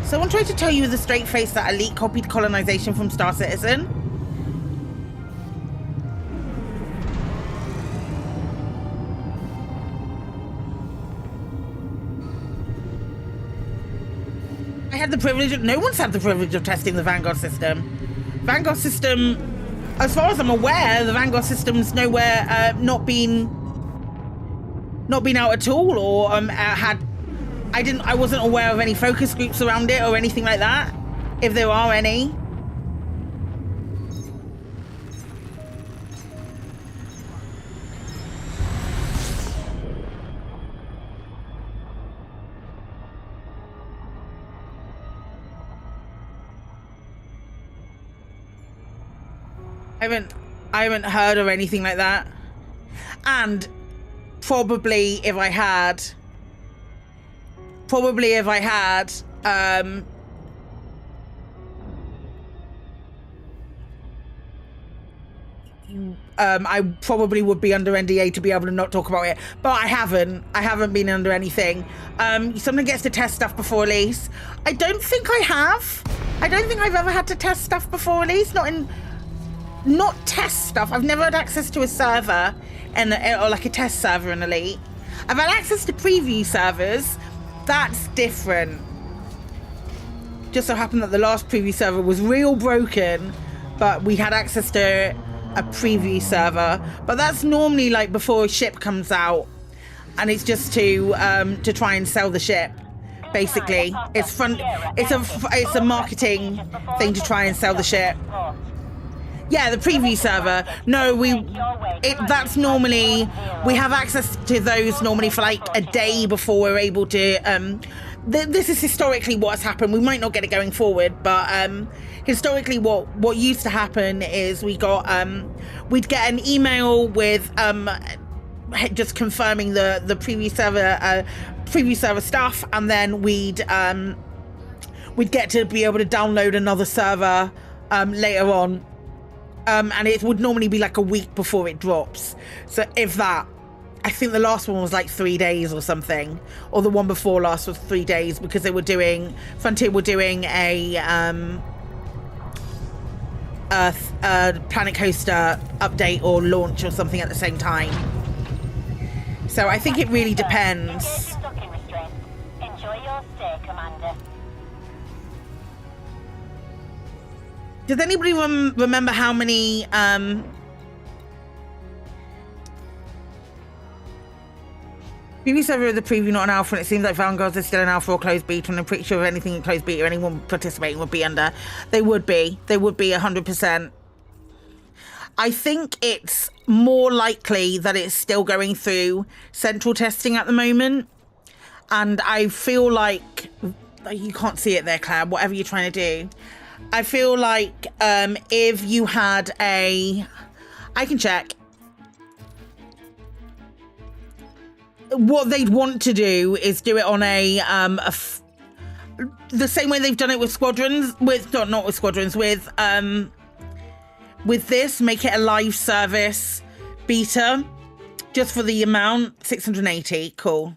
Someone tried to tell you with a straight face that Elite copied colonization from Star Citizen. I had the privilege of, no one's had the privilege of testing the Vanguard system. Vanguard system, as far as I'm aware, the Vanguard system's nowhere not been out at all, or I wasn't aware of any focus groups around it or anything like that, if there are any. I haven't heard of anything like that. And probably if I had I probably would be under NDA to be able to not talk about it, but I haven't been under anything. Someone gets to test stuff before release. I don't think I have. I don't think I've ever had to test stuff before release. Not test stuff. I've never had access to a server or like a test server in Elite. I've had access to preview servers. That's different. just so happened that the last preview server was real broken, but we had access to a preview server. But that's normally like before a ship comes out, and it's just to try and sell the ship. Basically, it's a marketing thing to try and sell the ship. Yeah, the preview server. No, that's normally, we have access to those normally for like a day before we're able to, this is historically what's happened. We might not get it going forward, but historically what used to happen is we'd get an email with just confirming the preview server stuff, and then we'd get to be able to download another server later on. And it would normally be like a week before it drops. So if that, I think the last one was like 3 days or something, or the one before last was 3 days, because they were doing, Frontier were doing a Planet Coaster update or launch or something at the same time. So I think it really depends. Enjoy your stay, Commander. Does anybody remember how many preview server of the preview, not an alpha, and it seems like Vanguards is still an alpha or closed beta, and I'm pretty sure if anything in closed beta anyone participating would be under. They would be 100%. I think it's more likely that it's still going through central testing at the moment, and I feel like you can't see it there, Claire, whatever you're trying to do. I feel like if you had I can check. What they'd want to do is do it on the same way they've done it with Squadrons, not with Squadrons, with this, make it a live service beta, just for the amount, 680, cool.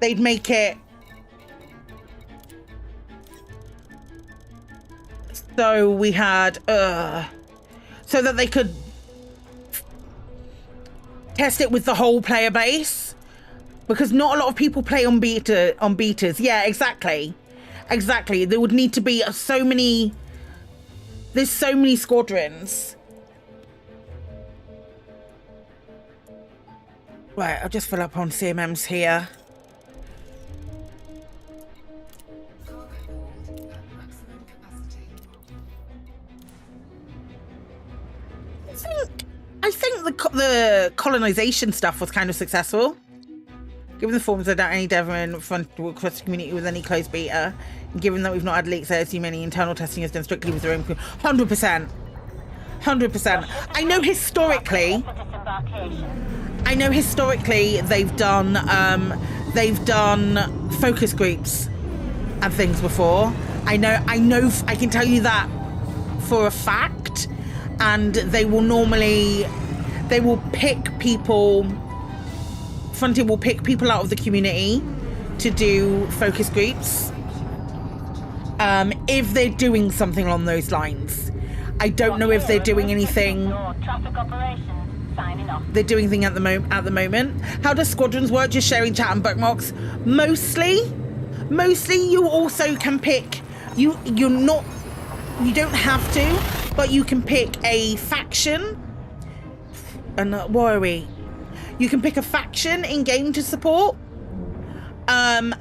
They'd make it so we had so that they could test it with the whole player base, because not a lot of people play on betas. Yeah, exactly. There would need to be there's so many squadrons. Right, I'll just fill up on CMMs here. I think the colonization stuff was kind of successful. Given the forms that any dev in front across the community with any closed beta, and given that we've not had leaks, I assume any internal testing is done strictly with their own crew. 100%. I know historically they've done focus groups and things before. I can tell you that for a fact. And they will pick people, Frontier will pick people out of the community to do focus groups. If they're doing something along those lines. I don't know if they're doing anything. They're doing anything at the moment. How does Squadrons work? Just sharing chat and bookmarks? Mostly you also can pick, you don't have to, but you can pick a faction. And where are we? You can pick a faction in game to support. And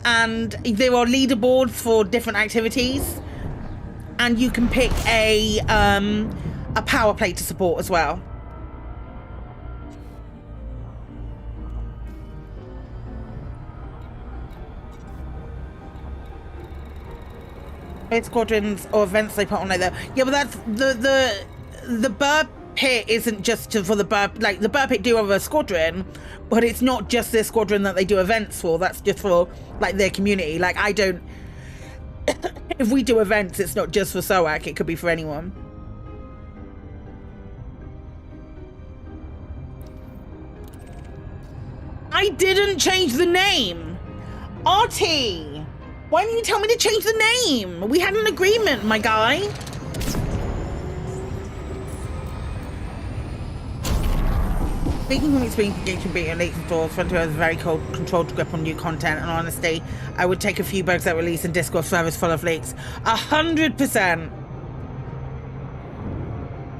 there are leaderboards for different activities. And you can pick a power play to support as well. Squadrons or events they put on like that. Yeah, but that's the burr pit isn't just for the burr, like the burr pit do have a squadron, but it's not just their squadron that they do events for. That's just for like their community. Like I don't if we do events, it's not just for SOAC, it could be for anyone. I didn't change the name. Artie, why didn't you tell me to change the name? We had an agreement, my guy. Speaking from experience engaging being a leaks and stores, Frontier has a very controlled grip on new content, and honestly, I would take a few bugs that release in Discord servers full of leaks. 100%.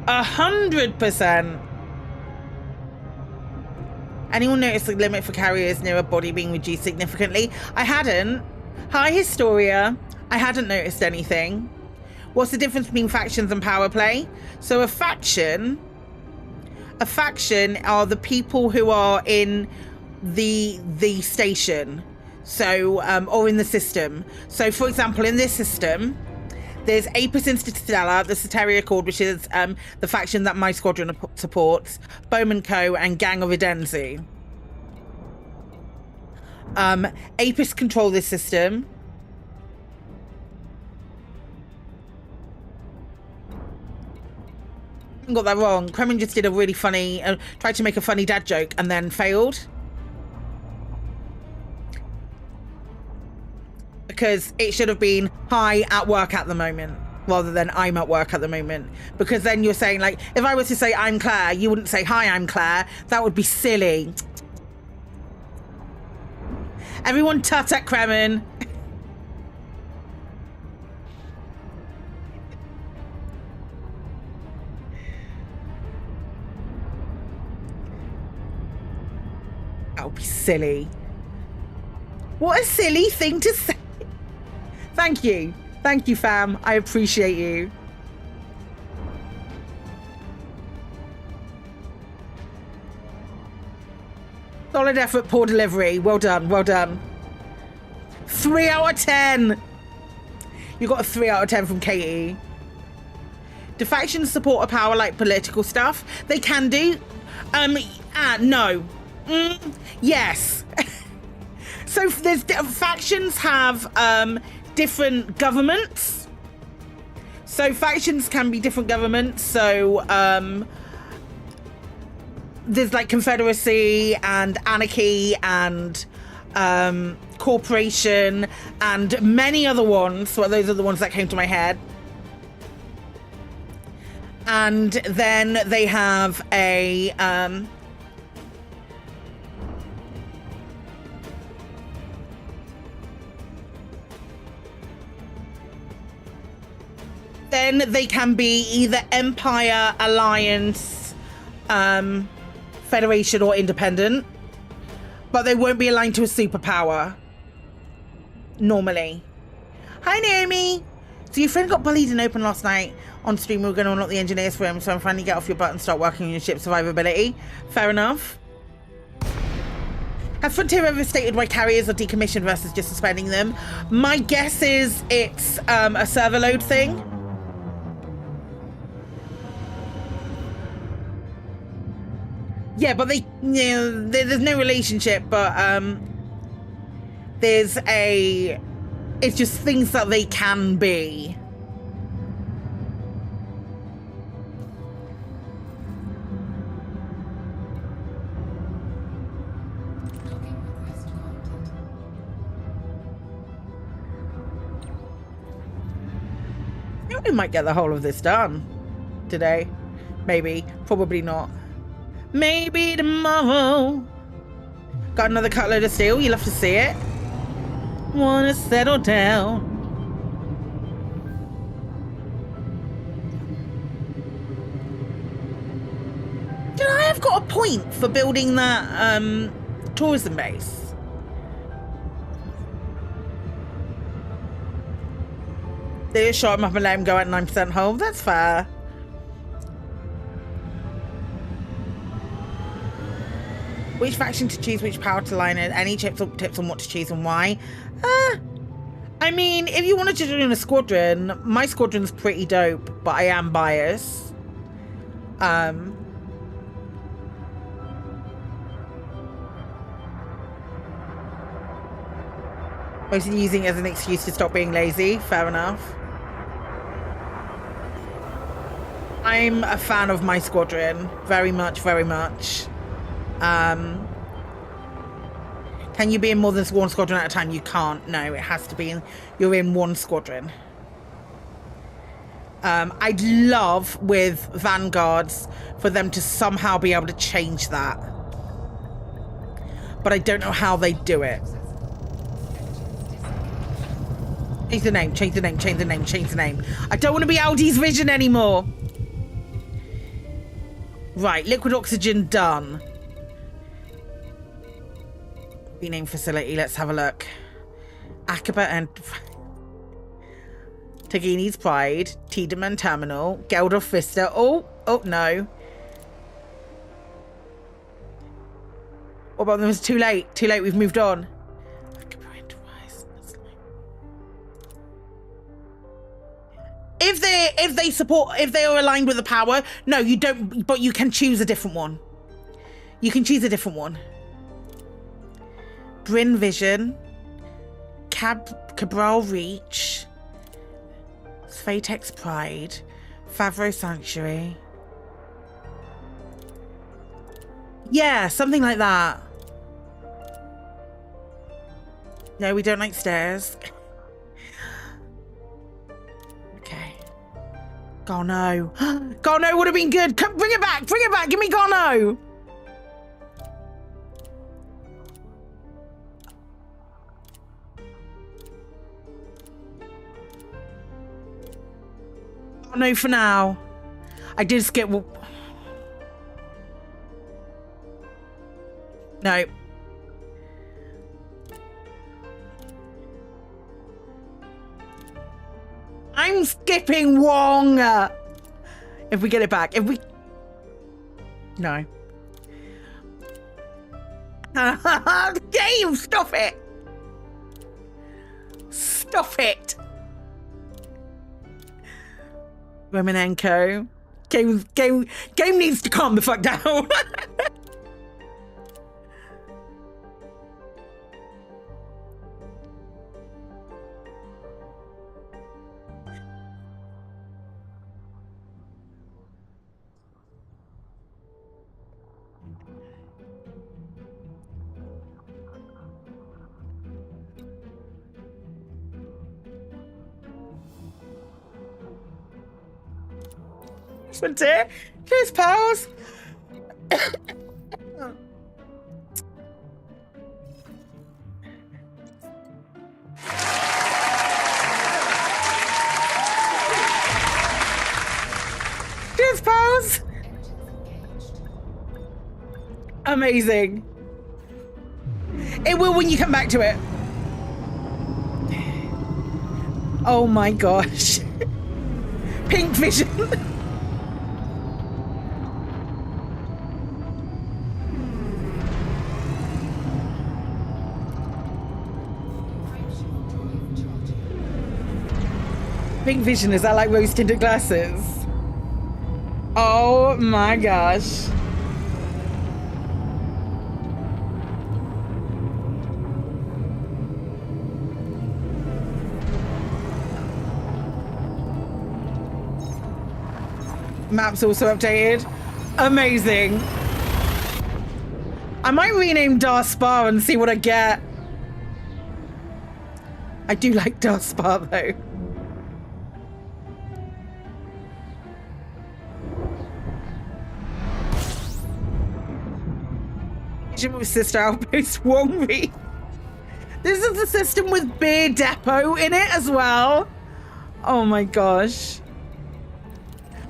100%. Anyone notice the limit for carriers near a body being reduced significantly? I hadn't. Hi, Historia. I hadn't noticed anything. What's the difference between factions and power play? So a faction are the people who are in the station, so or in the system. So for example, in this system there's Apis Interstellar, the Soteria Accord, which is the faction that my squadron supports, Bowman Co and Gang of Edenzi. Apis control this system. Got that wrong. Kremlin just did a really funny, tried to make a funny dad joke and then failed. Because it should have been, hi, at work at the moment, rather than I'm at work at the moment. Because then you're saying, like, if I was to say I'm Claire, you wouldn't say, hi, I'm Claire. That would be silly. Everyone tut at Kremlin. That would be silly. What a silly thing to say. Thank you. Thank you, fam. I appreciate you. Solid effort, poor delivery. Well done, well done. 3 out of 10. You got a 3 out of 10 from Katie. Do factions support a power like political stuff? They can do. No. Yes. So there's factions have different governments. So factions can be different governments. So there's like Confederacy and Anarchy and Corporation and many other ones. So those are the ones that came to my head. And then they have a then they can be either Empire, Alliance, Federation, or Independent, but they won't be aligned to a superpower normally. Hi, Naomi. So your friend got bullied and open last night on stream. We were going to unlock the engineers for him, so I'm finally get off your butt and start working on your ship survivability. Fair enough. Have Frontier ever stated why carriers are decommissioned versus just suspending them? My guess is it's a server load thing. Yeah, but they, you know, there's no relationship, but there's a, it's just things that they can be. I think we might get the whole of this done today. Maybe, probably not. Maybe tomorrow. Got another cutload of steel. You'll have to see it. Wanna settle down. Did I have got a point for building that tourism base? They just shot him up and let him go at 9% hold. That's fair. Which faction to choose, which power to line in? Any tips on what to choose and why? I mean, if you wanted to join a squadron, my squadron's pretty dope, but I am biased. Mostly using it as an excuse to stop being lazy. Fair enough. I'm a fan of my squadron. Very much, very much. Can you be in more than one squadron at a time? You can't. No, it has to be in, you're in one squadron. I'd love with Vanguards for them to somehow be able to change that. but I don't know how they do it. Change the name, change the name, change the name, change the name. I don't want to be Aldi's Vision anymore. Right, liquid oxygen done. Rename facility, let's have a look. Akaba and Tagini's Pride, Tiedemann Terminal, Geldorf Vista. Oh no. What about them? It's too late. Too late, we've moved on. If they are aligned with the power, no, you don't, but you can choose a different one. You can choose a different one. Bryn Vision, Cabral Reach, Sphatex Pride, Favreau Sanctuary. Yeah, something like that. No, we don't like stairs. Okay. Garno. Garno would have been good. Come, bring it back. Bring it back. Give me Garno. Garno for now. I did skip. No. I'm skipping Wong. If we get it back. If we... No. Game, stop it. Stop it. Romanenko. Game needs to calm the fuck down. Cheers, pals. Cheers, pals. Amazing. It will when you come back to it. Oh my gosh. Pink vision. Pink vision, is that like rose tinted glasses? Oh my gosh. Maps also updated. Amazing. I might rename Dar Spa and see what I get. I do like Dar Spa though. With Sister Outpost Wongri. This is the system with Beer Depot in it as well. Oh my gosh.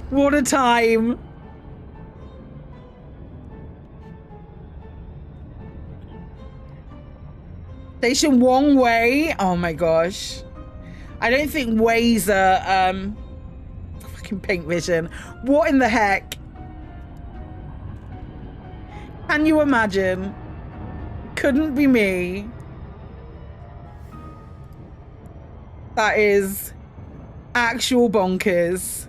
What a time. Station Wong Wei. Oh my gosh. I don't think Wei's a fucking Pink Vision. What in the heck? Can you imagine? Couldn't be me. That is actual bonkers.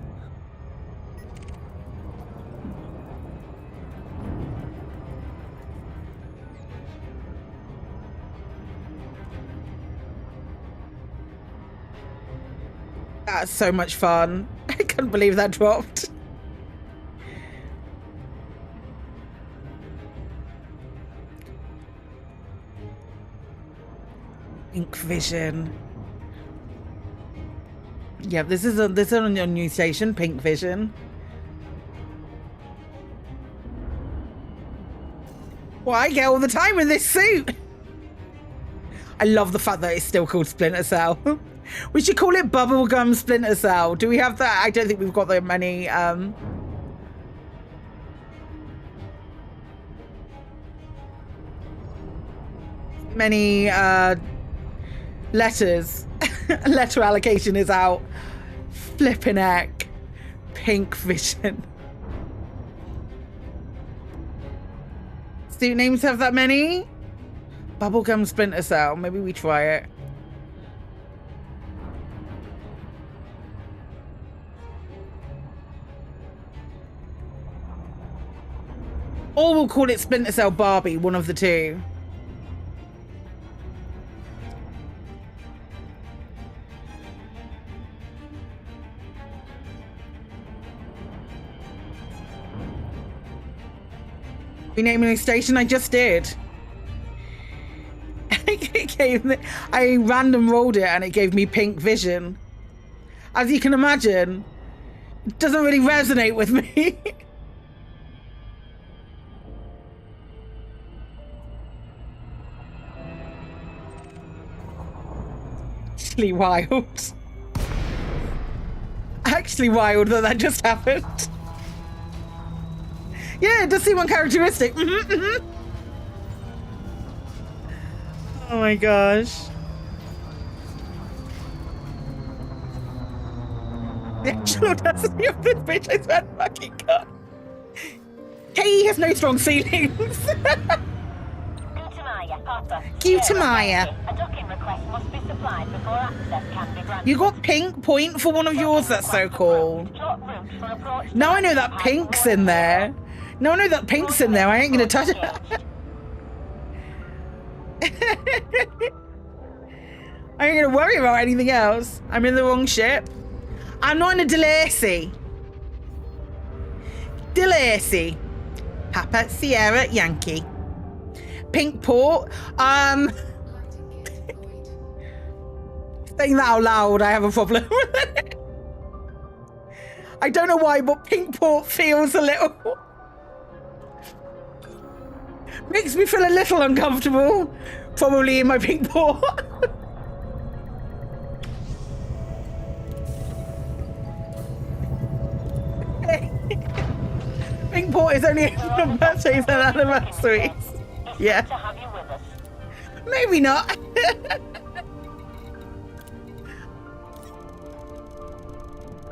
That's so much fun. I can't believe that dropped. Pink Vision. Yeah, this is on your new station, Pink Vision. Well, I get all the time in this suit. I love the fact that it's still called Splinter Cell. We should call it Bubblegum Splinter Cell. Do we have that? I don't think we've got that many. Many letters. Letter allocation is out. Flipping heck. Pink Vision. Suit names have that many? Bubblegum Splinter Cell. Maybe we try it. Or we'll call it Splinter Cell Barbie, one of the two. Renaming a station? I just did. I random rolled it and it gave me Pink Vision. As you can imagine, it doesn't really resonate with me. Actually wild. Actually wild that just happened. Yeah, it does seem uncharacteristic. Oh my gosh. The actual audacity of this bitch, I swear to fucking God. KE has no strong feelings. Cutamaya. A docking request must be supplied before access can be granted. You got pink point for one of yours? That's so cool. Now I know that pink's in there. Now I know that pink's in there. I ain't gonna touch it. I ain't gonna worry about anything else. I'm in the wrong ship. I'm not in a Deluxe. Deluxe. Papa Sierra Yankee. Pink port. Saying that out loud, I have a problem. I don't know why, but pink port feels a little... makes me feel a little uncomfortable. Probably in my pink port. Pink port is only on birthdays and anniversaries. Yeah. Maybe not.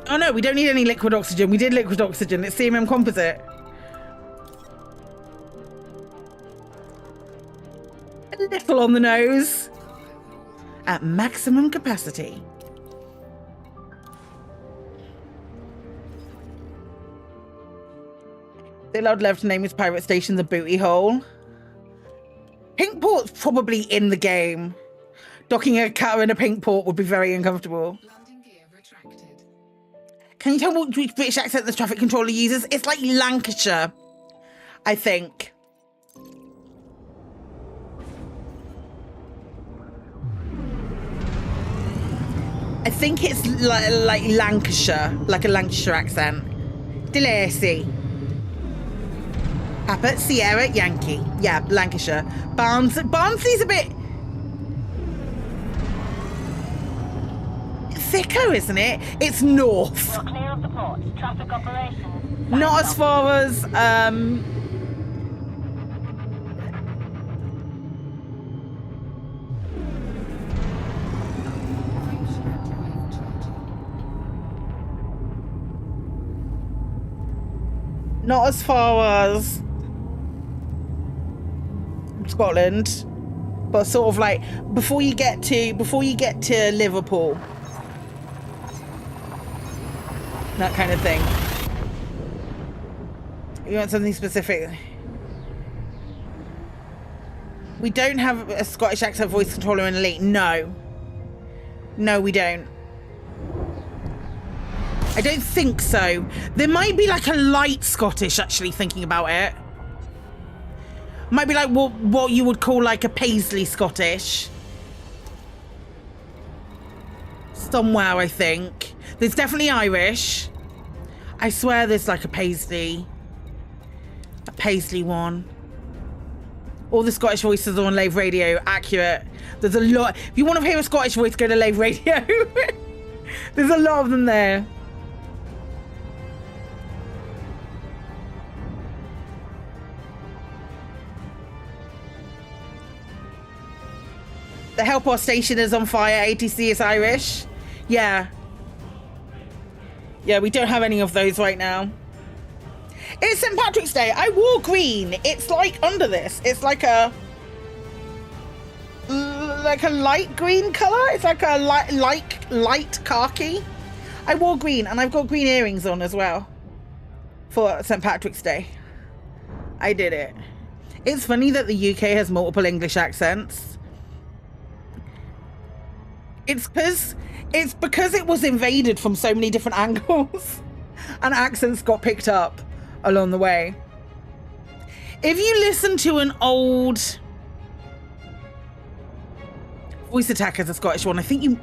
Oh no, we don't need any liquid oxygen. We did liquid oxygen. It's CMM composite. A little on the nose. At maximum capacity. They allowed Lev to name his pirate station the Booty Hole. Pink port's probably in the game. Docking a car in a pink port would be very uncomfortable. Can you tell me which British accent the traffic controller uses? It's like Lancashire, I think. I think it's like Lancashire, like a Lancashire accent. Deluxe. Papa Sierra Yankee. Yeah, Lancashire. Barnsley's a bit thicker, isn't it? It's north. You're clear of the port. Traffic operations. Not as far as not as far as Scotland, but sort of like before you get to Liverpool, that kind of thing. You want something specific? We don't have a Scottish accent voice controller in Elite. No, we don't. I don't think so. There might be like a light Scottish, actually, thinking about it. Might be like what you would call like a Paisley Scottish. Somewhere, I think. There's definitely Irish. I swear there's like a Paisley one. All the Scottish voices are on Lave Radio. Accurate. There's a lot. If you want to hear a Scottish voice, go to Lave Radio. There's a lot of them there. The Helpor station is on fire. ATC is Irish. Yeah. Yeah, we don't have any of those right now. It's St. Patrick's Day. I wore green. It's like under this. It's like a light green color. It's like a light khaki. I wore green, and I've got green earrings on as well for St. Patrick's Day. I did it. It's funny that the UK has multiple English accents. It's because it was invaded from so many different angles, and accents got picked up along the way. If you listen to an old Voice Attack as a Scottish one, I think you...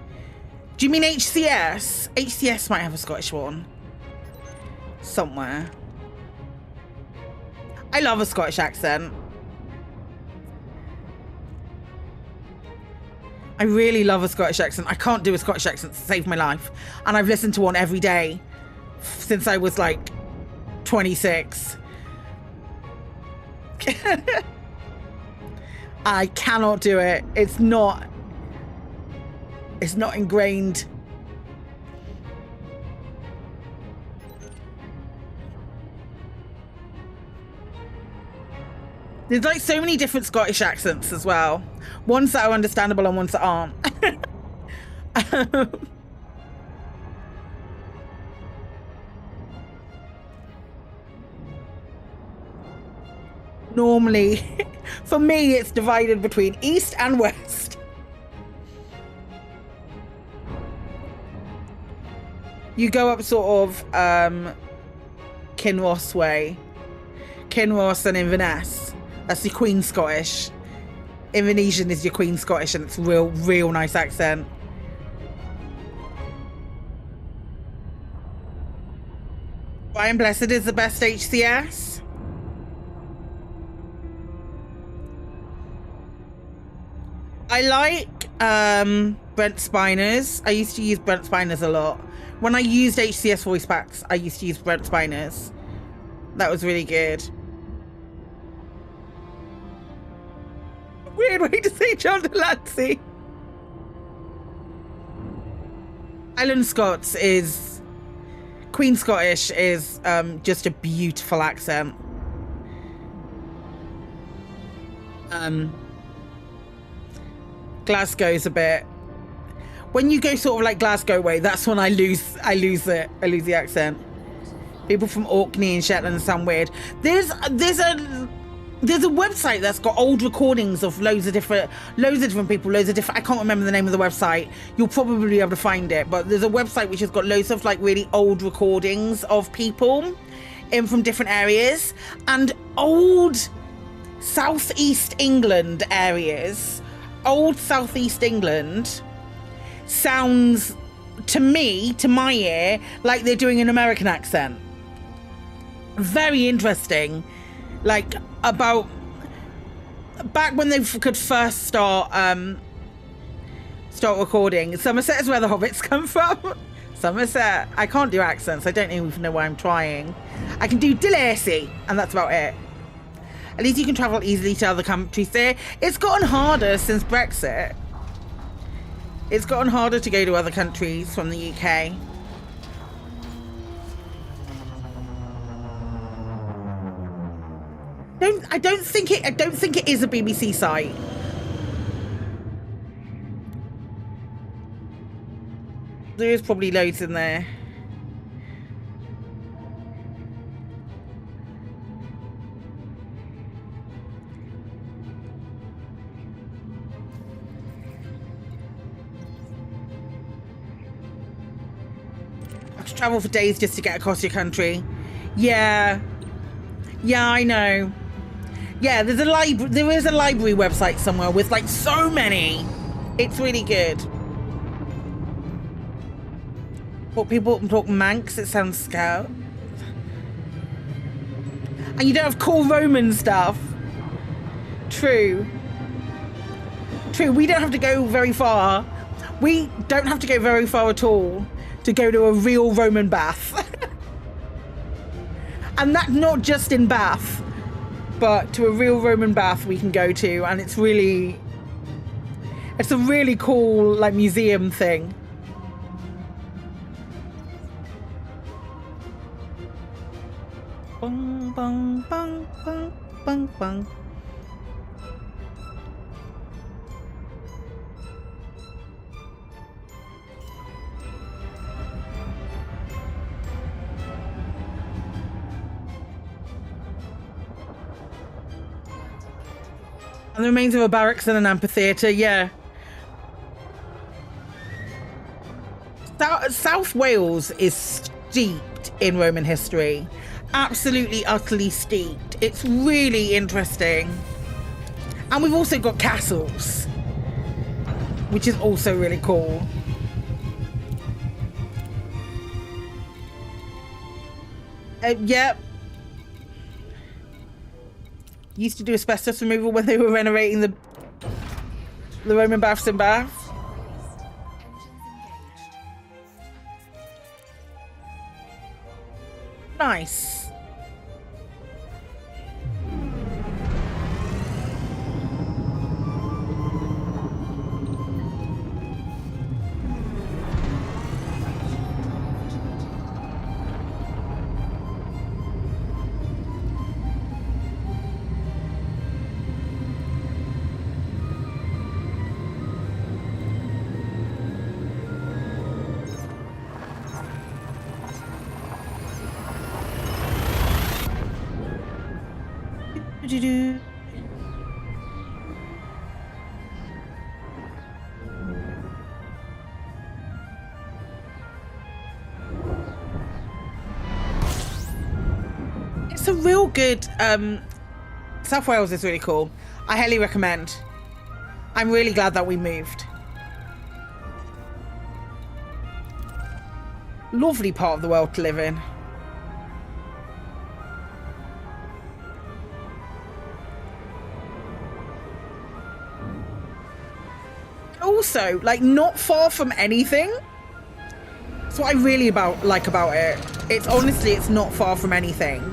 Do you mean HCS? HCS might have a Scottish one somewhere. I love a Scottish accent. I really love a Scottish accent. I can't do a Scottish accent to save my life. And I've listened to one every day since I was like 26. I cannot do it. It's not ingrained. There's like so many different Scottish accents as well. Ones that are understandable and ones that aren't. Normally, for me, it's divided between East and West. You go up sort of Kinross way. Kinross and Inverness. That's your Queen Scottish. Indonesian is your Queen Scottish, and it's real nice accent. Brian Blessed is the best HCS. I like Brent Spiner's. I used to use Brent Spiner's a lot. When I used HCS voice packs, I used to use Brent Spiner's. That was really good. Weird way to say John Delancey. Highland Scots is... Queen Scottish is just a beautiful accent. Glasgow's a bit... When you go sort of like Glasgow way, that's when I lose the accent. People from Orkney and Shetland sound weird. There's a website that's got old recordings of loads of different people, I can't remember the name of the website. You'll probably be able to find it, but there's a website which has got loads of like really old recordings of people in from different areas, and old southeast England areas. Old southeast England sounds to me, to my ear, like they're doing an American accent. Very interesting. Like about back when they could first start recording. Somerset is where the hobbits come from. Somerset. I can't do accents. I don't even know why I'm trying. I can do Deluxe, and that's about it. At least you can travel easily to other countries there. It's gotten harder since Brexit. It's gotten harder to go to other countries from the UK. I don't think it is a BBC site. There is probably loads in there. I have to travel for days just to get across your country. Yeah, I know. Yeah, there is a library website somewhere with like so many. It's really good. What people talk Manx, it sounds scout. And you don't have cool Roman stuff. True. True, we don't have to go very far. We don't have to go very far at all to go to a real Roman bath. And that's not just in Bath, but to a real Roman bath we can go to, and it's a really cool like museum thing. Bung bung bung bung bung bung. And the remains of a barracks and an amphitheatre, yeah. South Wales is steeped in Roman history. Absolutely, utterly steeped. It's really interesting. And we've also got castles, which is also really cool. Yep. Used to do asbestos removal when they were renovating the Roman baths in Bath. Nice. It's a real good South Wales is really cool. I highly recommend. I'm really glad that we moved. Lovely part of the world to live in. Also, like, not far from anything. That's what I really like about it. It's honestly, it's not far from anything.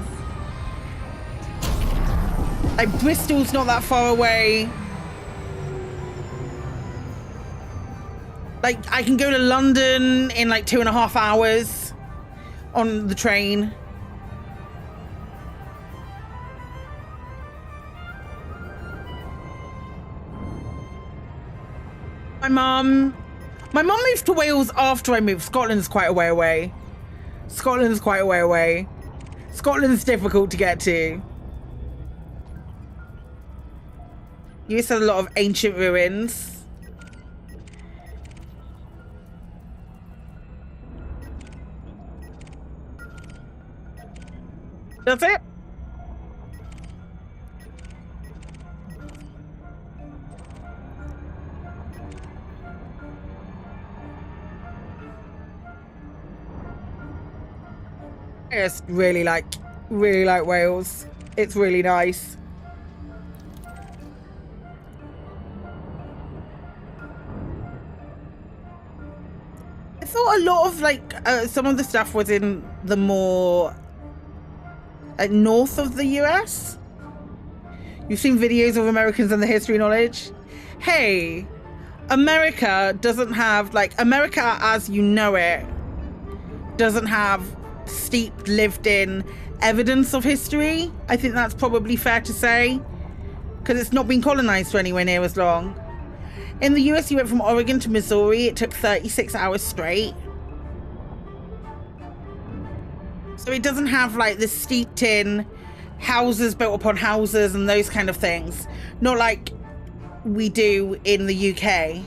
Like, Bristol's not that far away. Like, I can go to London in like 2.5 hours on the train. My mum moved to Wales after I moved. Scotland's quite a way away. Scotland's difficult to get to. You used to have a lot of ancient ruins. That's it. I just really like Wales. It's really nice. I thought a lot of like some of the stuff was in the more north of the US. You've seen videos of Americans and the history knowledge. Hey, America doesn't have, like, America as you know it doesn't have steep lived in evidence of history. I think that's probably fair to say, because it's not been colonized for anywhere near as long. In the US, you went from Oregon to Missouri. It took 36 hours straight. So it doesn't have like the steeped in houses built upon houses and those kind of things. Not like we do in the UK.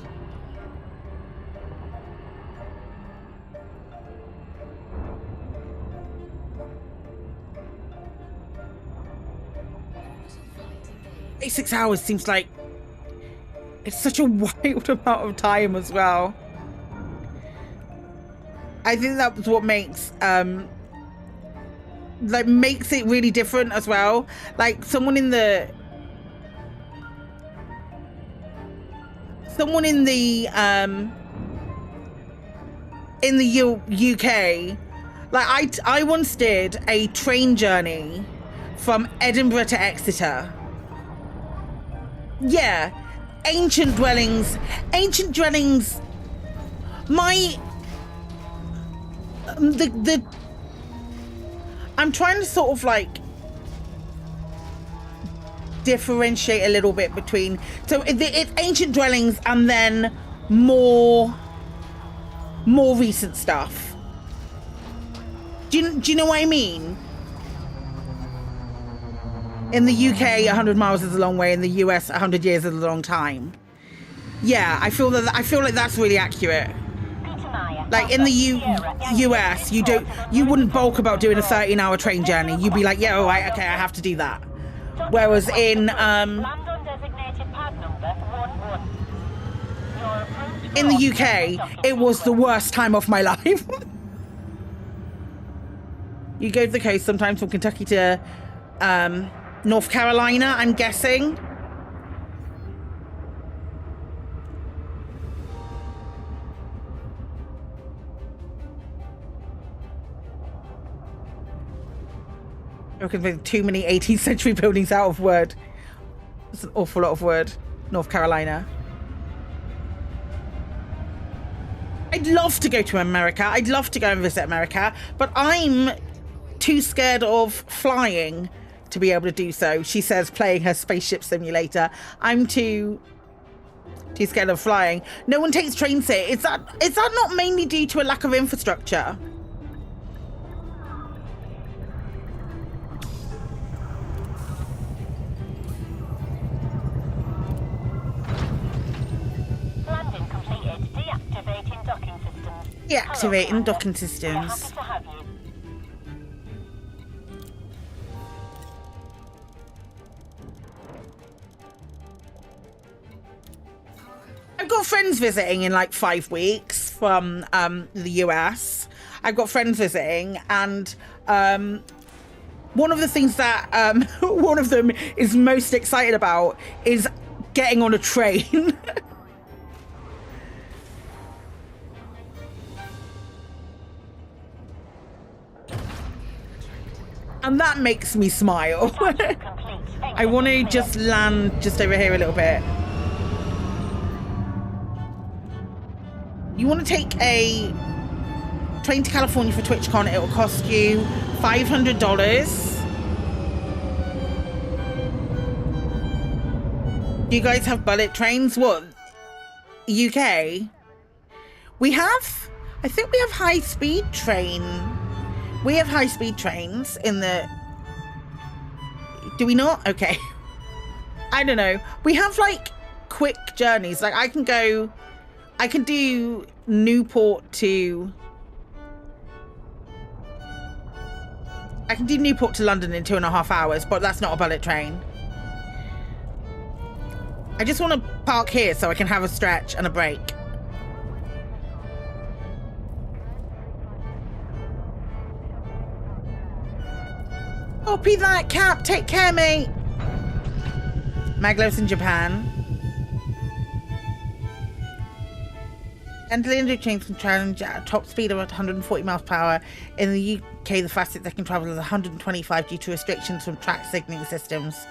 Six hours seems like it's such a wild amount of time as well. I think that's what makes makes it really different as well. Like, someone in the someone in the UK, like I once did a train journey from Edinburgh to Exeter. Yeah, ancient dwellings. I'm trying to sort of like differentiate a little bit between, so it's ancient dwellings and then more recent stuff. Do you know what I mean? In the UK, 100 miles is a long way. In the US, 100 years is a long time. Yeah, I feel like that's really accurate. Like in the US, you wouldn't bulk about doing a 13-hour train journey. You'd be like, yeah, all right, okay, I have to do that. Whereas in the UK, it was the worst time of my life. You go to the coast sometimes from Kentucky to North Carolina, I'm guessing. I reckon there's too many 18th century buildings out of word. That's an awful lot of word. North Carolina. I'd love to go to America. I'd love to go and visit America, but I'm too scared of flying to be able to do so. She says, playing her spaceship simulator. I'm too scared of flying. No one takes trains here. Is that not mainly due to a lack of infrastructure? Landing completed. Deactivating docking systems. Deactivating docking systems. We're happy to have you. I've got friends visiting in like 5 weeks from the US. I've got friends visiting, and one of the things that one of them is most excited about is getting on a train. And that makes me smile. I want to just land just over here a little bit. You want to take a train to California for TwitchCon, it will cost you $500. Do you guys have bullet trains? What? UK? I think we have high-speed train. We have high-speed trains in the... Do we not? Okay. I don't know. We have like quick journeys. Like I can do Newport to London in 2.5 hours, but that's not a bullet train. I just want to park here so I can have a stretch and a break. Copy that, Cap. Take care, mate. Mag lives in Japan. And the Indo trains can challenge at a top speed of 140 miles per hour. In the UK, the fastest they can travel is 125 due to restrictions from track signaling systems.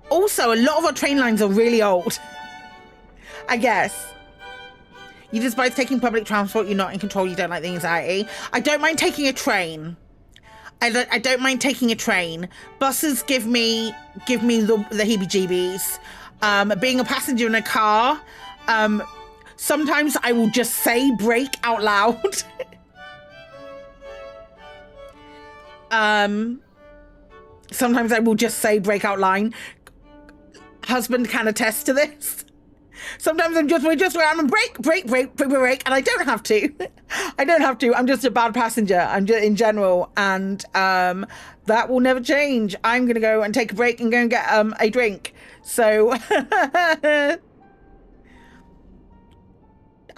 Also, a lot of our train lines are really old. I guess. You despise taking public transport, you're not in control, you don't like the anxiety. I don't mind taking a train. I don't mind taking a train. Buses give me the heebie-jeebies. Being a passenger in a car, sometimes I will just say break out loud. Sometimes I will just say break out line. Husband can attest to this. Sometimes I'm just and break, and I don't have to. I don't have to. I'm just a bad passenger. I'm just in general, and that will never change. I'm gonna go and take a break and go and get a drink. So, hi,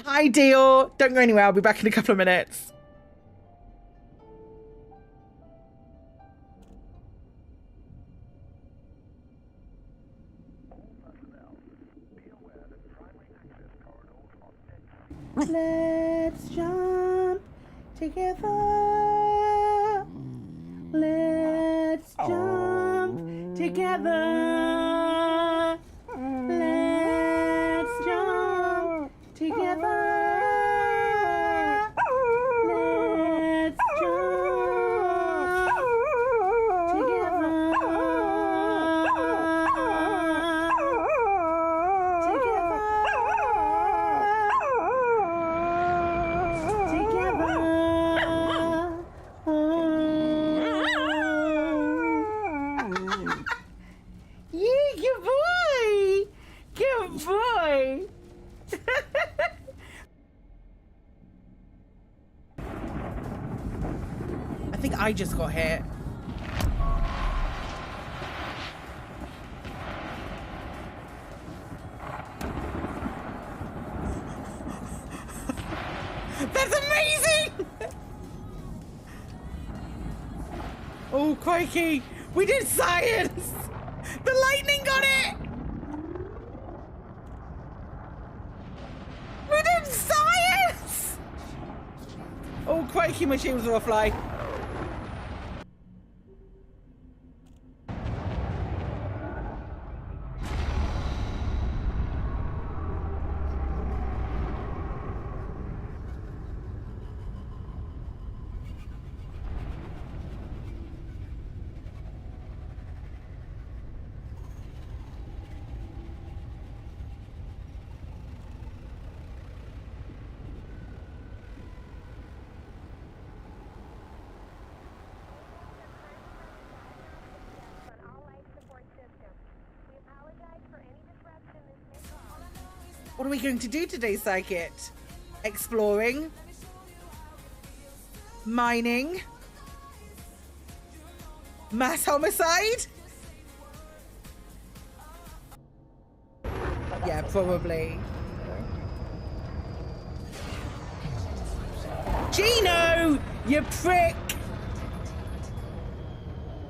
Dior. Don't go anywhere. I'll be back in a couple of minutes. Let's jump together. Let's jump together. Let's jump together. Let's I just got hit. That's amazing! Oh, crikey. We did science! The lightning got it! We did science! Oh, crikey, my shields are offline. What are we going to do today, Psykit? Exploring? Mining? Mass homicide? Yeah, probably. Gino, you prick!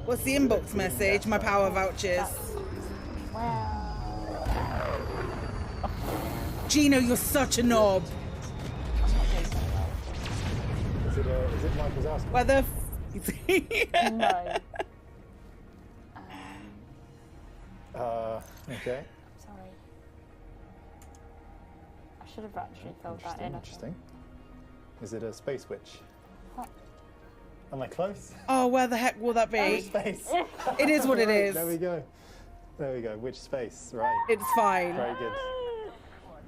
What's the inbox message? My power vouchers. Gino, you're such a knob. Is it Mike Wazowski? Where the No. Okay. Sorry. I should have actually filled that in. Interesting. Is it a space witch? Am I close? Oh, where the heck will that be? Oh, space. It is what it Right, is. There we go. There we go. Which space? Right. It's fine. Very good.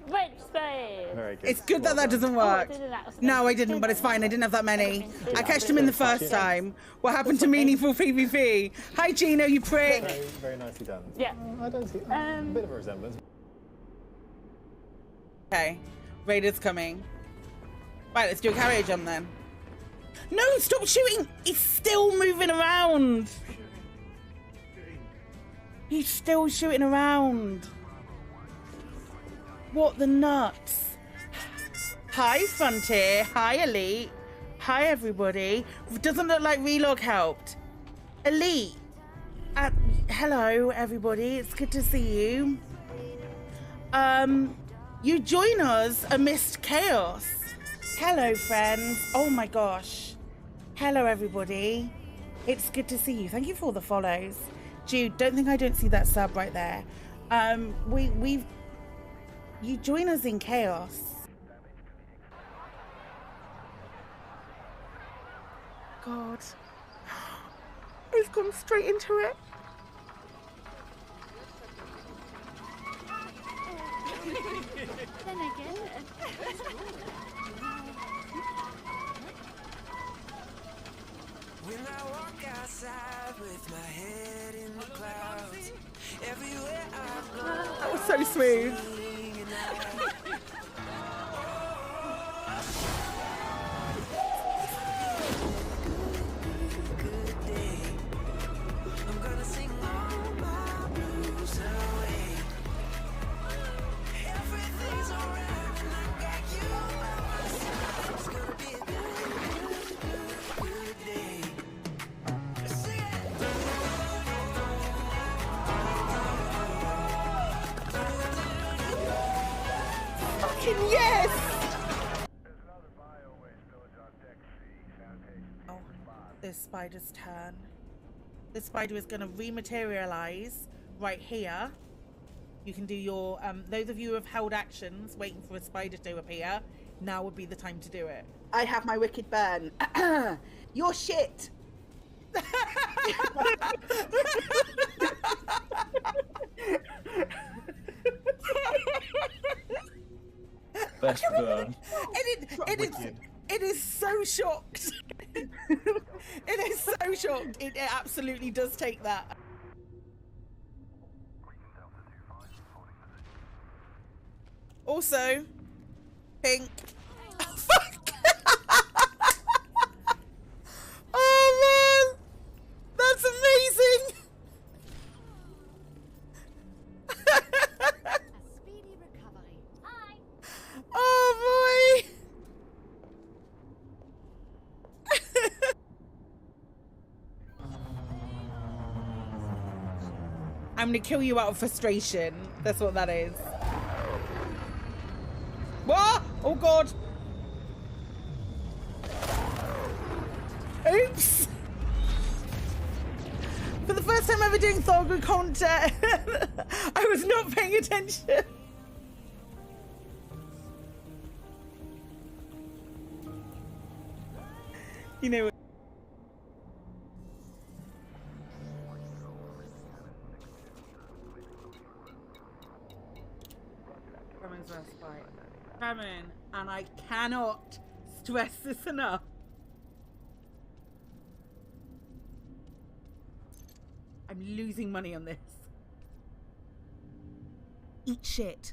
Which space? Very good. It's good that that doesn't work. No, I didn't, but it's fine. I didn't have that many. I cashed them in the first time. What happened to meaningful PvP? Hi, Gino, you prick. Very, very nicely done. Yeah. I don't see a bit of a resemblance. Okay, Raider's coming. Right, let's do a carrier jump then. No, stop shooting! He's still moving around. He's still shooting around. What the nuts? Hi, Frontier. Hi, Elite. Hi, everybody. Doesn't look like relog helped. Elite. Hello, everybody. It's good to see you. You join us amidst chaos. Hello, friends. Oh my gosh. Hello, everybody. It's good to see you. Thank you for all the follows. Jude, don't think I don't see that sub right there. You join us in chaos. God. He's gone straight into it. Then again. When I walk outside with my head in the clouds, everywhere I go. That was so smooth. I'm gonna sing all my blues away. Everything's alright when I got you by my side. It's gonna be a good day. Sing it. Fucking yes! this spider's turn. This spider is going to rematerialize right here. You can do your, those of you who have held actions waiting for a spider to appear, now would be the time to do it. I have my wicked burn. You're shit. Best burn. It is so shocked. It is so shocked. It absolutely does take that. Also, pink. Oh, fuck. Oh man, that's amazing. A speedy recovery. Hi. Oh boy. I'm gonna kill you out of frustration. That's what that is. What? Oh god. Oops. For the first time ever doing Thorgo content, I was not paying attention. You know what? Famine, and I cannot stress this enough. I'm losing money on this. Eat shit.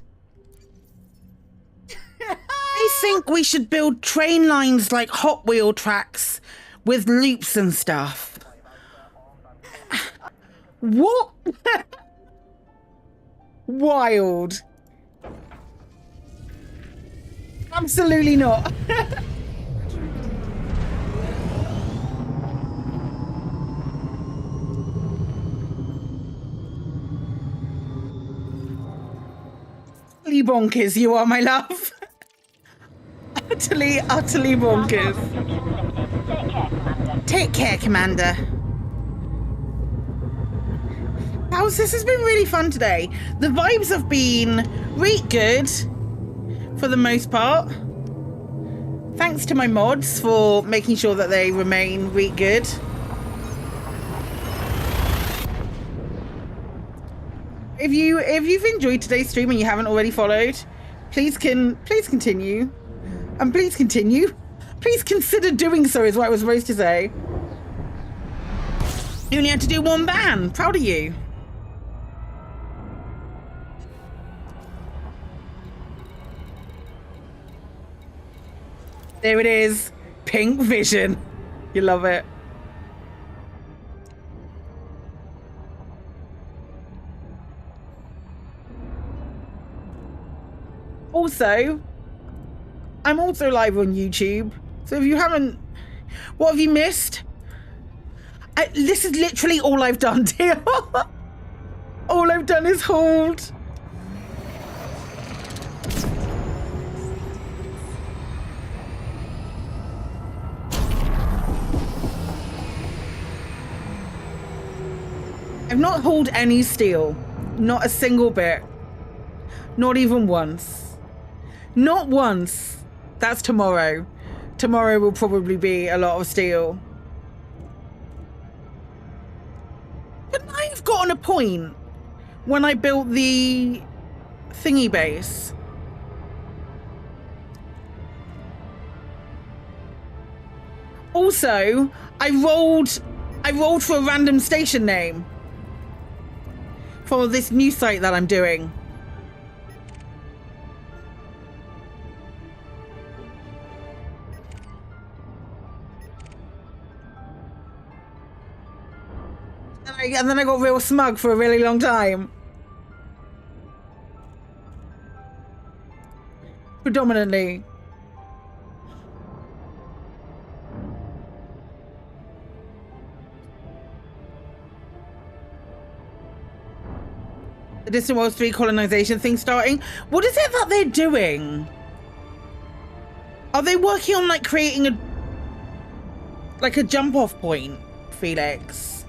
I think we should build train lines like Hot Wheel tracks with loops and stuff. What? Wild. Absolutely not. Utterly bonkers you are, my love. Utterly bonkers. Take care, Commander. This has been really fun today. The vibes have been really good for the most part. Thanks to my mods for making sure that they remain really good. If you've enjoyed today's stream and you haven't already followed, please continue. And please continue. Please consider doing so is what I was supposed to say. You only had to do one ban. Proud of you. There it is. Pink vision. You love it. Also, I'm also live on YouTube. So if you haven't, what have you missed? This is literally all I've done, dear. All I've done is hold. I've not hauled any steel. Not a single bit. Not even once. Not once. That's tomorrow. Tomorrow will probably be a lot of steel. But I've gotten a point when I built the thingy base. Also, I rolled for a random station name for this new site that I'm doing. And then I got real smug for a really long time. Predominantly. The Distant Worlds 3 colonization thing starting. What is it that they're doing? Are they working on like creating like a jump off point, Felix.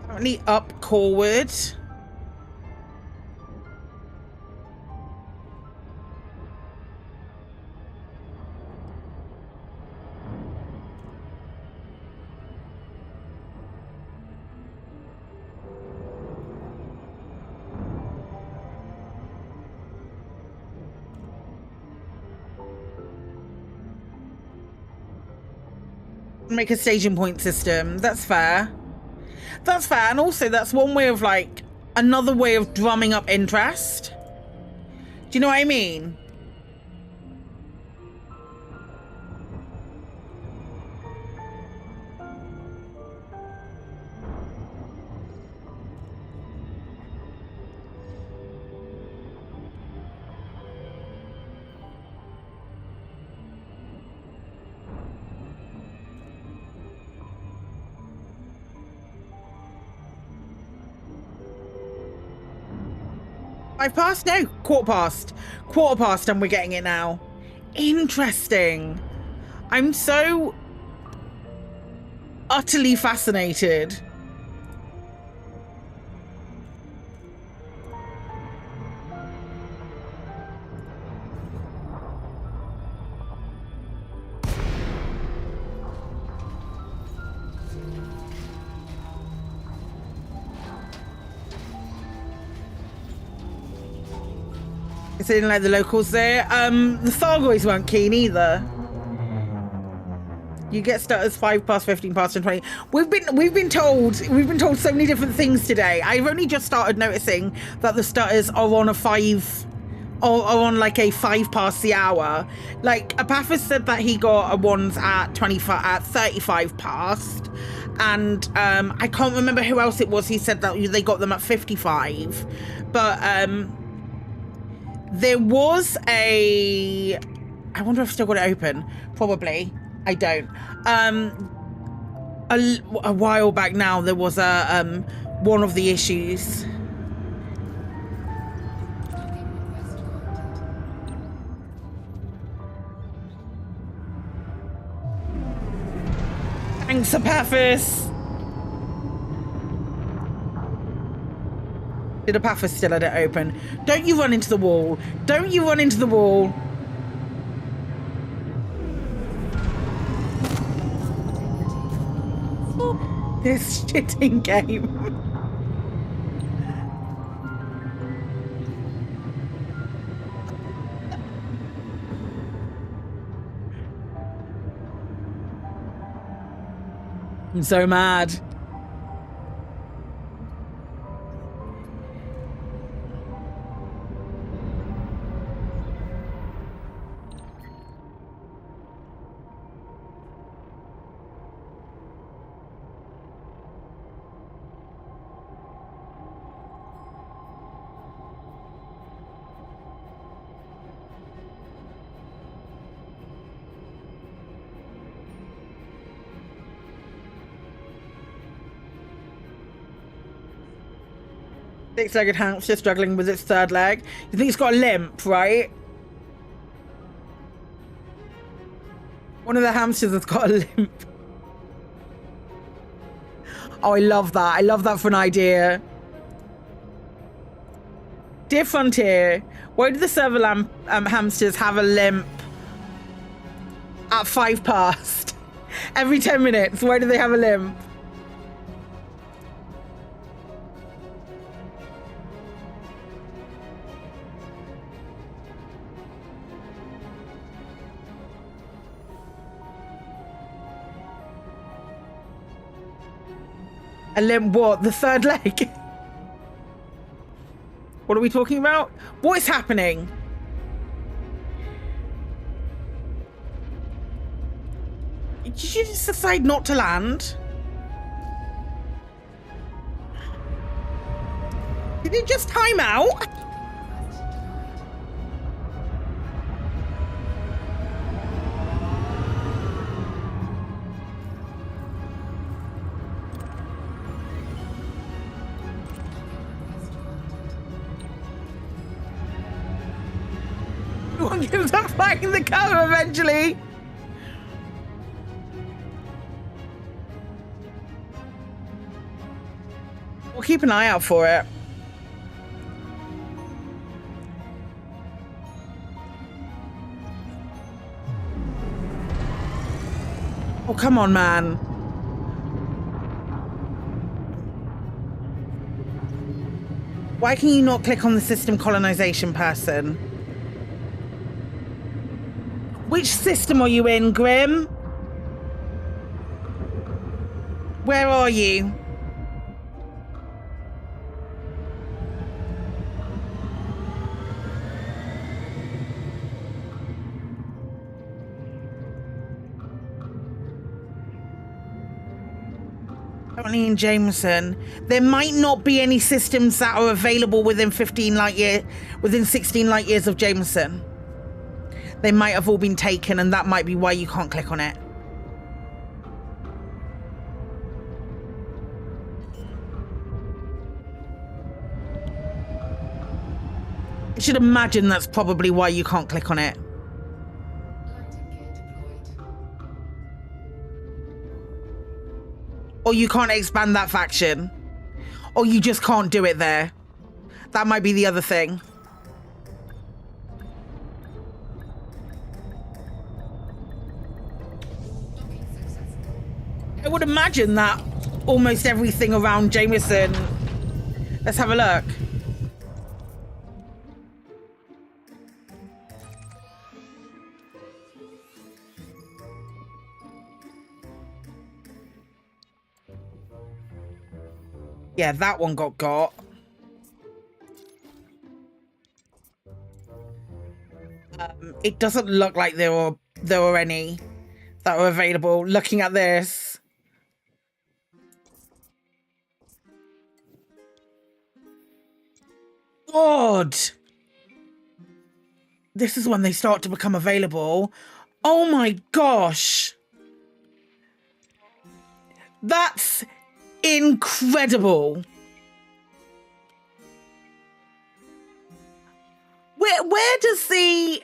Apparently up forward. Make a staging point system. That's fair. That's fair. And also that's one way of like another way of drumming up interest. Do you know what I mean? I've passed? No, quarter past. Quarter past and we're getting it now. Interesting. I'm so utterly fascinated. It didn't like the locals there. The Thargoids weren't keen either. You get starters 5 past, 15 past, and 20. We've been told so many different things today. I've only just started noticing that the starters are on a 5 or are on like a 5 past the hour. Like Apathis said that he got ones at 35 past. And I can't remember who else it was. He said that they got them at 55. But there was I wonder if I've still got it open. Probably. I don't. A while back now, there was one of the issues. Thanks, Apathis. Did Apathis still had it open? Don't you run into the wall. Don't you run into the wall. This shitting game. I'm so mad. Six-legged hamster struggling with its third leg. You think it's got a limp, right? One of the hamsters has got a limp. Oh, I love that. I love that for an idea. Dear Frontier, why do the server hamsters have a limp at 5 past? Every 10 minutes, why do they have a limp? A limp what? The third leg? What are we talking about? What is happening? Did you just decide not to land? Did it just time out? gives up flying the car eventually. We'll keep an eye out for it. Oh, come on, man. Why can you not click on the system colonization person? Which system are you in, Grim? Where are you? Only in Jameson. There might not be any systems that are available within 16 light years of Jameson. They might have all been taken, and that might be why you can't click on it. I should imagine that's probably why you can't click on it. Or you can't expand that faction. Or you just can't do it there. That might be the other thing. I would imagine that almost everything around Jameson... Let's have a look. Yeah, that one got. It doesn't look like there were any that were available. Looking at this. God. This is when they start to become available. Oh my gosh. That's incredible. Where does the...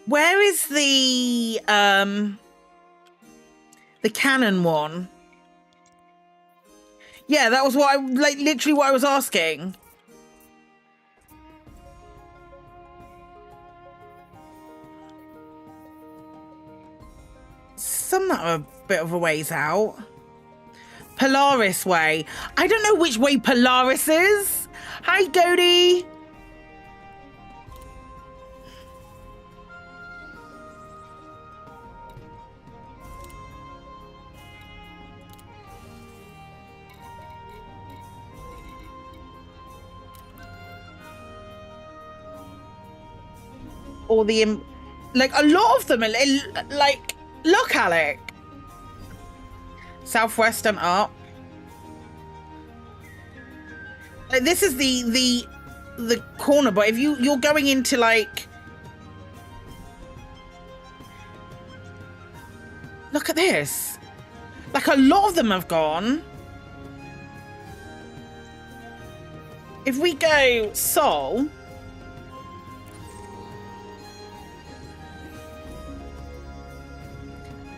Where is the canon one? Yeah, that was what I, like, literally what I was asking. Some that are a bit of a ways out. Polaris Way. I don't know which way Polaris is. Hi, Dodie. Or the, like, a lot of them are, like, look, Alec. Southwest and up. Like, this is the corner, but if you're going into, like, look at this. Like, a lot of them have gone. If we go Sol.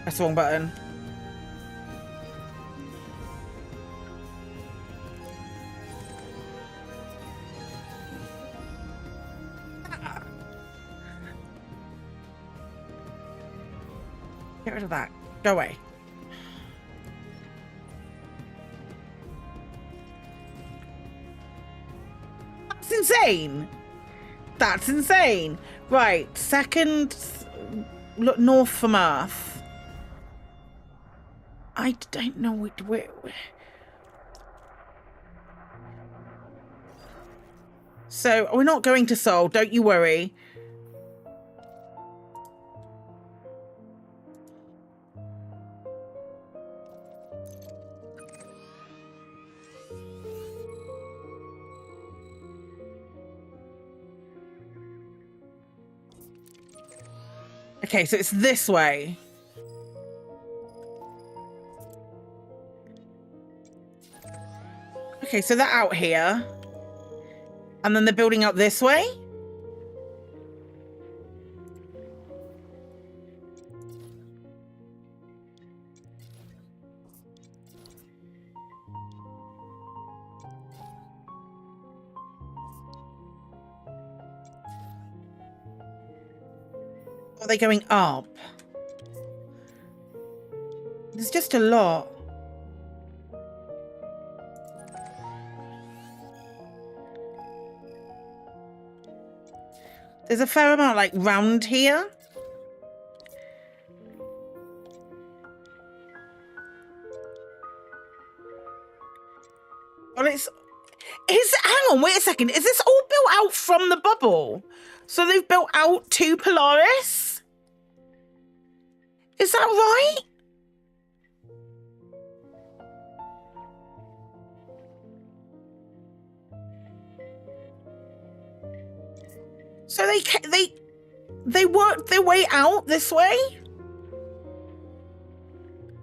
That's the wrong button. Get rid of that. Go away. That's insane. That's insane. Right. Second, look north from Earth. I don't know where. So we're not going to Seoul, don't you worry. Okay, so it's this way. Okay, so they're out here. And then they're building up this way? Are they going up? There's just a lot. There's a fair amount like round here. Well, hang on, wait a second. Is this all built out from the bubble? So they've built out to Polaris? Is that right? So they worked their way out this way?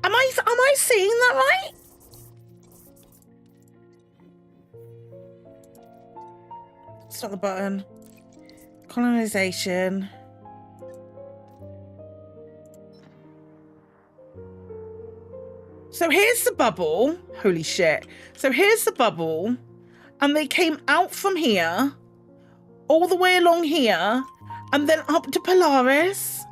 Am I seeing that right? It's not the button. Colonization. So here's the bubble. Holy shit. So here's the bubble. And they came out from here. All the way along here. And then up to Polaris.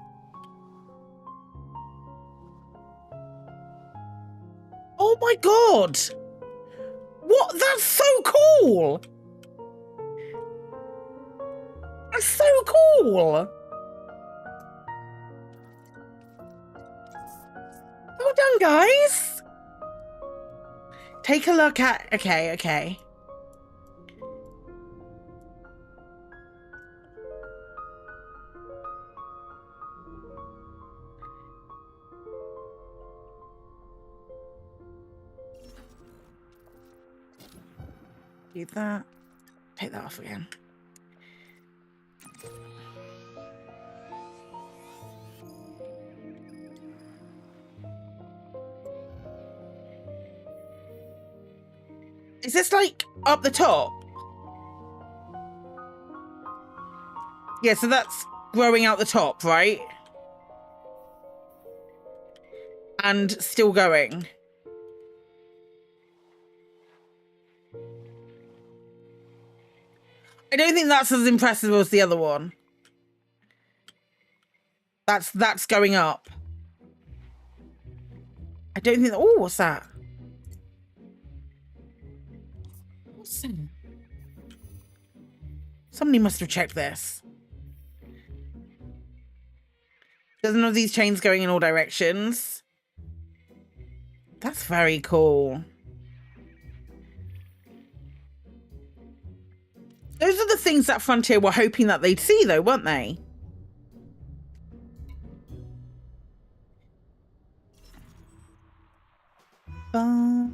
Oh my god. What? That's so cool. That's so cool. Well done, guys. Take a look at... Okay. Do that. Take that off again. Is this like up the top? Yeah, so that's growing out the top, right? And still going. I don't think that's as impressive as the other one. That's going up. I don't think... Oh, what's that? What's that? Somebody must have checked this. There's none of these chains going in all directions. That's very cool. Those are the things that Frontier were hoping that they'd see, though, weren't they? My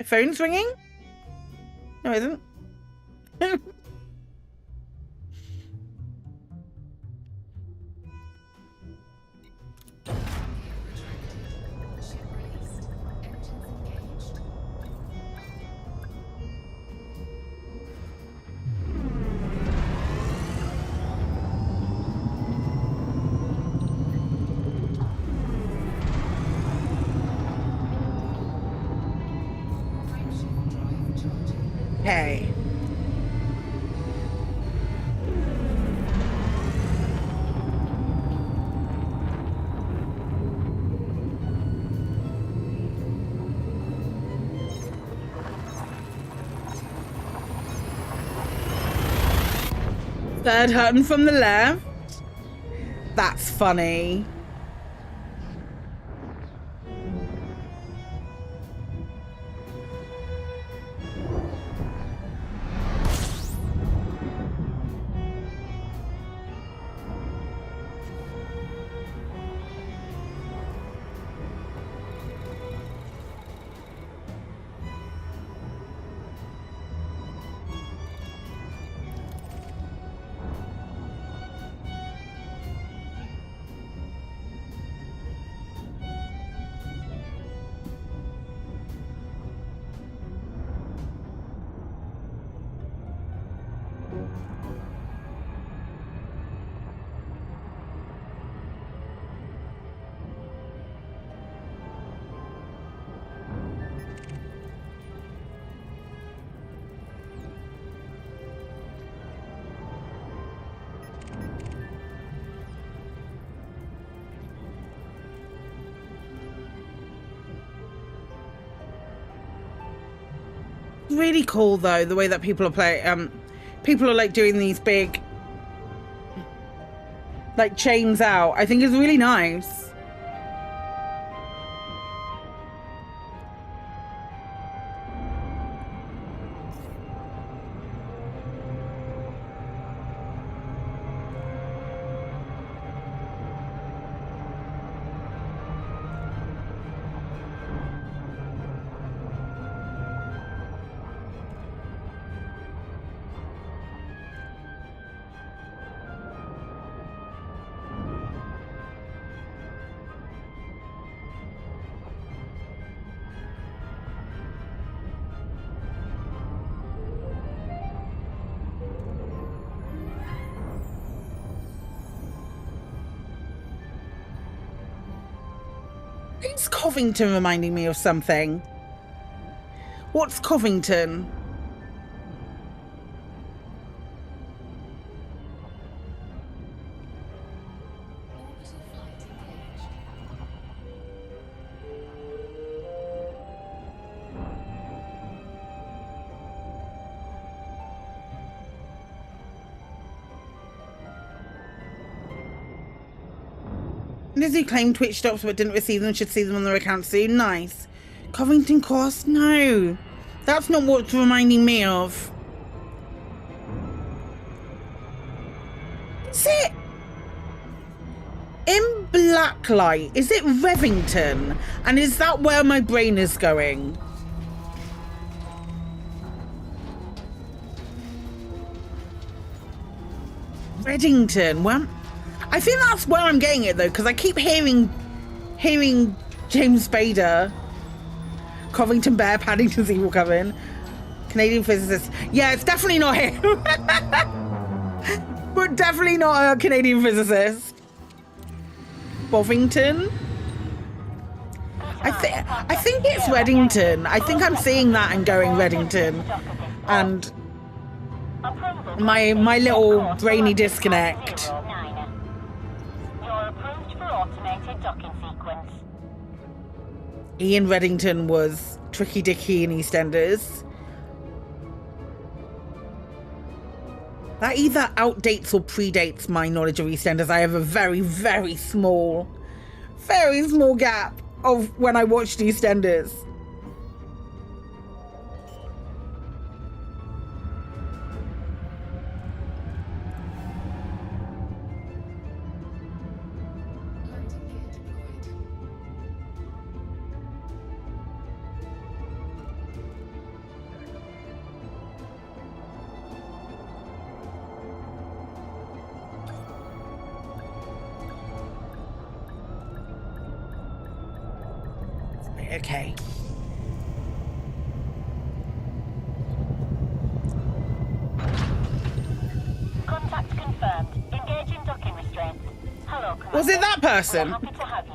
phone's ringing? No, it isn't. Okay. Third hutton from the left. That's funny. really cool though, the way that people are playing. People are like doing these big, like chains out. I think it's really nice. Is Covington reminding me of something? What's Covington? Lizzie claimed Twitch stops but didn't receive them, should see them on their account soon. Nice. Covington Cross? No. That's not what's reminding me of. Is it? In Blacklight, is it Revington? And is that where my brain is going? Reddington, well, I think that's where I'm getting it though, because I keep hearing James Spader, Covington Bear, Paddington's Evil Coven, Canadian physicist. Yeah, it's definitely not him. But definitely not a Canadian physicist. Bovington. I think it's Reddington. I think I'm seeing that and going Reddington, and my little brainy disconnect. Ian Reddington was Tricky Dicky in EastEnders. That either outdates or predates my knowledge of EastEnders. I have a very, very small gap of when I watched EastEnders. Okay. Contact confirmed. Engaging docking restraints. Hello, Commander. Was it that person? We're happy to have you.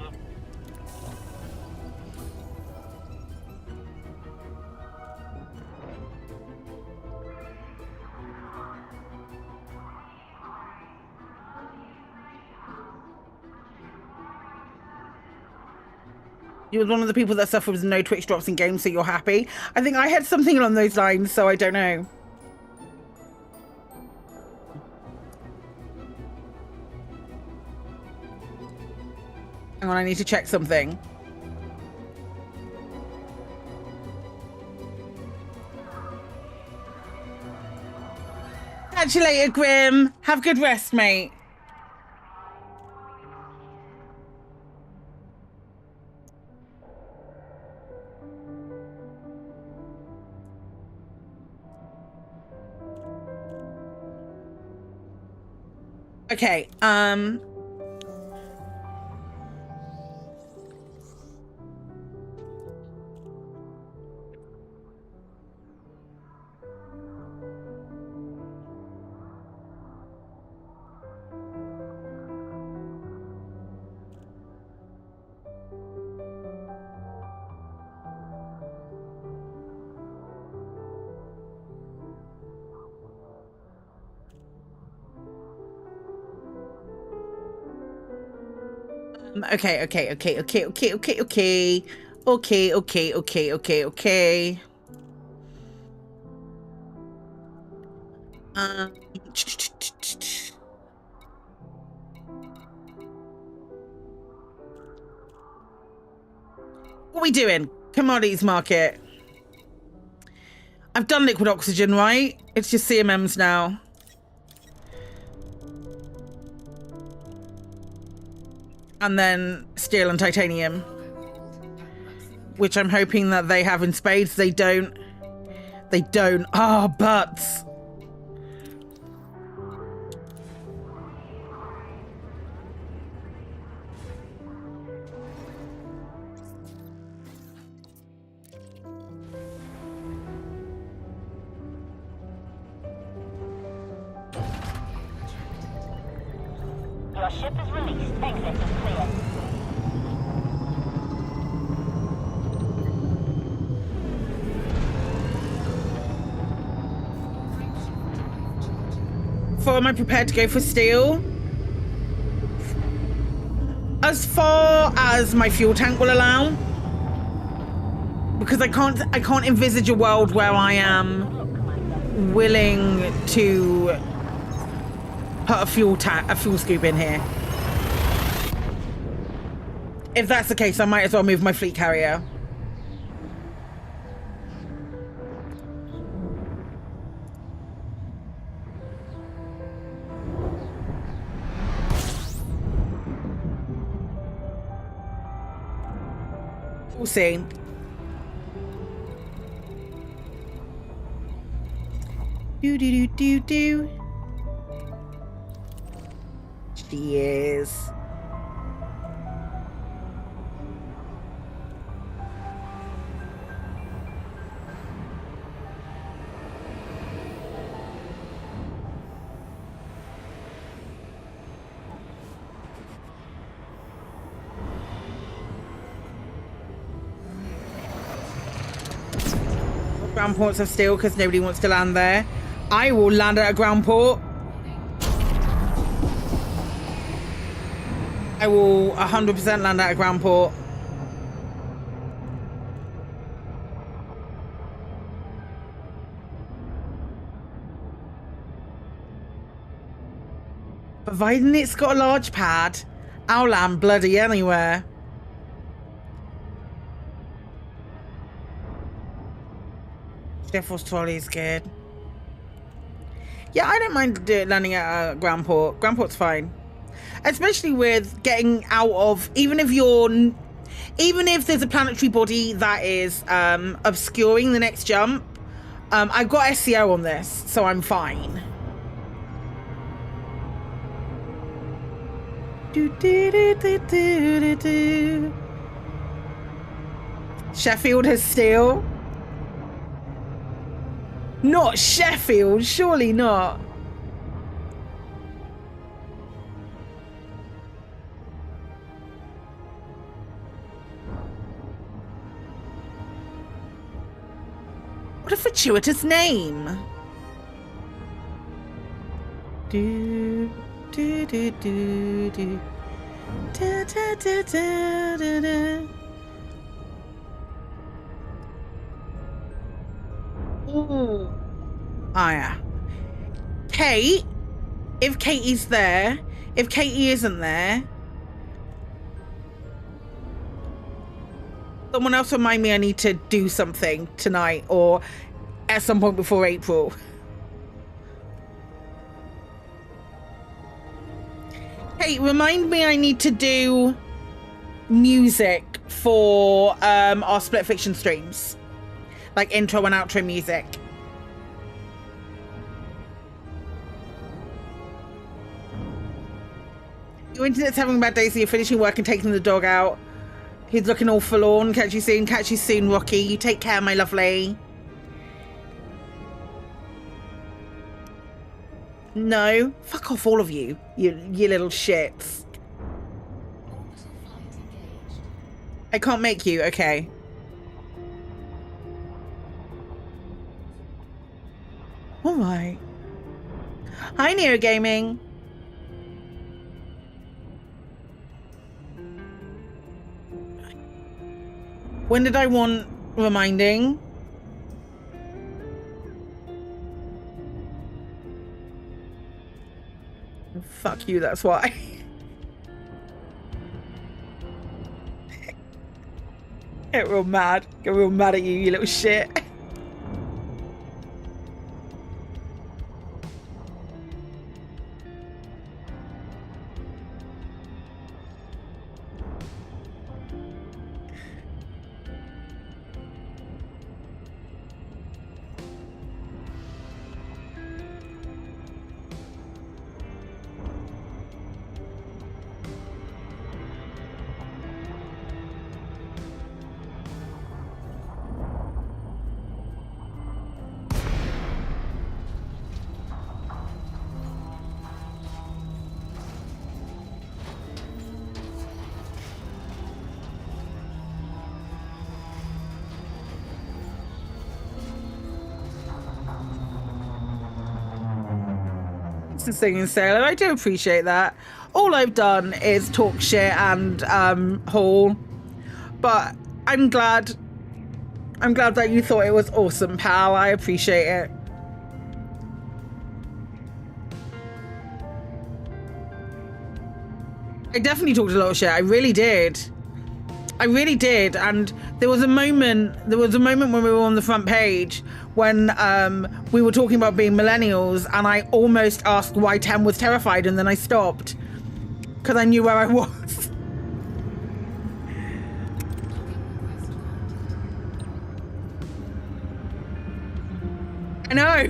You was one of the people that suffered with no Twitch drops in games, so you're happy? I think I had something along those lines, so I don't know. Hang on, I need to check something. Catch you later, Grim. Have good rest, mate. Okay, Okay. What are we doing? Commodities market. I've done liquid oxygen, right? It's just CMMs now. And then steel and titanium. Which I'm hoping that they have in spades. They don't. They don't. Ah, oh, butts. Your ship is released. Exit is clear. Am I prepared to go for steel? As far as my fuel tank will allow, because I can't envisage a world where I am willing to put a fuel scoop in here. If that's the case, I might as well move my fleet carrier. We'll see. Do. She is. Ground ports of steel because nobody wants to land there. I will land at a ground port. I will 100% land at a ground port. Providing it's got a large pad, I'll land bloody anywhere. Jeffrey's trolley is good. Yeah, I don't mind landing at a ground port. Ground port's fine. Especially with getting out of, even if there's a planetary body that is obscuring the next jump, I've got SCO on this, so I'm fine. Sheffield has steel. Not Sheffield, surely not. What a fortuitous name. Do do do do do da da da da da da. Ooh. Oh yeah. Kate, if Katie's there, if Katie isn't there, someone else remind me I need to do something tonight or at some point before April. Kate, remind me I need to do music for our split fiction streams. Like intro and outro music. Your internet's having a bad day, so you're finishing work and taking the dog out. He's looking all forlorn. Catch you soon, Rocky. You take care, my lovely. No. Fuck off, all of you. You little shits. I can't make you. Okay. Alright. Hi, Neo Gaming. When did I want reminding? Fuck you, that's why. Get real mad. Get real mad at you, you little shit. Singing sailor, I do appreciate that. All I've done is talk shit and haul, but I'm glad that you thought it was awesome, pal. I appreciate it. I definitely talked a lot of shit. I really did. And there was a moment when we were on the front page when we were talking about being millennials, and I almost asked why Tem was terrified, and then I stopped because I knew where I was. I know.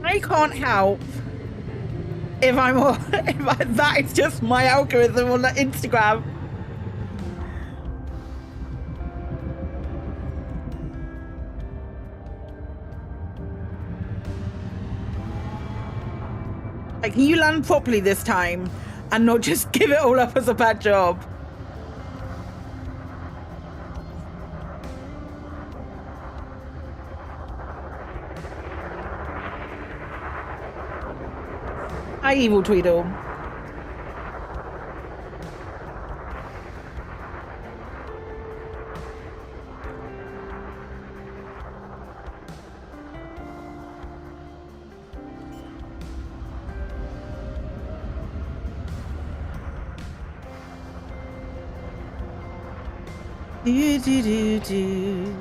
I can't help if that is just my algorithm on Instagram. Like, can you land properly this time and not just give it all up as a bad job? Hi, Evil Tweedle. Do.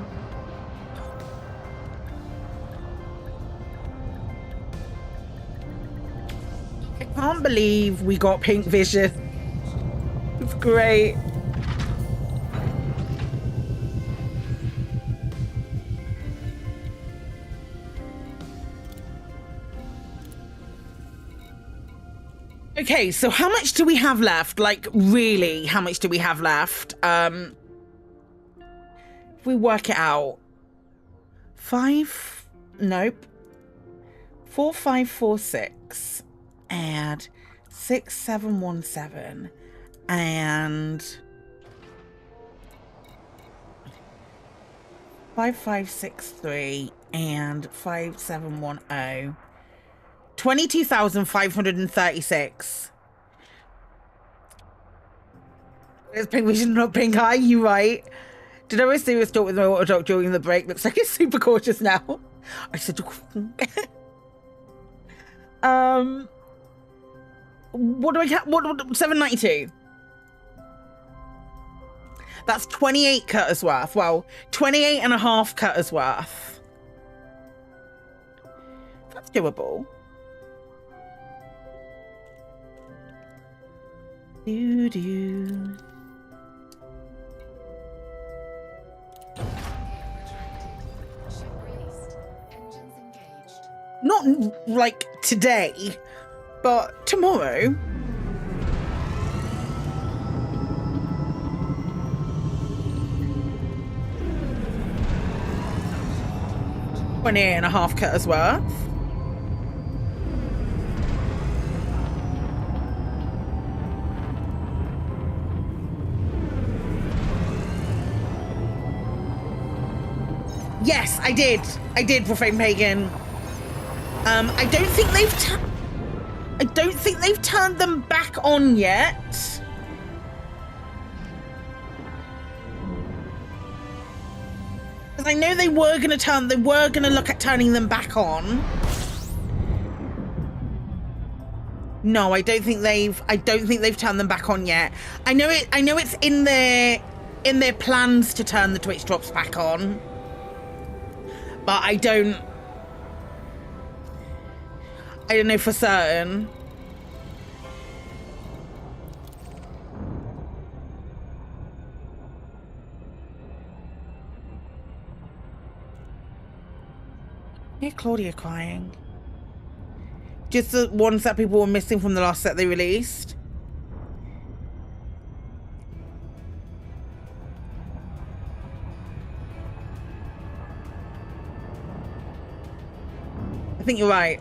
I can't believe we got pink vision. It's great. Okay, so how much do we have left? Like, really, how much do we have left? If we work it out, 4546 and 6717 and 5563 and 5710. 22,536. It's pink vision, not pink eye, you right. Did I always serious talk with my water dog during the break? Looks like it's super cautious now. I said, what do I get? What 792? That's 28 cutters worth. Well, 28 and a half cutters worth. That's doable. Do. Not like today, but tomorrow. And a half cutters worth. Yes, I did. I did, Profane Pagan. I don't think they've turned them back on yet. I know they were gonna look at turning them back on. No, I don't think they've turned them back on yet. I know it's in their plans to turn the Twitch drops back on. But I don't know for certain. I hear Claudia crying. Just the ones that people were missing from the last set they released. I think you're right.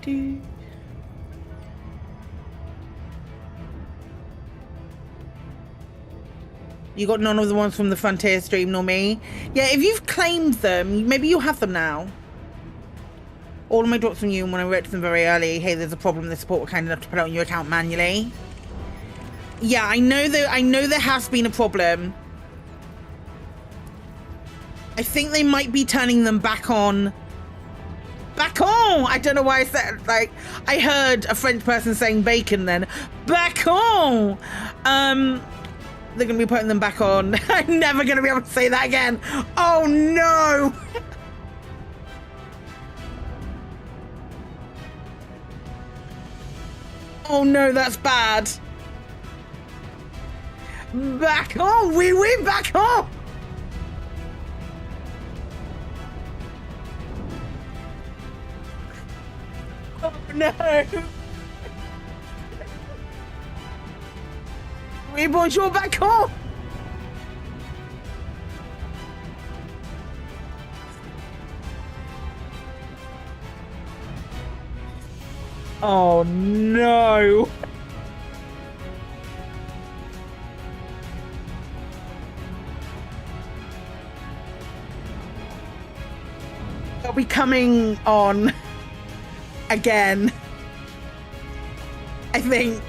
Do. You got none of the ones from the Frontier stream, nor me. Yeah, if you've claimed them, maybe you have them now. All of my drops from you, and when I wrote to them very early, hey, there's a problem, the support were kind enough to put it on your account manually. Yeah, I know there has been a problem. I think they might be turning them back on. Back on! I don't know why I said, like, I heard a French person saying bacon then. Back on! They're gonna be putting them back on. I'm never gonna be able to say that again. Oh no! Oh no, that's bad. Back on! We back on! Oh no! Oui, bonjour, back on! Oh no! They'll be coming on again, I think.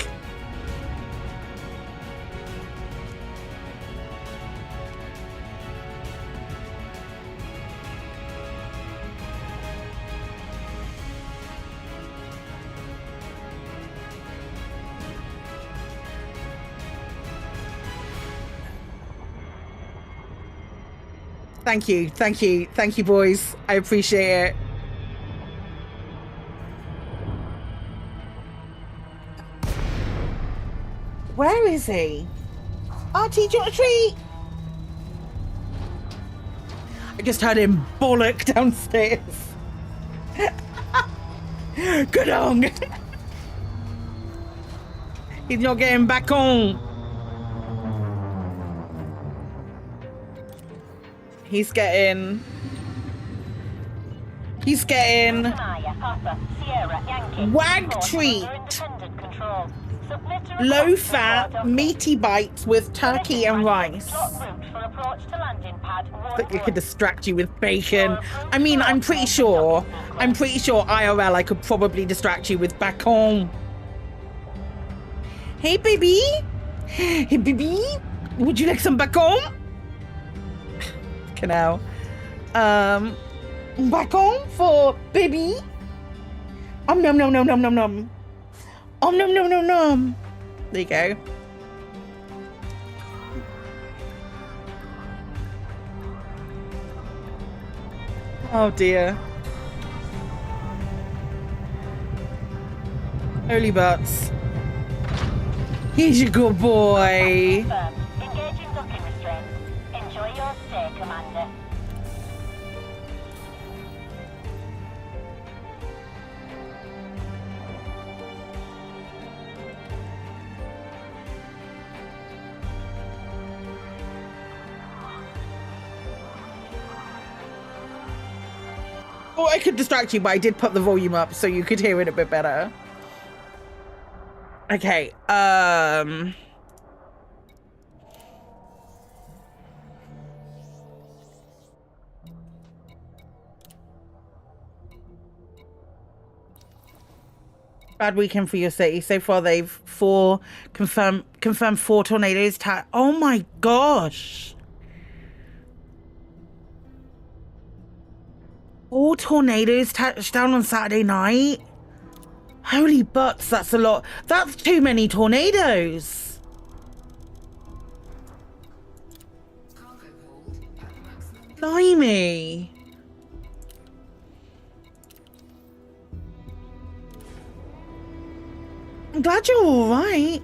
Thank you, boys. I appreciate it. Where is he? Artie, do you want a treat? I just heard him bollock downstairs. Good on. He's not getting back on. He's getting wag treat. Low fat, meaty bites with turkey and rice. But it could distract you with bacon. I mean, I'm pretty sure IRL I could probably distract you with bacon. Hey baby. Hey baby. Would you like some bacon? Canal. Bacon for baby. Nom nom nom nom nom nom. Nom nom nom nom. There you go. Oh dear. Holy butts. He's a good boy. Engaging docking restraints. Enjoy your stay, Commander. Oh, I could distract you, but I did put the volume up so you could hear it a bit better. Okay, Bad weekend for your city. So far, they've confirmed 4 tornadoes. Oh my gosh. 4 tornadoes touched down on Saturday night. Holy butts, that's a lot. That's too many tornadoes. Blimey. I'm glad you're all right.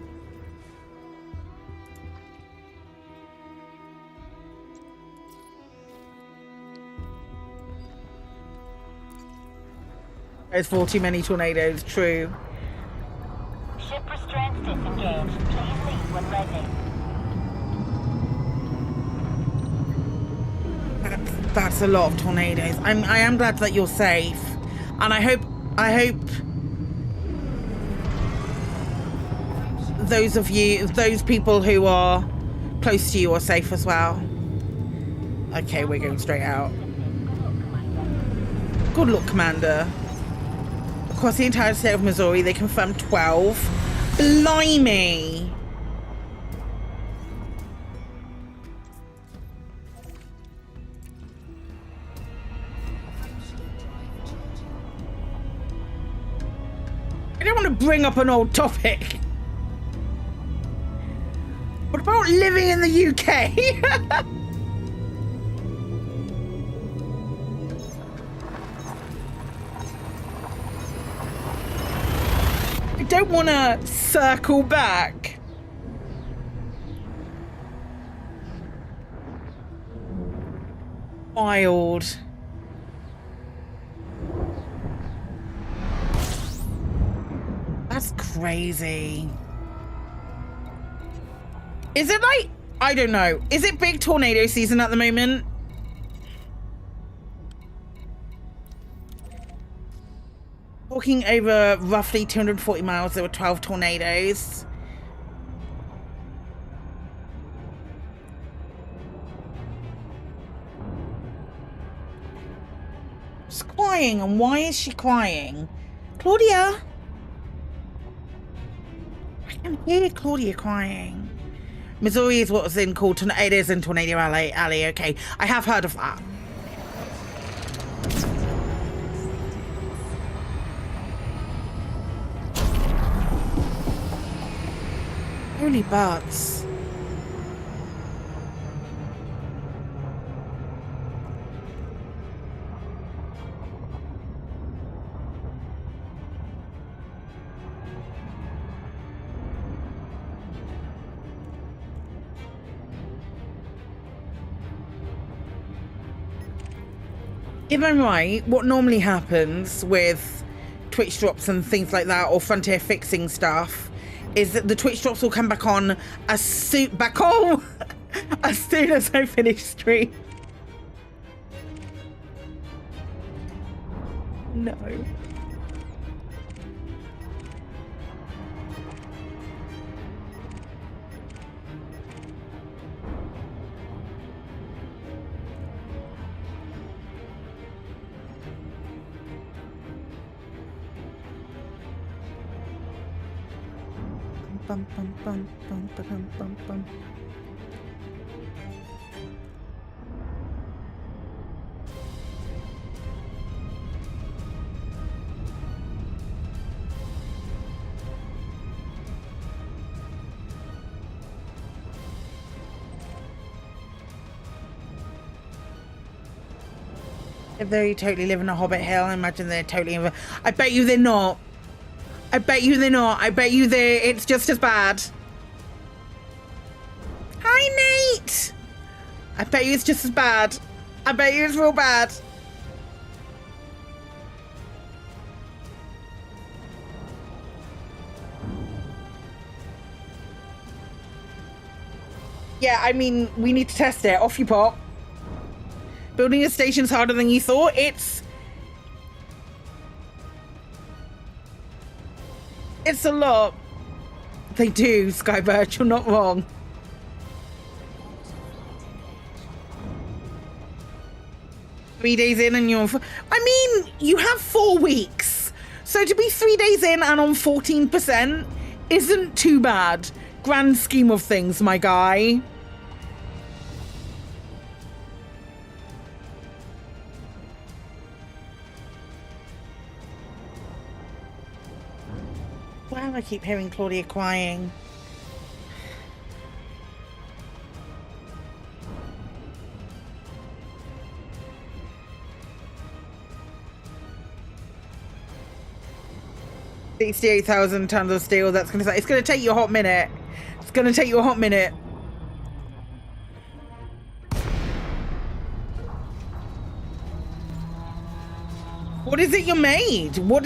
There's 4 too many tornadoes, true. Ship restraints disengaged. Please leave when ready. That's a lot of tornadoes. I am glad that you're safe. And I hope those people who are close to you are safe as well. Okay, we're going straight out. Good luck, Commander. Across the entire state of Missouri, they confirmed 12. Blimey! I don't want to bring up an old topic. What about living in the UK? I don't want to circle back. Wild. That's crazy. Is it like, I don't know. Is it big tornado season at the moment? Walking over roughly 240 miles, there were 12 tornadoes. She's crying, and why is she crying? Claudia? I can hear Claudia crying. Missouri is what's in called, it is in Tornado Alley, okay. I have heard of that. Holy butts. If I'm right, what normally happens with Twitch drops and things like that, or Frontier fixing stuff, is that the Twitch drops will come back on as soon as I finish stream. No. Bum, bum, bum, bum, bum, bum, bum. If they totally live in a Hobbit Hill, I imagine they're totally... I bet you they're not. I bet you they're not. I bet you it's just as bad. Hi, Nate! I bet you it's just as bad. I bet you it's real bad. Yeah, I mean, we need to test it. Off you pop. Building a station's harder than you thought. It's a lot. They do, Skybird, you're not wrong. Three days in and you're... I mean, you have 4 weeks. So to be 3 days in and on 14% isn't too bad. Grand scheme of things, my guy. Wow, I keep hearing Claudia crying. $68,000 tons of steel. That's gonna say it's gonna take you a hot minute. It's gonna take you a hot minute. What is it you made? What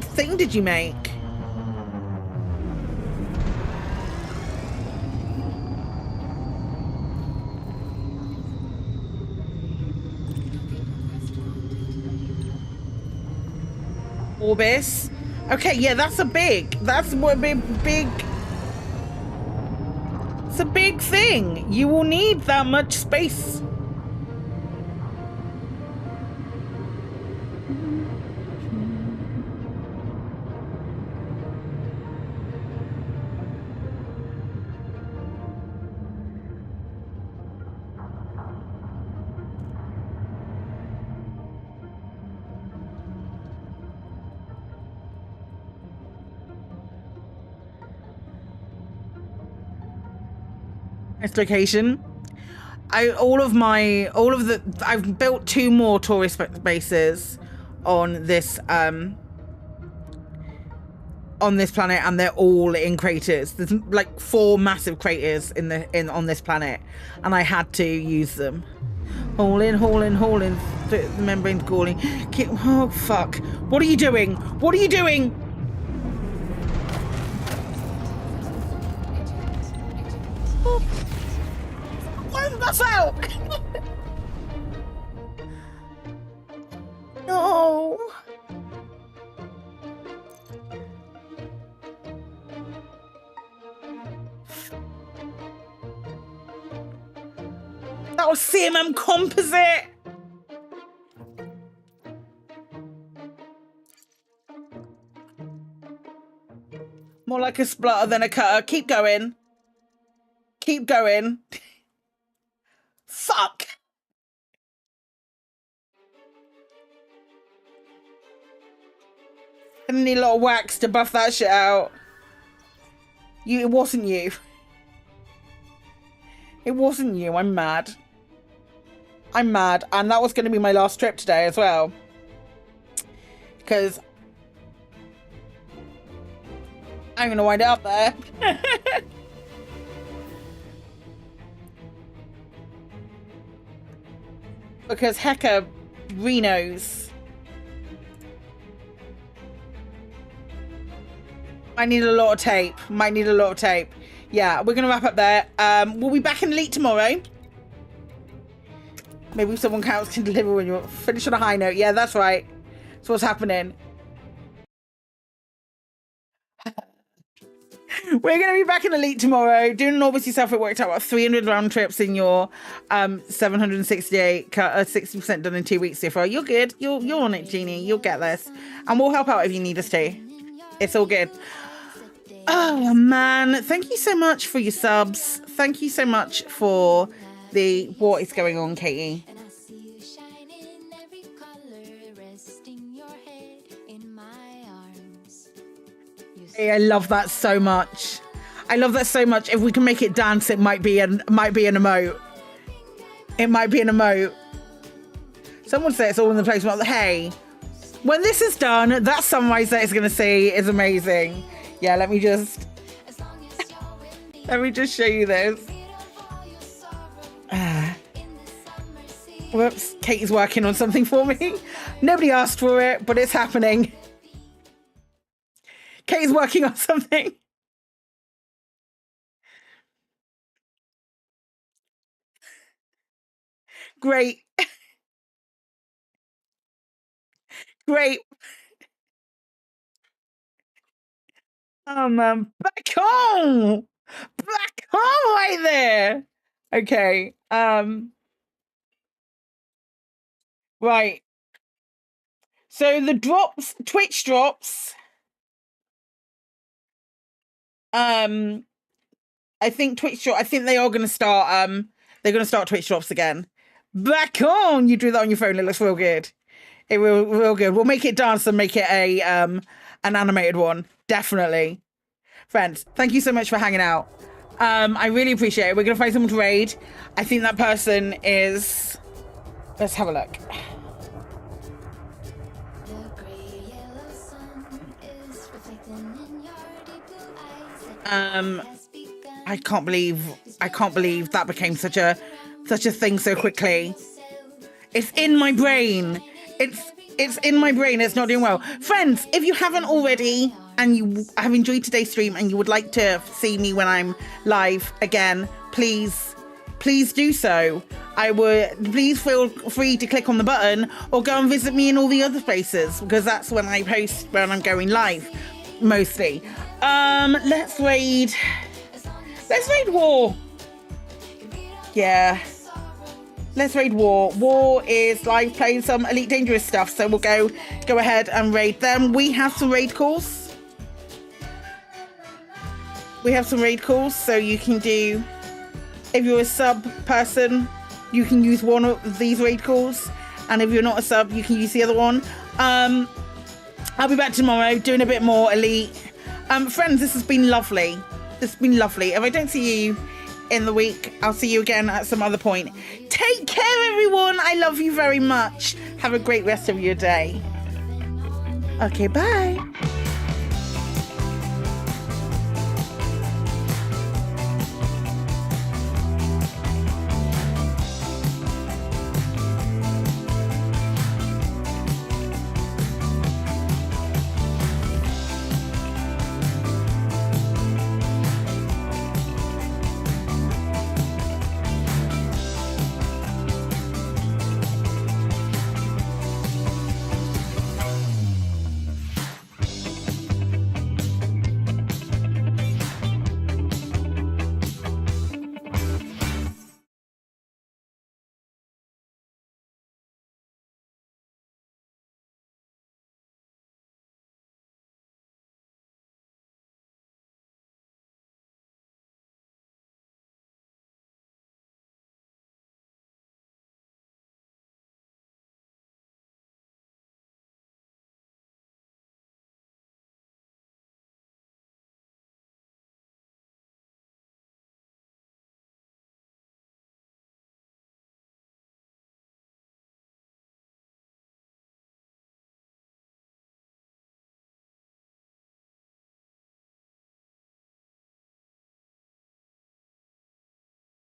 thing did you make? Orbis. Okay, yeah, that's a big. That's what big. It's a big thing. You will need that much space. Nice location. I've built 2 more tourist bases on this planet, and they're all in craters. There's like 4 massive craters on this planet, and I had to use them. Haul in. The membrane's galling. Oh fuck! What are you doing? What are you doing? That's out! No! That was CMM composite! More like a splatter than a cutter. Keep going. Keep going. Fuck! I need a lot of wax to buff that shit out. It wasn't you. It wasn't you. I'm mad. I'm mad. And that was going to be my last trip today as well. Because I'm going to wind it up there. Because Hecka Renos. I need a lot of tape. Might need a lot of tape. Yeah, we're going to wrap up there. We'll be back in Elite tomorrow. Maybe someone else can deliver when you're finished on a high note. Yeah, that's right. That's what's happening. We're going to be back in Elite tomorrow. Doing an Orbis yourself, it worked out about 300 round trips in your 768, 60% done in 2 weeks so far. You're good. You're on it, Jeannie. You'll get this. And we'll help out if you need us to. It's all good. Oh, man. Thank you so much for your subs. Thank you so much for what is going on, Katie. Hey, I love that so much. I love that so much. If we can make it dance, it might be an emote. It might be an emote. Someone say it's all in the place. Hey, when this is done, that sunrise that it's going to see is amazing. Yeah, let me just show you this. Whoops, Katie's working on something for me. Nobody asked for it, but it's happening. Katie's working on something. Great. Great. Back home. Back home right there. Okay. Right. So the drops, Twitch drops. I think they are going to start. They're going to start Twitch drops again. Back on. You do that on your phone. It looks real good. It will real good. We'll make it dance and make it a an animated one. Definitely. Friends, thank you so much for hanging out. I really appreciate it. We're going to find someone to raid. I think that person is... Let's have a look. I can't believe that became such a thing so quickly. It's in my brain. It's in my brain. It's not doing well. Friends, if you haven't already and you have enjoyed today's stream and you would like to see me when I'm live again, please do so. Please feel free to click on the button or go and visit me in all the other places, because that's when I post when I'm going live mostly. Let's raid War. Yeah. Let's raid War. War is live playing some Elite Dangerous stuff, so we'll go ahead and raid them. We have some raid calls. So you can do, if you're a sub person, you can use one of these raid calls, and if you're not a sub, you can use the other one. I'll be back tomorrow doing a bit more Elite. Friends, this has been lovely. If I don't see you in the week, I'll see you again at some other point. Take care, everyone. I love you very much. Have a great rest of your day. Okay, bye.